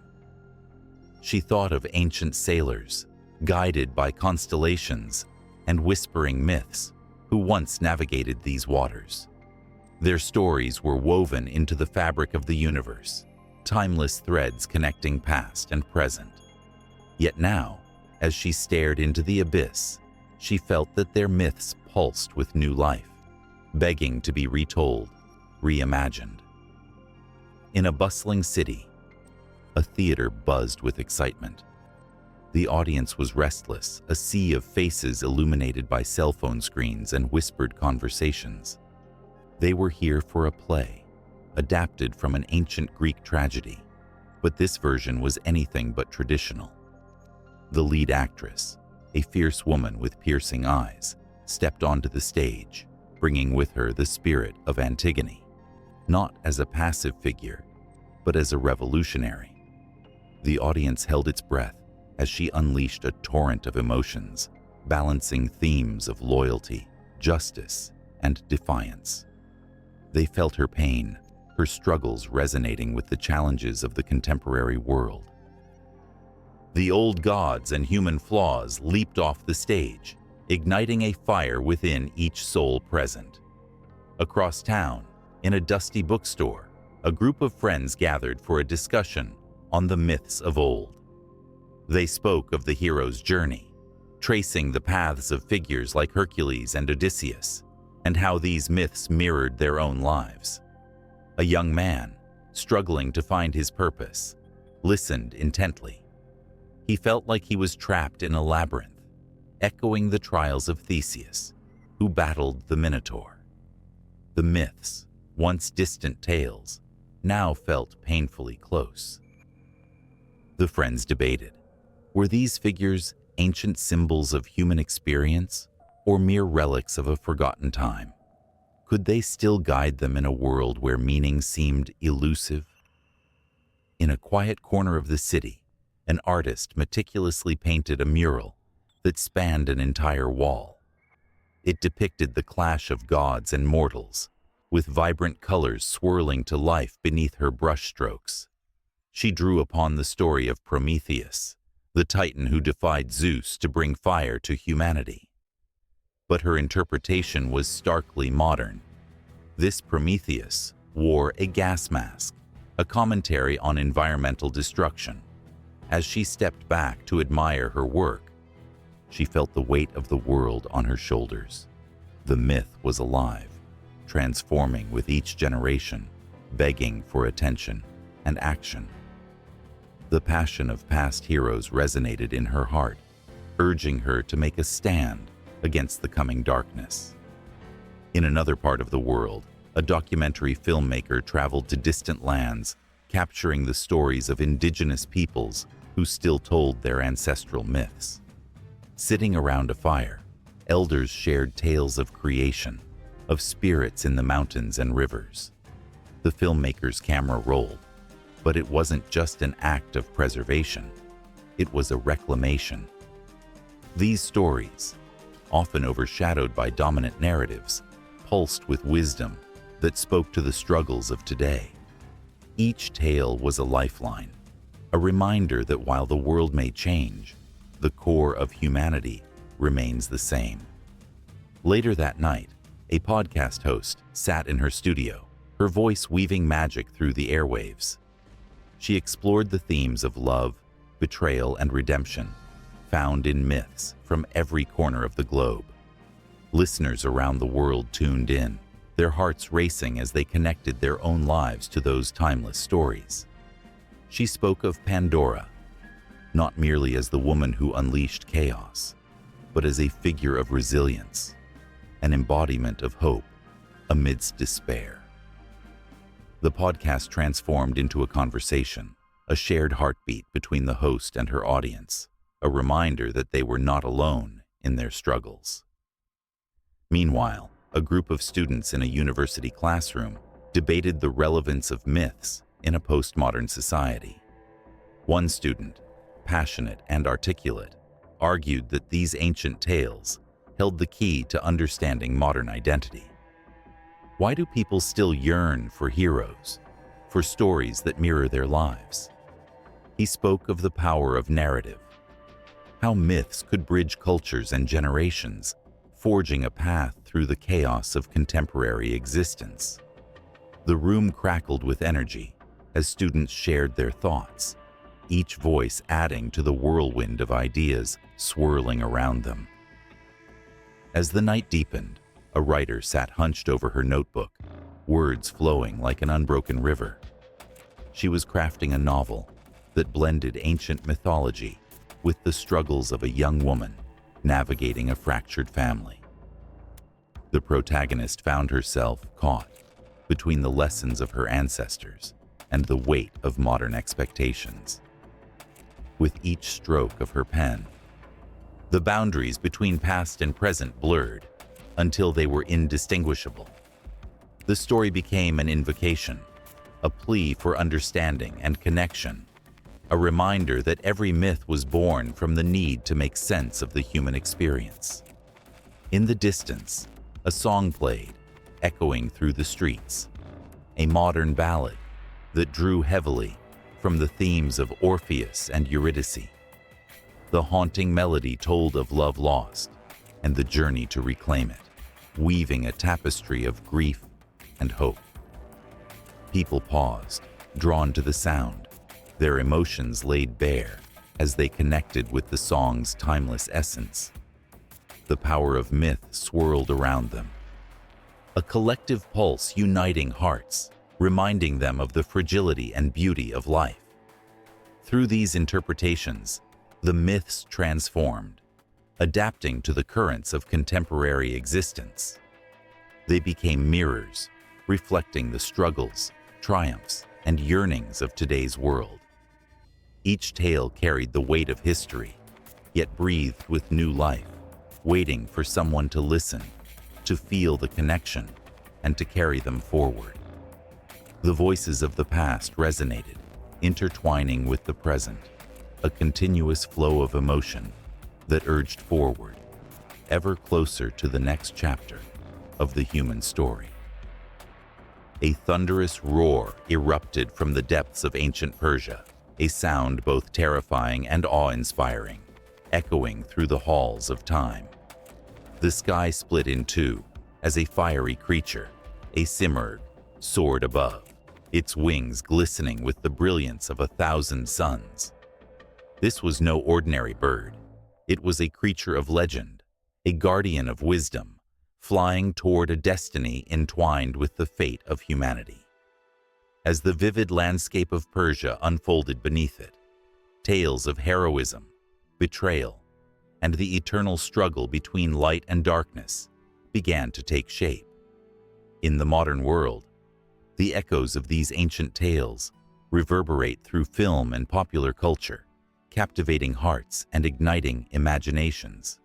She thought of ancient sailors, guided by constellations and whispering myths, who once navigated these waters. Their stories were woven into the fabric of the universe, timeless threads connecting past and present. Yet now, as she stared into the abyss, she felt that their myths pulsed with new life, begging to be retold, reimagined. In a bustling city, a theater buzzed with excitement. The audience was restless, a sea of faces illuminated by cell phone screens and whispered conversations. They were here for a play, adapted from an ancient Greek tragedy, but this version was anything but traditional. The lead actress, a fierce woman with piercing eyes, stepped onto the stage, bringing with her the spirit of Antigone, not as a passive figure, but as a revolutionary. The audience held its breath as she unleashed a torrent of emotions, balancing themes of loyalty, justice, and defiance. They felt her pain, her struggles resonating with the challenges of the contemporary world. The old gods and human flaws leaped off the stage, igniting a fire within each soul present. Across town, in a dusty bookstore, a group of friends gathered for a discussion on the myths of old. They spoke of the hero's journey, tracing the paths of figures like Hercules and Odysseus, and how these myths mirrored their own lives. A young man, struggling to find his purpose, listened intently. He felt like he was trapped in a labyrinth, echoing the trials of Theseus, who battled the Minotaur. The myths, once distant tales, now felt painfully close. The friends debated. Were these figures ancient symbols of human experience or mere relics of a forgotten time? Could they still guide them in a world where meaning seemed elusive? In a quiet corner of the city, an artist meticulously painted a mural that spanned an entire wall. It depicted the clash of gods and mortals, with vibrant colors swirling to life beneath her brushstrokes. She drew upon the story of Prometheus, the titan who defied Zeus to bring fire to humanity. But her interpretation was starkly modern. This Prometheus wore a gas mask, a commentary on environmental destruction. As she stepped back to admire her work, she felt the weight of the world on her shoulders. The myth was alive, transforming with each generation, begging for attention and action. The passion of past heroes resonated in her heart, urging her to make a stand against the coming darkness. In another part of the world, a documentary filmmaker traveled to distant lands, capturing the stories of indigenous peoples who still told their ancestral myths. Sitting around a fire, elders shared tales of creation, of spirits in the mountains and rivers. The filmmaker's camera rolled, but it wasn't just an act of preservation, it was a reclamation. These stories, often overshadowed by dominant narratives, pulsed with wisdom that spoke to the struggles of today. Each tale was a lifeline, a reminder that while the world may change, the core of humanity remains the same. Later that night, a podcast host sat in her studio, her voice weaving magic through the airwaves. She explored the themes of love, betrayal, and redemption, found in myths from every corner of the globe. Listeners around the world tuned in, their hearts racing as they connected their own lives to those timeless stories. She spoke of Pandora, not merely as the woman who unleashed chaos, but as a figure of resilience, an embodiment of hope amidst despair. The podcast transformed into a conversation, a shared heartbeat between the host and her audience, a reminder that they were not alone in their struggles. Meanwhile, a group of students in a university classroom debated the relevance of myths in a postmodern society. One student, passionate and articulate, argued that these ancient tales held the key to understanding modern identity. Why do people still yearn for heroes, for stories that mirror their lives? He spoke of the power of narrative, how myths could bridge cultures and generations, forging a path through the chaos of contemporary existence. The room crackled with energy as students shared their thoughts, each voice adding to the whirlwind of ideas swirling around them. As the night deepened, a writer sat hunched over her notebook, words flowing like an unbroken river. She was crafting a novel that blended ancient mythology with the struggles of a young woman navigating a fractured family. The protagonist found herself caught between the lessons of her ancestors and the weight of modern expectations. With each stroke of her pen, the boundaries between past and present blurred until they were indistinguishable. The story became an invocation, a plea for understanding and connection, a reminder that every myth was born from the need to make sense of the human experience. In the distance, a song played, echoing through the streets, a modern ballad that drew heavily from the themes of Orpheus and Eurydice. The haunting melody told of love lost and the journey to reclaim it, weaving a tapestry of grief and hope. People paused, drawn to the sound, their emotions laid bare as they connected with the song's timeless essence. The power of myth swirled around them, a collective pulse uniting hearts, reminding them of the fragility and beauty of life. Through these interpretations, the myths transformed, adapting to the currents of contemporary existence. They became mirrors, reflecting the struggles, triumphs, and yearnings of today's world. Each tale carried the weight of history, yet breathed with new life, waiting for someone to listen, to feel the connection, and to carry them forward. The voices of the past resonated, intertwining with the present, a continuous flow of emotion that urged forward, ever closer to the next chapter of the human story. A thunderous roar erupted from the depths of ancient Persia, a sound both terrifying and awe-inspiring, echoing through the halls of time. The sky split in two as a fiery creature, a simurgh, soared above, its wings glistening with the brilliance of 1,000 suns. This was no ordinary bird. It was a creature of legend, a guardian of wisdom, flying toward a destiny entwined with the fate of humanity. As the vivid landscape of Persia unfolded beneath it, tales of heroism, betrayal, and the eternal struggle between light and darkness began to take shape. In the modern world, the echoes of these ancient tales reverberate through film and popular culture, captivating hearts and igniting imaginations.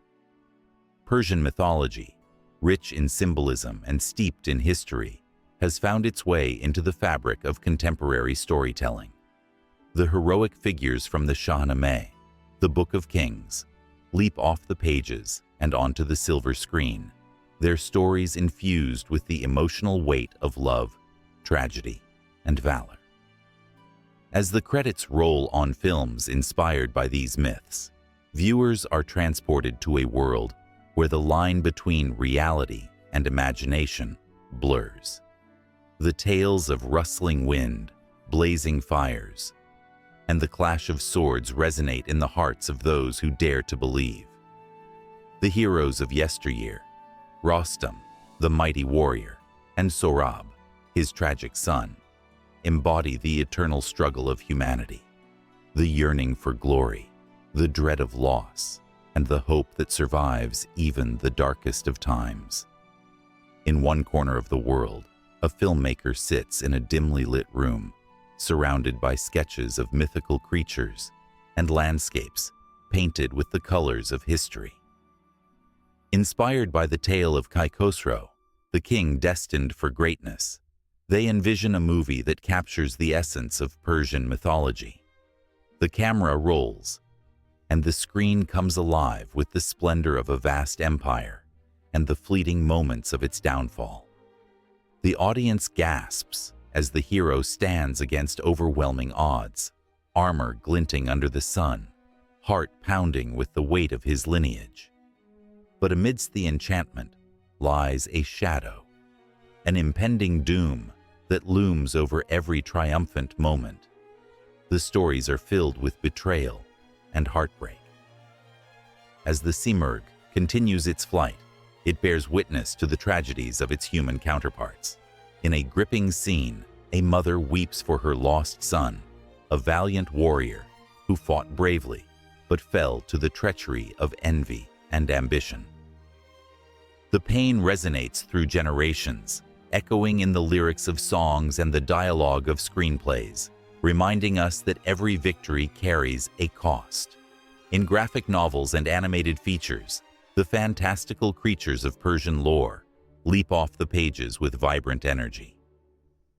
Persian mythology, rich in symbolism and steeped in history, has found its way into the fabric of contemporary storytelling. The heroic figures from the Shahnameh, the Book of Kings, leap off the pages and onto the silver screen, their stories infused with the emotional weight of love, tragedy, and valor. As the credits roll on films inspired by these myths, viewers are transported to a world where the line between reality and imagination blurs. The tales of rustling wind, blazing fires, and the clash of swords resonate in the hearts of those who dare to believe. The heroes of yesteryear, Rostam, the mighty warrior, and Sohrab, his tragic son, embody the eternal struggle of humanity, the yearning for glory, the dread of loss, and the hope that survives even the darkest of times. In one corner of the world, a filmmaker sits in a dimly lit room, surrounded by sketches of mythical creatures and landscapes painted with the colors of history. Inspired by the tale of Kai Khosrow, the king destined for greatness, they envision a movie that captures the essence of Persian mythology. The camera rolls, and the screen comes alive with the splendor of a vast empire and the fleeting moments of its downfall. The audience gasps as the hero stands against overwhelming odds, armor glinting under the sun, heart pounding with the weight of his lineage. But amidst the enchantment lies a shadow, an impending doom that looms over every triumphant moment. The stories are filled with betrayal and heartbreak. As the simurgh continues its flight, it bears witness to the tragedies of its human counterparts. In a gripping scene, a mother weeps for her lost son, a valiant warrior who fought bravely but fell to the treachery of envy and ambition. The pain resonates through generations, echoing in the lyrics of songs and the dialogue of screenplays, reminding us that every victory carries a cost. In graphic novels and animated features, the fantastical creatures of Persian lore leap off the pages with vibrant energy.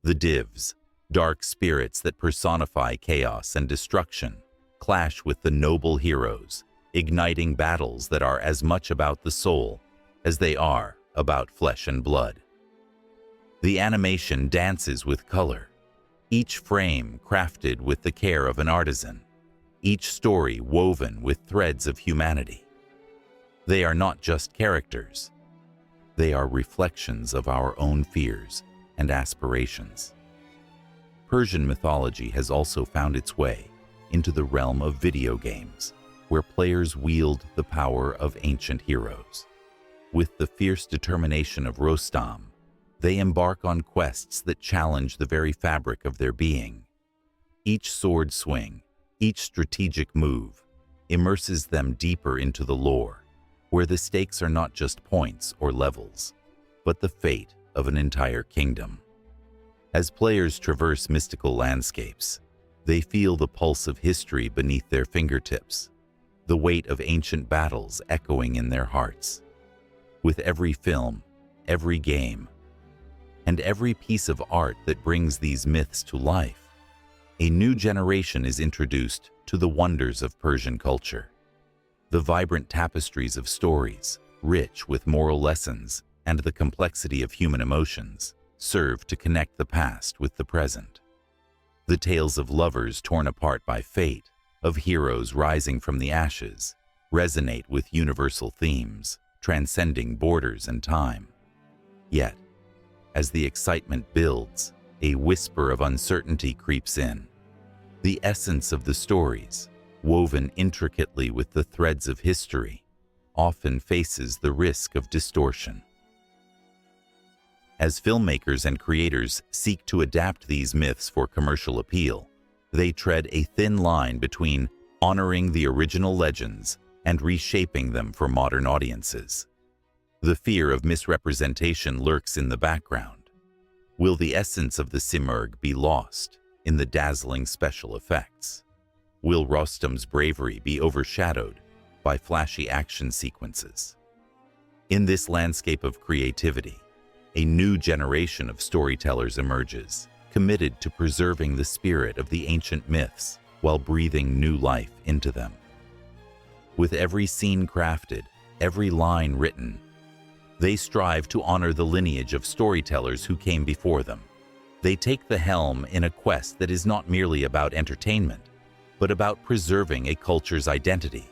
The divs, dark spirits that personify chaos and destruction, clash with the noble heroes, igniting battles that are as much about the soul as they are about flesh and blood. The animation dances with color, each frame crafted with the care of an artisan, each story woven with threads of humanity. They are not just characters. They are reflections of our own fears and aspirations. Persian mythology has also found its way into the realm of video games, where players wield the power of ancient heroes. With the fierce determination of Rostam, they embark on quests that challenge the very fabric of their being. Each sword swing, each strategic move, immerses them deeper into the lore, where the stakes are not just points or levels, but the fate of an entire kingdom. As players traverse mystical landscapes, they feel the pulse of history beneath their fingertips, the weight of ancient battles echoing in their hearts. With every film, every game, and every piece of art that brings these myths to life, a new generation is introduced to the wonders of Persian culture. The vibrant tapestries of stories, rich with moral lessons and the complexity of human emotions, serve to connect the past with the present. The tales of lovers torn apart by fate, of heroes rising from the ashes, resonate with universal themes, transcending borders and time. Yet, as the excitement builds, a whisper of uncertainty creeps in. The essence of the stories, woven intricately with the threads of history, often faces the risk of distortion. As filmmakers and creators seek to adapt these myths for commercial appeal, they tread a thin line between honoring the original legends and reshaping them for modern audiences. The fear of misrepresentation lurks in the background. Will the essence of the Simurgh be lost in the dazzling special effects? Will Rostam's bravery be overshadowed by flashy action sequences? In this landscape of creativity, a new generation of storytellers emerges, committed to preserving the spirit of the ancient myths while breathing new life into them. With every scene crafted, every line written, they strive to honor the lineage of storytellers who came before them. They take the helm in a quest that is not merely about entertainment, but about preserving a culture's identity,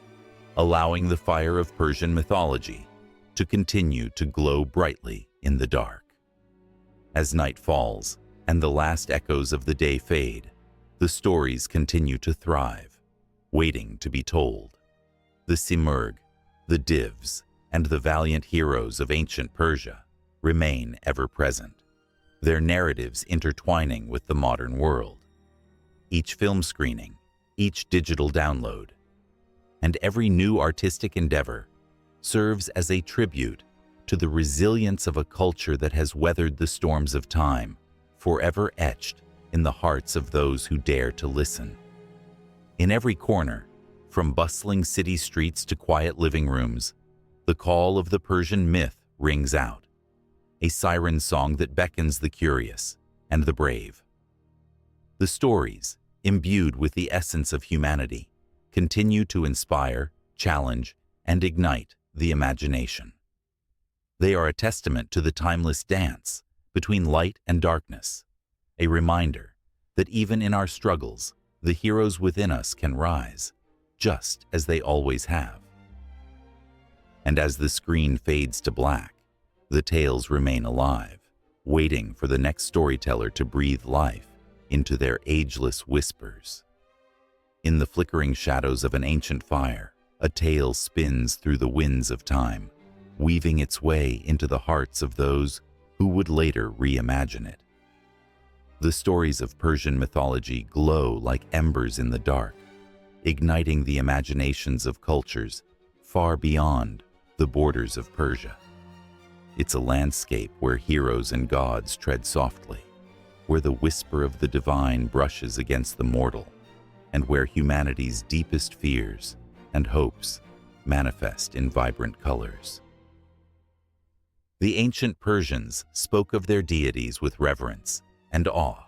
allowing the fire of Persian mythology to continue to glow brightly in the dark. As night falls and the last echoes of the day fade, the stories continue to thrive, waiting to be told. The Simurgh, the Divs, and the valiant heroes of ancient Persia remain ever present, their narratives intertwining with the modern world. Each film screening, each digital download, and every new artistic endeavor serves as a tribute to the resilience of a culture that has weathered the storms of time, forever etched in the hearts of those who dare to listen. In every corner, from bustling city streets to quiet living rooms, the call of the Persian myth rings out, a siren song that beckons the curious and the brave. The stories, imbued with the essence of humanity, continue to inspire, challenge, and ignite the imagination. They are a testament to the timeless dance between light and darkness, a reminder that even in our struggles, the heroes within us can rise, just as they always have. And as the screen fades to black, the tales remain alive, waiting for the next storyteller to breathe life into their ageless whispers. In the flickering shadows of an ancient fire, a tale spins through the winds of time, weaving its way into the hearts of those who would later reimagine it. The stories of Persian mythology glow like embers in the dark, igniting the imaginations of cultures far beyond the borders of Persia. It's a landscape where heroes and gods tread softly, where the whisper of the divine brushes against the mortal, and where humanity's deepest fears and hopes manifest in vibrant colors. The ancient Persians spoke of their deities with reverence and awe.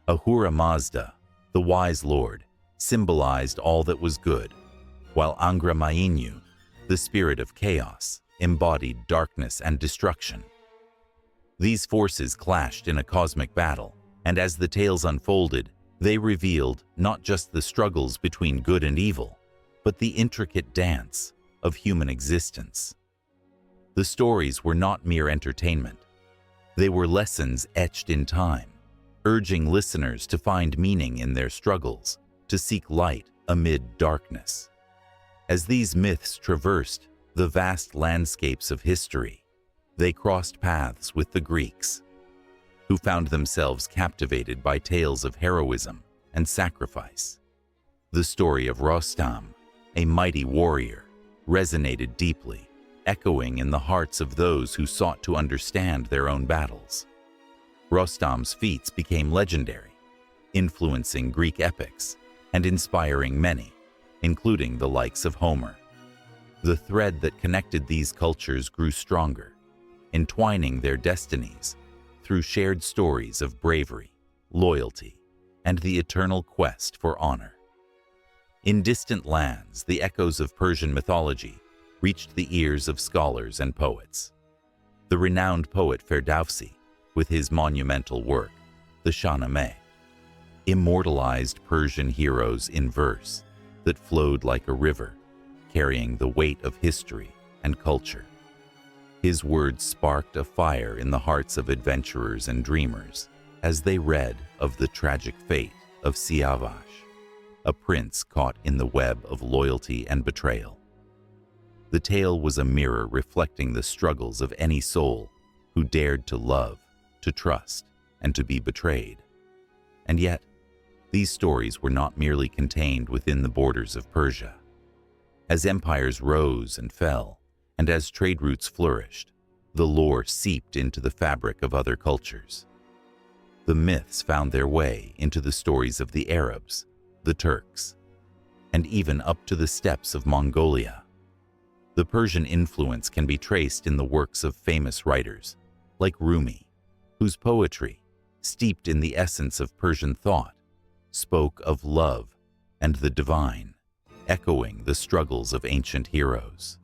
Ahura Mazda, the wise lord, symbolized all that was good, while Angra Mainyu, the spirit of chaos, embodied darkness and destruction. These forces clashed in a cosmic battle, and as the tales unfolded, they revealed not just the struggles between good and evil, but the intricate dance of human existence. The stories were not mere entertainment. They were lessons etched in time, urging listeners to find meaning in their struggles, to seek light amid darkness. As these myths traversed the vast landscapes of history, they crossed paths with the Greeks, who found themselves captivated by tales of heroism and sacrifice. The story of Rostam, a mighty warrior, resonated deeply, echoing in the hearts of those who sought to understand their own battles. Rostam's feats became legendary, influencing Greek epics and inspiring many, including the likes of Homer. The thread that connected these cultures grew stronger, entwining their destinies through shared stories of bravery, loyalty, and the eternal quest for honor. In distant lands, the echoes of Persian mythology reached the ears of scholars and poets. The renowned poet Ferdowsi, with his monumental work, the Shahnameh, immortalized Persian heroes in verse that flowed like a river, carrying the weight of history and culture. His words sparked a fire in the hearts of adventurers and dreamers as they read of the tragic fate of Siavash, a prince caught in the web of loyalty and betrayal. The tale was a mirror reflecting the struggles of any soul who dared to love, to trust, and to be betrayed. And yet, these stories were not merely contained within the borders of Persia. As empires rose and fell, and as trade routes flourished, the lore seeped into the fabric of other cultures. The myths found their way into the stories of the Arabs, the Turks, and even up to the steppes of Mongolia. The Persian influence can be traced in the works of famous writers, like Rumi, whose poetry, steeped in the essence of Persian thought, spoke of love and the divine, echoing the struggles of ancient heroes.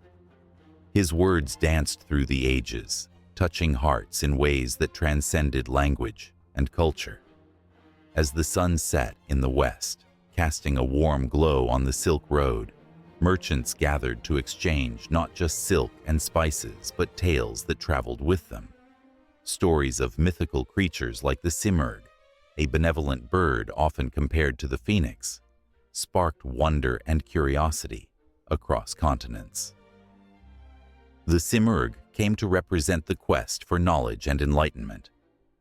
His words danced through the ages, touching hearts in ways that transcended language and culture. As the sun set in the west, casting a warm glow on the Silk Road, merchants gathered to exchange not just silk and spices, but tales that traveled with them. Stories of mythical creatures like the Simurgh, a benevolent bird often compared to the phoenix, sparked wonder and curiosity across continents. The Simurgh came to represent the quest for knowledge and enlightenment,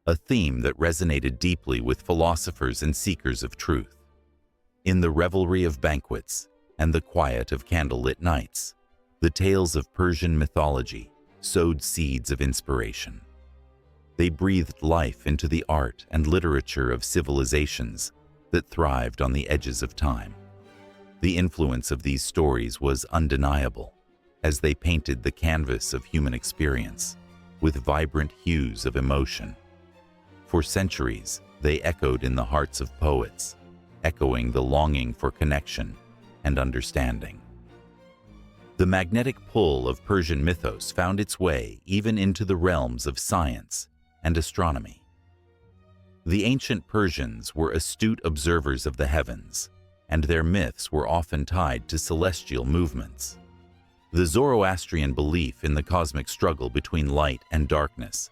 a theme that resonated deeply with philosophers and seekers of truth. In the revelry of banquets and the quiet of candlelit nights, the tales of Persian mythology sowed seeds of inspiration. They breathed life into the art and literature of civilizations that thrived on the edges of time. The influence of these stories was undeniable, as they painted the canvas of human experience with vibrant hues of emotion. For centuries, they echoed in the hearts of poets, echoing the longing for connection and understanding. The magnetic pull of Persian mythos found its way even into the realms of science and astronomy. The ancient Persians were astute observers of the heavens, and their myths were often tied to celestial movements. The Zoroastrian belief in the cosmic struggle between light and darkness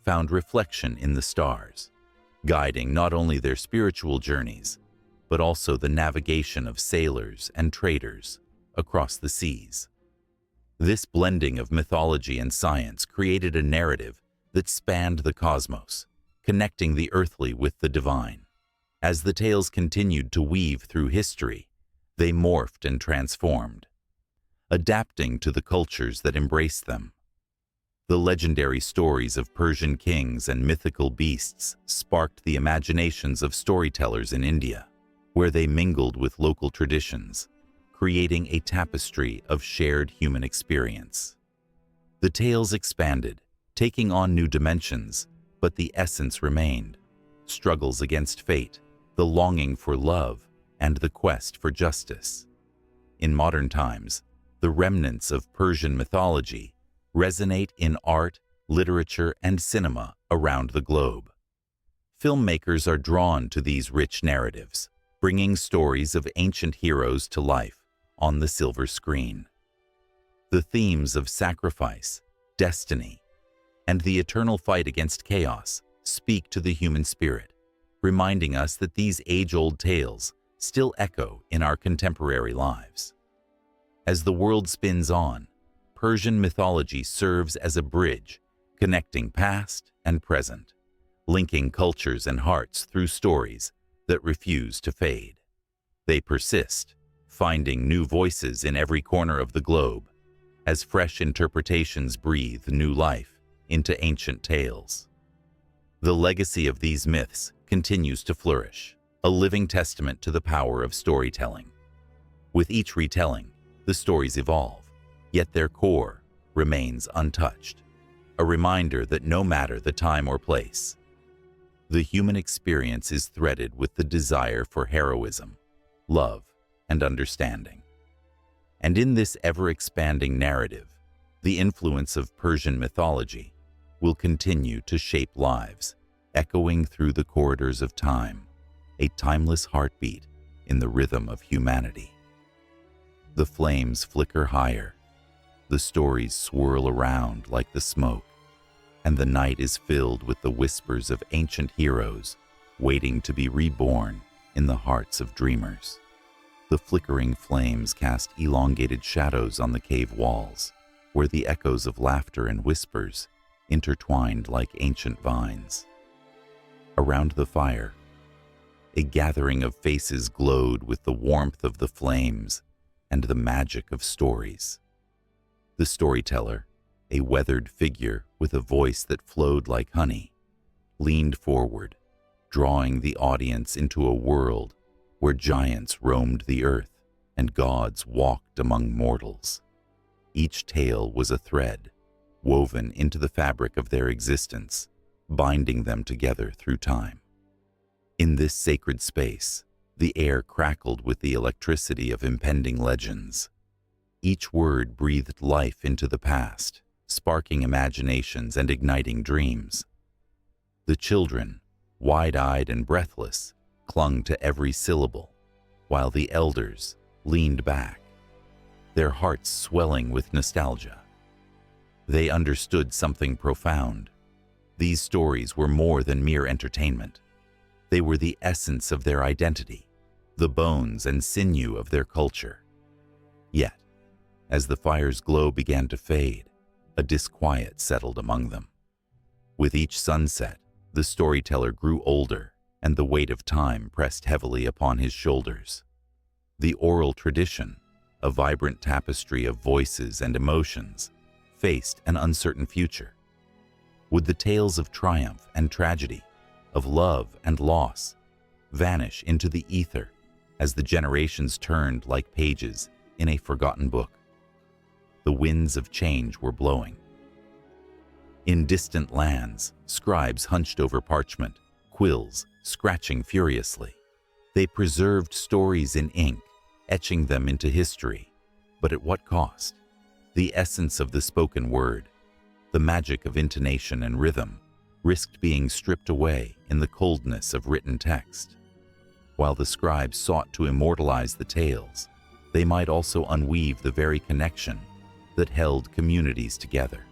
found reflection in the stars, guiding not only their spiritual journeys, but also the navigation of sailors and traders across the seas. This blending of mythology and science created a narrative that spanned the cosmos, connecting the earthly with the divine. As the tales continued to weave through history, they morphed and transformed, adapting to the cultures that embraced them. The legendary stories of Persian kings and mythical beasts sparked the imaginations of storytellers in India, where they mingled with local traditions, creating a tapestry of shared human experience. The tales expanded, taking on new dimensions, but the essence remained: struggles against fate, the longing for love, and the quest for justice. In modern times, the remnants of Persian mythology resonate in art, literature, and cinema around the globe. Filmmakers are drawn to these rich narratives, bringing stories of ancient heroes to life on the silver screen. The themes of sacrifice, destiny, and the eternal fight against chaos speak to the human spirit, reminding us that these age-old tales still echo in our contemporary lives. As the world spins on, Persian mythology serves as a bridge connecting past and present, linking cultures and hearts through stories that refuse to fade. They persist, finding new voices in every corner of the globe, as fresh interpretations breathe new life into ancient tales. The legacy of these myths continues to flourish, a living testament to the power of storytelling. With each retelling, the stories evolve, yet their core remains untouched, a reminder that no matter the time or place, the human experience is threaded with the desire for heroism, love, and understanding. And in this ever-expanding narrative, the influence of Persian mythology will continue to shape lives, echoing through the corridors of time, a timeless heartbeat in the rhythm of humanity. The flames flicker higher, the stories swirl around like the smoke, and the night is filled with the whispers of ancient heroes waiting to be reborn in the hearts of dreamers. The flickering flames cast elongated shadows on the cave walls, where the echoes of laughter and whispers intertwined like ancient vines. Around the fire, a gathering of faces glowed with the warmth of the flames and the magic of stories. The storyteller, a weathered figure with a voice that flowed like honey, leaned forward, drawing the audience into a world where giants roamed the earth and gods walked among mortals. Each tale was a thread, woven into the fabric of their existence, binding them together through time. In this sacred space, the air crackled with the electricity of impending legends. Each word breathed life into the past, sparking imaginations and igniting dreams. The children, wide-eyed and breathless, clung to every syllable, while the elders leaned back, their hearts swelling with nostalgia. They understood something profound. These stories were more than mere entertainment. They were the essence of their identity, the bones and sinew of their culture. Yet, as the fire's glow began to fade, a disquiet settled among them. With each sunset, the storyteller grew older, and the weight of time pressed heavily upon his shoulders. The oral tradition, a vibrant tapestry of voices and emotions, faced an uncertain future. Would the tales of triumph and tragedy, of love and loss, vanish into the ether as the generations turned like pages in a forgotten book? The winds of change were blowing. In distant lands, scribes hunched over parchment, quills scratching furiously. They preserved stories in ink, etching them into history. But at what cost? The essence of the spoken word, the magic of intonation and rhythm, risked being stripped away in the coldness of written text. While the scribes sought to immortalize the tales, they might also unweave the very connection that held communities together.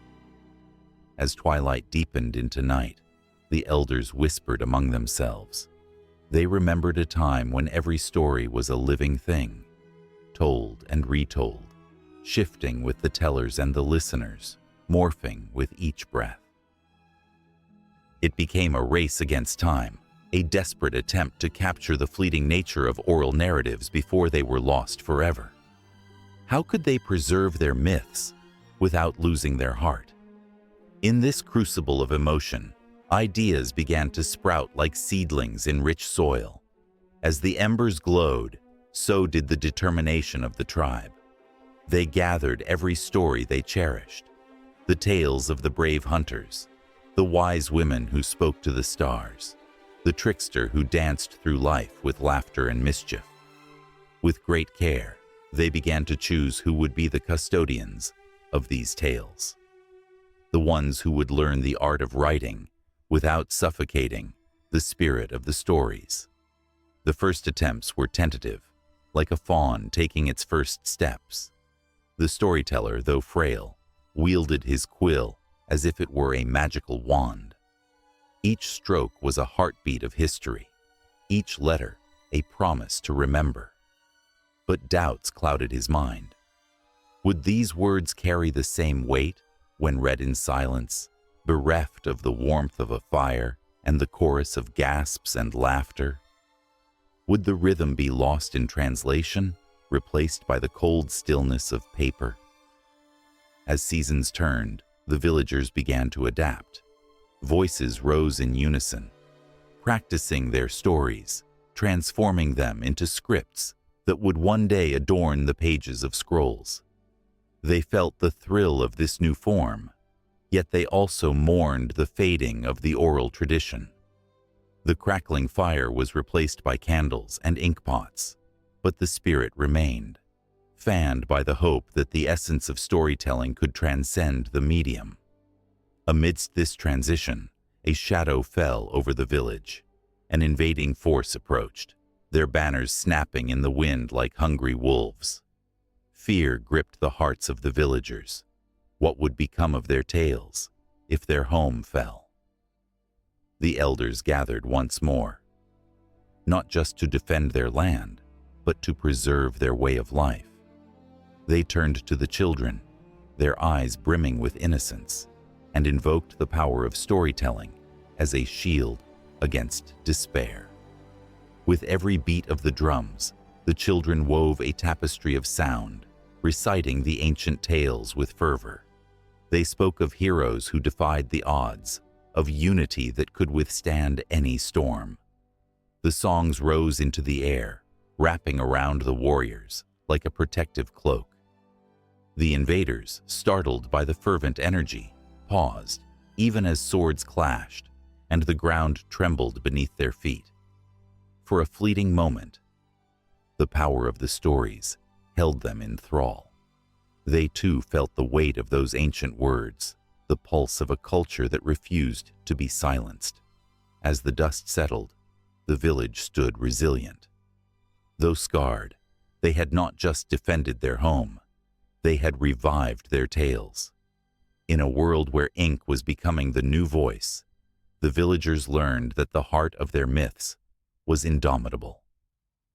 As twilight deepened into night, the elders whispered among themselves. They remembered a time when every story was a living thing, told and retold, shifting with the tellers and the listeners, morphing with each breath. It became a race against time, a desperate attempt to capture the fleeting nature of oral narratives before they were lost forever. How could they preserve their myths without losing their heart? In this crucible of emotion, ideas began to sprout like seedlings in rich soil. As the embers glowed, so did the determination of the tribe. They gathered every story they cherished, the tales of the brave hunters, the wise women who spoke to the stars, the trickster who danced through life with laughter and mischief. With great care, they began to choose who would be the custodians of these tales, the ones who would learn the art of writing without suffocating the spirit of the stories. The first attempts were tentative, like a fawn taking its first steps. The storyteller, though frail, wielded his quill as if it were a magical wand. Each stroke was a heartbeat of history, each letter a promise to remember. But doubts clouded his mind. Would these words carry the same weight when read in silence, bereft of the warmth of a fire and the chorus of gasps and laughter? Would the rhythm be lost in translation, replaced by the cold stillness of paper? As seasons turned, the villagers began to adapt. Voices rose in unison, practicing their stories, transforming them into scripts that would one day adorn the pages of scrolls. They felt the thrill of this new form, yet they also mourned the fading of the oral tradition. The crackling fire was replaced by candles and ink pots, but the spirit remained, fanned by the hope that the essence of storytelling could transcend the medium. Amidst this transition, a shadow fell over the village. An invading force approached, their banners snapping in the wind like hungry wolves. Fear gripped the hearts of the villagers. What would become of their tales if their home fell? The elders gathered once more, not just to defend their land, but to preserve their way of life. They turned to the children, their eyes brimming with innocence, and invoked the power of storytelling as a shield against despair. With every beat of the drums, the children wove a tapestry of sound, reciting the ancient tales with fervor. They spoke of heroes who defied the odds, of unity that could withstand any storm. The songs rose into the air, wrapping around the warriors like a protective cloak. The invaders, startled by the fervent energy, paused, even as swords clashed, and the ground trembled beneath their feet. For a fleeting moment, the power of the stories held them in thrall. They too felt the weight of those ancient words, the pulse of a culture that refused to be silenced. As the dust settled, the village stood resilient. Though scarred, they had not just defended their home, they had revived their tales. In a world where ink was becoming the new voice, the villagers learned that the heart of their myths was indomitable.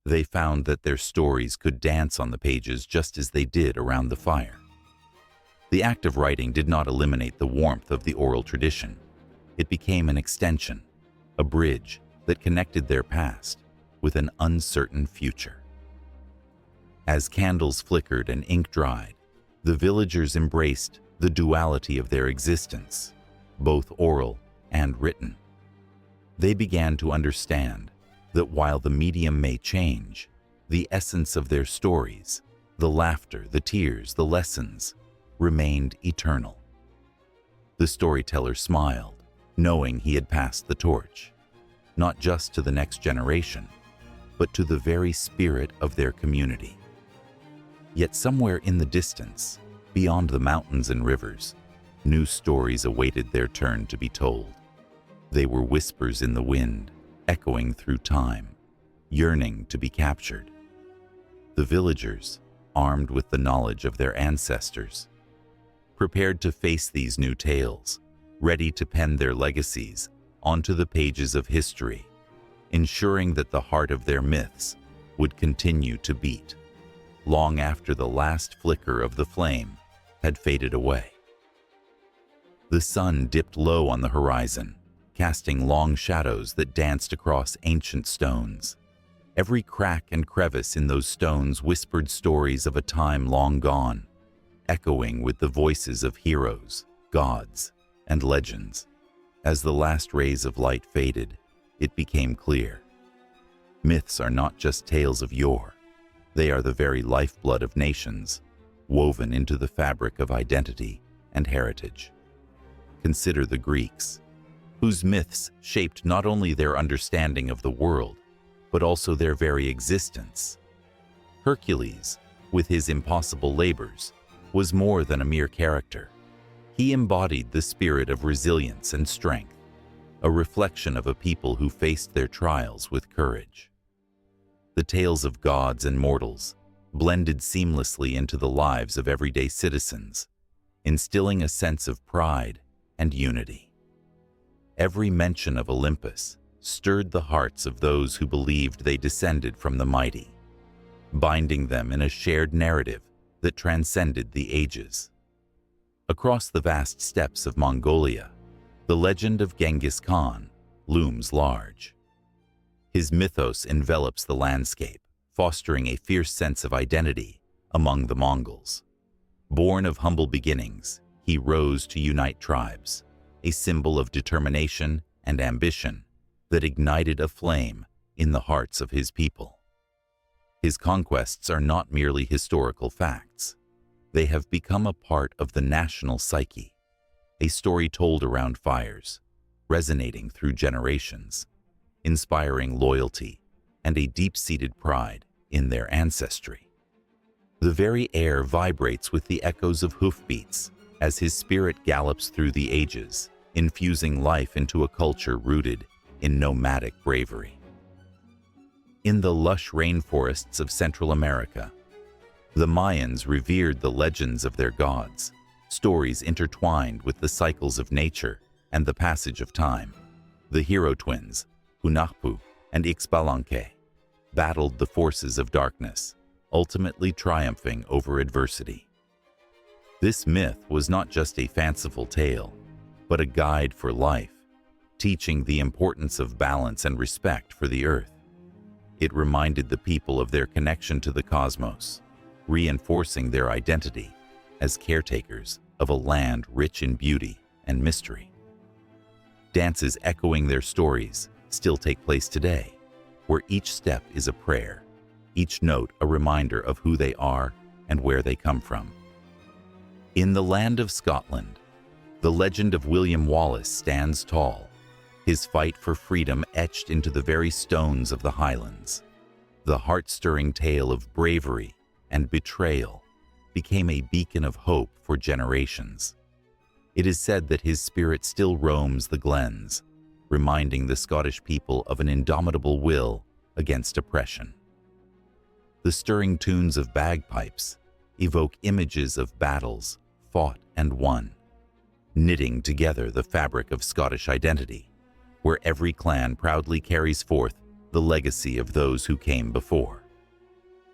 They found that their stories could dance on the pages just as they did around the fire. The act of writing did not eliminate the warmth of the oral tradition. It became an extension, a bridge that connected their past with an uncertain future. As candles flickered and ink dried, the villagers embraced the duality of their existence, both oral and written. They began to understand that while the medium may change, the essence of their stories, the laughter, the tears, the lessons, remained eternal. The storyteller smiled, knowing he had passed the torch, not just to the next generation, but to the very spirit of their community. Yet somewhere in the distance, beyond the mountains and rivers, new stories awaited their turn to be told. They were whispers in the wind, echoing through time, yearning to be captured. The villagers, armed with the knowledge of their ancestors, prepared to face these new tales, ready to pen their legacies onto the pages of history, ensuring that the heart of their myths would continue to beat, long after the last flicker of the flame had faded away. The sun dipped low on the horizon, casting long shadows that danced across ancient stones. Every crack and crevice in those stones whispered stories of a time long gone, echoing with the voices of heroes, gods, and legends. As the last rays of light faded, it became clear. Myths are not just tales of yore. They are the very lifeblood of nations, woven into the fabric of identity and heritage. Consider the Greeks, whose myths shaped not only their understanding of the world, but also their very existence. Hercules, with his impossible labors, was more than a mere character. He embodied the spirit of resilience and strength, a reflection of a people who faced their trials with courage. The tales of gods and mortals blended seamlessly into the lives of everyday citizens, instilling a sense of pride and unity. Every mention of Olympus stirred the hearts of those who believed they descended from the mighty, binding them in a shared narrative that transcended the ages. Across the vast steppes of Mongolia, the legend of Genghis Khan looms large. His mythos envelops the landscape, fostering a fierce sense of identity among the Mongols. Born of humble beginnings, he rose to unite tribes, a symbol of determination and ambition that ignited a flame in the hearts of his people. His conquests are not merely historical facts. They have become a part of the national psyche, a story told around fires, resonating through generations, inspiring loyalty and a deep-seated pride in their ancestry. The very air vibrates with the echoes of hoofbeats as his spirit gallops through the ages, infusing life into a culture rooted in nomadic bravery. In the lush rainforests of Central America, the Mayans revered the legends of their gods, stories intertwined with the cycles of nature and the passage of time. The hero twins, Hunahpu and Ixbalanque, battled the forces of darkness, ultimately triumphing over adversity. This myth was not just a fanciful tale, but a guide for life, teaching the importance of balance and respect for the earth. It reminded the people of their connection to the cosmos, reinforcing their identity as caretakers of a land rich in beauty and mystery. Dances echoing their stories still take place today, where each step is a prayer, each note a reminder of who they are and where they come from. In the land of Scotland, the legend of William Wallace stands tall, his fight for freedom etched into the very stones of the Highlands. The heart-stirring tale of bravery and betrayal became a beacon of hope for generations. It is said that his spirit still roams the glens, reminding the Scottish people of an indomitable will against oppression. The stirring tunes of bagpipes evoke images of battles fought and won, knitting together the fabric of Scottish identity, where every clan proudly carries forth the legacy of those who came before.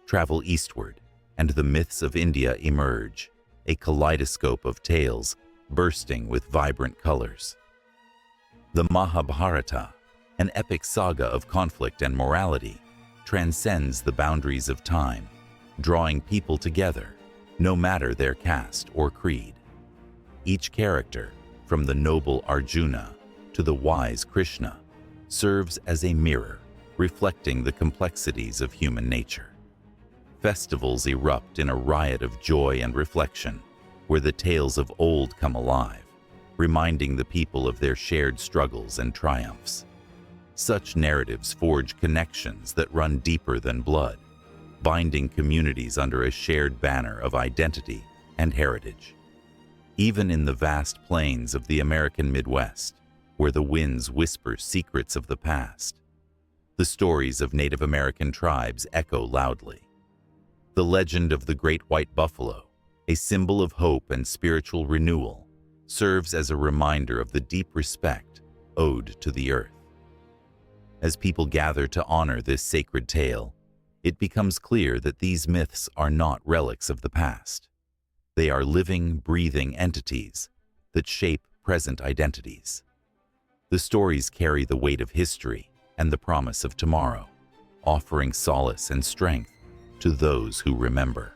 Travel eastward, and the myths of India emerge, a kaleidoscope of tales bursting with vibrant colors. The Mahabharata, an epic saga of conflict and morality, transcends the boundaries of time, drawing people together, no matter their caste or creed. Each character, from the noble Arjuna to the wise Krishna, serves as a mirror, reflecting the complexities of human nature. Festivals erupt in a riot of joy and reflection, where the tales of old come alive, reminding the people of their shared struggles and triumphs. Such narratives forge connections that run deeper than blood, binding communities under a shared banner of identity and heritage. Even in the vast plains of the American Midwest, where the winds whisper secrets of the past, the stories of Native American tribes echo loudly. The legend of the great white buffalo, a symbol of hope and spiritual renewal, serves as a reminder of the deep respect owed to the earth. As people gather to honor this sacred tale, it becomes clear that these myths are not relics of the past. They are living, breathing entities that shape present identities. The stories carry the weight of history and the promise of tomorrow, offering solace and strength to those who remember.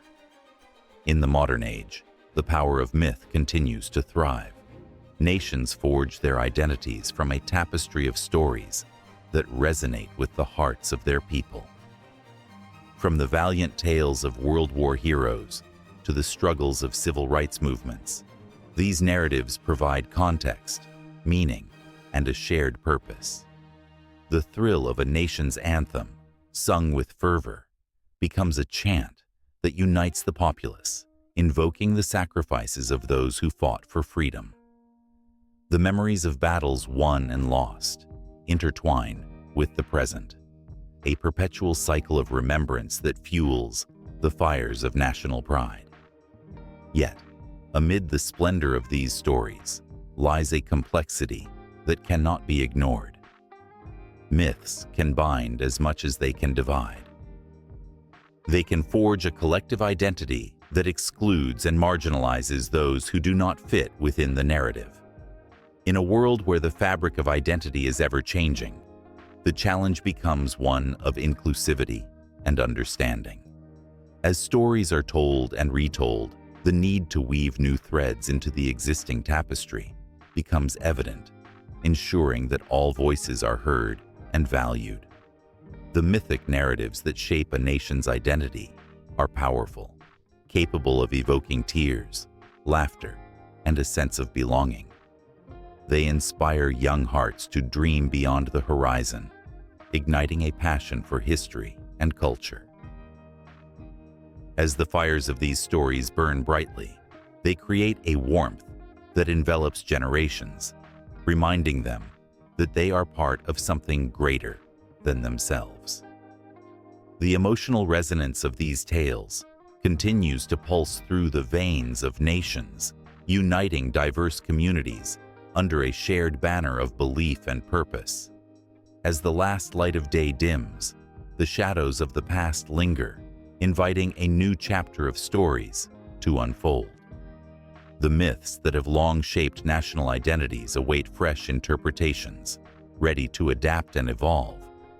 In the modern age, the power of myth continues to thrive. Nations forge their identities from a tapestry of stories that resonate with the hearts of their people. From the valiant tales of World War heroes to the struggles of civil rights movements, these narratives provide context, meaning, and a shared purpose. The thrill of a nation's anthem, sung with fervor, becomes a chant that unites the populace, invoking the sacrifices of those who fought for freedom. The memories of battles won and lost intertwine with the present, a perpetual cycle of remembrance that fuels the fires of national pride. Yet, amid the splendor of these stories lies a complexity that cannot be ignored. Myths can bind as much as they can divide. They can forge a collective identity that excludes and marginalizes those who do not fit within the narrative. In a world where the fabric of identity is ever-changing, the challenge becomes one of inclusivity and understanding. As stories are told and retold, The need to weave new threads into the existing tapestry becomes evident, ensuring that all voices are heard and valued. The mythic narratives that shape a nation's identity are powerful, capable of evoking tears, laughter, and a sense of belonging. They inspire young hearts to dream beyond the horizon, igniting a passion for history and culture. As the fires of these stories burn brightly, they create a warmth that envelops generations, reminding them that they are part of something greater than themselves. The emotional resonance of these tales continues to pulse through the veins of nations, uniting diverse communities under a shared banner of belief and purpose. As the last light of day dims, the shadows of the past linger, inviting a new chapter of stories to unfold. The myths that have long shaped national identities await fresh interpretations, ready to adapt and evolve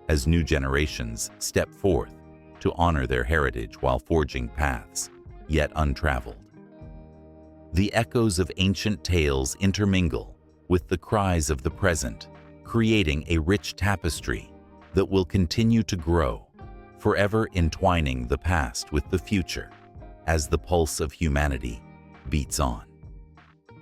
as new generations step forth to honor their heritage while forging paths yet untraveled. The echoes of ancient tales intermingle with the cries of the present, creating a rich tapestry that will continue to grow, forever entwining the past with the future as the pulse of humanity beats on.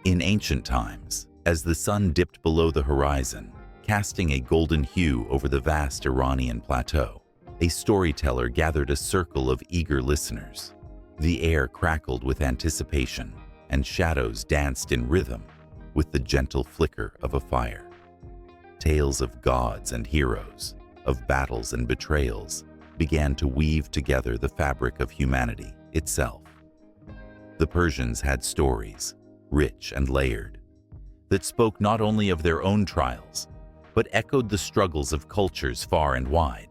In ancient times, as the sun dipped below the horizon, casting a golden hue over the vast Iranian plateau, a storyteller gathered a circle of eager listeners. The air crackled with anticipation, and shadows danced in rhythm with the gentle flicker of a fire. Tales of gods and heroes, of battles and betrayals, began to weave together the fabric of humanity itself. The Persians had stories, rich and layered, that spoke not only of their own trials, but echoed the struggles of cultures far and wide.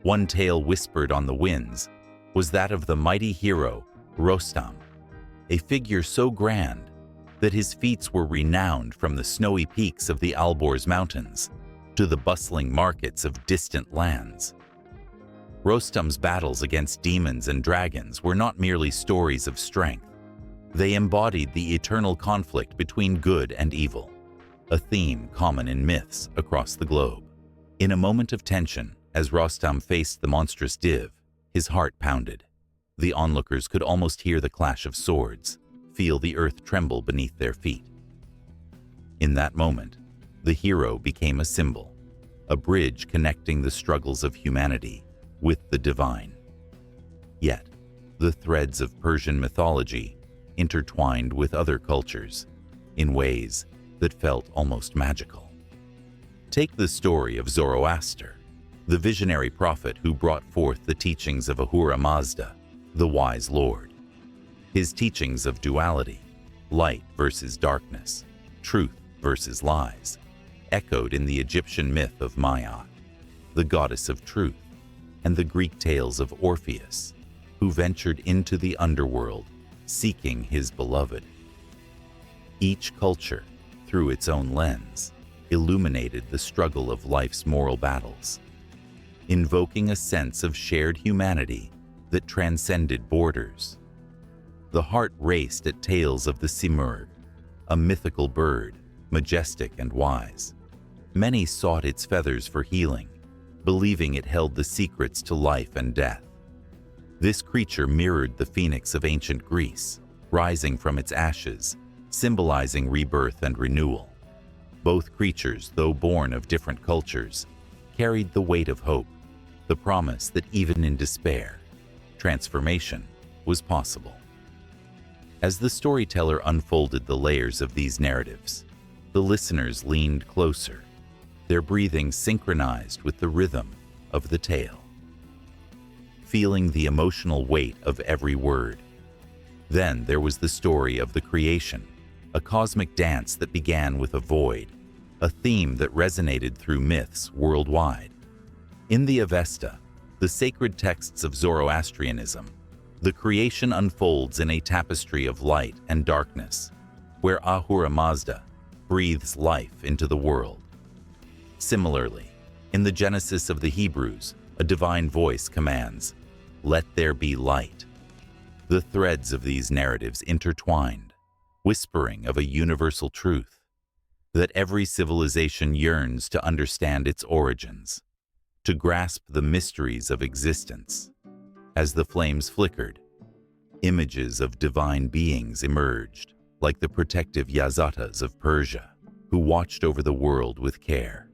One tale whispered on the winds was that of the mighty hero Rostam, a figure so grand that his feats were renowned from the snowy peaks of the Alborz Mountains to the bustling markets of distant lands. Rostam's battles against demons and dragons were not merely stories of strength. They embodied the eternal conflict between good and evil, a theme common in myths across the globe. In a moment of tension, as Rostam faced the monstrous div, his heart pounded. The onlookers could almost hear the clash of swords, feel the earth tremble beneath their feet. In that moment, the hero became a symbol, a bridge connecting the struggles of humanity with the divine. Yet, the threads of Persian mythology intertwined with other cultures in ways that felt almost magical. Take the story of Zoroaster, the visionary prophet who brought forth the teachings of Ahura Mazda, the wise lord. His teachings of duality, light versus darkness, truth versus lies, echoed in the Egyptian myth of Maat, the goddess of truth, and the Greek tales of Orpheus, who ventured into the underworld seeking his beloved. Each culture, through its own lens, illuminated the struggle of life's moral battles, invoking a sense of shared humanity that transcended borders. The heart raced at tales of the Simurgh, a mythical bird, majestic and wise. Many sought its feathers for healing, believing it held the secrets to life and death. This creature mirrored the phoenix of ancient Greece, rising from its ashes, symbolizing rebirth and renewal. Both creatures, though born of different cultures, carried the weight of hope, the promise that even in despair, transformation was possible. As the storyteller unfolded the layers of these narratives, the listeners leaned closer, their breathing synchronized with the rhythm of the tale, feeling the emotional weight of every word. Then there was the story of the creation, a cosmic dance that began with a void, a theme that resonated through myths worldwide. In the Avesta, the sacred texts of Zoroastrianism, the creation unfolds in a tapestry of light and darkness, where Ahura Mazda breathes life into the world. Similarly, in the Genesis of the Hebrews, a divine voice commands, "Let there be light." The threads of these narratives intertwined, whispering of a universal truth, that every civilization yearns to understand its origins, to grasp the mysteries of existence. As the flames flickered, images of divine beings emerged, like the protective Yazatas of Persia, who watched over the world with care.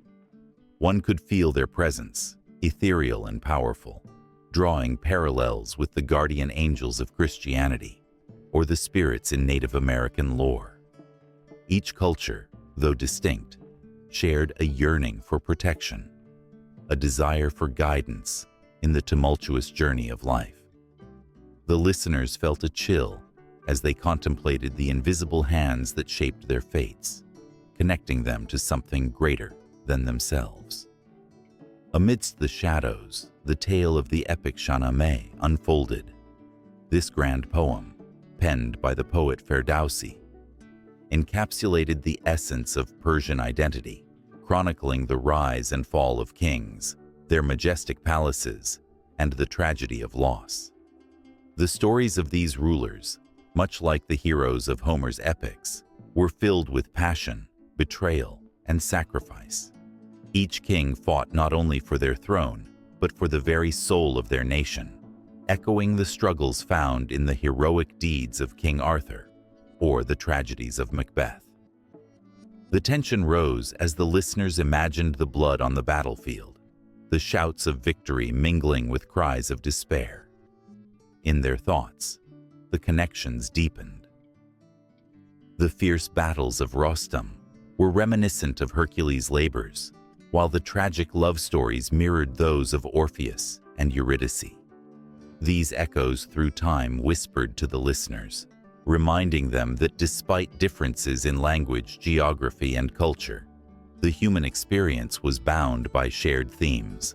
One could feel their presence, ethereal and powerful, drawing parallels with the guardian angels of Christianity or the spirits in Native American lore. Each culture, though distinct, shared a yearning for protection, a desire for guidance in the tumultuous journey of life. The listeners felt a chill as they contemplated the invisible hands that shaped their fates, connecting them to something greater than themselves. Amidst the shadows, the tale of the epic Shahnameh unfolded. This grand poem, penned by the poet Ferdowsi, encapsulated the essence of Persian identity, chronicling the rise and fall of kings, their majestic palaces, and the tragedy of loss. The stories of these rulers, much like the heroes of Homer's epics, were filled with passion, betrayal, and sacrifice. Each king fought not only for their throne, but for the very soul of their nation, echoing the struggles found in the heroic deeds of King Arthur or the tragedies of Macbeth. The tension rose as the listeners imagined the blood on the battlefield, the shouts of victory mingling with cries of despair. In their thoughts, the connections deepened. The fierce battles of Rostam were reminiscent of Hercules' labors, while the tragic love stories mirrored those of Orpheus and Eurydice. These echoes through time whispered to the listeners, reminding them that despite differences in language, geography, and culture, the human experience was bound by shared themes: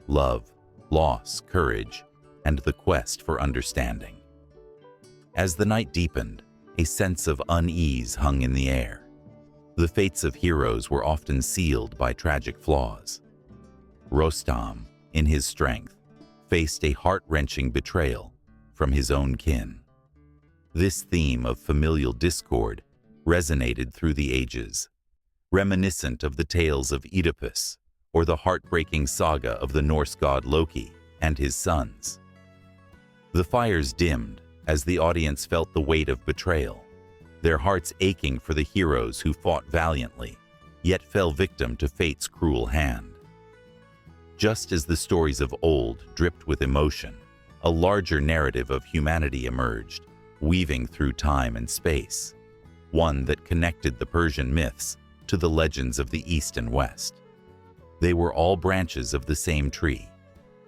love, loss, courage, and the quest for understanding. As the night deepened, a sense of unease hung in the air. The fates of heroes were often sealed by tragic flaws. Rostam, in his strength, faced a heart-wrenching betrayal from his own kin. This theme of familial discord resonated through the ages, reminiscent of the tales of Oedipus or the heartbreaking saga of the Norse god Loki and his sons. The fires dimmed as the audience felt the weight of betrayal, their hearts aching for the heroes who fought valiantly, yet fell victim to fate's cruel hand. Just as the stories of old dripped with emotion, a larger narrative of humanity emerged, weaving through time and space, one that connected the Persian myths to the legends of the East and West. They were all branches of the same tree,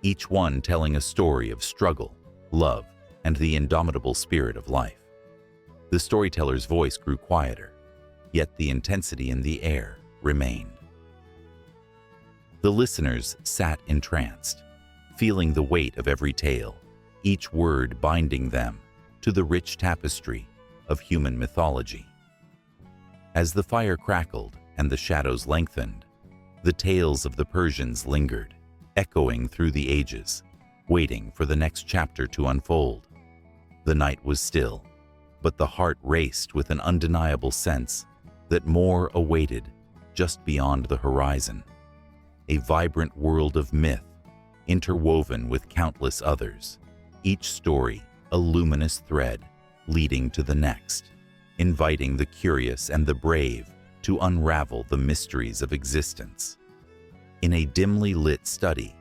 each one telling a story of struggle, love, and the indomitable spirit of life. The storyteller's voice grew quieter, yet the intensity in the air remained. The listeners sat entranced, feeling the weight of every tale, each word binding them to the rich tapestry of human mythology. As the fire crackled and the shadows lengthened, the tales of the Persians lingered, echoing through the ages, waiting for the next chapter to unfold. The night was still, but the heart raced with an undeniable sense that more awaited just beyond the horizon. A vibrant world of myth, interwoven with countless others, each story a luminous thread leading to the next, inviting the curious and the brave to unravel the mysteries of existence. In a dimly lit study,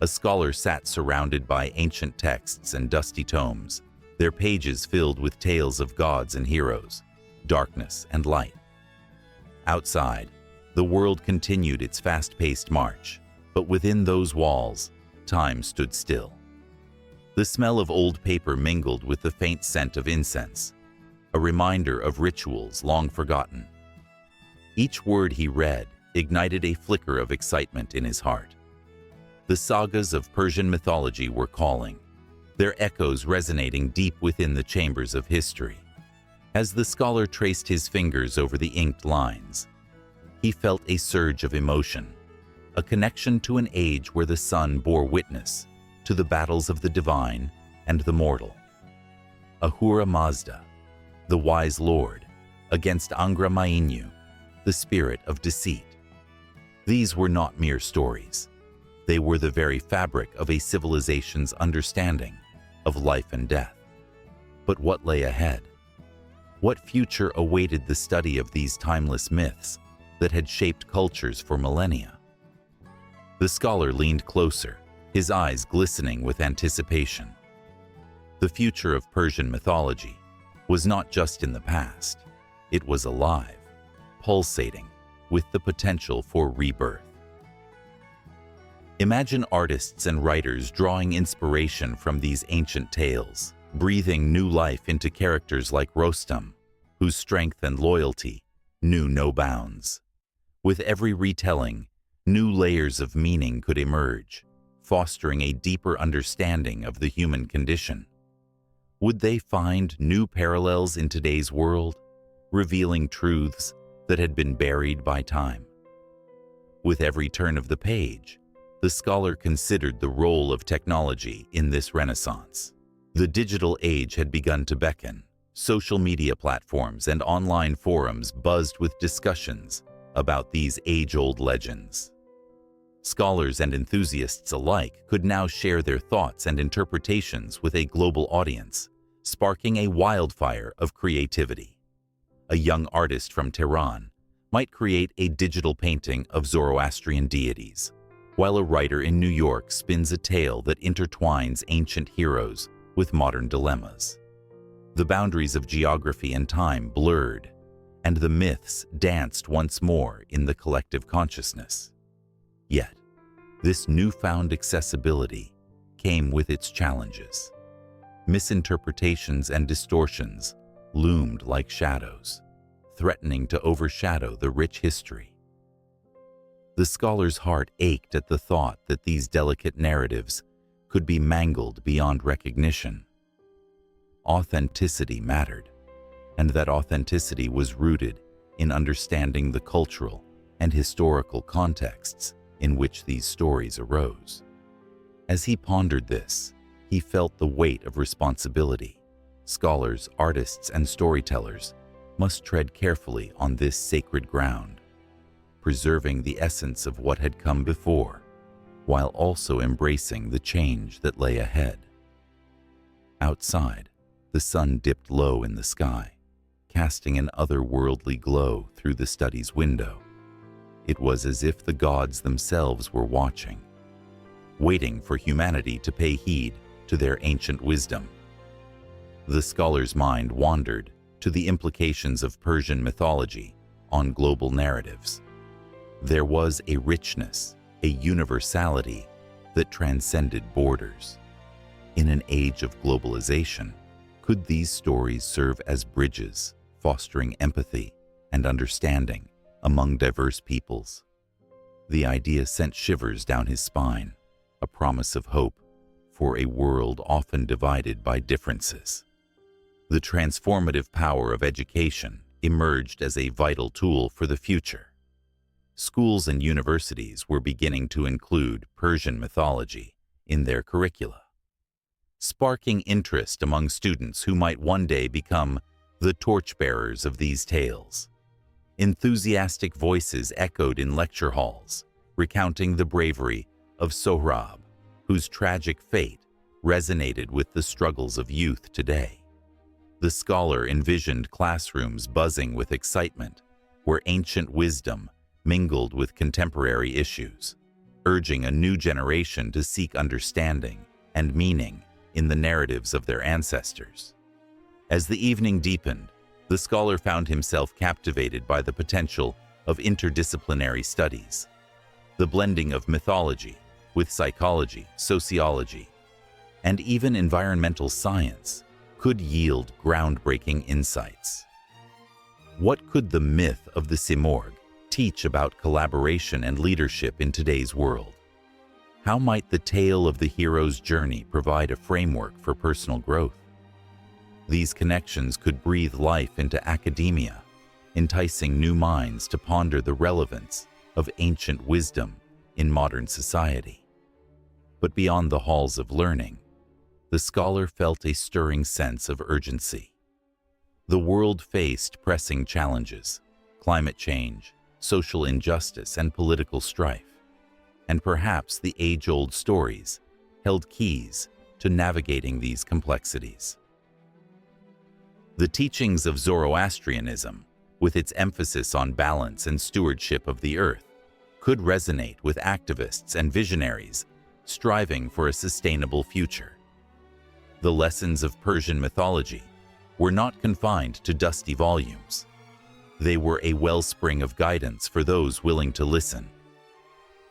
a scholar sat surrounded by ancient texts and dusty tomes, their pages filled with tales of gods and heroes, darkness and light. Outside, the world continued its fast-paced march, but within those walls, time stood still. The smell of old paper mingled with the faint scent of incense, a reminder of rituals long forgotten. Each word he read ignited a flicker of excitement in his heart. The sagas of Persian mythology were calling, their echoes resonating deep within the chambers of history. As the scholar traced his fingers over the inked lines, he felt a surge of emotion, a connection to an age where the sun bore witness to the battles of the divine and the mortal. Ahura Mazda, the wise lord, against Angra Mainyu, the spirit of deceit. These were not mere stories. They were the very fabric of a civilization's understanding of life and death. But what lay ahead? What future awaited the study of these timeless myths that had shaped cultures for millennia? The scholar leaned closer, his eyes glistening with anticipation. The future of Persian mythology was not just in the past. It was alive, pulsating, with the potential for rebirth. Imagine artists and writers drawing inspiration from these ancient tales, breathing new life into characters like Rostam, whose strength and loyalty knew no bounds. With every retelling, new layers of meaning could emerge, fostering a deeper understanding of the human condition. Would they find new parallels in today's world, revealing truths that had been buried by time? With every turn of the page, the scholar considered the role of technology in this renaissance. The digital age had begun to beckon. Social media platforms and online forums buzzed with discussions about these age-old legends. Scholars and enthusiasts alike could now share their thoughts and interpretations with a global audience, sparking a wildfire of creativity. A young artist from Tehran might create a digital painting of Zoroastrian deities, while a writer in New York spins a tale that intertwines ancient heroes with modern dilemmas. The boundaries of geography and time blurred, and the myths danced once more in the collective consciousness. Yet, this newfound accessibility came with its challenges. Misinterpretations and distortions loomed like shadows, threatening to overshadow the rich history. The scholar's heart ached at the thought that these delicate narratives could be mangled beyond recognition. Authenticity mattered, and that authenticity was rooted in understanding the cultural and historical contexts in which these stories arose. As he pondered this, he felt the weight of responsibility. Scholars, artists, and storytellers must tread carefully on this sacred ground, preserving the essence of what had come before, while also embracing the change that lay ahead. Outside, the sun dipped low in the sky, casting an otherworldly glow through the study's window. It was as if the gods themselves were watching, waiting for humanity to pay heed to their ancient wisdom. The scholar's mind wandered to the implications of Persian mythology on global narratives. There was a richness, a universality that transcended borders. In an age of globalization, could these stories serve as bridges, fostering empathy and understanding among diverse peoples? The idea sent shivers down his spine, a promise of hope for a world often divided by differences. The transformative power of education emerged as a vital tool for the future. Schools and universities were beginning to include Persian mythology in their curricula, sparking interest among students who might one day become the torchbearers of these tales. Enthusiastic voices echoed in lecture halls, recounting the bravery of Sohrab, whose tragic fate resonated with the struggles of youth today. The scholar envisioned classrooms buzzing with excitement, where ancient wisdom mingled with contemporary issues, urging a new generation to seek understanding and meaning in the narratives of their ancestors. As the evening deepened, the scholar found himself captivated by the potential of interdisciplinary studies. The blending of mythology with psychology, sociology, and even environmental science could yield groundbreaking insights. What could the myth of the Simorgh teach about collaboration and leadership in today's world? How might the tale of the hero's journey provide a framework for personal growth? These connections could breathe life into academia, enticing new minds to ponder the relevance of ancient wisdom in modern society. But beyond the halls of learning, the scholar felt a stirring sense of urgency. The world faced pressing challenges: climate change, social injustice, and political strife. And perhaps the age-old stories held keys to navigating these complexities. The teachings of Zoroastrianism, with its emphasis on balance and stewardship of the earth, could resonate with activists and visionaries striving for a sustainable future. The lessons of Persian mythology were not confined to dusty volumes. They were a wellspring of guidance for those willing to listen.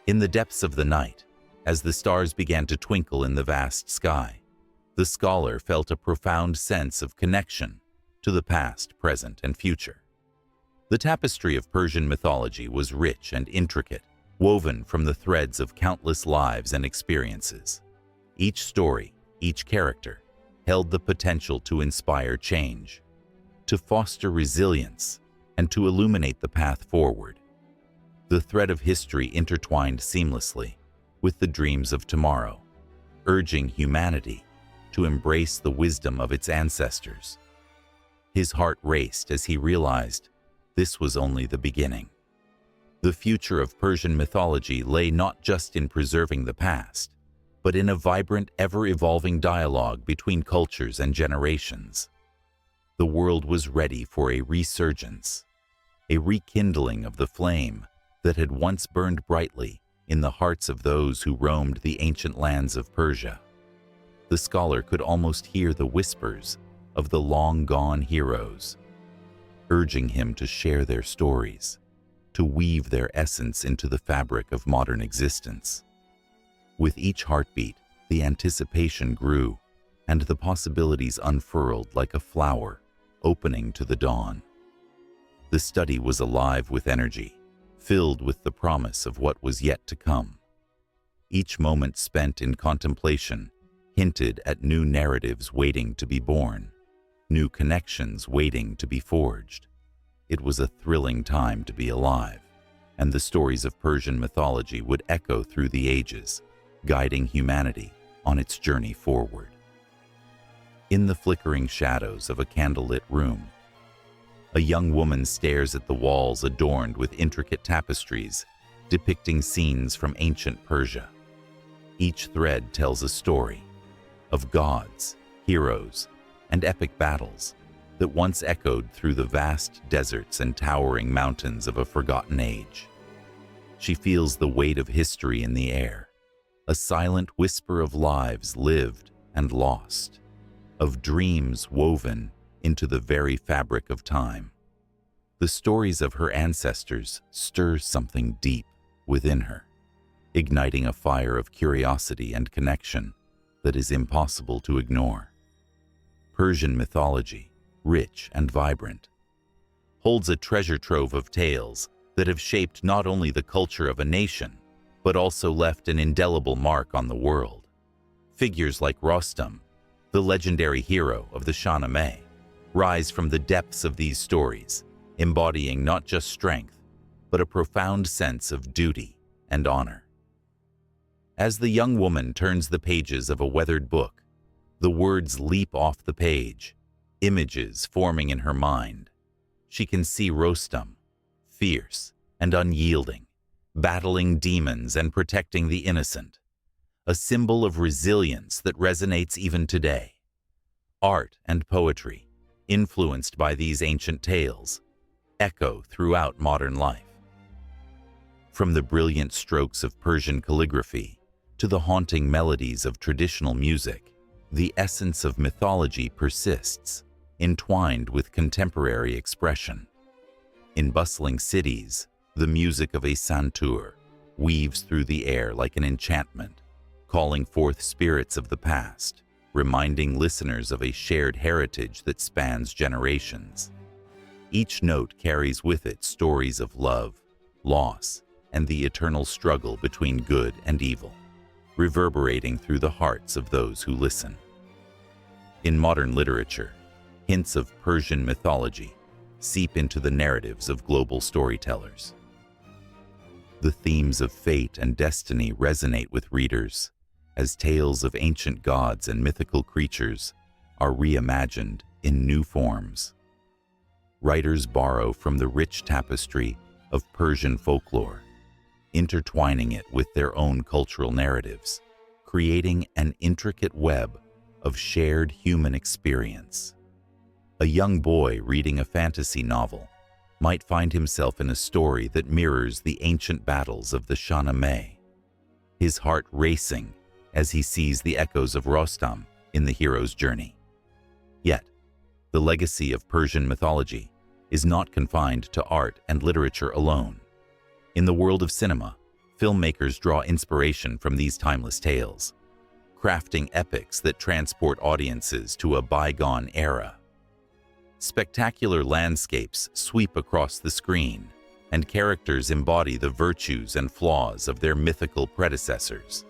In the depths of the night, as the stars began to twinkle in the vast sky, the scholar felt a profound sense of connection to the past, present, and future. The tapestry of Persian mythology was rich and intricate, woven from the threads of countless lives and experiences. Each story, each character, held the potential to inspire change, to foster resilience, and to illuminate the path forward. The thread of history intertwined seamlessly with the dreams of tomorrow, urging humanity to embrace the wisdom of its ancestors. His heart raced as he realized this was only the beginning. The future of Persian mythology lay not just in preserving the past, but in a vibrant, ever-evolving dialogue between cultures and generations. The world was ready for a resurgence, a rekindling of the flame that had once burned brightly in the hearts of those who roamed the ancient lands of Persia. The scholar could almost hear the whispers of the long-gone heroes, urging him to share their stories, to weave their essence into the fabric of modern existence. With each heartbeat, the anticipation grew, and the possibilities unfurled like a flower opening to the dawn. The study was alive with energy, filled with the promise of what was yet to come. Each moment spent in contemplation hinted at new narratives waiting to be born, new connections waiting to be forged. It was a thrilling time to be alive, and the stories of Persian mythology would echo through the ages, guiding humanity on its journey forward. In the flickering shadows of a candlelit room, a young woman stares at the walls adorned with intricate tapestries depicting scenes from ancient Persia. Each thread tells a story of gods, heroes, and epic battles that once echoed through the vast deserts and towering mountains of a forgotten age. She feels the weight of history in the air, a silent whisper of lives lived and lost, of dreams woven into the very fabric of time. The stories of her ancestors stir something deep within her, igniting a fire of curiosity and connection that is impossible to ignore. Persian mythology, rich and vibrant, holds a treasure trove of tales that have shaped not only the culture of a nation, but also left an indelible mark on the world. Figures like Rostam, the legendary hero of the Shahnameh, rise from the depths of these stories, embodying not just strength, but a profound sense of duty and honor. As the young woman turns the pages of a weathered book, the words leap off the page, images forming in her mind. She can see Rostam, fierce and unyielding, battling demons and protecting the innocent, a symbol of resilience that resonates even today. Art and poetry, influenced by these ancient tales, echo throughout modern life. From the brilliant strokes of Persian calligraphy to the haunting melodies of traditional music, the essence of mythology persists, entwined with contemporary expression. In bustling cities, the music of a santur weaves through the air like an enchantment, calling forth spirits of the past, reminding listeners of a shared heritage that spans generations. Each note carries with it stories of love, loss, and the eternal struggle between good and evil, reverberating through the hearts of those who listen. In modern literature, hints of Persian mythology seep into the narratives of global storytellers. The themes of fate and destiny resonate with readers, as tales of ancient gods and mythical creatures are reimagined in new forms. Writers borrow from the rich tapestry of Persian folklore, intertwining it with their own cultural narratives, creating an intricate web of shared human experience. A young boy reading a fantasy novel might find himself in a story that mirrors the ancient battles of the Shahnameh, his heart racing as he sees the echoes of Rostam in the hero's journey. Yet, the legacy of Persian mythology is not confined to art and literature alone. In the world of cinema, filmmakers draw inspiration from these timeless tales, crafting epics that transport audiences to a bygone era. Spectacular landscapes sweep across the screen, and characters embody the virtues and flaws of their mythical predecessors.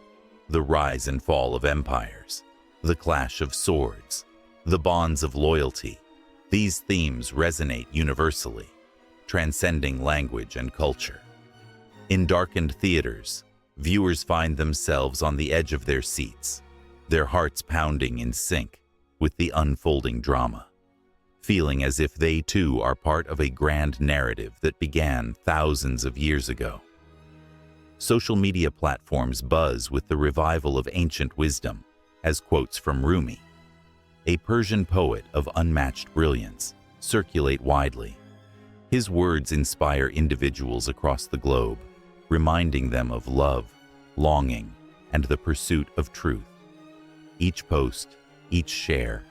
The rise and fall of empires, the clash of swords, the bonds of loyalty. These themes resonate universally, transcending language and culture. In darkened theaters, viewers find themselves on the edge of their seats, their hearts pounding in sync with the unfolding drama, feeling as if they too are part of a grand narrative that began thousands of years ago. Social media platforms buzz with the revival of ancient wisdom, as quotes from Rumi, a Persian poet of unmatched brilliance, circulate widely. His words inspire individuals across the globe, reminding them of love, longing, and the pursuit of truth. Each post, each share,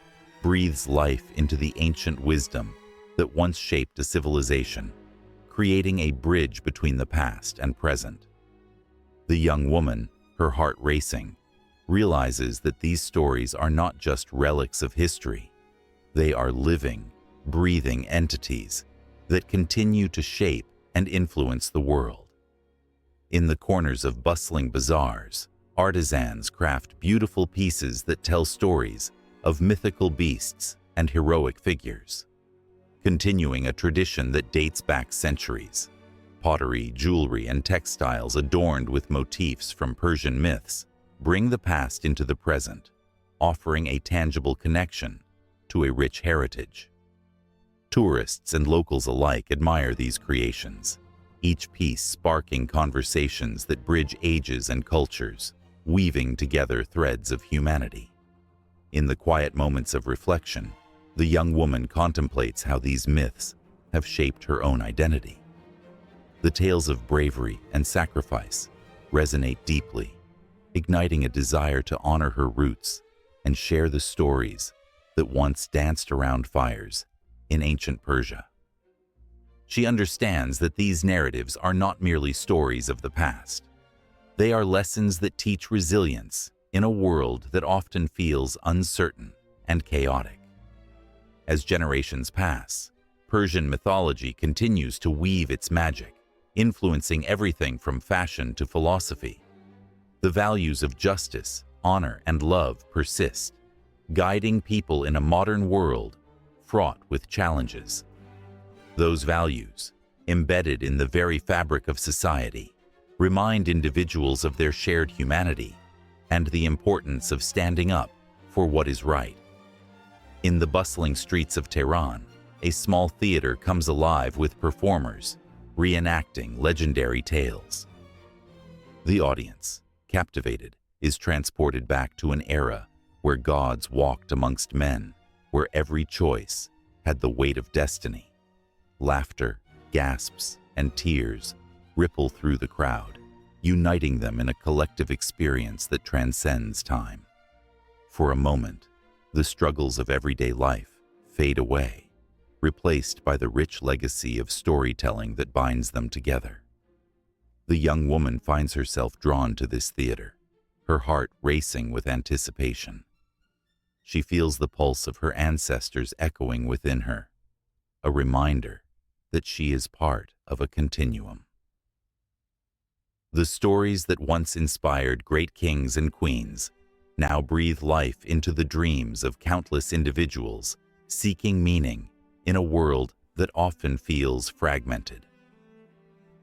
breathes life into the ancient wisdom that once shaped a civilization, creating a bridge between the past and present. The young woman, her heart racing, realizes that these stories are not just relics of history. They are living, breathing entities that continue to shape and influence the world. In the corners of bustling bazaars, artisans craft beautiful pieces that tell stories of mythical beasts and heroic figures, continuing a tradition that dates back centuries. Pottery, jewelry, and textiles adorned with motifs from Persian myths bring the past into the present, offering a tangible connection to a rich heritage. Tourists and locals alike admire these creations, each piece sparking conversations that bridge ages and cultures, weaving together threads of humanity. In the quiet moments of reflection, the young woman contemplates how these myths have shaped her own identity. The tales of bravery and sacrifice resonate deeply, igniting a desire to honor her roots and share the stories that once danced around fires in ancient Persia. She understands that these narratives are not merely stories of the past. They are lessons that teach resilience in a world that often feels uncertain and chaotic. As generations pass, Persian mythology continues to weave its magic, influencing everything from fashion to philosophy. The values of justice, honor, and love persist, guiding people in a modern world fraught with challenges. Those values, embedded in the very fabric of society, remind individuals of their shared humanity and the importance of standing up for what is right. In the bustling streets of Tehran, a small theater comes alive with performers reenacting legendary tales. The audience, captivated, is transported back to an era where gods walked amongst men, where every choice had the weight of destiny. Laughter, gasps, and tears ripple through the crowd, uniting them in a collective experience that transcends time. For a moment, the struggles of everyday life fade away, replaced by the rich legacy of storytelling that binds them together. The young woman finds herself drawn to this theater, her heart racing with anticipation. She feels the pulse of her ancestors echoing within her, a reminder that she is part of a continuum. The stories that once inspired great kings and queens now breathe life into the dreams of countless individuals seeking meaning in a world that often feels fragmented.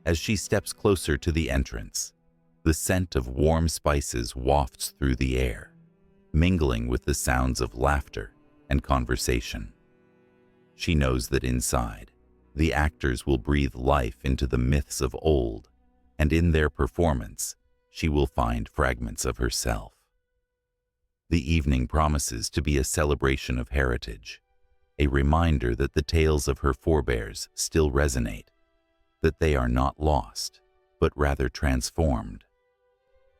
As she steps closer to the entrance, The scent of warm spices wafts through the air, mingling with the sounds of laughter and conversation. She knows that inside, the actors will breathe life into the myths of old, and in their performance, she will find fragments of herself. The evening promises to be a celebration of heritage, a reminder that the tales of her forebears still resonate, that they are not lost, but rather transformed,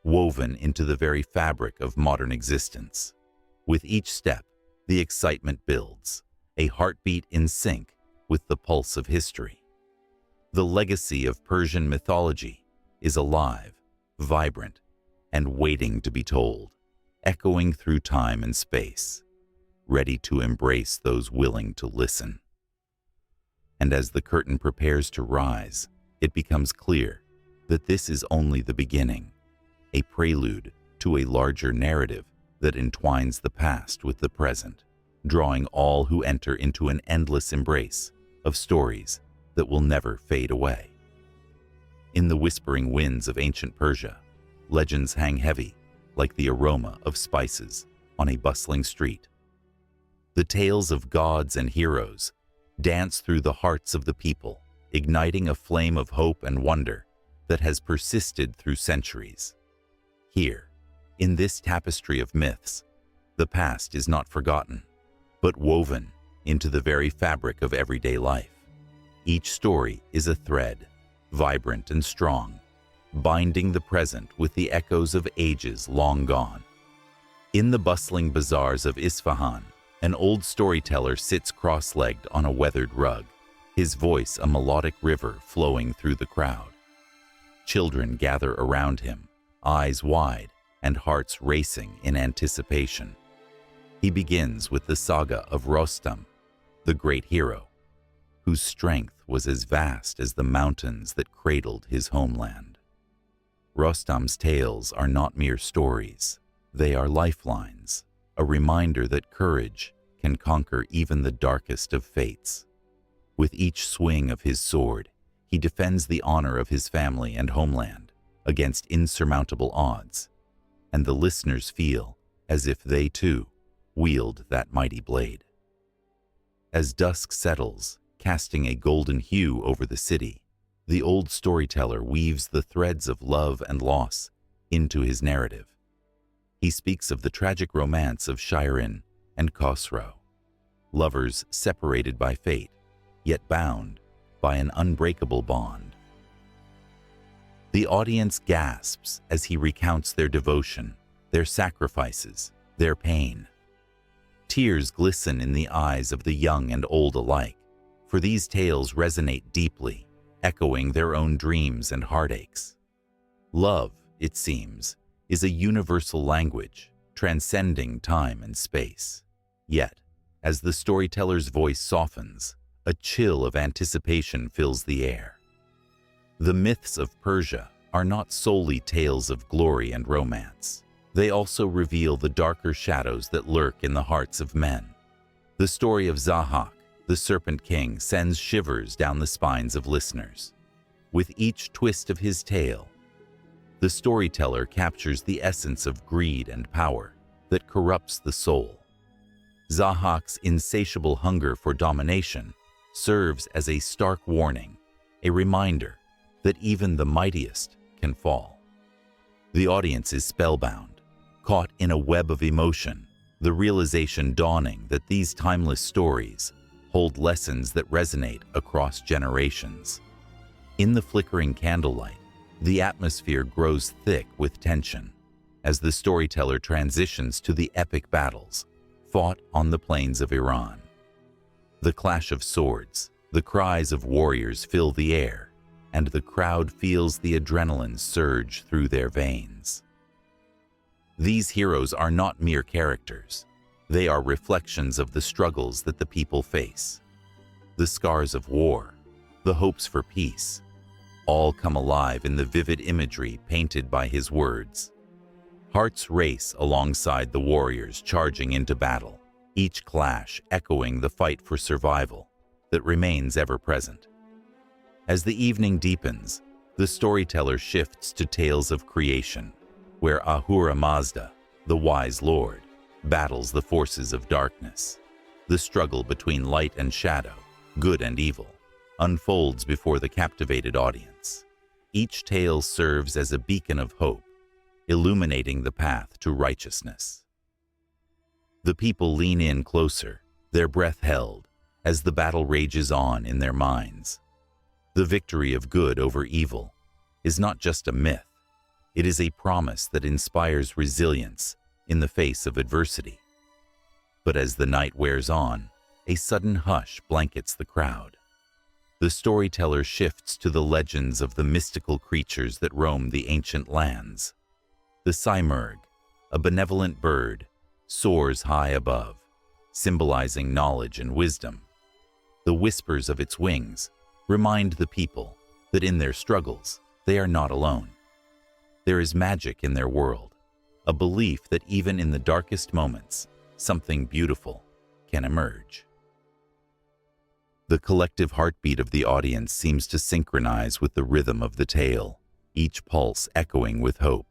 woven into the very fabric of modern existence. With each step, the excitement builds, a heartbeat in sync with the pulse of history. The legacy of Persian mythology is alive, vibrant, and waiting to be told, echoing through time and space, ready to embrace those willing to listen. And as the curtain prepares to rise, it becomes clear that this is only the beginning, a prelude to a larger narrative that entwines the past with the present, drawing all who enter into an endless embrace of stories that will never fade away. In the whispering winds of ancient Persia, legends hang heavy like the aroma of spices on a bustling street. The tales of gods and heroes dance through the hearts of the people, igniting a flame of hope and wonder that has persisted through centuries. Here, in this tapestry of myths, the past is not forgotten, but woven into the very fabric of everyday life. Each story is a thread, vibrant and strong, binding the present with the echoes of ages long gone. In the bustling bazaars of Isfahan, an old storyteller sits cross-legged on a weathered rug, his voice a melodic river flowing through the crowd. Children gather around him, eyes wide and hearts racing in anticipation. He begins with the saga of Rostam, the great hero, whose strength was as vast as the mountains that cradled his homeland. Rostam's tales are not mere stories. They are lifelines, a reminder that courage can conquer even the darkest of fates. With each swing of his sword, he defends the honor of his family and homeland against insurmountable odds, and the listeners feel as if they too wield that mighty blade. As dusk settles, casting a golden hue over the city, the old storyteller weaves the threads of love and loss into his narrative. He speaks of the tragic romance of Shirin and Khosrow, lovers separated by fate, yet bound by an unbreakable bond. The audience gasps as he recounts their devotion, their sacrifices, their pain. Tears glisten in the eyes of the young and old alike, for these tales resonate deeply, echoing their own dreams and heartaches. Love, it seems, is a universal language, transcending time and space. Yet, as the storyteller's voice softens, a chill of anticipation fills the air. The myths of Persia are not solely tales of glory and romance. They also reveal the darker shadows that lurk in the hearts of men. The story of Zahak, the Serpent King, sends shivers down the spines of listeners. With each twist of his tale, the storyteller captures the essence of greed and power that corrupts the soul. Zahak's insatiable hunger for domination serves as a stark warning, a reminder that even the mightiest can fall. The audience is spellbound, caught in a web of emotion, the realization dawning that these timeless stories hold lessons that resonate across generations. In the flickering candlelight, the atmosphere grows thick with tension as the storyteller transitions to the epic battles fought on the plains of Iran. The clash of swords, the cries of warriors fill the air, and the crowd feels the adrenaline surge through their veins. These heroes are not mere characters. They are reflections of the struggles that the people face. The scars of war, the hopes for peace, all come alive in the vivid imagery painted by his words. Hearts race alongside the warriors charging into battle, each clash echoing the fight for survival that remains ever present. As the evening deepens, The storyteller shifts to tales of creation, where Ahura Mazda, the wise lord, battles the forces of darkness. The struggle between light and shadow, good and evil, unfolds before the captivated audience. Each tale serves as a beacon of hope, illuminating the path to righteousness. The people lean in closer, their breath held, as the battle rages on in their minds. The victory of good over evil is not just a myth, it is a promise that inspires resilience in the face of adversity. But as the night wears on, a sudden hush blankets the crowd. The storyteller shifts to the legends of the mystical creatures that roam the ancient lands. The Simurgh, a benevolent bird, soars high above, symbolizing knowledge and wisdom. The whispers of its wings remind the people that in their struggles, they are not alone. There is magic in their world, a belief that even in the darkest moments, something beautiful can emerge. The collective heartbeat of the audience seems to synchronize with the rhythm of the tale, each pulse echoing with hope.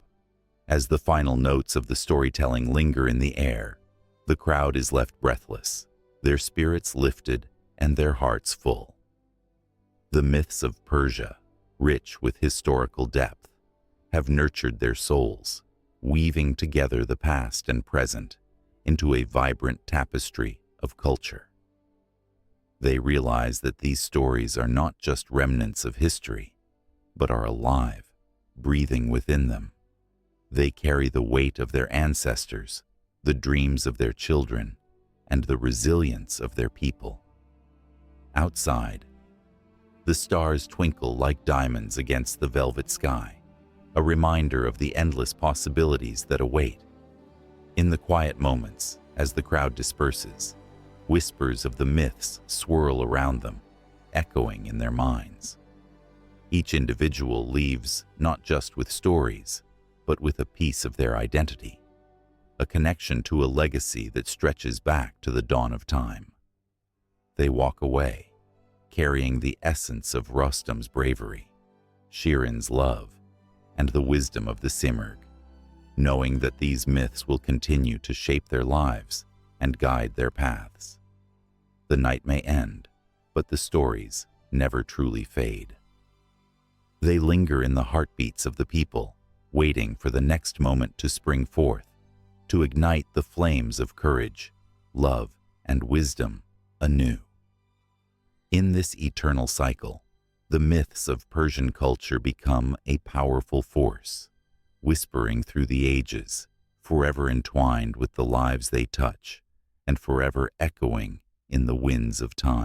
As the final notes of the storytelling linger in the air, the crowd is left breathless, their spirits lifted and their hearts full. The myths of Persia, rich with historical depth, have nurtured their souls, weaving together the past and present into a vibrant tapestry of culture. They realize that these stories are not just remnants of history, but are alive, breathing within them. They carry the weight of their ancestors, the dreams of their children, and the resilience of their people. Outside, the stars twinkle like diamonds against the velvet sky, a reminder of the endless possibilities that await. In the quiet moments, as the crowd disperses, whispers of the myths swirl around them, echoing in their minds. Each individual leaves not just with stories, but with a piece of their identity, a connection to a legacy that stretches back to the dawn of time. They walk away, carrying the essence of Rustam's bravery, Shirin's love, and the wisdom of the Simurgh, knowing that these myths will continue to shape their lives and guide their paths. The night may end, but the stories never truly fade. They linger in the heartbeats of the people, waiting for the next moment to spring forth, to ignite the flames of courage, love, and wisdom anew. In this eternal cycle, the myths of Persian culture become a powerful force, whispering through the ages, forever entwined with the lives they touch, and forever echoing in the winds of time.